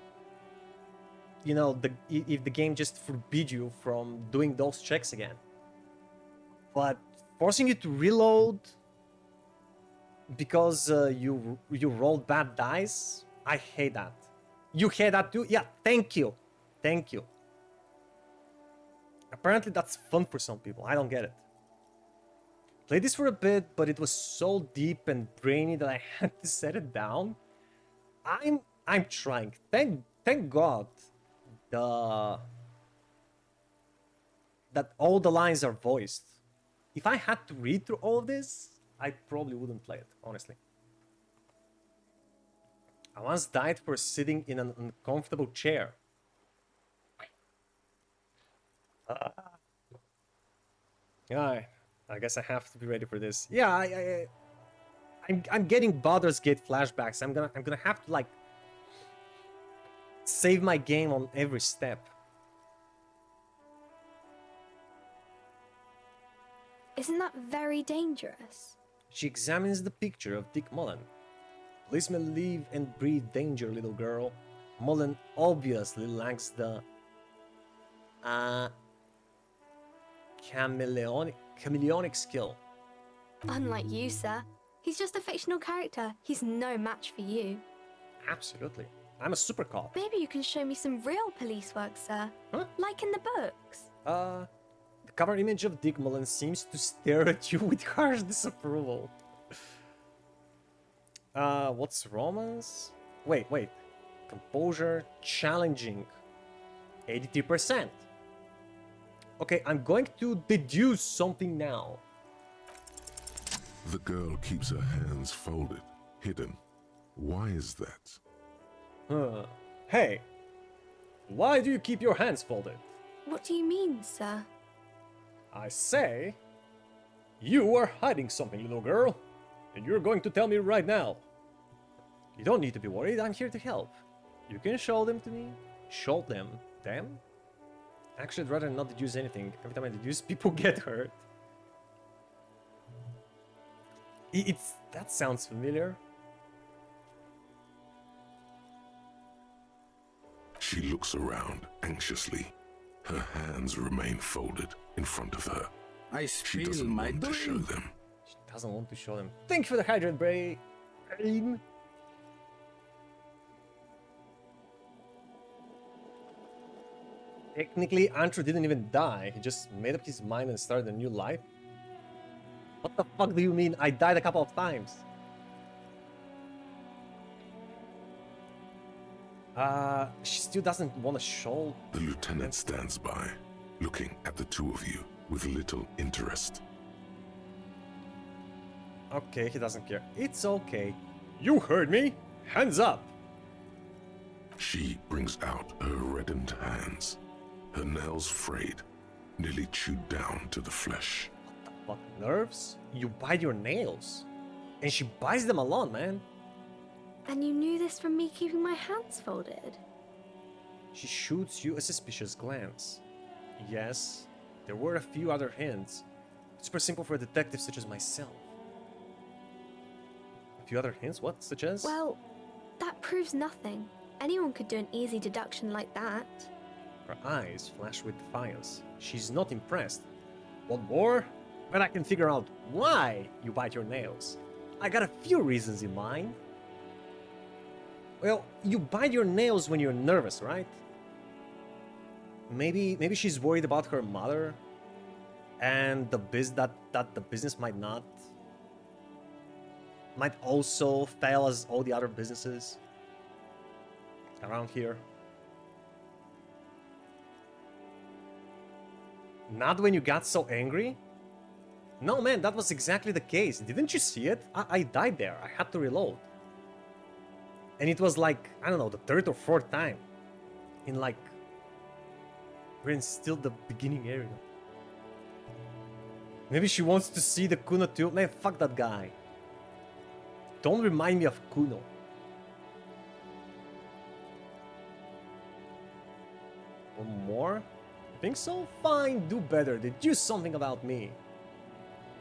Speaker 1: you know, if the game just forbid you from doing those checks again. But forcing you to reload because you rolled bad dice, I hate that. You hate that too? Yeah, thank you. Thank you. Apparently that's fun for some people. I don't get it. Played this for a bit, but it was so deep and brainy that I had to set it down. I'm trying. Thank God that all the lines are voiced. If I had to read through all of this, I probably wouldn't play it, honestly. I once died for sitting in an uncomfortable chair. Yeah, I guess I have to be ready for this. Yeah, I'm getting Baldur's Gate flashbacks. I'm gonna have to like save my game on every step.
Speaker 14: Isn't that very dangerous?
Speaker 1: She examines the picture of Dick Mullen. Policemen live and breathe danger, little girl. Mullen obviously lacks the chameleonic skill.
Speaker 14: Unlike you, sir. He's just a fictional character. He's no match for you.
Speaker 1: Absolutely. I'm a super cop.
Speaker 14: Maybe you can show me some real police work, sir.
Speaker 1: Huh?
Speaker 14: Like in the books.
Speaker 1: The cover image of Dick Mullen seems to stare at you with harsh disapproval. What's romance? Wait. Composure, challenging. 83%. Okay, I'm going to deduce something now.
Speaker 5: The girl keeps her hands folded, hidden. Why is that?
Speaker 1: Hey, why do you keep your hands folded?
Speaker 14: What do you mean, sir?
Speaker 1: I say, you are hiding something, little girl, and you're going to tell me right now. You don't need to be worried, I'm here to help. You can show them to me. Show them. Them? Actually, I'd rather not deduce anything. Every time I deduce, people get hurt. That sounds familiar.
Speaker 5: She looks around anxiously. Her hands remain folded in front of her. She doesn't want to show them.
Speaker 1: She doesn't want to show them. Thank you for the hydrate, Brain. Technically, Antro didn't even die. He just made up his mind and started a new life. What the fuck do you mean? I died a couple of times. She still doesn't want to show.
Speaker 5: The lieutenant stands by, looking at the two of you with little interest.
Speaker 1: Okay, he doesn't care. It's okay. You heard me. Hands up.
Speaker 5: She brings out her reddened hands, her nails frayed, nearly chewed down to the flesh.
Speaker 1: What, nerves? You bite your nails. And she bites them a lot, man.
Speaker 14: And you knew this from me keeping my hands folded?
Speaker 1: She shoots you a suspicious glance. Yes, there were a few other hints. Super simple for a detective such as myself. A few other hints? What? Such as?
Speaker 14: Well, that proves nothing. Anyone could do an easy deduction like that.
Speaker 1: Her eyes flash with defiance. She's not impressed. Want more? But I can figure out why you bite your nails. I got a few reasons in mind. Well, you bite your nails when you're nervous, right? Maybe she's worried about her mother and the that the business might also fail as all the other businesses around here. Not when you got so angry? No, man, that was exactly the case. Didn't you see it? I died there. I had to reload. And it was like, I don't know, the third or fourth time. In like... We're in still the beginning area. Maybe she wants to see the Kuno too. Man, fuck that guy. Don't remind me of Kuno. One more? You think so? Fine, do better. Deduce something about me.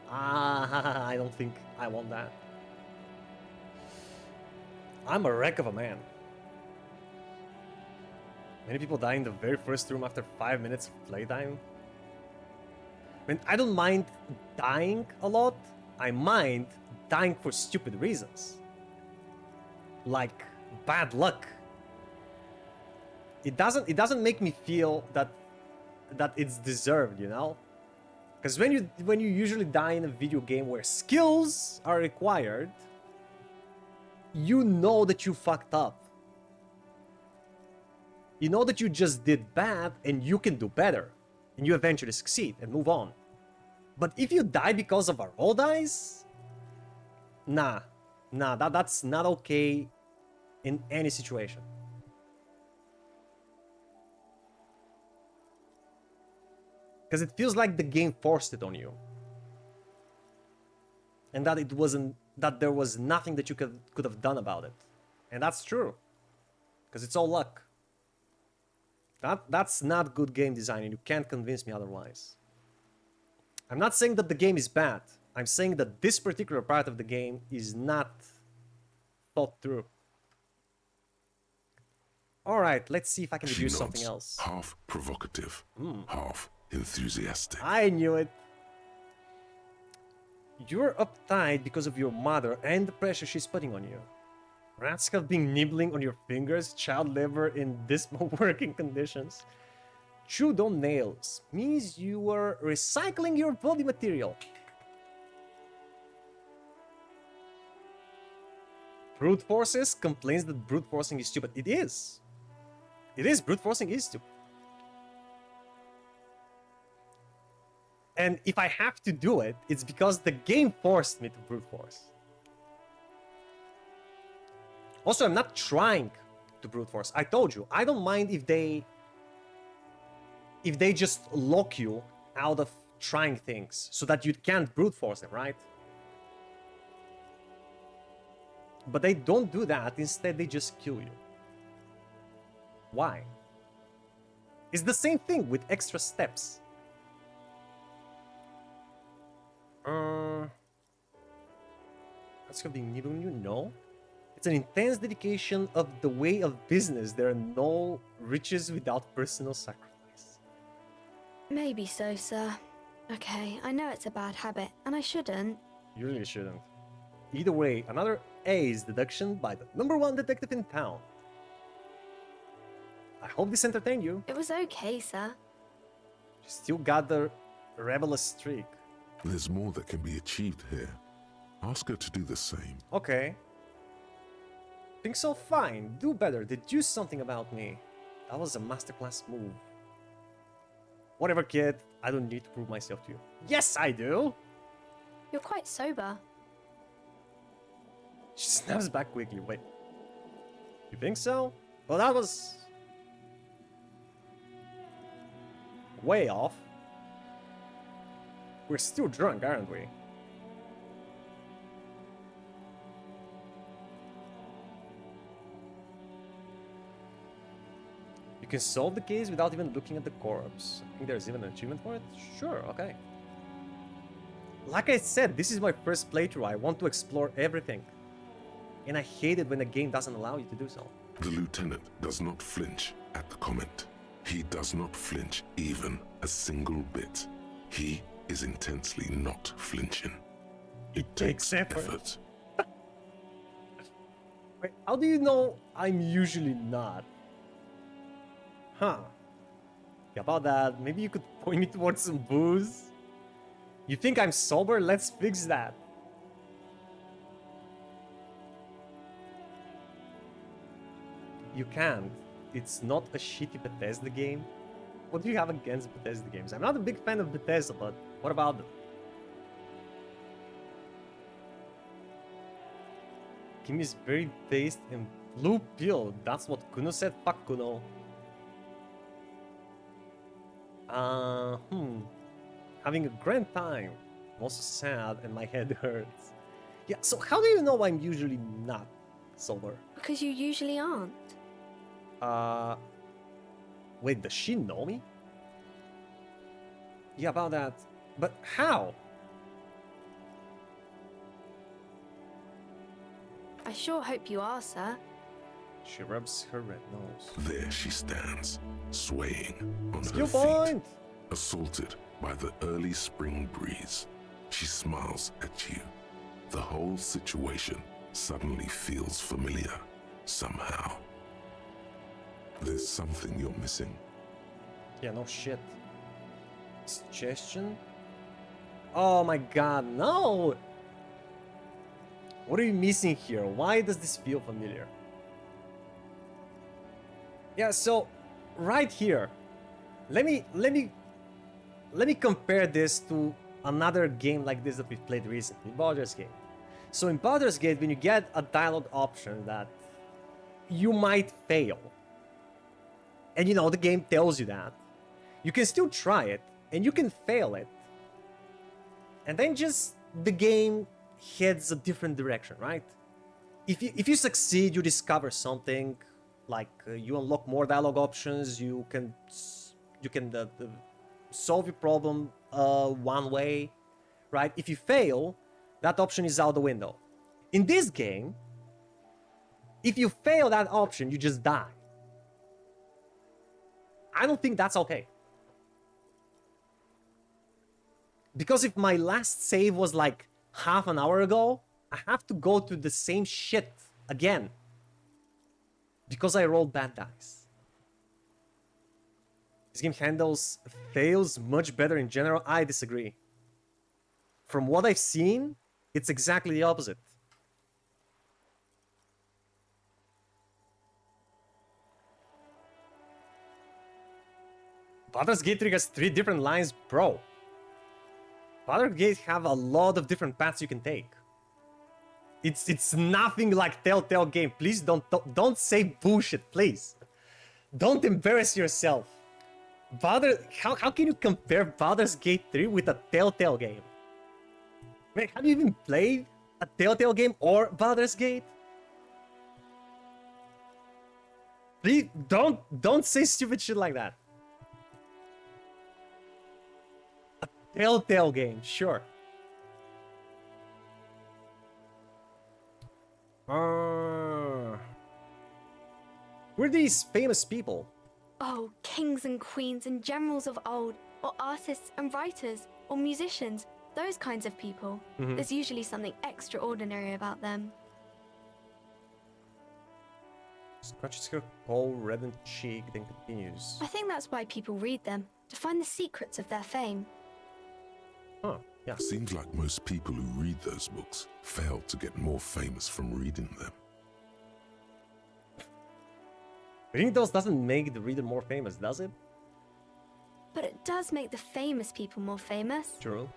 Speaker 1: I don't think I want that. I'm a wreck of a man. Many people die in the very first room after 5 minutes of playtime. I mean, I don't mind dying a lot. I mind dying for stupid reasons. Like bad luck. It doesn't make me feel that it's deserved, you know? Because when you usually die in a video game where skills are required, you know that you fucked up. You know that you just did bad and you can do better. And you eventually succeed and move on. But if you die because of a roll dice, nah, that's not okay in any situation. Because it feels like the game forced it on you. And that there was nothing that you could have done about it. And that's true. Because it's all luck. That's not good game design, and you can't convince me otherwise. I'm not saying that the game is bad. I'm saying that this particular part of the game is not thought through. Alright, let's see if I can
Speaker 5: She
Speaker 1: deduce
Speaker 5: nods,
Speaker 1: something else.
Speaker 5: half provocative, half enthusiastic.
Speaker 1: I knew it. You're uptight because of your mother and the pressure she's putting on you. Rats have been nibbling on your fingers, child labor in dismal working conditions. Chewed on nails means you are recycling your body material. Brute forces complains that brute forcing is stupid. It is. It is. Brute forcing is stupid. And if I have to do it, it's because the game forced me to brute force. Also, I'm not trying to brute force. I told you, I don't mind if they just lock you out of trying things so that you can't brute force them, right? But they don't do that. Instead, they just kill you. Why? It's the same thing with extra steps. That's gonna be nibbling you? No. It's an intense dedication of the way of business. There are no riches without personal sacrifice.
Speaker 14: Maybe so, sir. Okay, I know it's a bad habit, and I shouldn't.
Speaker 1: You really shouldn't. Either way, another ace deduction by the #1 detective in town. I hope this entertained you.
Speaker 14: It was okay, sir.
Speaker 1: You still got the rebellious streak.
Speaker 5: There's more that can be achieved here. Ask her to do the same.
Speaker 1: Okay. Think so? Fine. Do better. Deduce something about me. That was a masterclass move. Whatever, kid. I don't need to prove myself to you. Yes, I do!
Speaker 14: You're quite sober.
Speaker 1: She snaps back quickly. Wait. You think so? Well, that was... way off. We're still drunk, aren't we? You can solve the case without even looking at the corpse. I think there's even an achievement for it? Sure, okay. Like I said, this is my first playthrough. I want to explore everything. And I hate it when a game doesn't allow you to do so.
Speaker 5: The lieutenant does not flinch at the comment. He does not flinch even a single bit. He is intensely not flinching. It takes effort.
Speaker 1: Wait, how do you know I'm usually not? Huh. Yeah, about that, maybe you could point me towards some booze? You think I'm sober? Let's fix that. You can't. It's not a shitty Bethesda game. What do you have against Bethesda games? I'm not a big fan of Bethesda, but what about them? Kim is very based and blue pill. That's what Kuno said. Fuck Kuno. Having a grand time. I'm also sad and my head hurts. Yeah, so how do you know I'm usually not sober?
Speaker 14: Because you usually aren't.
Speaker 1: Wait, does she know me? Yeah, about that. But how?
Speaker 14: I sure hope you are, sir.
Speaker 1: She rubs her red nose.
Speaker 5: There she stands, swaying on
Speaker 1: Skill
Speaker 5: her
Speaker 1: point!
Speaker 5: feet, assaulted by the early spring breeze. She smiles at you. The whole situation suddenly feels familiar, somehow. There's something you're missing.
Speaker 1: Yeah, no shit. Suggestion? Oh my god, no! What are you missing here? Why does this feel familiar? Yeah, so right here, let me compare this to another game like this that we've played recently, Baldur's Gate. So in Baldur's Gate, when you get a dialogue option that you might fail, and you know the game tells you that, you can still try it and you can fail it, and then just the game heads a different direction, right? If you succeed, you discover something, like you unlock more dialogue options, you can solve your problem one way, right? If you fail, that option is out the window. In this game, if you fail that option, you just die. I don't think that's okay. Because if my last save was like half an hour ago, I have to go through the same shit again. Because I rolled bad dice. This game handles fails much better in general. I disagree. From what I've seen, it's exactly the opposite. Baldur's Gate 3 has 3 different lines, bro. Baldur's Gate have a lot of different paths you can take. It's nothing like Telltale game. Please don't say bullshit, please. Don't embarrass yourself. How can you compare Baldur's Gate 3 with a Telltale game? Man, have you even played a Telltale game or Baldur's Gate? Please don't say stupid shit like that. A Telltale game, sure. Who are these famous people?
Speaker 14: Oh, kings and queens and generals of old, or artists and writers, or musicians, those kinds of people.
Speaker 1: Mhm.
Speaker 14: There's usually something extraordinary about them.
Speaker 1: Scratches her cold, reddened cheek, then continues.
Speaker 14: I think that's why people read them, to find the secrets of their fame.
Speaker 1: Huh, yeah.
Speaker 5: Seems like most people who read those books fail to get more famous from reading them.
Speaker 1: Reading those doesn't make the reader more famous, does it?
Speaker 14: But it does make the famous people more famous.
Speaker 1: True.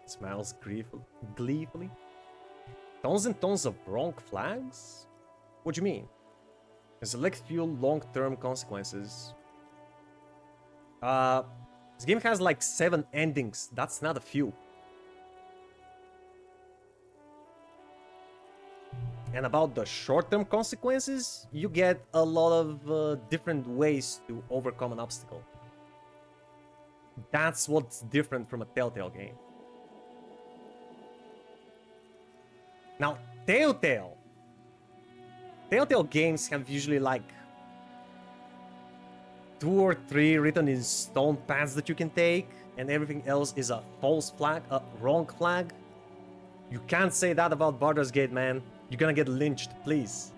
Speaker 1: Smiles gleefully. Tons and tons of wrong flags? What do you mean? A select few long-term consequences. This game has like 7 endings. That's not a few. And about the short-term consequences, you get a lot of different ways to overcome an obstacle. That's what's different from a Telltale game. Now, Telltale games have usually like 2 or 3 written in stone paths that you can take, and everything else is a false flag, a wrong flag. You can't say that about Baldur's Gate, man. You're gonna get lynched, please.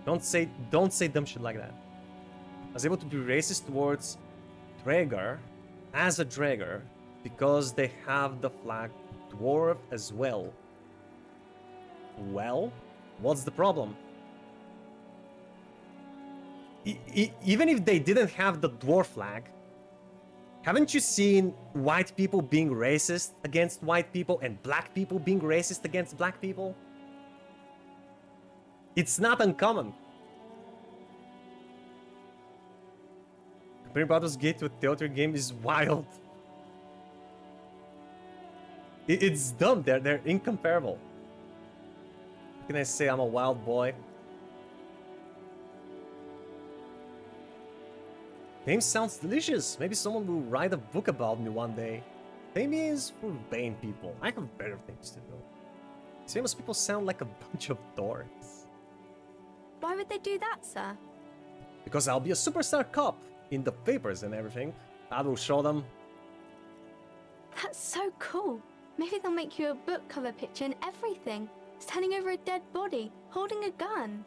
Speaker 1: Don't say dumb shit like that. I was able to be racist towards Draegr as a Draegr because they have the flag dwarf as well. Well, what's the problem? Even if they didn't have the dwarf flag, haven't you seen white people being racist against white people and black people being racist against black people? It's not uncommon. Comparing Baldur's Gate to a Telltale game is wild. It's dumb. They're incomparable. What can I say? I'm a wild boy. Game sounds delicious. Maybe someone will write a book about me one day. Maybe it's for vain people. I have better things to do. These famous people sound like a bunch of dorks.
Speaker 14: Why would they do that, sir?
Speaker 1: Because I'll be a superstar cop in the papers and everything. I will show them.
Speaker 14: That's so cool. Maybe they'll make you a book cover picture and everything. Standing over a dead body, holding a gun.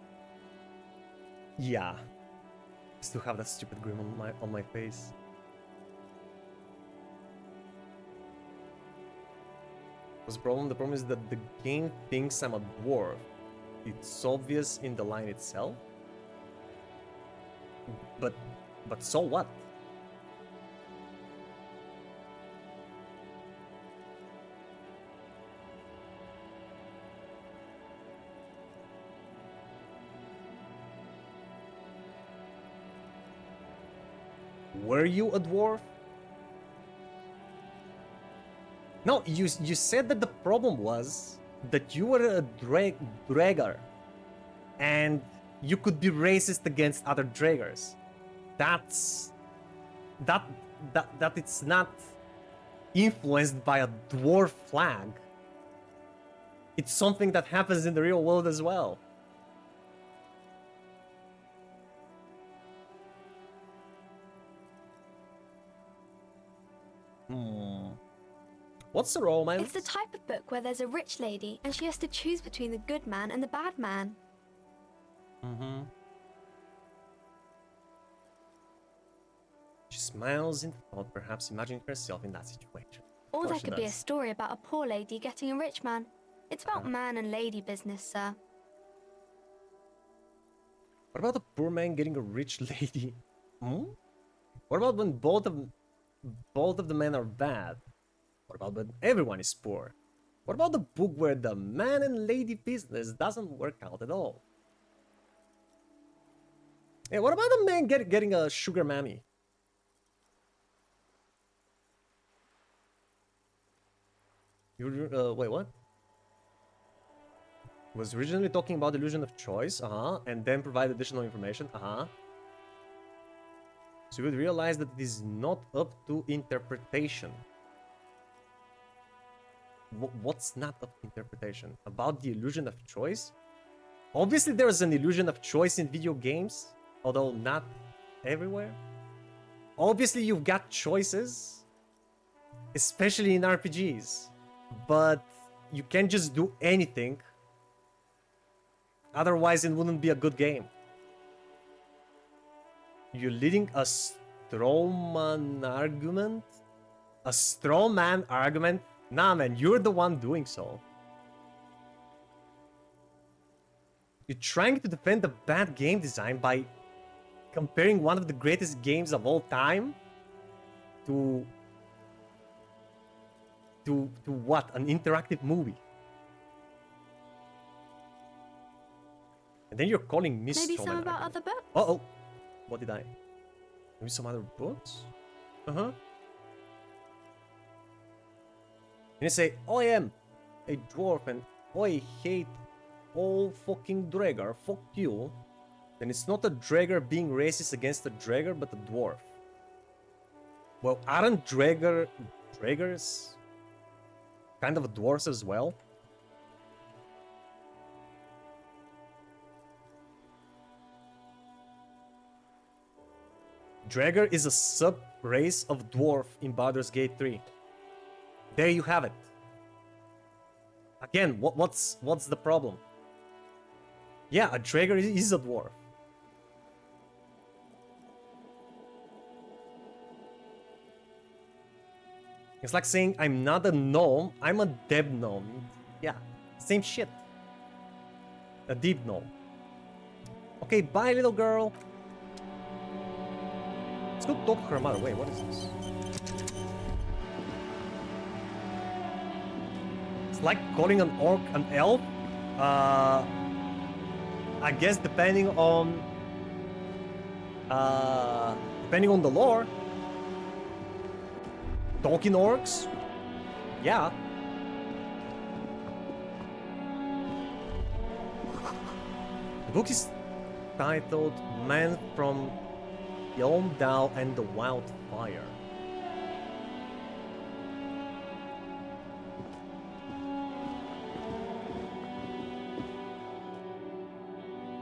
Speaker 1: Yeah. I still have that stupid grin on my face. What's the problem? The problem is that the game thinks I'm a dwarf. It's obvious in the line itself. But so what? Were you a dwarf? No, you said that the problem was that you were a Draegr and you could be racist against other Draegrs. That it's not influenced by a dwarf flag. It's something that happens in the real world as well. What's the romance?
Speaker 14: It's the type of book where there's a rich lady and she has to choose between the good man and the bad man.
Speaker 1: Mm-hmm. She smiles in thought, perhaps imagining herself in that situation.
Speaker 14: Or there could be a story about a poor lady getting a rich man. It's about man and lady business, sir.
Speaker 1: What about a poor man getting a rich lady? Hmm? What about when both of the men are bad? What about when everyone is poor? What about the book where the man and lady business doesn't work out at all? Hey, what about a man getting a sugar mammy? Wait, what? Was originally talking about illusion of choice, and then provide additional information, So you would realize that it is not up to interpretation. What's not up to interpretation? About the illusion of choice? Obviously there is an illusion of choice in video games, although not everywhere. Obviously you've got choices, especially in RPGs, but you can't just do anything. Otherwise it wouldn't be a good game. You're leading a straw man argument? A straw man argument? Nah, man, you're the one doing so. You're trying to defend the bad game design by comparing one of the greatest games of all time to what? An interactive movie. And then you're calling Miss
Speaker 14: Maybe
Speaker 1: Strom
Speaker 14: some
Speaker 1: an
Speaker 14: about
Speaker 1: argument.
Speaker 14: other books?
Speaker 1: Uh-oh. What did I? Maybe some other books? Uh-huh. And you say, I am a dwarf and I hate all fucking Draegar. Fuck you. Then it's not a Draegar being racist against a Draegar, but a dwarf. Well, aren't Draegars kind of dwarves as well? Draegar is a sub-race of dwarf in Baldur's Gate 3. There you have it. Again, what's the problem? Yeah, a Draegar is a dwarf. It's like saying I'm not a gnome, I'm a dead gnome. Yeah, same shit. A deep gnome. Okay, bye little girl. Let's go talk to her mother. Wait, what is this? It's like calling an orc an elf. I guess depending on the lore. Talking orcs? Yeah. The book is titled Man from Yelmdal and the Wildfire.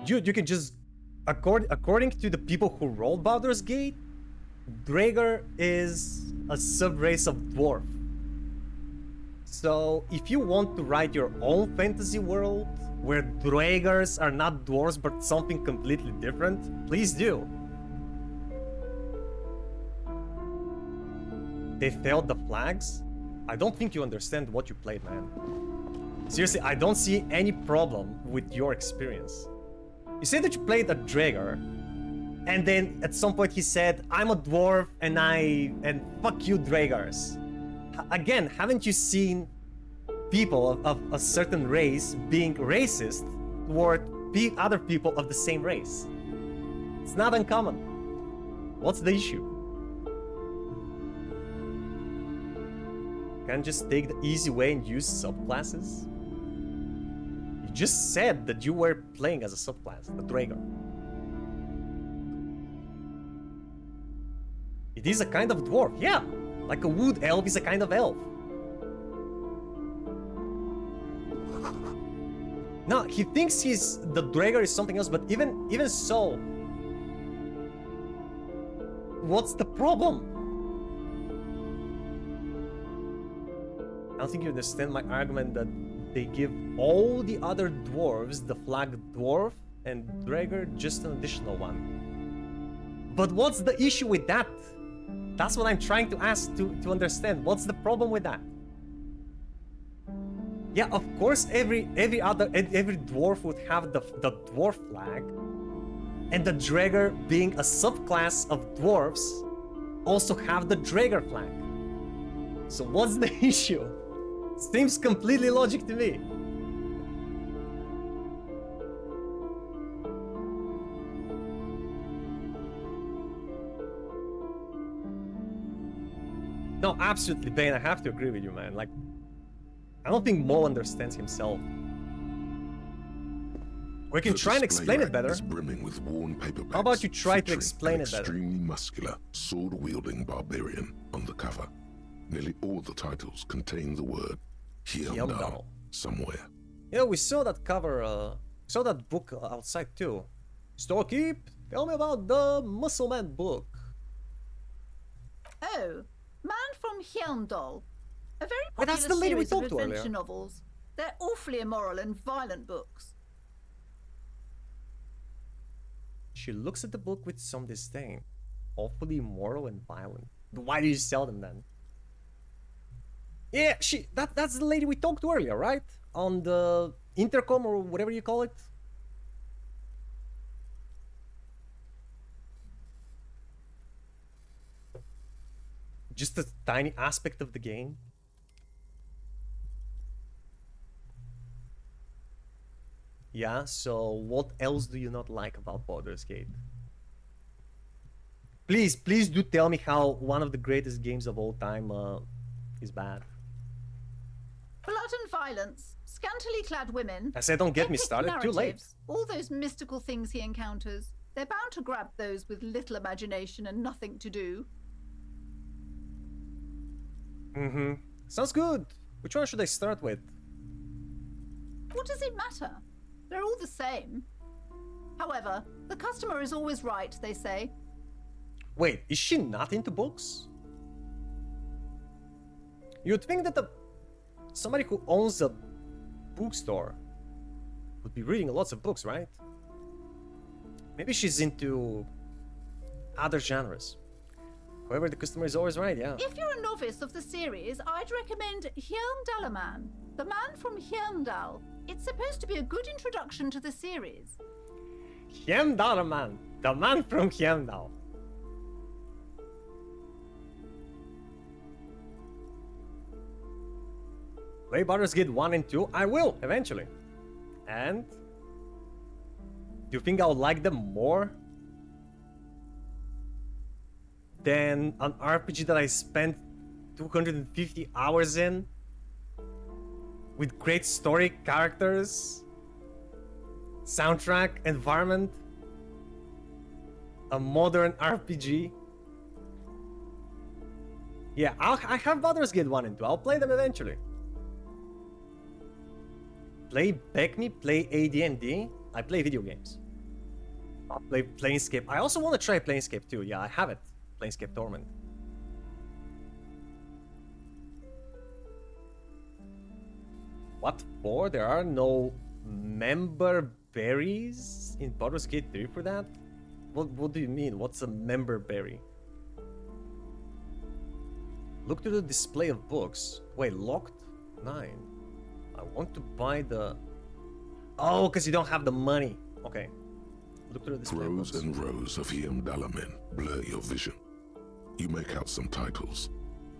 Speaker 1: You can just according to the people who rolled Baldur's Gate, Draegar is a sub-race of dwarf. So if you want to write your own fantasy world where Draegars are not dwarves but something completely different, please do. They failed the flags? I don't think you understand what you played, man. Seriously, I don't see any problem with your experience. You said that you played a Draegar, and then at some point he said, I'm a dwarf and fuck you Draegars. Again, haven't you seen people of a certain race being racist toward other people of the same race? It's not uncommon. What's the issue? Can't just take the easy way and use subclasses? You just said that you were playing as a subclass, the Draegar. It is a kind of dwarf, yeah. Like a wood elf is a kind of elf. No, he thinks the Draegar is something else, but even so, what's the problem? I don't think you understand my argument that they give all the other dwarves the flag dwarf and Draegar just an additional one. But what's the issue with that? That's what I'm trying to ask to understand. What's the problem with that? Yeah, of course every dwarf would have the dwarf flag, and the Draegar, being a subclass of dwarves, also have the Draegar flag. So what's the issue? Seems completely logic to me. No, absolutely, Bane, I have to agree with you, man. Like, I don't think Mo understands himself. We can try and explain it better.
Speaker 5: Is brimming with worn paperbacks.
Speaker 1: How about you try to
Speaker 5: featuring
Speaker 1: explain
Speaker 5: an
Speaker 1: it better?
Speaker 5: Extremely muscular, sword-wielding barbarian on the cover. Nearly all the titles contain the word Yelmdal somewhere.
Speaker 1: Yeah, we saw that cover, saw that book outside too. Storekeep, tell me about the Muscleman book.
Speaker 15: Oh, Man from Yelmdal. A very
Speaker 1: Wait,
Speaker 15: popular
Speaker 1: that's the lady we
Speaker 15: series of
Speaker 1: talked to
Speaker 15: adventure
Speaker 1: earlier.
Speaker 15: novels. They're awfully immoral and violent books.
Speaker 1: She looks at the book with some disdain. Awfully immoral and violent. Why do you sell them then? Yeah, that's the lady we talked to earlier, right? On the intercom or whatever you call it. just a tiny aspect of the game. Yeah, so what else do you not like about Baldur's Gate? Please do tell me how one of the greatest games of all time is bad.
Speaker 15: Blood and violence, scantily clad women.
Speaker 1: I said don't get me
Speaker 15: epic
Speaker 1: started, too late.
Speaker 15: narratives, all those mystical things he encounters. They're bound to grab those with little imagination and nothing to do.
Speaker 1: Mm-hmm. Sounds good. Which one should I start with?
Speaker 15: What does it matter? They're all the same. However, the customer is always right, they say.
Speaker 1: Wait, is she not into books? You'd think that somebody who owns a bookstore would be reading lots of books, right? Maybe she's into other genres. However, the customer is always right, yeah.
Speaker 15: If you're a novice of the series, I'd recommend Hjelmdalaman, the man from Hjelmdal. It's supposed to be a good introduction to the series.
Speaker 1: Hjelmdalaman, the man from Hjelmdal. Play Baldur's Gate 1 and 2? I will, eventually. And? Do you think I would like them more than an RPG that I spent 250 hours in? With great story, characters, soundtrack, environment? A modern RPG? Yeah, I have Baldur's Gate 1 and 2. I'll play them eventually. Play Beckme, play AD&D. I play video games. I'll play Planescape. I also want to try Planescape too. Yeah, I have it. Planescape Torment. What for? There are no member berries in Baldur's Gate 3 for that? What do you mean? What's a member berry? Look to the display of books. Wait, locked? 9. I want to buy the... Oh, because you don't have the money. Okay. Look through the display.
Speaker 5: Rows and rows of Hjelmdalamen blur your vision. You make out some titles.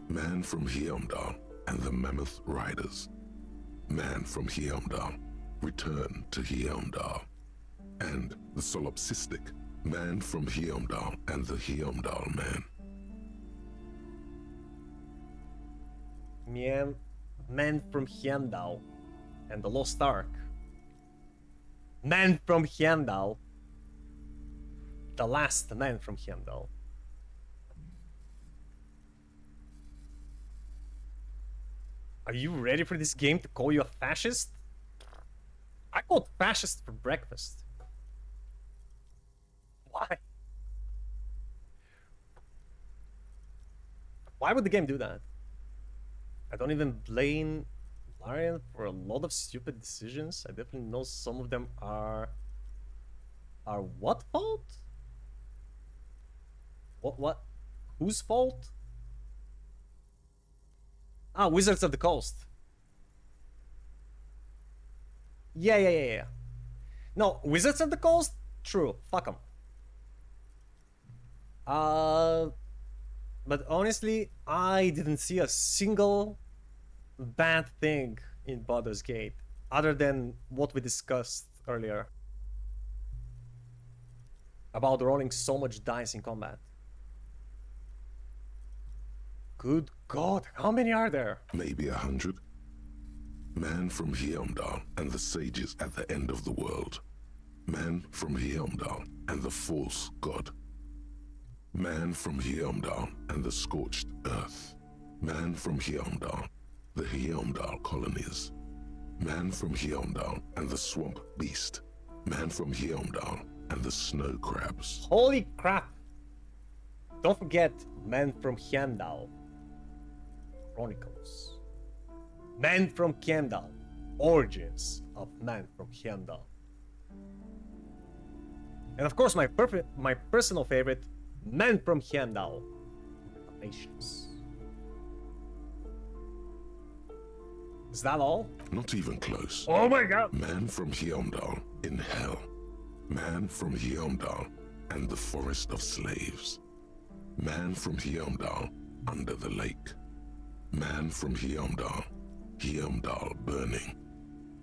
Speaker 5: Man from Hjelmdal and the Mammoth Riders. Man from Hjelmdal, Return to Hjelmdal. And the solipsistic Man from Hjelmdal and the Hjelmdal Man.
Speaker 1: Man from Hjelmdal and the Lost Ark. Man from Hjelmdal. The last man from Hjelmdal. Are you ready for this game to call you a fascist? I called fascist for breakfast. Why? Why would the game do that? I don't even blame Larian for a lot of stupid decisions. I definitely know some of them are what fault? What? Whose fault? Ah, Wizards of the Coast. Yeah. No, Wizards of the Coast? True. Fuck them. But honestly, I didn't see a single bad thing in Baldur's Gate, other than what we discussed earlier. About rolling so much dice in combat. Good God, how many are there?
Speaker 5: Maybe 100. Man from Hjelmdal and the sages at the end of the world. Man from Hjelmdal and the false god. Man from Hjelmdal and the scorched earth. Man from Hjelmdal, the Hjelmdal colonies. Man from Hjelmdal and the swamp beast. Man from Hjelmdal and the snow crabs.
Speaker 1: Holy crap! Don't forget Man from Hjelmdal Chronicles. Man from Hjelmdal. Origins of Man from Hjelmdal. And of course my personal favorite, Man from Hjelmdal. Nations. Is that all?
Speaker 5: Not even close.
Speaker 1: Oh my god!
Speaker 5: Man from Hjelmdal in hell. Man from Hjelmdal and the forest of slaves. Man from Hjelmdal under the lake. Man from Heimdall, Heimdall burning.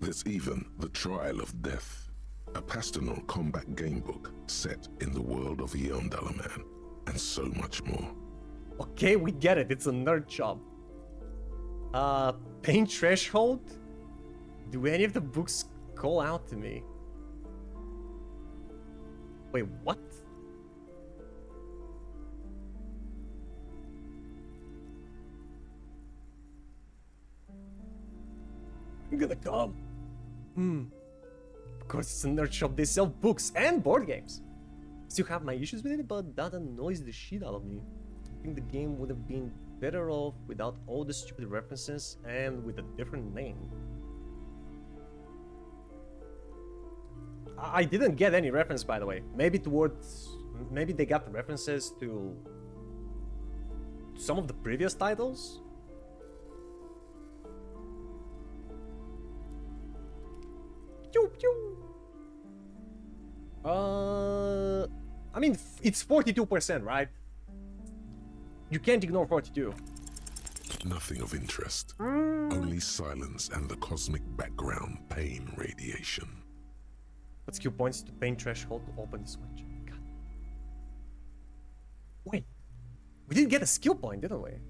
Speaker 5: There's even The Trial of Death, a pastoral combat gamebook set in the world of Heimdall Man, and so much more.
Speaker 1: Okay, we get it. It's a nerd job. Pain Threshold? Do any of the books call out to me? Wait, what? I'm gonna come. Of course, it's a nerd shop. They sell books and board games. Still have my issues with it, but that annoys the shit out of me. I think the game would have been better off without all the stupid references and with a different name. I didn't get any reference, by the way. Maybe they got the references to some of the previous titles. Pew, pew. I mean, it's 42%, right? You can't ignore 42.
Speaker 5: Nothing of interest. Only silence and the cosmic background pain radiation.
Speaker 1: What skill points to pain threshold to open the switch? God. Wait, we didn't get a skill point, didn't we?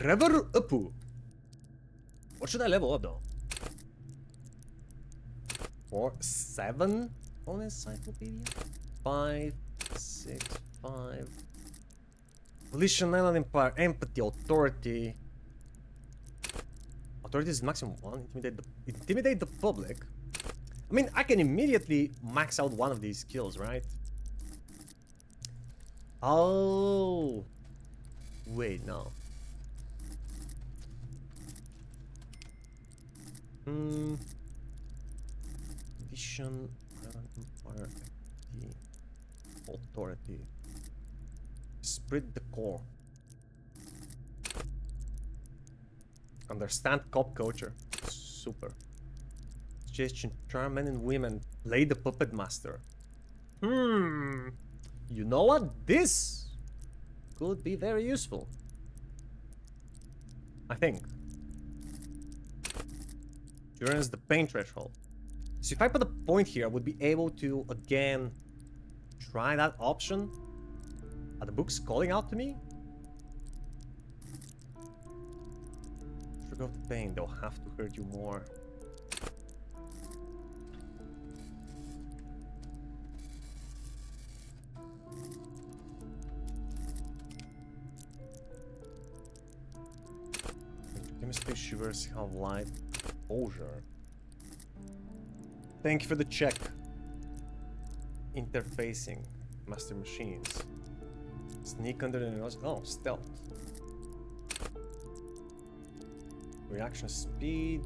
Speaker 1: Rever Upu. What should I level up though? 7 on encyclopedia? 5, 6, 5. Volition, Island Empire, Empathy, Authority. Authority is maximum 1. Intimidate the public. I mean, I can immediately max out one of these skills, right? Oh. Wait, no. Vision, Island Empire, Empathy, Authority. Spread the core. Understand cop culture. Super. Suggestion: charm men and women. Play the puppet master. You know what? This could be very useful. I think. Endurance the pain threshold. So if I put a point here, I would be able to again try that option. Are the books calling out to me? Trigger of the pain, they'll have to hurt you more. Chemistry, shivers, have light, exposure. Thank you for the check. Interfacing, master machines. Sneak under the nose. Oh, stealth. Reaction speed.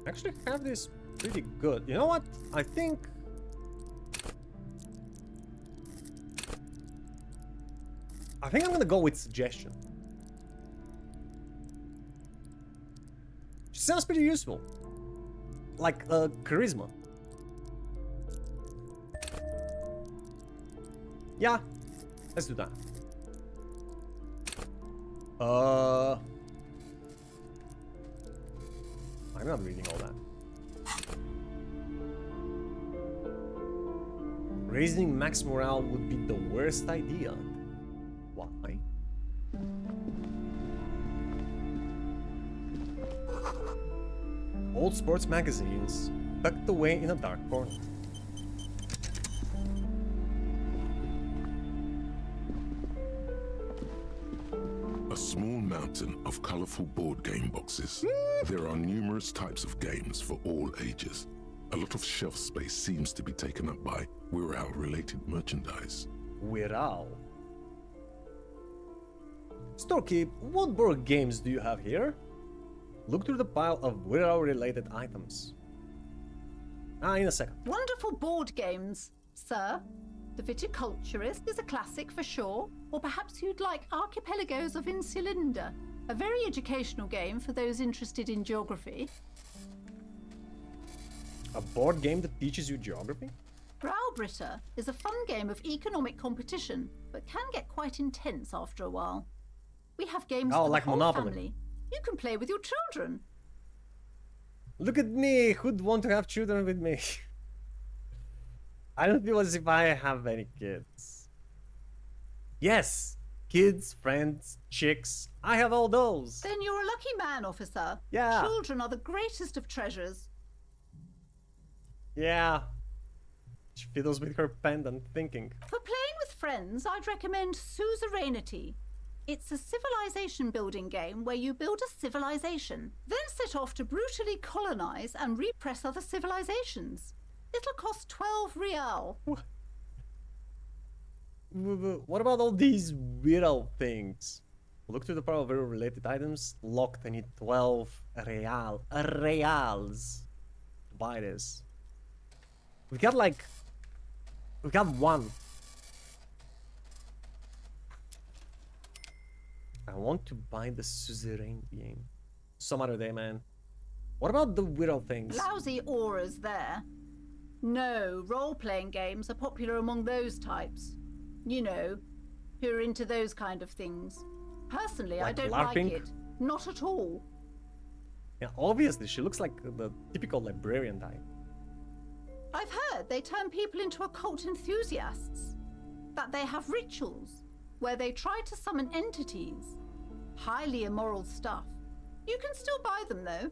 Speaker 1: Actually have this pretty good. You know what? I think I'm gonna go with suggestion. She sounds pretty useful. Like charisma. Yeah, let's do that. I'm not reading all that. Raising max morale would be the worst idea. Why? Old sports magazines tucked away in a dark corner.
Speaker 5: A small mountain of colorful board game boxes. There are numerous types of games for all ages. A lot of shelf space seems to be taken up by Wirral-related merchandise.
Speaker 1: Wirral? Storekeep, what board games do you have here? Look through the pile of Wirral-related items. In a second.
Speaker 15: Wonderful board games, sir. The Viticulturist is a classic for sure, or perhaps you'd like Archipelagos of Insulinda, a very educational game for those interested in geography.
Speaker 1: A board game that teaches you geography?
Speaker 15: Browbritter is a fun game of economic competition, but can get quite intense after a while. We have games for
Speaker 1: like
Speaker 15: the whole
Speaker 1: Monopoly.
Speaker 15: family. You can play with your children.
Speaker 1: Look at me! Who'd want to have children with me? I don't feel as if I have any kids. Yes! Kids, friends, chicks. I have all those.
Speaker 15: Then you're a lucky man, officer.
Speaker 1: Yeah.
Speaker 15: Children are the greatest of treasures.
Speaker 1: Yeah. She fiddles with her pendant, thinking.
Speaker 15: For playing with friends, I'd recommend Suzerainty. It's a civilization building game where you build a civilization, then set off to brutally colonize and repress other civilizations. It'll cost 12 real.
Speaker 1: What about all these weirdo things? Look to the power of very related items. Locked, I need 12 reals. Buy this. We got one. I want to buy the Suzerain game. Some other day, man. What about the weirdo things?
Speaker 15: Lousy auras there. No, role-playing games are popular among those types. You know, who are into those kind of things. Personally, I
Speaker 1: Like
Speaker 15: don't
Speaker 1: LARPing?
Speaker 15: like it. Not at all.
Speaker 1: Yeah, obviously, she looks like the typical librarian type.
Speaker 15: I've heard they turn people into occult enthusiasts. That they have rituals where they try to summon entities. Highly immoral stuff. You can still buy them, though.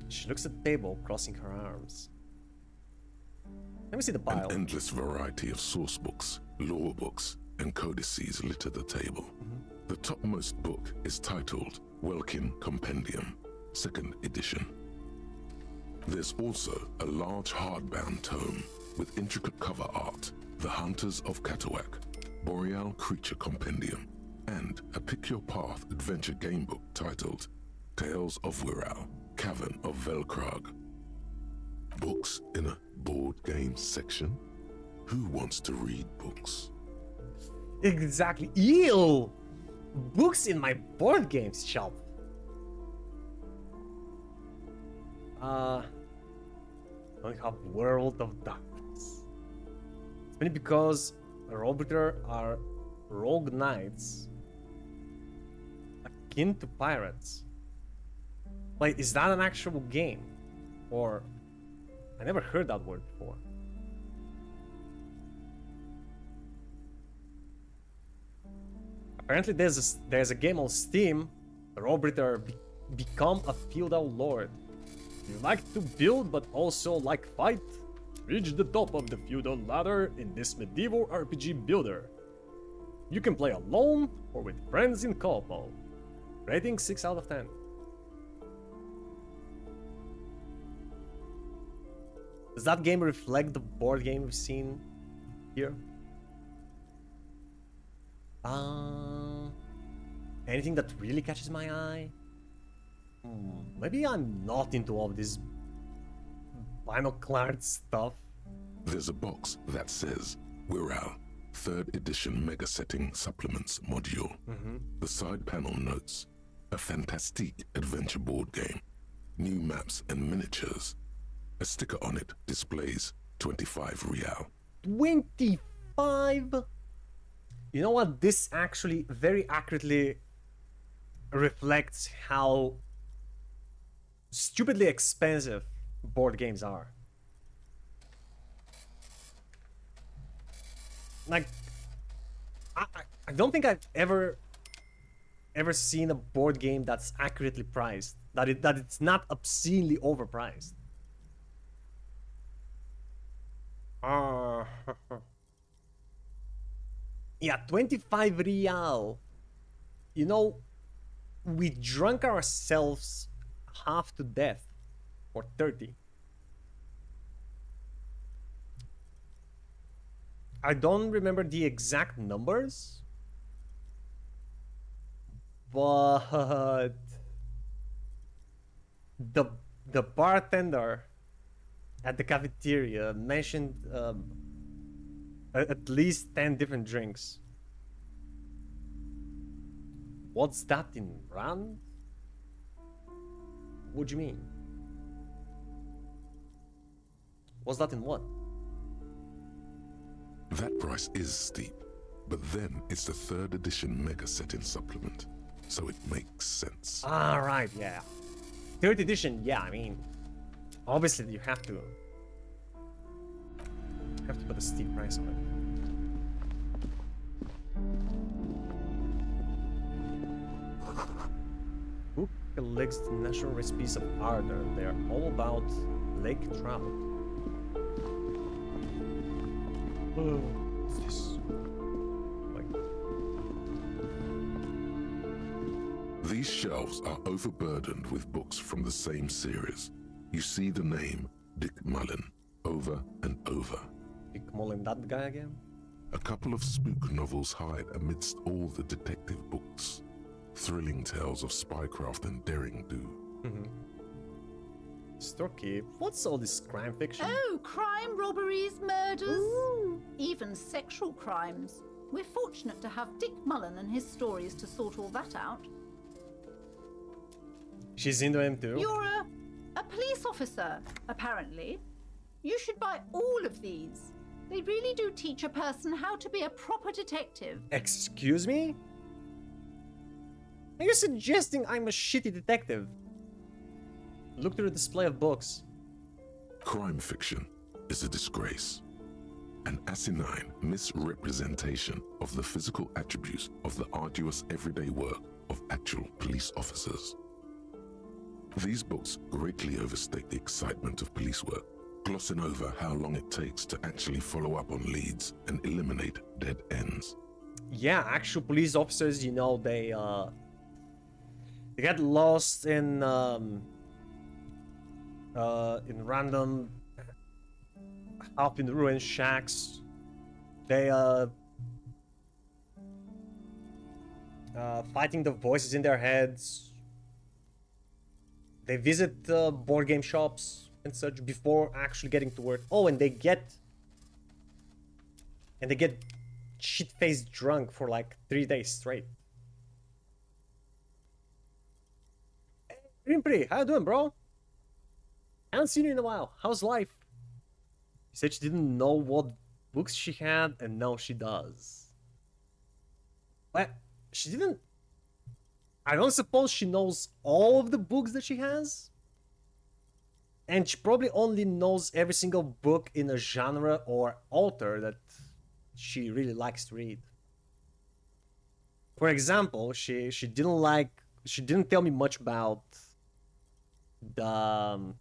Speaker 1: She looks at the table, crossing her arms. Let me see the pile.
Speaker 5: An endless variety of source books, lore books, and codices litter the table. The topmost book is titled Welkin Compendium, 2nd edition. There's also a large hardbound tome with intricate cover art, The Hunters of Katawak, Boreal Creature Compendium, and a Pick Your Path adventure game book titled Tales of Wirral, Cavern of Velkrag. Books in a board game section? Who wants to read books?
Speaker 1: Exactly. Ew! Books in my board games shop. I have World of Darkness. It's funny because Robiter are rogue knights akin to pirates. Wait, is that an actual game? Or I never heard that word before. Apparently there's a game on Steam, Robiter Become a Feudal Lord. You like to build but also like fight? Reach the top of the feudal ladder in this medieval RPG builder. You can play alone or with friends in co-op mode. Rating 6 out of 10. Does that game reflect the board game we've seen here? Anything that really catches my eye? Maybe I'm not into all this binoclard stuff.
Speaker 5: There's a box that says Wirral, 3rd edition mega setting supplements module. The side panel notes, a fantastique adventure board game, new maps and miniatures. A sticker on it displays 25 real.
Speaker 1: 25? You know what? This actually very accurately reflects how stupidly expensive board games are. Like, I don't think I've ever seen a board game that's accurately priced. That it's not obscenely overpriced. Yeah, 25 real. You know, we drunk ourselves half to death for 30. I don't remember the exact numbers, but the bartender at the cafeteria mentioned at least 10 different drinks. What's that in rand? What do you mean? Was that in what?
Speaker 5: That price is steep, but then it's the 3rd edition Mega Set-in supplement, so it makes sense.
Speaker 1: Ah, right, yeah. 3rd edition, yeah, I mean, obviously you have to put a steep price on it. Who collects the natural recipes of ardor? They're all about lake trout. What's this? Wait.
Speaker 5: These shelves are overburdened with books from the same series. You see the name Dick Mullen over and over.
Speaker 1: Dick Mullen, that guy again?
Speaker 5: A couple of spook novels hide amidst all the detective books. Thrilling tales of spycraft and daring do.
Speaker 1: Storky, what's all this crime fiction?
Speaker 15: Oh, crime, robberies, murders, even sexual crimes. We're fortunate to have Dick Mullen and his stories to sort all that out.
Speaker 1: She's into him too?
Speaker 15: You're a police officer, apparently. You should buy all of these. They really do teach a person how to be a proper detective.
Speaker 1: Excuse me? Are you suggesting I'm a shitty detective? Look through the display of books.
Speaker 5: Crime fiction is a disgrace. An asinine misrepresentation of the physical attributes of the arduous everyday work of actual police officers. These books greatly overstate the excitement of police work, glossing over how long it takes to actually follow up on leads and eliminate dead ends.
Speaker 1: Yeah, actual police officers, you know, they get lost in random half in ruined shacks. They fighting the voices in their heads. They visit board game shops and such before actually getting to work. Oh, and they get shit-faced drunk for like 3 days straight. Hey, Grimpy, how you doing, bro? I haven't seen you in a while. How's life? She said she didn't know what books she had, and now she does. But she didn't... I don't suppose she knows all of the books that she has? And she probably only knows every single book in a genre or author that she really likes to read. For example, she didn't tell me much about the...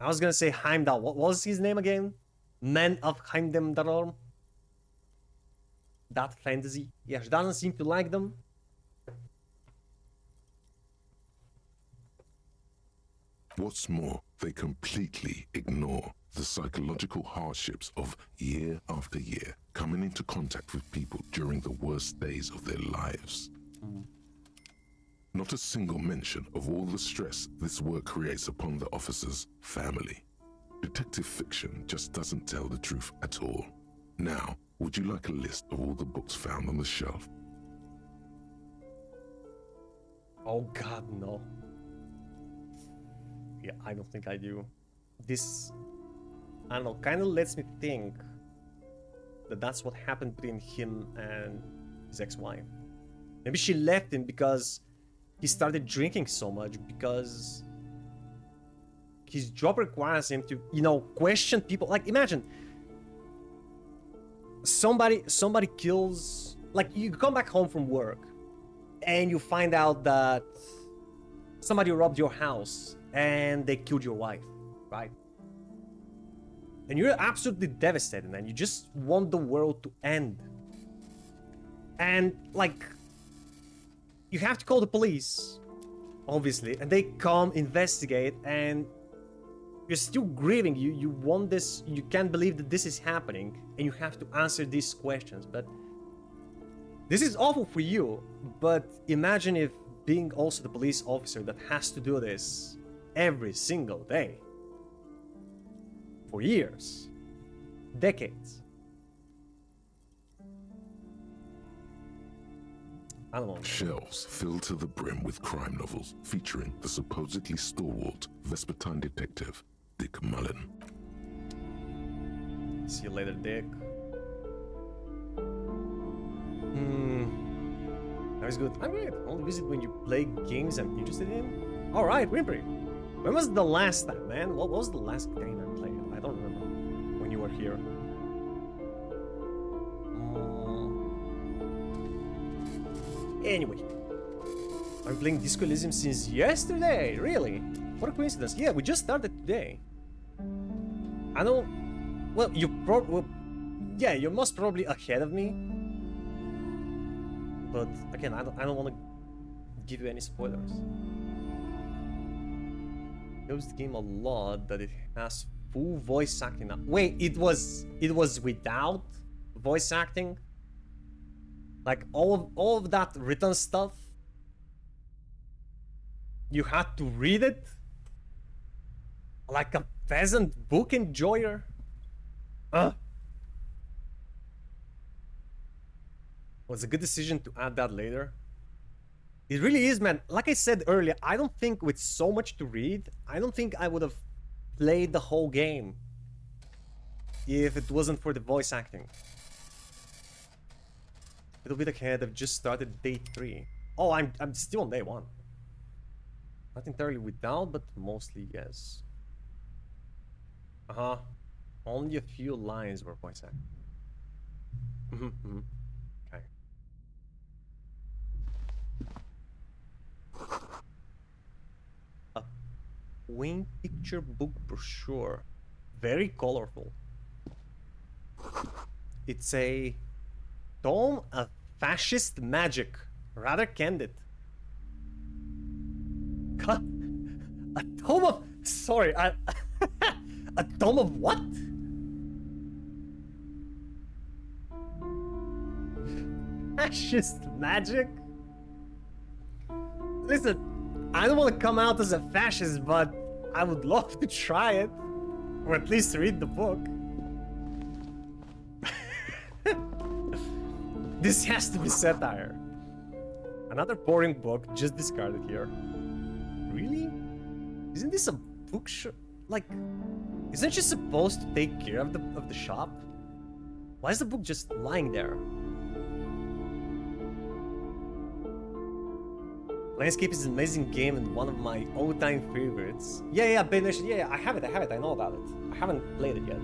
Speaker 1: I was gonna say Heimdall. What was his name again? Man of Heimdall. That fantasy. Yeah, she doesn't seem to like them.
Speaker 5: What's more, they completely ignore the psychological hardships of year after year coming into contact with people during the worst days of their lives. Not a single mention of all the stress this work creates upon the officer's family. Detective fiction just doesn't tell the truth at all. Now, would you like a list of all the books found on the shelf?
Speaker 1: Oh god, no. Yeah, I don't think I do. This, I don't know, kind of lets me think that that's what happened between him and his ex-wife. Maybe she left him because he started drinking so much, because his job requires him to, you know, question people. Like, imagine somebody kills, like, you come back home from work and you find out that somebody robbed your house and they killed your wife, right? And you're absolutely devastated, and you just want the world to end. And, like, you have to call the police, obviously, and they come, investigate, and you're still grieving. You want this, you can't believe that this is happening, and you have to answer these questions. But this is awful for you, but imagine if being also the police officer that has to do this every single day. For years. Decades. I don't know.
Speaker 5: Shelves filled to the brim with crime novels featuring the supposedly stalwart Vespertine detective Dick Mullen.
Speaker 1: See you later, Dick. That was good. I'm great. Only visit when you play games I'm interested in. Alright, Wimpy. When was the last time, man? What was the last game I played? I don't remember. When you were here. Anyway. I'm playing Disco Elysium since yesterday. Really? What a coincidence. Yeah, we just started today. I know... Well, yeah, you're most probably ahead of me. But again, I don't want to give you any spoilers. I use the game a lot that it has full voice acting now. Wait, it was without voice acting? Like all of that written stuff? You had to read it? Like a peasant book enjoyer? Was a good decision to add that later. It really is, man. Like I said earlier, I don't think with so much to read, I don't think I would have played the whole game if it wasn't for the voice acting. A little bit ahead, I've just started day 3. Oh, I'm still on day 1. Not entirely without, but mostly yes. Only a few lines were voice acting. Okay. A wing picture book brochure. Very colorful. It's a tome of fascist magic. Rather candid. A tome of... Sorry, a tome of what? Fascist magic? Listen, I don't want to come out as a fascist, but I would love to try it. Or at least read the book. This has to be satire. Another boring book, just discarded here. Really? Isn't this a bookshop? Like, isn't she supposed to take care of the shop? Why is the book just lying there? Landscape is an amazing game and one of my all-time favorites. Yeah, Banished. Yeah, I have it. I know about it. I haven't played it yet.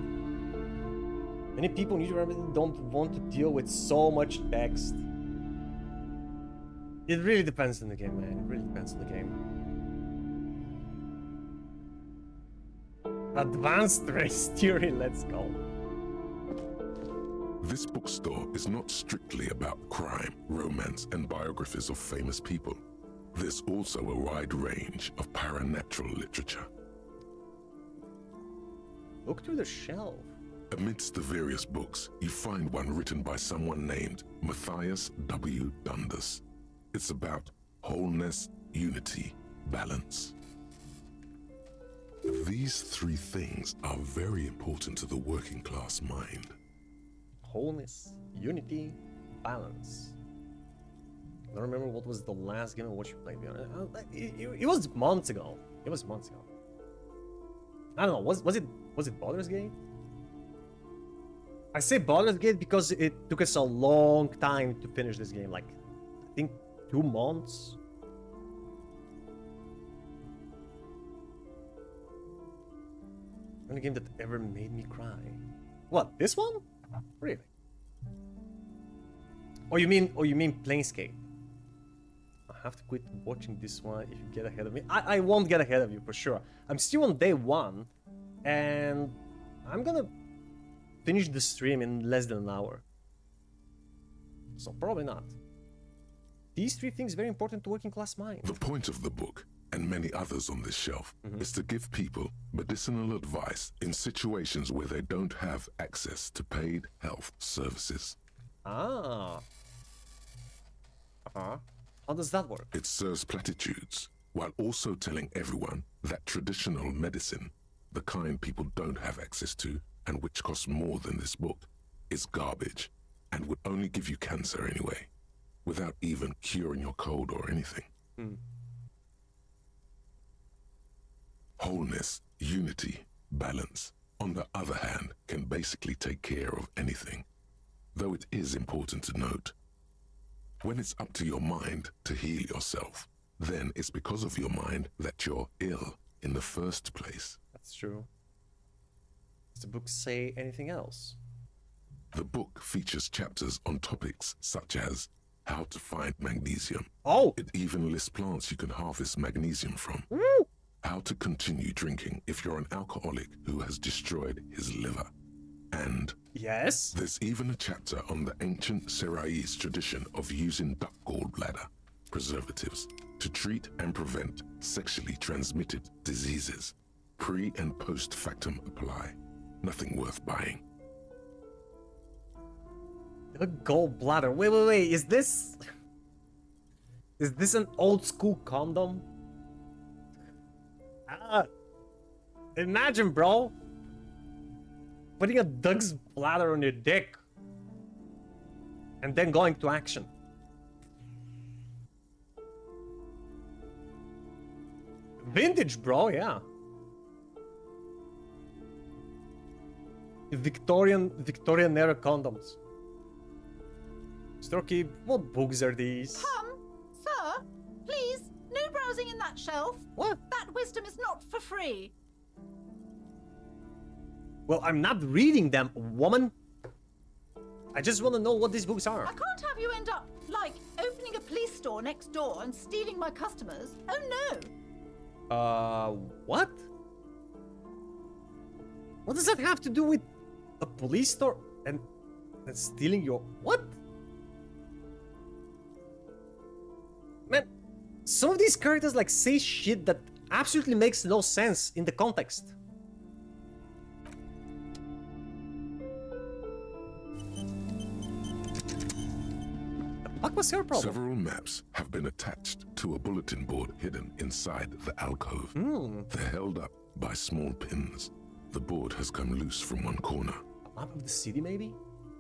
Speaker 1: Many people in YouTube don't want to deal with so much text. It really depends on the game, man. It really depends on the game. Advanced race theory, let's go.
Speaker 5: This bookstore is not strictly about crime, romance, and biographies of famous people. There's also a wide range of paranatural literature.
Speaker 1: Look through the shelf.
Speaker 5: Amidst the various books, you find one written by someone named Matthias W. Dundas. It's about wholeness, unity, balance. These 3 things are very important to the working class mind.
Speaker 1: Wholeness, unity, balance. I don't remember what was the last game I watched you play. It was months ago. It was months ago. I don't know. Was it Baldur's Gate? I say Baldur's Gate because it took us a long time to finish this game. Like, I think 2 months. Only game that ever made me cry. What? This one? Really? Oh, you mean Planescape? I have to quit watching this one if you get ahead of me. I won't get ahead of you for sure. I'm still on day 1, and I'm gonna finish the stream in less than an hour. So probably not. These 3 things very important to working class mind.
Speaker 5: The point of the book, and many others on this shelf, is to give people medicinal advice in situations where they don't have access to paid health services.
Speaker 1: Ah. How does that work?
Speaker 5: It serves platitudes, while also telling everyone that traditional medicine, the kind people don't have access to, and which costs more than this book, is garbage, and would only give you cancer anyway, without even curing your cold or anything. Wholeness, unity, balance, on the other hand, can basically take care of anything. Though it is important to note, when it's up to your mind to heal yourself, then it's because of your mind that you're ill in the first place.
Speaker 1: That's true. Does the book say anything else?
Speaker 5: The book features chapters on topics such as how to find magnesium.
Speaker 1: Oh!
Speaker 5: It even lists plants you can harvest magnesium from.
Speaker 1: Woo!
Speaker 5: How to continue drinking if you're an alcoholic who has destroyed his liver. And
Speaker 1: yes,
Speaker 5: there's even a chapter on the ancient Seraïs tradition of using duck gallbladder preservatives to treat and prevent sexually transmitted diseases. Pre and post factum apply. Nothing worth buying.
Speaker 1: The gallbladder. Wait. Is this an old school condom? Imagine, bro, putting a duck's bladder on your dick and then going to action. Vintage, bro, yeah. Victorian era condoms. Storky, what books are these?
Speaker 15: Sir, please, no browsing in that shelf.
Speaker 1: What?
Speaker 15: That wisdom is not for free.
Speaker 1: Well, I'm not reading them, woman. I just want to know what these books are.
Speaker 15: I can't have you end up, like, opening a police store next door and stealing my customers. Oh no.
Speaker 1: What? What does that have to do with a police store and stealing your... What? Man, some of these characters like say shit that absolutely makes no sense in the context. What was her problem?
Speaker 5: Several maps have been attached to a bulletin board hidden inside the alcove. They're held up by small pins. The board has come loose from one corner.
Speaker 1: A map of the city, maybe?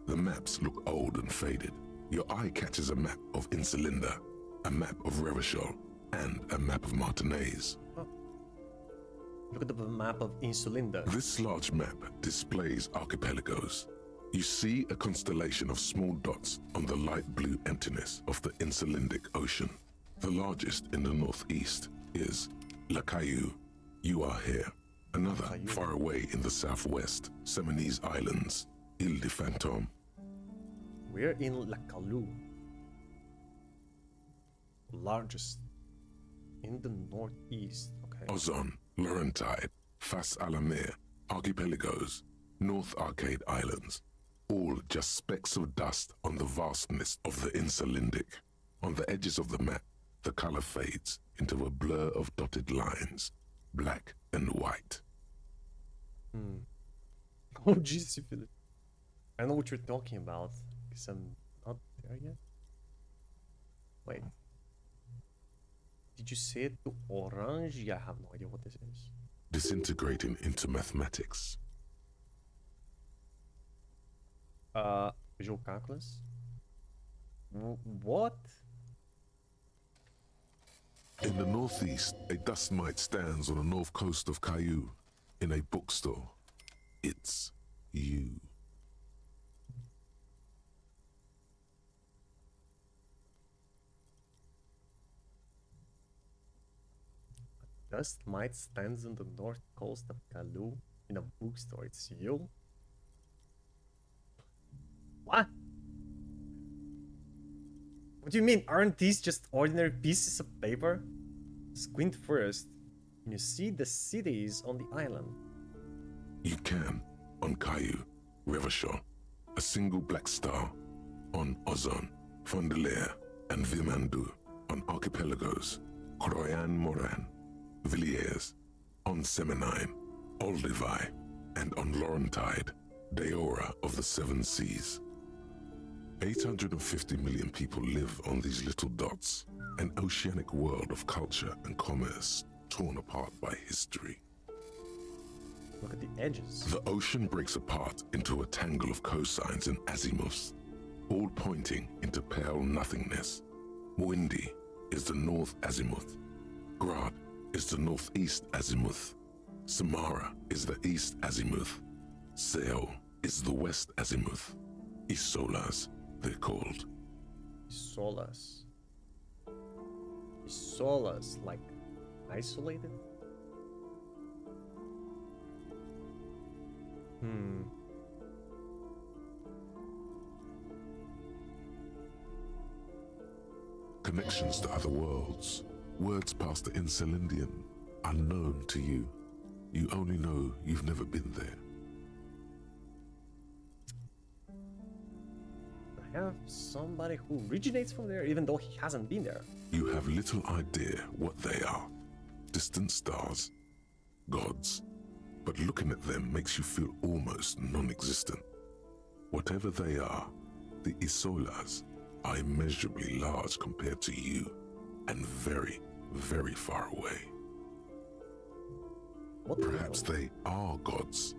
Speaker 5: The maps look old and faded. Your eye catches a map of Insulinda, a map of Revachol, and a map of Martinez.
Speaker 1: Oh. Look at the map of Insulinda.
Speaker 5: This large map displays archipelagos. You see a constellation of small dots on the light blue emptiness of the Insulindic Ocean. The largest in the northeast is La Caillou. You are here. Another far away in the southwest, Seminese Islands, Ile de Fantôme.
Speaker 1: We're in La Caillou. Largest in the northeast. Okay.
Speaker 5: Ozon, Laurentide, Fas à la Mer, Archipelagos, North Arcade Islands. All just specks of dust on the vastness of the Insulindic. On the edges of the map, the color fades into a blur of dotted lines, black and white.
Speaker 1: Oh, Jesus, Philip. I know what you're talking about, because I'm not there yet. Wait. Did you say it to orange? Yeah, I have no idea what this is.
Speaker 5: Disintegrating into mathematics.
Speaker 1: Visual calculus? What?
Speaker 5: In the northeast, a dust mite stands on the north coast of Caillou in a bookstore. It's you.
Speaker 1: Dust mite stands on the north coast of Caillou in a bookstore. It's you? What? What do you mean? Aren't these just ordinary pieces of paper? Squint first, and you see the cities on the island.
Speaker 5: You can, on Caillou, Revachol, a single black star, on Ozon, Fondelier, and Vilmandu, on archipelagos, Croyan Moran, Villiers, on Seminine, Olduvai, and on Laurentide, Deora of the Seven Seas. 850 million people live on these little dots, an oceanic world of culture and commerce torn apart by history.
Speaker 1: Look at the edges.
Speaker 5: The ocean breaks apart into a tangle of cosines and azimuths, all pointing into pale nothingness. Windy is the north azimuth. Grad is the northeast azimuth. Samara is the east azimuth. Seo is the west azimuth. Isolas, they're called.
Speaker 1: Isolas. Isolas, like isolated?
Speaker 5: Connections to other worlds. Words past the Insulindian. Unknown to you. You only know you've never been there.
Speaker 1: I have somebody who originates from there even though he hasn't been there.
Speaker 5: You have little idea what they are. Distant stars. Gods. But looking at them makes you feel almost non-existent. Whatever they are, the Isolas are immeasurably large compared to you, and very, very far away. Perhaps they are gods.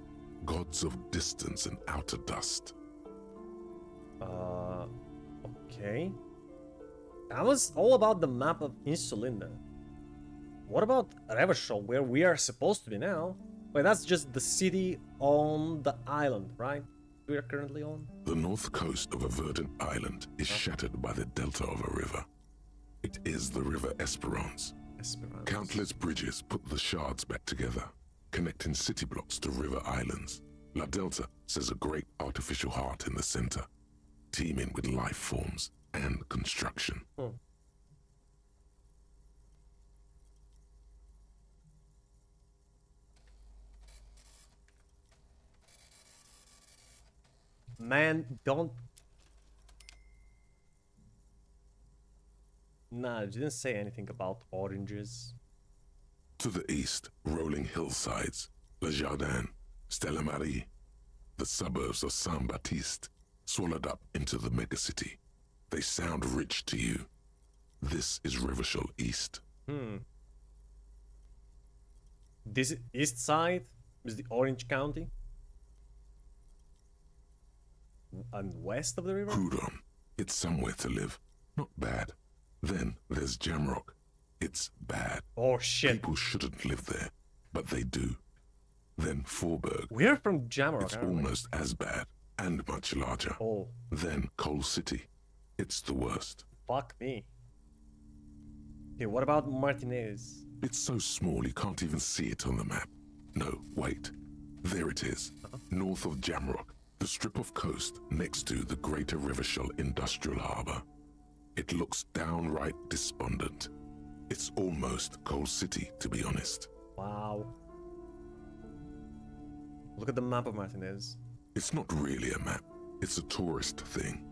Speaker 5: Gods of distance and outer dust.
Speaker 1: Okay. That was all about the map of Insulinda. What about Revachol, where we are supposed to be now? Wait, that's just the city on the island, right? We are currently on?
Speaker 5: The north coast of a verdant island is shattered by the delta of a river. It is the river Esperance. Countless bridges put the shards back together, connecting city blocks to river islands. La Delta says a great artificial heart in the center, teeming with life forms and construction.
Speaker 1: Man, don't... Nah, it didn't say anything about oranges.
Speaker 5: To the east, rolling hillsides, Le Jardin, Stella Marie, the suburbs of Saint-Baptiste, swallowed up into the megacity. They sound rich to you. This is Revachol East.
Speaker 1: This east side is the Orange County. And west of the river?
Speaker 5: Hudon. It's somewhere to live. Not bad. Then there's Jamrock. It's bad.
Speaker 1: Oh shit.
Speaker 5: People shouldn't live there, but they do. Then Forberg.
Speaker 1: We're from Jamrock,
Speaker 5: It's
Speaker 1: aren't we?
Speaker 5: almost as bad and much larger.
Speaker 1: Oh.
Speaker 5: Then Coal City. It's the worst.
Speaker 1: Fuck me. Okay, what about Martinez?
Speaker 5: It's so small you can't even see it on the map. No, wait. There it is. North of Jamrock. The strip of coast next to the Greater Revachol Industrial Harbour. It looks downright despondent. It's almost Coal City, to be honest.
Speaker 1: Wow. Look at the map of Martinez.
Speaker 5: It's not really a map. It's a tourist thing.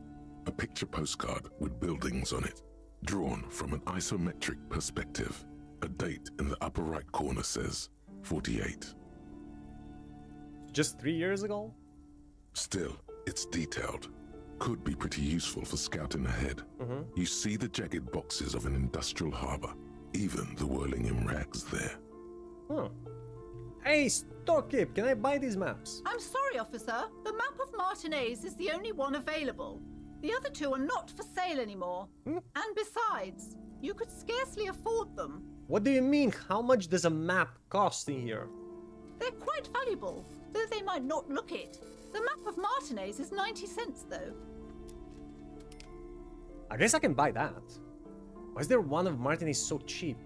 Speaker 5: A picture postcard with buildings on it, drawn from an isometric perspective. A date in the upper right corner says 48.
Speaker 1: Just 3 years ago?
Speaker 5: Still, it's detailed. Could be pretty useful for scouting ahead. You see the jagged boxes of an industrial harbour, even the whirling in rags there.
Speaker 1: Hey, Storekeep, can I buy these maps?
Speaker 15: I'm sorry, officer. The map of Martinez is the only one available. The other two are not for sale anymore. And besides, you could scarcely afford them.
Speaker 1: What do you mean? How much does a map cost in here?
Speaker 15: They're quite valuable, though they might not look it. The map of Martinez is 90 cents, though.
Speaker 1: I guess I can buy that. Why is there one of Martinez so cheap?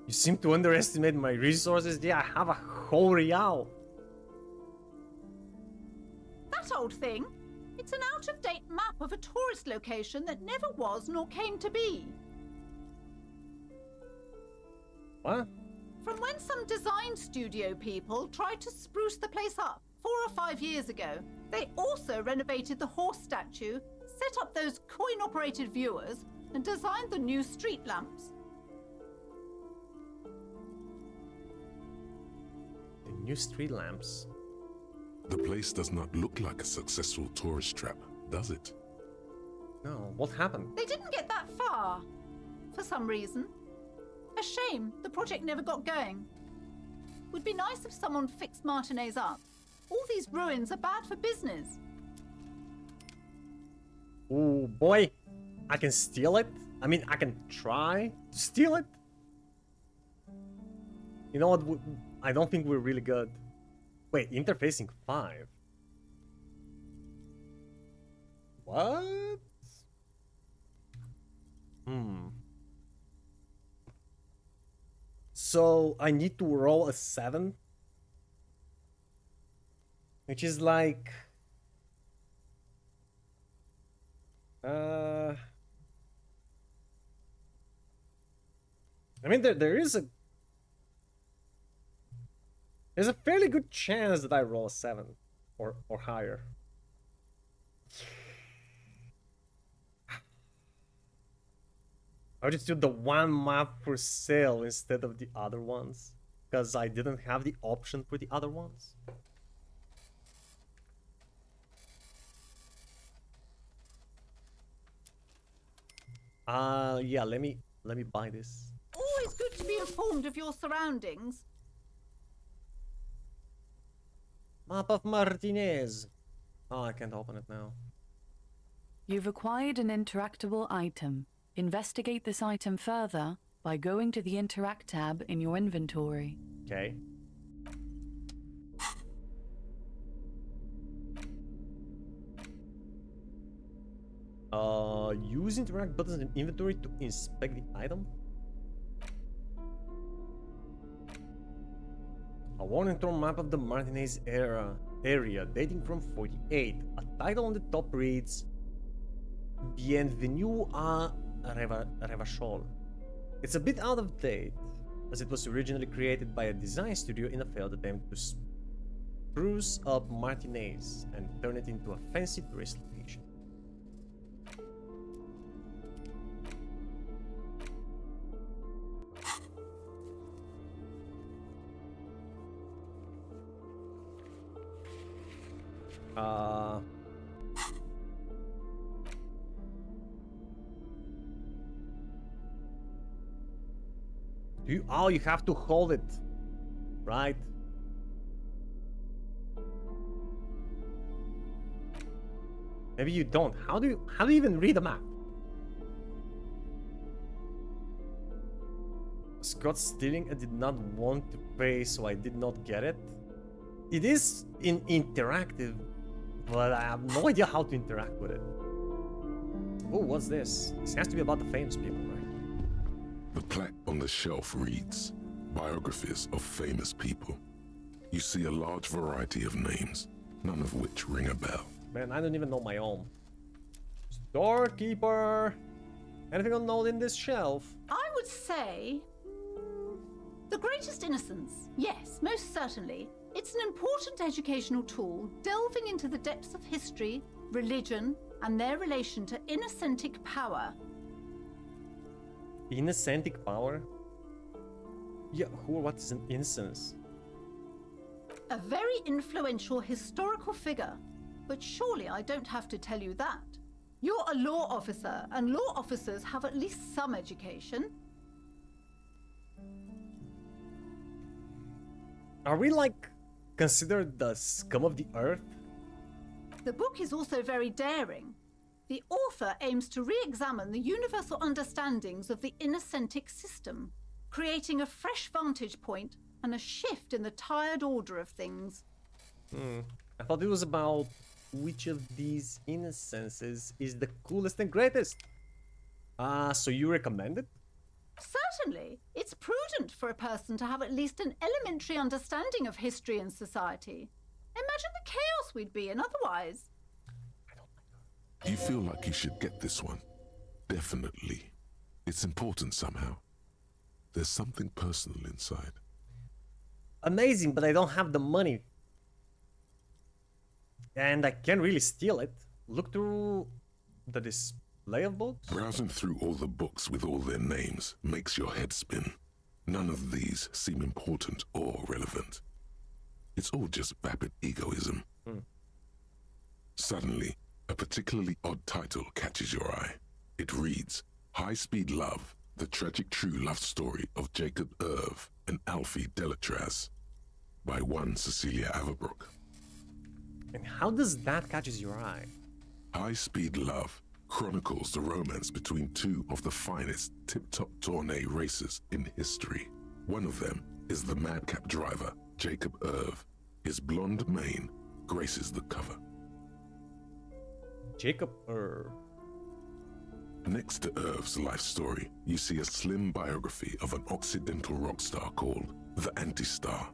Speaker 1: You seem to underestimate my resources. Yeah, I have a whole real.
Speaker 15: That old thing? It's an out-of-date map of a tourist location that never was nor came to be.
Speaker 1: What?
Speaker 15: From when some design studio people tried to spruce the place up 4 or 5 years ago. They also renovated the horse statue, set up those coin-operated viewers, and designed the new street lamps.
Speaker 1: The new street lamps.
Speaker 5: The place does not look like a successful tourist trap, does it?
Speaker 1: No, what happened?
Speaker 15: They didn't get that far, for some reason. A shame the project never got going. Would be nice if someone fixed Martinez up. All these ruins are bad for business.
Speaker 1: Oh boy, I can steal it? I mean, I can try to steal it? You know what? I don't think we're really good. Wait, interfacing 5. What? So I need to roll a 7, which is like I mean there's a fairly good chance that I roll a 7 or higher. I just do the one map for sale instead of the other ones because I didn't have the option for the other ones. Yeah, let me buy this.
Speaker 15: Always good to be informed of your surroundings.
Speaker 1: Map of Martinez. Oh, I can't open it now.
Speaker 6: You've acquired an interactable item. Investigate this item further by going to the Interact tab in your inventory.
Speaker 1: Okay. Use interact buttons in inventory to inspect the item. A warning thrown map of the Martinez area dating from 48. A title on the top reads Bienvenue à Revachol. It's a bit out of date, as it was originally created by a design studio in a failed attempt to spruce up Martinez and turn it into a fancy tourist location. You have to hold it, right? Maybe you don't. How do you even read a map? Scott stealing, I did not want to pay, so I did not get it. It is interactive, but I have no idea how to interact with it. Oh, what's this? This has to be about the famous people, right?
Speaker 5: The plaque on the shelf reads, Biographies of Famous People. You see a large variety of names, none of which ring a bell.
Speaker 1: Man, I don't even know my own. Storekeeper! Anything on note in this shelf?
Speaker 15: I would say... The Greatest Innocence. Yes, most certainly. It's an important educational tool, delving into the depths of history, religion, and their relation to innocentic power.
Speaker 1: Innocentic power? Yeah, what is an innocence?
Speaker 15: A very influential historical figure. But surely I don't have to tell you that. You're a law officer, and law officers have at least some education.
Speaker 1: Are we like considered the scum of the earth?
Speaker 15: The book is also very daring. The author aims to re-examine the universal understandings of the innocentic system, creating a fresh vantage point and a shift in the tired order of things.
Speaker 1: I thought it was about which of these innocences is the coolest and greatest. So you recommend it?
Speaker 15: Certainly. It's prudent for a person to have at least an elementary understanding of history and society. Imagine the chaos we'd be in otherwise.
Speaker 5: You feel like you should get this one. Definitely. It's important somehow. There's something personal inside.
Speaker 1: Amazing, but I don't have the money. And I can't really steal it. Look through the display of books.
Speaker 5: Browsing through all the books with all their names makes your head spin. None of these seem important or relevant. It's all just vapid egoism. Suddenly, a particularly odd title catches your eye. It reads, High Speed Love, the tragic true love story of Jacob Irv and Alfie Delatraz, by one Cecilia Averbrook.
Speaker 1: And how does that catches your eye?
Speaker 5: High Speed Love chronicles the romance between two of the finest tip-top tourney racers in history. One of them, is the madcap driver, Jacob Irv. His blonde mane graces the cover.
Speaker 1: Jacob Irv.
Speaker 5: Next to Irv's life story, you see a slim biography of an Occidental rock star called the Anti-Star.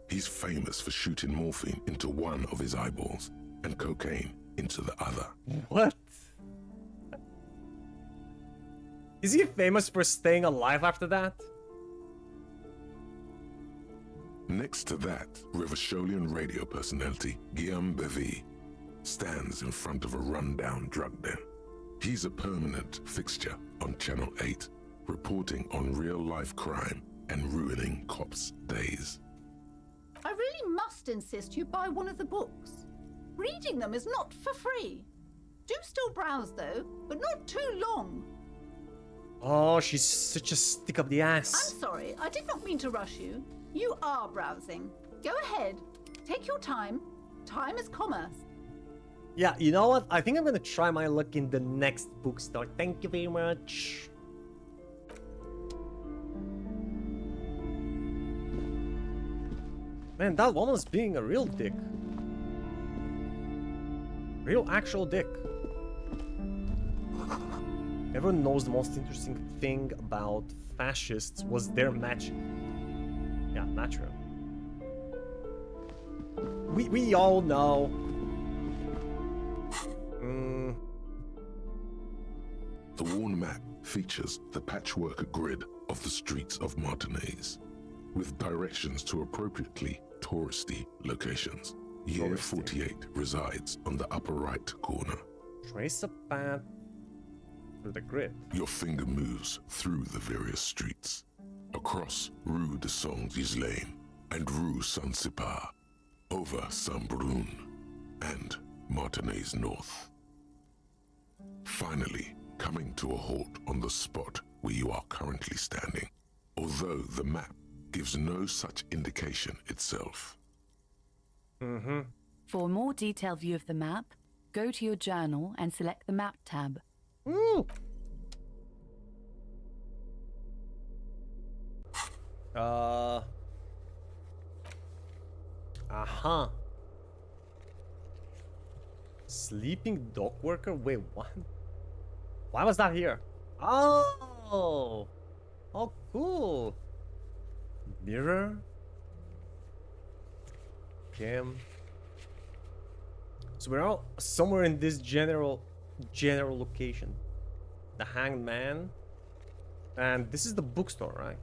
Speaker 5: He's famous for shooting morphine into one of his eyeballs and cocaine into the other.
Speaker 1: What? Is he famous for staying alive after that?
Speaker 5: Next to that, Rivasholian radio personality Guillaume Bevy stands in front of a rundown drug den. He's a permanent fixture on Channel 8, reporting on real-life crime and ruining cops' days.
Speaker 15: I really must insist you buy one of the books. Reading them is not for free. Do still browse though, but not too long.
Speaker 1: Oh, she's such a stick up the ass.
Speaker 15: I'm sorry, I did not mean to rush you. You are browsing. Go ahead. Take your time. Time is commerce.
Speaker 1: Yeah, you know what? I think I'm gonna try my luck in the next bookstore. Thank you very much. Man, that woman's being a real dick. Real actual dick. Everyone knows the most interesting thing about fascists was their magic. Yeah, natural. We all know.
Speaker 5: The worn map features the patchwork grid of the streets of Martinez, with directions to appropriately touristy locations. Year 48 resides on the upper right corner.
Speaker 1: Trace a path through the grid.
Speaker 5: Your finger moves through the various streets, across Rue de Saint-Ghislain and Rue Saint-Cypar, over Saint-Brun and Martinez North. Finally, coming to a halt on the spot where you are currently standing, although the map gives no such indication itself.
Speaker 6: For a more detailed view of the map, go to your journal and select the Map tab.
Speaker 1: Ooh. Sleeping dock worker? Wait, what? Why was that here? Oh! Oh, cool! Mirror? Cam. So we're all somewhere in this general location. The Hanged Man. And this is the bookstore, right?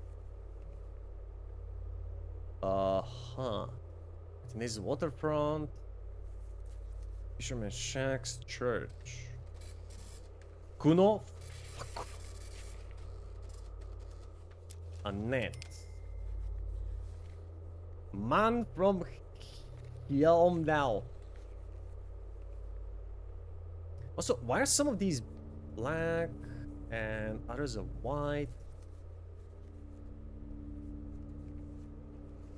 Speaker 1: Today's waterfront. Fisherman Shacks Church. Kuno. Fuck. Annette. Man from Hyomdal. Also, why are some of these black and others are white?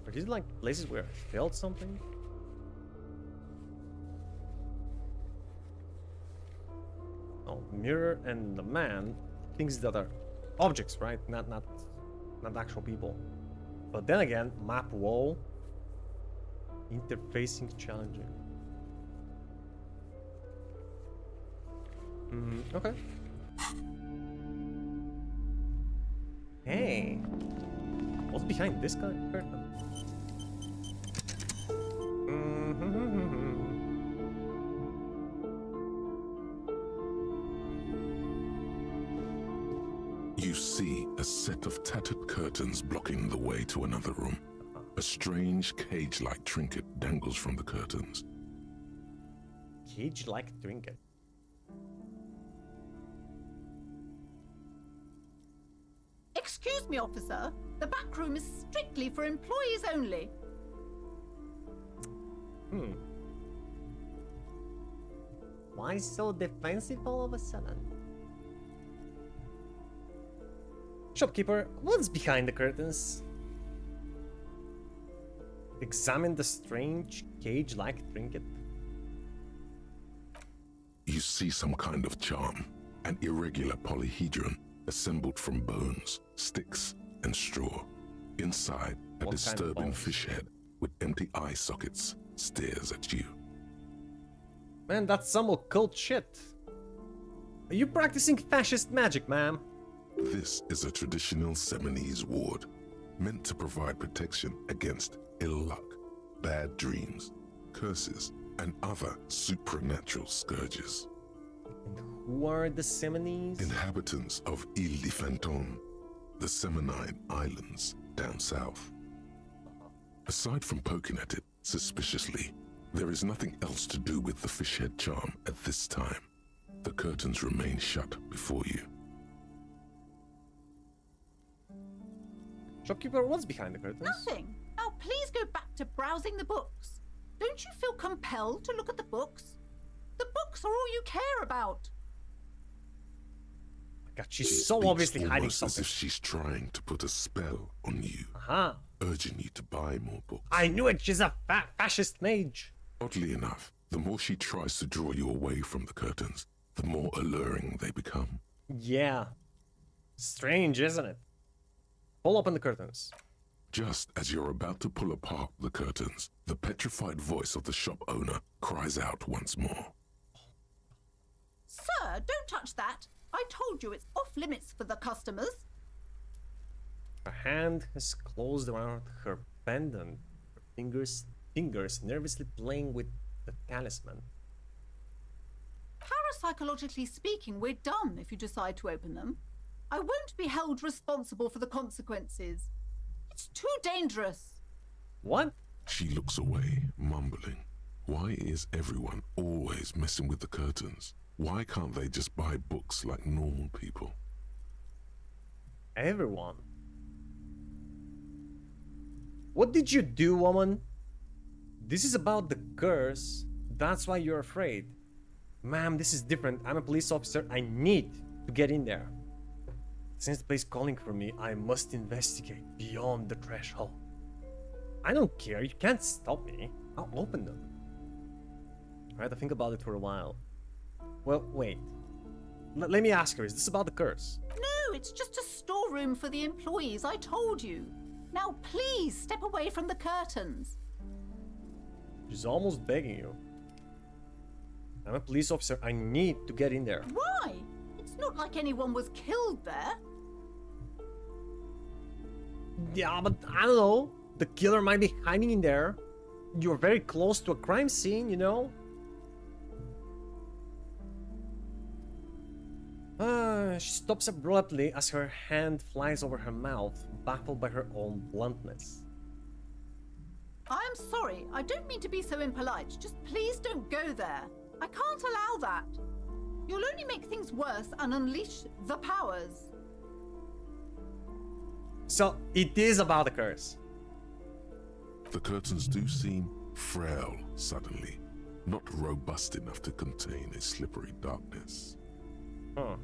Speaker 1: Are these like places where I failed something? Oh, mirror and the man, things that are objects, right? Not actual people. But then again, map wall, interfacing challenging. Okay. Hey, what's behind this guy?
Speaker 5: You see a set of tattered curtains blocking the way to another room. A strange cage-like trinket dangles from the curtains.
Speaker 1: Cage-like trinket?
Speaker 15: Excuse me, officer. The back room is strictly for employees only.
Speaker 1: Why so defensive all of a sudden? Shopkeeper, what's behind the curtains? Examine the strange cage-like trinket.
Speaker 5: You see some kind of charm, an irregular polyhedron assembled from bones, sticks, and straw. Inside, A
Speaker 1: What kind of
Speaker 5: disturbing
Speaker 1: balls?
Speaker 5: fish head with empty eye sockets stares at you.
Speaker 1: Man, that's some occult shit. Are you practicing fascist magic, ma'am?
Speaker 5: This is a traditional Seminese ward, meant to provide protection against ill luck, bad dreams, curses, and other supernatural scourges.
Speaker 1: And who are the Seminese?
Speaker 5: Inhabitants of Ile de Fantôme, the Seminine Islands down south. Aside from poking at it suspiciously, there is nothing else to do with the fish head charm at this time. The curtains remain shut before you.
Speaker 1: Shopkeeper, what's behind the curtains?
Speaker 15: Nothing. Now please go back to browsing the books. Don't you feel compelled to look at the books? The books are all you care about.
Speaker 1: God, she's
Speaker 5: She
Speaker 1: so
Speaker 5: speaks
Speaker 1: obviously hiding
Speaker 5: almost as
Speaker 1: something.
Speaker 5: if she's trying to put a spell on you,
Speaker 1: Uh-huh.
Speaker 5: urging you to buy more books.
Speaker 1: I knew it, she's a fascist mage.
Speaker 5: Oddly enough, the more she tries to draw you away from the curtains, the more alluring they become.
Speaker 1: Yeah. Strange, isn't it? Pull open the curtains.
Speaker 5: Just as you're about to pull apart the curtains, the petrified voice of the shop owner cries out once more.
Speaker 15: Sir, don't touch that. I told you it's off limits for the customers.
Speaker 1: Her hand has closed around her pendant. Her fingers nervously playing with the talisman.
Speaker 15: Parapsychologically speaking, we're done if you decide to open them. I won't be held responsible for the consequences. It's too dangerous.
Speaker 1: What?
Speaker 5: She looks away, mumbling. Why is everyone always messing with the curtains? Why can't they just buy books like normal people?
Speaker 1: Everyone. What did you do, woman? This is about the curse. That's why you're afraid. Ma'am, this is different. I'm a police officer. I need to get in there. Since the place calling for me, I must investigate beyond the threshold. I don't care. You can't stop me. I'll open them. I had to think about it for a while. Well, wait. Let me ask her, is this about the curse?
Speaker 15: No, it's just a storeroom for the employees, I told you. Now please step away from the curtains.
Speaker 1: She's almost begging you. I'm a police officer. I need to get in there.
Speaker 15: Why? It's not like anyone was killed there.
Speaker 1: Yeah, but I don't know. The killer might be hiding in there. You're very close to a crime scene, you know? She stops abruptly as her hand flies over her mouth, baffled by her own bluntness.
Speaker 15: I'm sorry, I don't mean to be so impolite. Just please don't go there. I can't allow that. You'll only make things worse and unleash the powers.
Speaker 1: So, it is about the curse.
Speaker 5: The curtains do seem frail suddenly, not robust enough to contain a slippery darkness.
Speaker 1: Huh.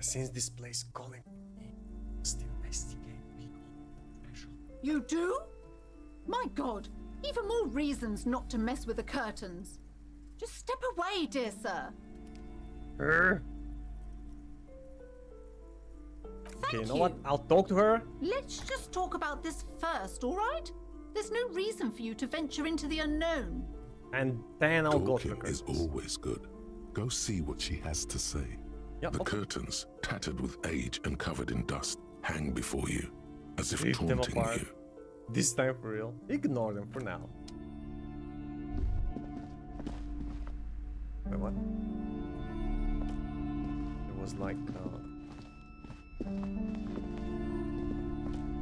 Speaker 1: Since this place calling me, must investigate beyond the threshold.
Speaker 15: You do? My God, even more reasons not to mess with the curtains. Just step away, dear sir.
Speaker 1: Okay, you know what? I'll talk to her.
Speaker 15: Let's just talk about this first, all right? There's no reason for you to venture into the unknown.
Speaker 1: And then I'll go to the
Speaker 5: Talking is
Speaker 1: curtains.
Speaker 5: always good. Go see what she has to say.
Speaker 1: Yeah,
Speaker 5: The
Speaker 1: okay.
Speaker 5: curtains, tattered with age and covered in dust, hang before you, as if
Speaker 1: Rip them
Speaker 5: taunting
Speaker 1: apart.
Speaker 5: you.
Speaker 1: This time for real. Ignore them for now. Wait, what? It was like,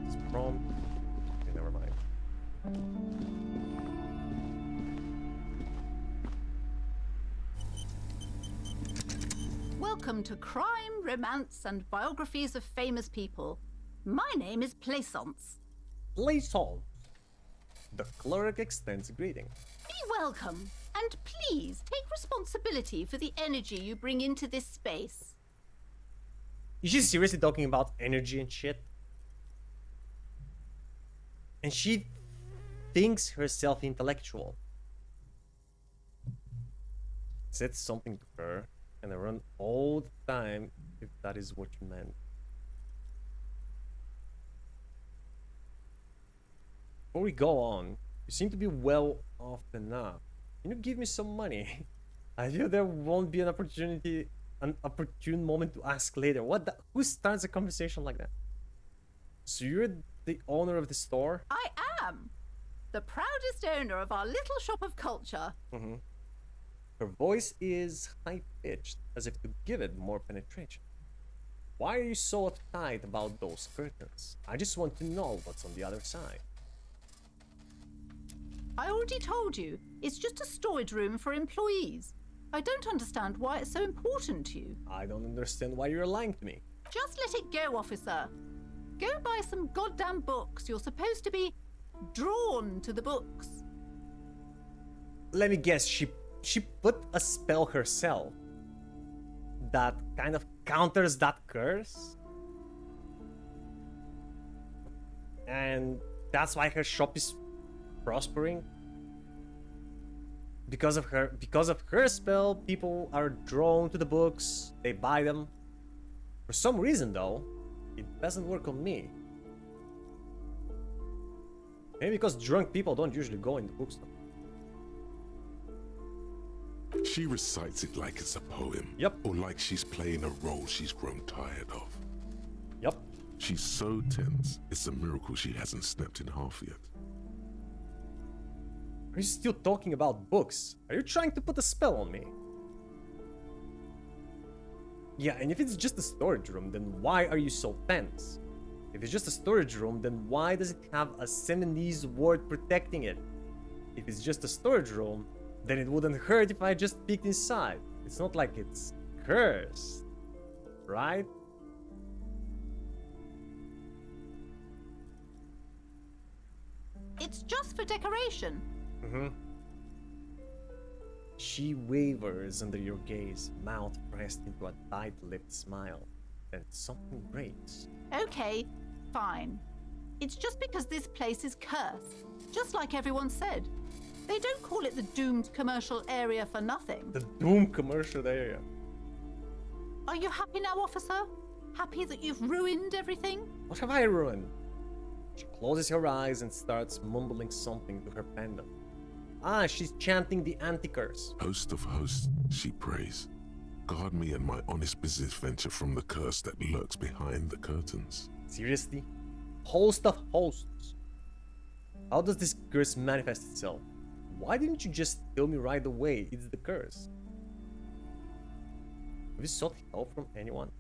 Speaker 1: it's prompt. Okay, never mind.
Speaker 15: Welcome to Crime, Romance, and Biographies of Famous People. My name is Plaisance.
Speaker 1: Plaisance. The cleric extends a greeting.
Speaker 15: Be welcome, and please take responsibility for the energy you bring into this space.
Speaker 1: Is she seriously talking about energy and shit? And she thinks herself intellectual. Said something to her, and I run all the time if that is what you meant. Before we go on, you seem to be well off enough. Can you give me some money? I feel there won't be an opportune moment to ask later. Who starts a conversation like that? So you're the owner of the store?
Speaker 15: I am the proudest owner of our little shop of culture.
Speaker 1: Mm-hmm. Her voice is high-pitched, as if to give it more penetration. Why are you so uptight about those curtains? I just want to know what's on the other side.
Speaker 15: I already told you, it's just a storage room for employees. I don't understand why it's so important to you.
Speaker 1: I don't understand why you're lying to me.
Speaker 15: Just let it go, officer. Go buy some goddamn books. You're supposed to be drawn to the books.
Speaker 1: Let me guess, she put a spell herself that kind of counters that curse? And that's why her shop is prospering? Because of her spell, people are drawn to the books, they buy them. For some reason though, it doesn't work on me. Maybe because drunk people don't usually go in the bookstore.
Speaker 5: She recites it like it's a poem.
Speaker 1: Yep.
Speaker 5: Or like she's playing a role she's grown tired of.
Speaker 1: Yep.
Speaker 5: She's so tense, it's a miracle she hasn't snapped in half yet.
Speaker 1: Are you still talking about books? Are you trying to put a spell on me? Yeah, and if it's just a storage room, then why are you so tense? If it's just a storage room, then why does it have a 70s word protecting it? If it's just a storage room, then it wouldn't hurt if I just peeked inside. It's not like it's cursed, right?
Speaker 15: It's just for decoration.
Speaker 1: Mm-hmm. She wavers under your gaze, mouth pressed into a tight-lipped smile. Then something breaks.
Speaker 15: Okay, fine. It's just because this place is cursed, just like everyone said. They don't call it the doomed commercial area for nothing.
Speaker 1: The doomed commercial area.
Speaker 15: Are you happy now, officer? Happy that you've ruined everything?
Speaker 1: What have I ruined? She closes her eyes and starts mumbling something to her pendant. Ah, she's chanting the anti-curse.
Speaker 5: Host of hosts, she prays. Guard me and my honest business venture from the curse that lurks behind the curtains.
Speaker 1: Seriously? Host of hosts. How does this curse manifest itself? Why didn't you just tell me right away it's the curse? Have you sought help from anyone?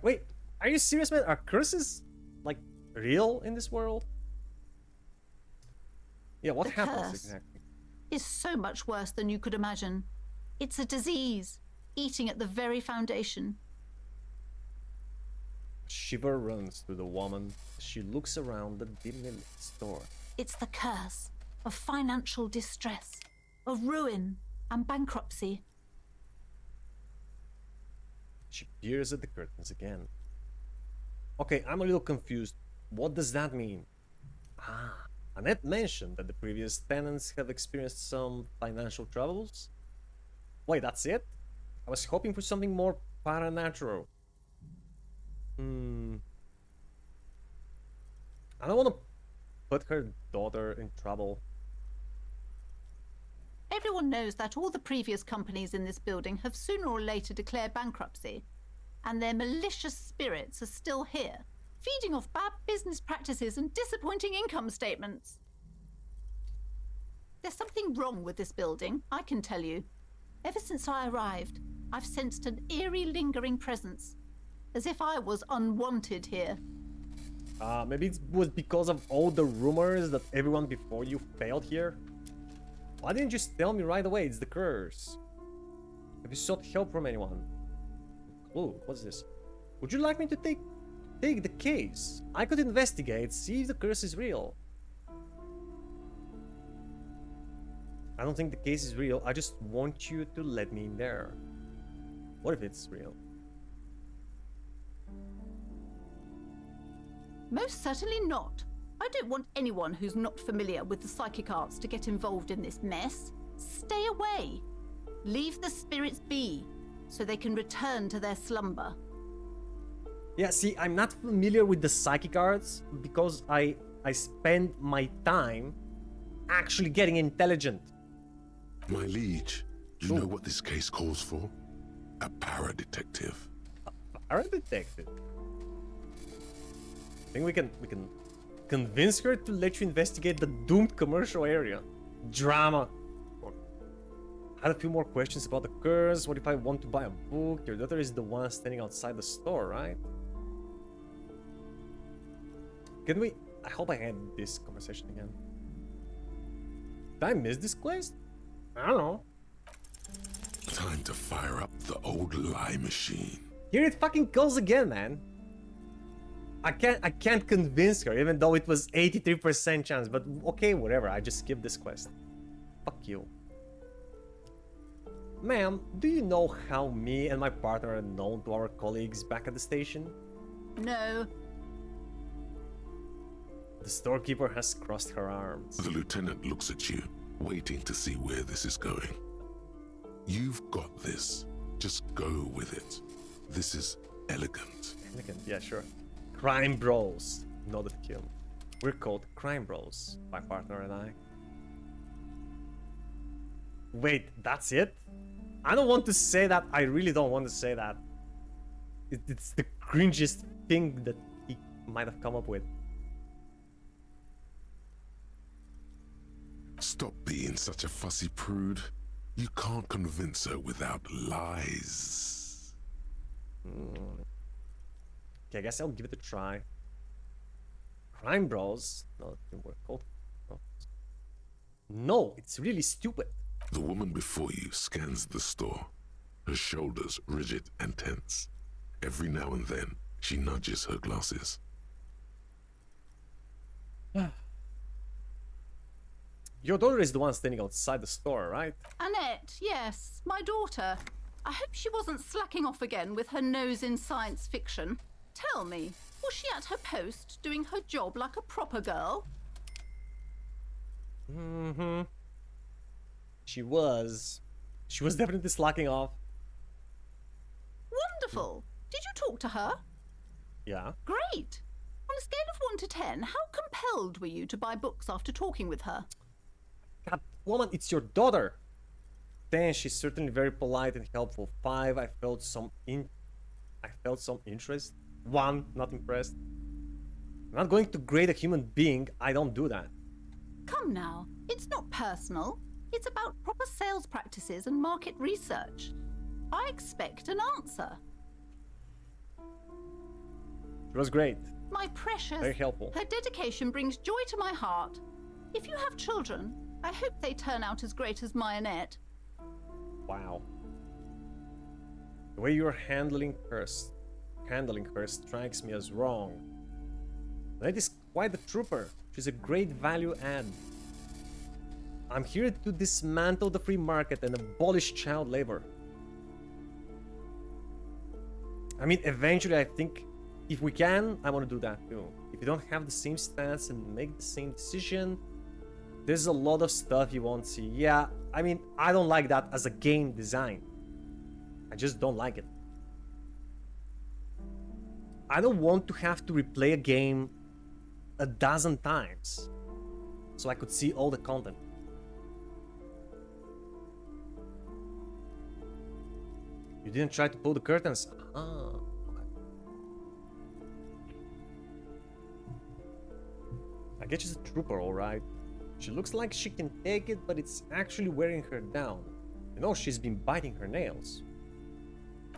Speaker 1: Wait, are you serious, man? Are curses, like, real in this world? Yeah, what happens exactly?
Speaker 15: Is so much worse than you could imagine. It's a disease, eating at the very foundation.
Speaker 1: A shiver runs through the woman as she looks around the dimly lit store.
Speaker 15: It's the curse of financial distress, of ruin and bankruptcy.
Speaker 1: She peers at the curtains again. Okay, I'm a little confused. What does that mean? Ah, Annette mentioned that the previous tenants have experienced some financial troubles. Wait, that's it? I was hoping for something more paranatural. I don't want to put her daughter in trouble.
Speaker 15: Everyone knows that all the previous companies in this building have sooner or later declared bankruptcy, and their malicious spirits are still here, feeding off bad business practices and disappointing income statements. There's something wrong with this building, I can tell you. Ever since I arrived, I've sensed an eerie, lingering presence, as if I was unwanted here.
Speaker 1: Maybe it was because of all the rumors that everyone before you failed here? Why didn't you just tell me right away it's the curse? Have you sought help from anyone? Clue, what's this? Would you like me to take the case? I could investigate, see if the curse is real. I don't think the case is real. I just want you to let me in there. What if it's real?
Speaker 15: Most certainly not. I don't want anyone who's not familiar with the psychic arts to get involved in this mess. Stay away. Leave the spirits be, so they can return to their slumber.
Speaker 1: Yeah, see, I'm not familiar with the psychic arts because I spend my time actually getting intelligent.
Speaker 5: My liege, you know what this case calls for? A para-detective.
Speaker 1: Para-detective? I think we can convince her to let you investigate the doomed commercial area. Drama. I had a few more questions about the curse. What if I want to buy a book? Your daughter is the one standing outside the store, right? Can we... I hope I had this conversation again. Did I miss this quest? I don't know.
Speaker 5: Time to fire up the old lie machine.
Speaker 1: Here it fucking goes again, man. I can't convince her, even though it was 83% chance, but okay, whatever, I just skipped this quest. Fuck you. Ma'am, do you know how me and my partner are known to our colleagues back at the station?
Speaker 15: No.
Speaker 1: The storekeeper has crossed her arms.
Speaker 5: The lieutenant looks at you, waiting to see where this is going. You've got this. Just go with it. This is elegant.
Speaker 1: Elegant, yeah, sure. Crime bros. Nodded Kim. We're called crime bros, my partner and I. Wait, that's it? I don't want to say that. I really don't want to say that. It's the cringiest thing that he might have come up with.
Speaker 5: Stop being such a fussy prude. You can't convince her without lies.
Speaker 1: Okay, I guess I'll give it a try. Crime bros? No, it didn't work. Oh, no, it's really stupid.
Speaker 5: The woman before you scans the store, her shoulders rigid and tense. Every now and then, she nudges her glasses.
Speaker 1: Your daughter is the one standing outside the store, right?
Speaker 15: Annette, yes, my daughter. I hope she wasn't slacking off again with her nose in science fiction. Tell me, was she at her post doing her job like a proper girl?
Speaker 1: Mm-hmm. She was definitely slacking off.
Speaker 15: Wonderful. Did you talk to her?
Speaker 1: Yeah.
Speaker 15: Great. On a scale of 1 to 10, how compelled were you to buy books after talking with her?
Speaker 1: God, woman, it's your daughter. 10, she's certainly very polite and helpful. 5, I felt some interest. 1, not impressed. I'm not going to grade a human being. I don't do that.
Speaker 15: Come now, it's not personal. It's about proper sales practices and market research. I expect an answer.
Speaker 1: It was great.
Speaker 15: My precious.
Speaker 1: Very helpful.
Speaker 15: Her dedication brings joy to my heart. If you have children, I hope they turn out as great as my Annette.
Speaker 1: Wow. The way you're handling her strikes me as wrong. That is quite a trooper. She's a great value add. I'm here to dismantle the free market and abolish child labor. I mean, eventually I think if we can, I want to do that too. If you don't have the same stance and make the same decision, there's a lot of stuff you won't see. Yeah, I mean, I don't like that as a game design. I just don't like it. I don't want to have to replay a game a dozen times so I could see all the content. You didn't try to pull the curtains? Ah. I guess she's a trooper, alright. She looks like she can take it, but it's actually wearing her down. You know, she's been biting her nails.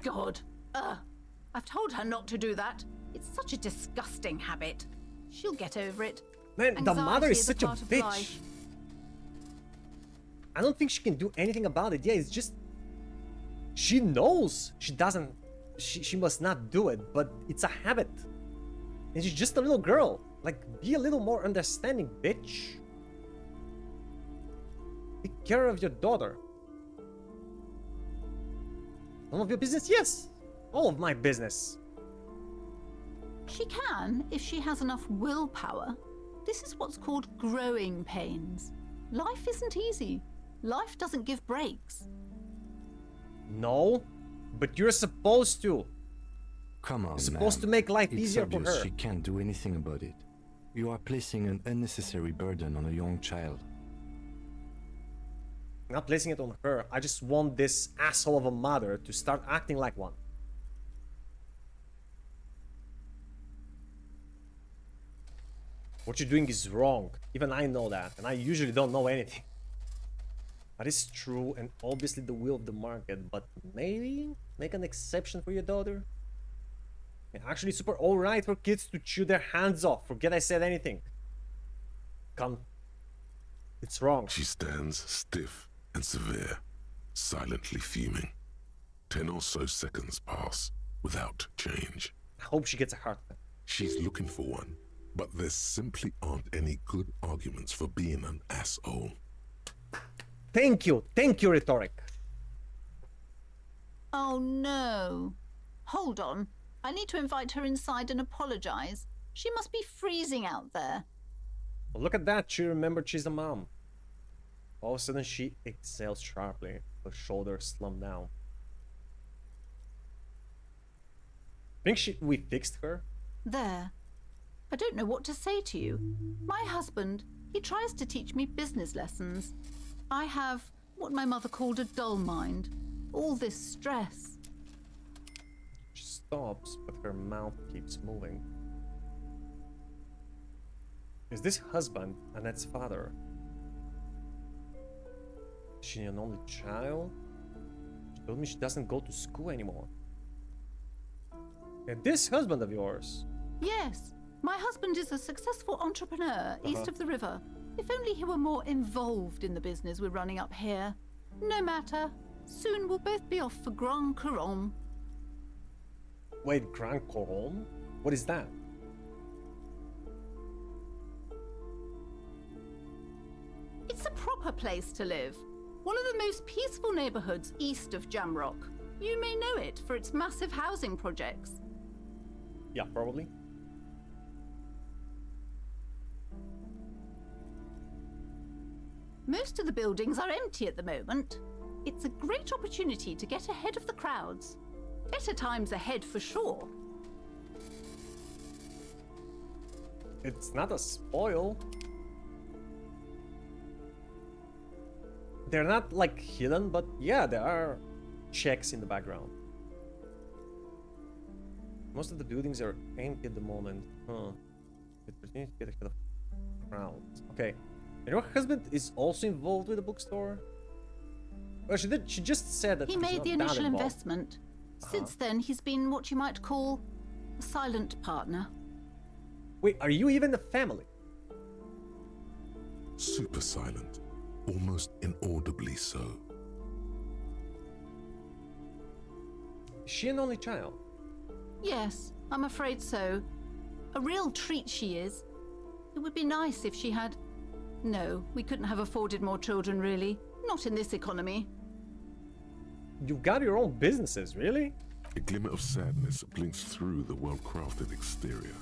Speaker 15: God. I've told her not to do that. It's such a disgusting habit. She'll get over it.
Speaker 1: Man, the mother is such a
Speaker 15: part of
Speaker 1: bitch.
Speaker 15: life.
Speaker 1: I don't think she can do anything about it. Yeah, it's just... She knows she doesn't... She must not do it, but it's a habit. And she's just a little girl. Like, be a little more understanding, bitch. Take care of your daughter. None of your business? Yes. All of my business.
Speaker 15: She can, if she has enough willpower. This is what's called growing pains. Life isn't easy. Life doesn't give breaks.
Speaker 1: No, but you're supposed to.
Speaker 9: Come on,
Speaker 1: You're supposed to
Speaker 9: ma'am.
Speaker 1: make life
Speaker 9: It's
Speaker 1: easier for
Speaker 9: obvious
Speaker 1: her.
Speaker 9: she can't do anything about it. You are placing an unnecessary burden on a young child.
Speaker 1: Not placing it on her. I just want this asshole of a mother to start acting like one. What you're doing is wrong. Even I know that, and I usually don't know anything. That is true, and obviously the will of the market, but maybe make an exception for your daughter? Actually, super alright for kids to chew their hands off. Forget I said anything. Come. It's wrong.
Speaker 5: She stands stiff and severe, silently fuming. 10 or so seconds pass without change.
Speaker 1: I hope she gets a heart attack.
Speaker 5: She's looking for one, but there simply aren't any good arguments for being an asshole.
Speaker 1: Thank you, rhetoric.
Speaker 15: Oh no. Hold on. I need to invite her inside and apologize. She must be freezing out there.
Speaker 1: Well, look at that, she remembered she's a mom. All of a sudden she exhales sharply, her shoulders slump down. Think we fixed her?
Speaker 15: There. I don't know what to say to you. My husband, he tries to teach me business lessons. I have what my mother called a dull mind. All this stress.
Speaker 1: She stops, but her mouth keeps moving. Is this husband Annette's father? Is she an only child? She told me she doesn't go to school anymore. And this husband of yours?
Speaker 15: Yes. My husband is a successful entrepreneur east of the river. If only he were more involved in the business we're running up here. No matter. Soon we'll both be off for Grand Couronne.
Speaker 1: Wait, Grand Couronne? What is that?
Speaker 15: It's a proper place to live. One of the most peaceful neighborhoods east of Jamrock. You may know it for its massive housing projects.
Speaker 1: Yeah, probably.
Speaker 15: Most of the buildings are empty at the moment. It's a great opportunity to get ahead of the crowds. Better times ahead for sure.
Speaker 1: It's not a spoil. They're not like hidden, but yeah, there are checks in the background. Most of the buildings are empty at the moment. Huh. Opportunity to get ahead of crowds. Okay. And your husband is also involved with the bookstore? Well, she just said that
Speaker 15: he made the initial investment. Since then, he's been what you might call a silent partner.
Speaker 1: Wait, are you even a family?
Speaker 5: Super silent, almost inaudibly so.
Speaker 1: Is she an only child?
Speaker 15: Yes, I'm afraid so. A real treat she is. It would be nice if she had... No, we couldn't have afforded more children, really. Not in this economy.
Speaker 1: You've got your own businesses, really?
Speaker 5: A glimmer of sadness blinks through the well-crafted exterior.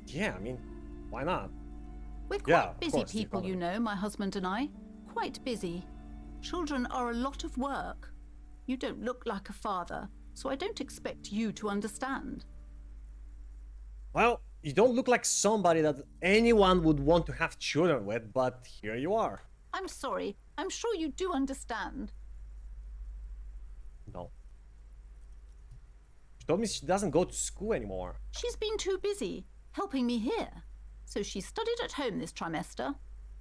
Speaker 1: Yeah, I mean, why not?
Speaker 15: We're quite busy people, you know, my husband and I. Quite busy. Children are a lot of work. You don't look like a father, so I don't expect you to understand.
Speaker 1: Well, you don't look like somebody that anyone would want to have children with, but here you are.
Speaker 15: I'm sorry. I'm sure you do understand.
Speaker 1: No. She told me she doesn't go to school anymore.
Speaker 15: She's been too busy helping me here. So she studied at home this trimester.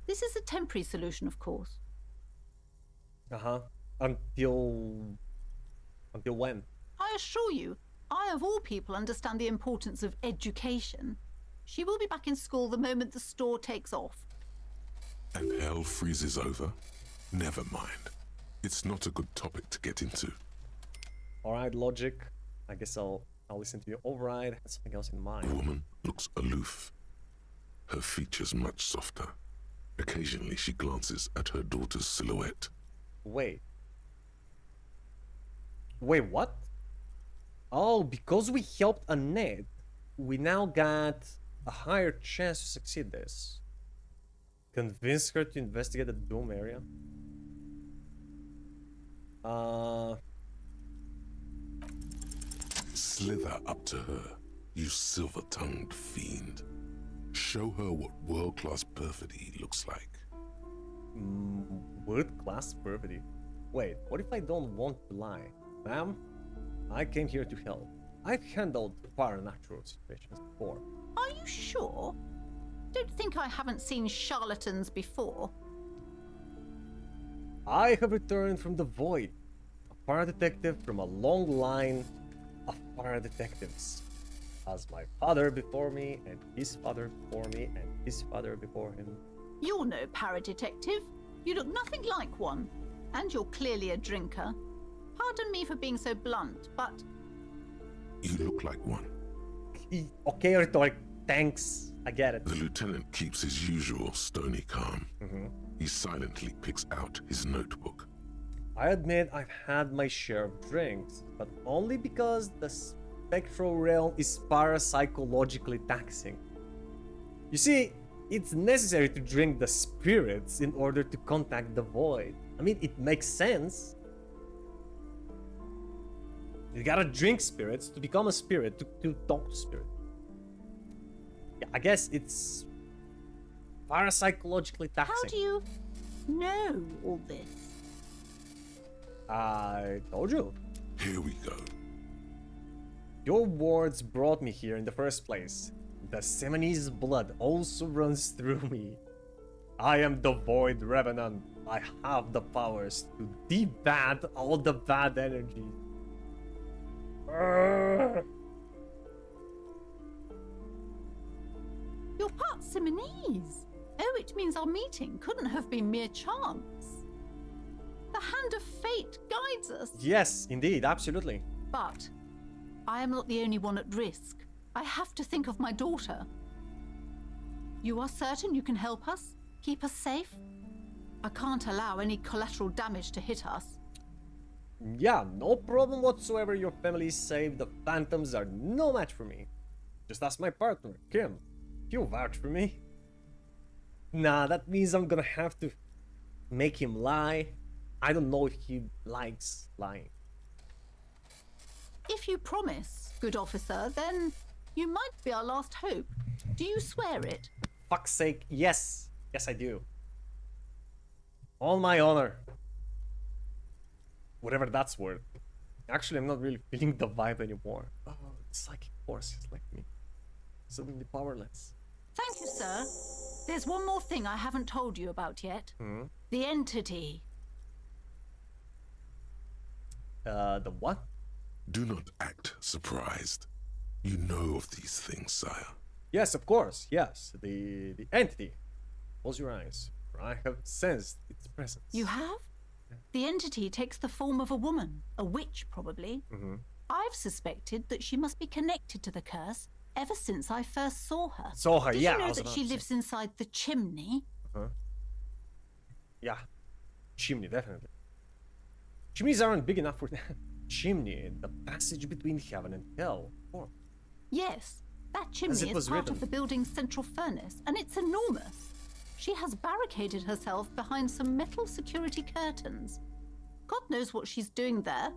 Speaker 15: This is a temporary solution, of course.
Speaker 1: Uh-huh. Until when?
Speaker 15: I assure you, I of all people understand the importance of education. She will be back in school the moment the store takes off.
Speaker 5: And hell freezes over? Never mind. It's not a good topic to get into.
Speaker 1: Alright, logic. I guess I'll listen to you. Alright, I had something else in mind.
Speaker 5: The woman looks aloof. Her features much softer. Occasionally she glances at her daughter's silhouette.
Speaker 1: Wait, what? Oh, because we helped Annette, we now got a higher chance to succeed this. Convince her to investigate the Doom area.
Speaker 5: Slither up to her, you silver-tongued fiend. Show her what world-class perfidy looks like.
Speaker 1: World-class perfidy. Wait, what if I don't want to lie? Ma'am, I came here to help. I've handled supernatural situations before.
Speaker 15: Are you sure? Don't think I haven't seen charlatans before.
Speaker 1: I have returned from the void, a paradetective from a long line of paradetectives. As my father before me, and his father before me, and his father before him.
Speaker 15: You're no paradetective. You look nothing like one. And you're clearly a drinker. Pardon me for being so blunt, but...
Speaker 5: You look like one.
Speaker 1: Okay, rhetoric. Thanks. I get it.
Speaker 5: The lieutenant keeps his usual stony calm. He silently picks out his notebook.
Speaker 1: I admit I've had my share of drinks, but only because the spectral realm is parapsychologically taxing. You see, it's necessary to drink the spirits in order to contact the void. I mean, it makes sense. You gotta drink spirits to become a spirit, to talk to spirit. Yeah, I guess it's parapsychologically taxing.
Speaker 15: How do you know all this?
Speaker 1: I told you.
Speaker 5: Here we go.
Speaker 1: Your words brought me here in the first place. The Seminole's blood also runs through me. I am the Void Revenant. I have the powers to debad all the bad energy.
Speaker 15: You're part Simonese. Oh, it means our meeting couldn't have been mere chance. The hand of fate guides us.
Speaker 1: Yes, indeed, absolutely.
Speaker 15: But I am not the only one at risk. I have to think of my daughter. You are certain you can help us? Keep us safe? I can't allow any collateral damage to hit us.
Speaker 1: Yeah, no problem whatsoever. Your family is safe. The phantoms are no match for me. Just ask my partner, Kim. He'll vouch for me. Nah, that means I'm gonna have to make him lie. I don't know if he likes lying.
Speaker 15: If you promise, good officer, then you might be our last hope. Do you swear it?
Speaker 1: Fuck's sake, yes. Yes, I do. On my honor. Whatever that's worth. Actually, I'm not really feeling the vibe anymore. Oh, psychic forces like me. Suddenly powerless.
Speaker 15: Thank you, sir. There's one more thing I haven't told you about yet. The entity.
Speaker 1: The what?
Speaker 5: Do not act surprised. You know of these things, sire.
Speaker 1: Yes, of course. Yes, the entity. Close your eyes. I have sensed its presence.
Speaker 15: You have? Yeah. The entity takes the form of a woman, a witch probably. I've suspected that she must be connected to the curse ever since I first saw her. Did
Speaker 1: yeah.
Speaker 15: you know that she lives inside the chimney?
Speaker 1: Yeah, chimney, definitely. Chimneys aren't big enough for that. Chimney, the passage between heaven and hell. Oh.
Speaker 15: Yes, that chimney is part of the building's central furnace, and it's enormous. She has barricaded herself behind some metal security curtains. God knows what she's doing there.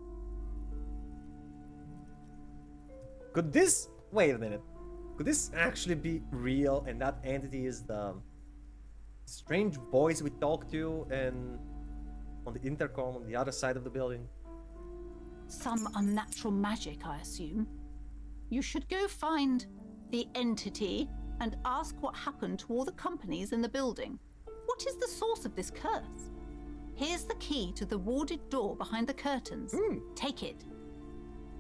Speaker 1: Could this... Wait a minute. Could this actually be real and that entity is the strange voice we talked to and on the intercom on the other side of the building?
Speaker 15: Some unnatural magic, I assume. You should go find the entity and ask what happened to all the companies in the building. What is the source of this curse? Here's the key to the warded door behind the curtains. Take it.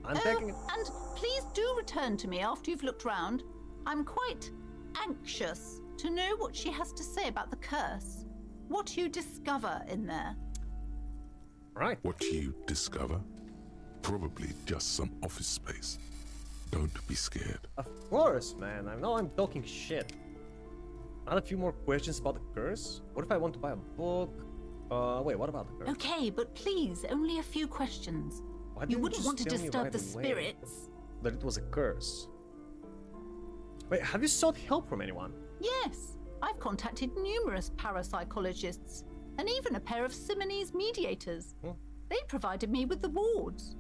Speaker 1: I'm taking it.
Speaker 15: And please do return to me after you've looked round. I'm quite anxious to know what she has to say about the curse. What you discover in there.
Speaker 1: Right.
Speaker 5: What you discover? Probably just some office space. Don't be scared.
Speaker 1: Of course, man. I know I'm talking shit. I had a few more questions about the curse. What if I want to buy a book? Wait, what about the curse?
Speaker 15: Okay, but please, only a few questions. You wouldn't want to disturb the spirits.
Speaker 1: That it was a curse. Wait, have you sought help from anyone?
Speaker 15: Yes, I've contacted numerous parapsychologists and even a pair of Simonese mediators. They provided me with the wards.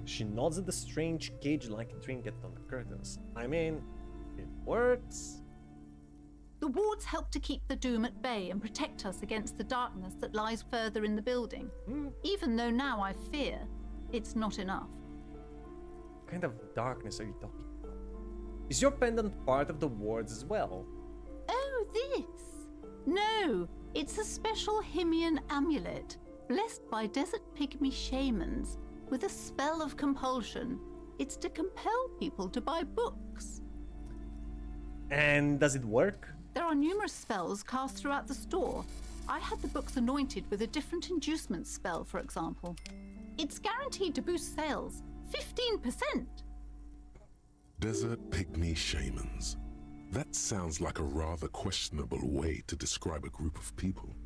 Speaker 1: She nods at the strange cage-like trinket on the curtains. I mean, it works.
Speaker 15: The The wards help to keep the doom at bay and protect us against the darkness that lies further in the building. Even though now I fear, it's not enough.
Speaker 1: What kind of darkness are you talking about? Is your pendant part of the wards as well?
Speaker 15: Oh, this? No, it's a special Himian amulet, blessed by desert pygmy shamans, with a spell of compulsion. It's to compel people to buy books.
Speaker 1: And does it work?
Speaker 15: There are numerous spells cast throughout the store. I had the books anointed with a different inducement spell, for example. It's guaranteed to boost sales 15%.
Speaker 5: Desert pygmy shamans. That sounds like a rather questionable way to describe a group of people.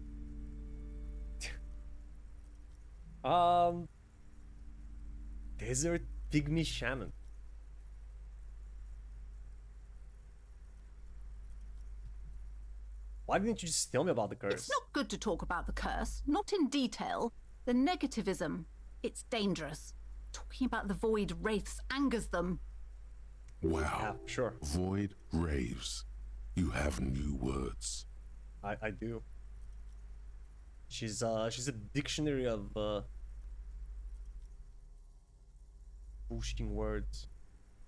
Speaker 1: Desert pygmy shaman. Why didn't you just tell me about the curse?
Speaker 15: It's not good to talk about the curse, not in detail. The negativism, it's dangerous. Talking about the void wraiths angers them.
Speaker 5: Wow.
Speaker 1: Yeah, sure.
Speaker 5: Void raves. You have new words.
Speaker 1: I do. She's a dictionary of bullshitting words.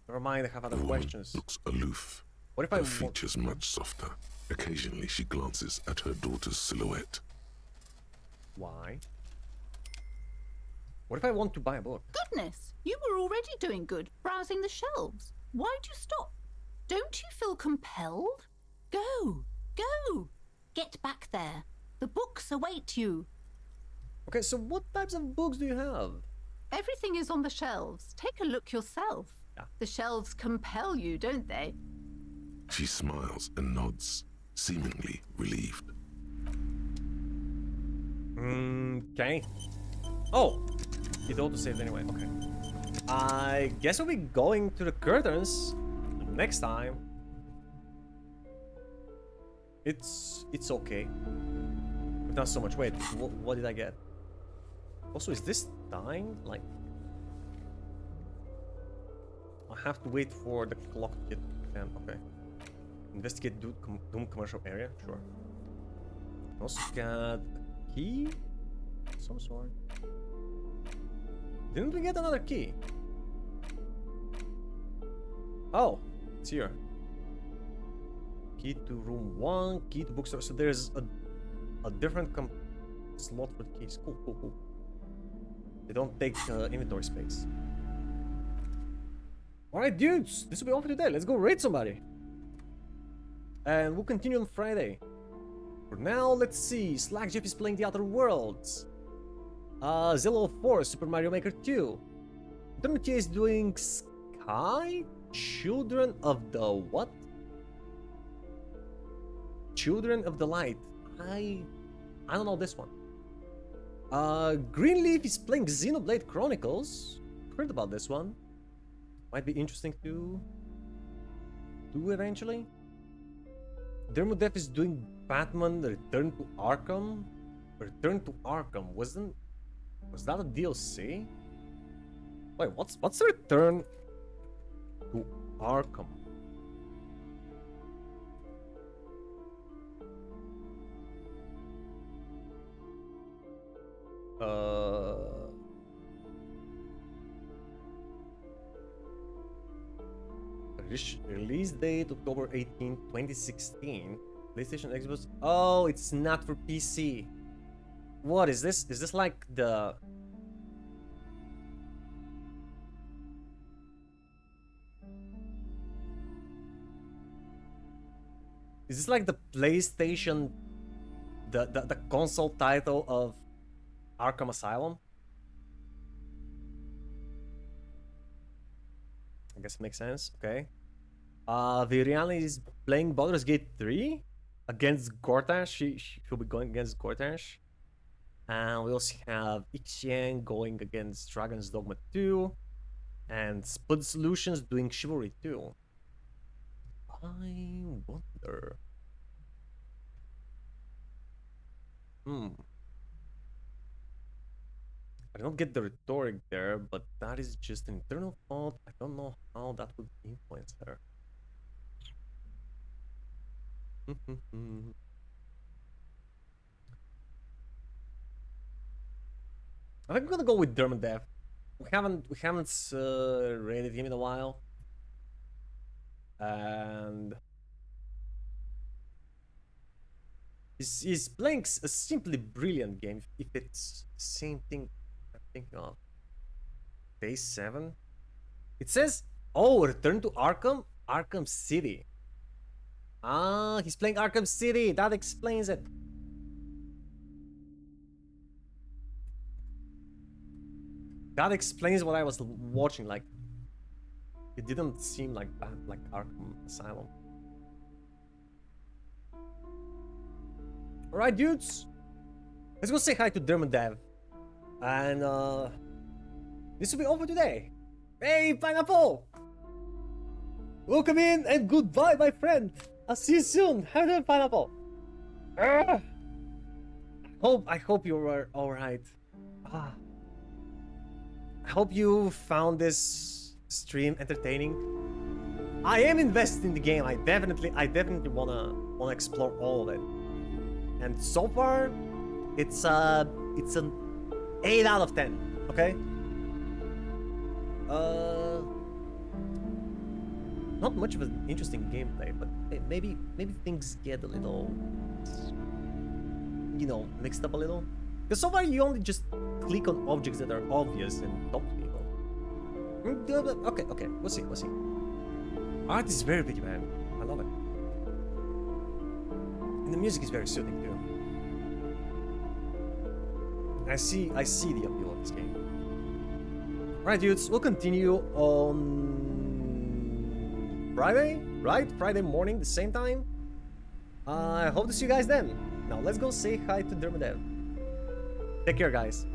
Speaker 1: Never mind, I have other
Speaker 5: The woman
Speaker 1: questions.
Speaker 5: looks aloof.
Speaker 1: What if I
Speaker 5: Her features much softer. Occasionally she glances at her daughter's silhouette.
Speaker 1: Why? What if I want to buy a book?
Speaker 15: Goodness, you were already doing good, browsing the shelves. Why'd you stop? Don't you feel compelled? Go, go! Get back there. The books await you.
Speaker 1: Okay, so what types of books do you have?
Speaker 15: Everything is on the shelves. Take a look yourself.
Speaker 1: Yeah.
Speaker 15: The shelves compel you, don't they?
Speaker 5: She smiles and nods, seemingly relieved.
Speaker 1: Okay. Oh, it auto-saved anyway. Okay. I guess we'll be going to the curtains next time. It's okay. But not so much. Wait, what did I get? Also, is this dying? Like, I have to wait for the clock to get 10. Okay. Investigate Doom commercial area. Sure. Also got a key, some sort. Didn't we get another key? Oh, it's here. Key to room 1, key to bookstore. So there's a different slot for the keys. Cool, cool, cool. They don't take inventory space. Alright, dudes, this will be all for today. Let's go raid somebody. And we'll continue on Friday. For now, let's see. Slack Jeff is playing The Outer Worlds. Zillow 4, Super Mario Maker 2. Dermot is doing Sky? Children of the what? Children of the Light. I don't know this one. Greenleaf is playing Xenoblade Chronicles. Heard about this one. Might be interesting to do eventually. Dermodef is doing Batman Return to Arkham. Return to Arkham was that a DLC? Wait, what's Return to Arkham? Release date October 18, 2016. PlayStation, Xbox. Oh, it's not for PC. What is this? Is this like the... Is this like the PlayStation, the console title of Arkham Asylum? I guess it makes sense. Okay. Viriani is playing Baldur's Gate 3 against Gortash. She'll be going against Gortash. And we also have Ixian going against Dragon's Dogma 2. And Spud Solutions doing Chivalry 2. I wonder... I don't get the rhetoric there, but that is just an internal thought. I don't know how that would influence her. I think I'm gonna go with Dermadev. We haven't rated him in a while, and he's playing a simply brilliant game. If it's the same thing I'm thinking of. Day 7. It says, oh, return to Arkham City. Ah, he's playing Arkham City. That explains it. That explains what I was watching. Like, it didn't seem like bad, like Arkham Asylum. Alright, dudes. Let's go say hi to Dermadev. And, this will be all for today. Hey, Pineapple! Welcome in and goodbye, my friend. I'll see you soon. How are you doing, Pineapple? I hope you were alright. I hope you found this stream entertaining. I am invested in the game. I definitely wanna explore all of it. And so far, it's an 8 out of 10. Okay. Not much of an interesting gameplay, but maybe things get a little, you know, mixed up a little. Because so far you only just click on objects that are obvious and talk to people. Okay, we'll see. Art is very pretty, man. I love it. And the music is very soothing too. I see the appeal of this game. Right, dudes, we'll continue on Friday, right? Friday morning, the same time. I hope to see you guys then. Now let's go say hi to Dermadev. Take care, guys.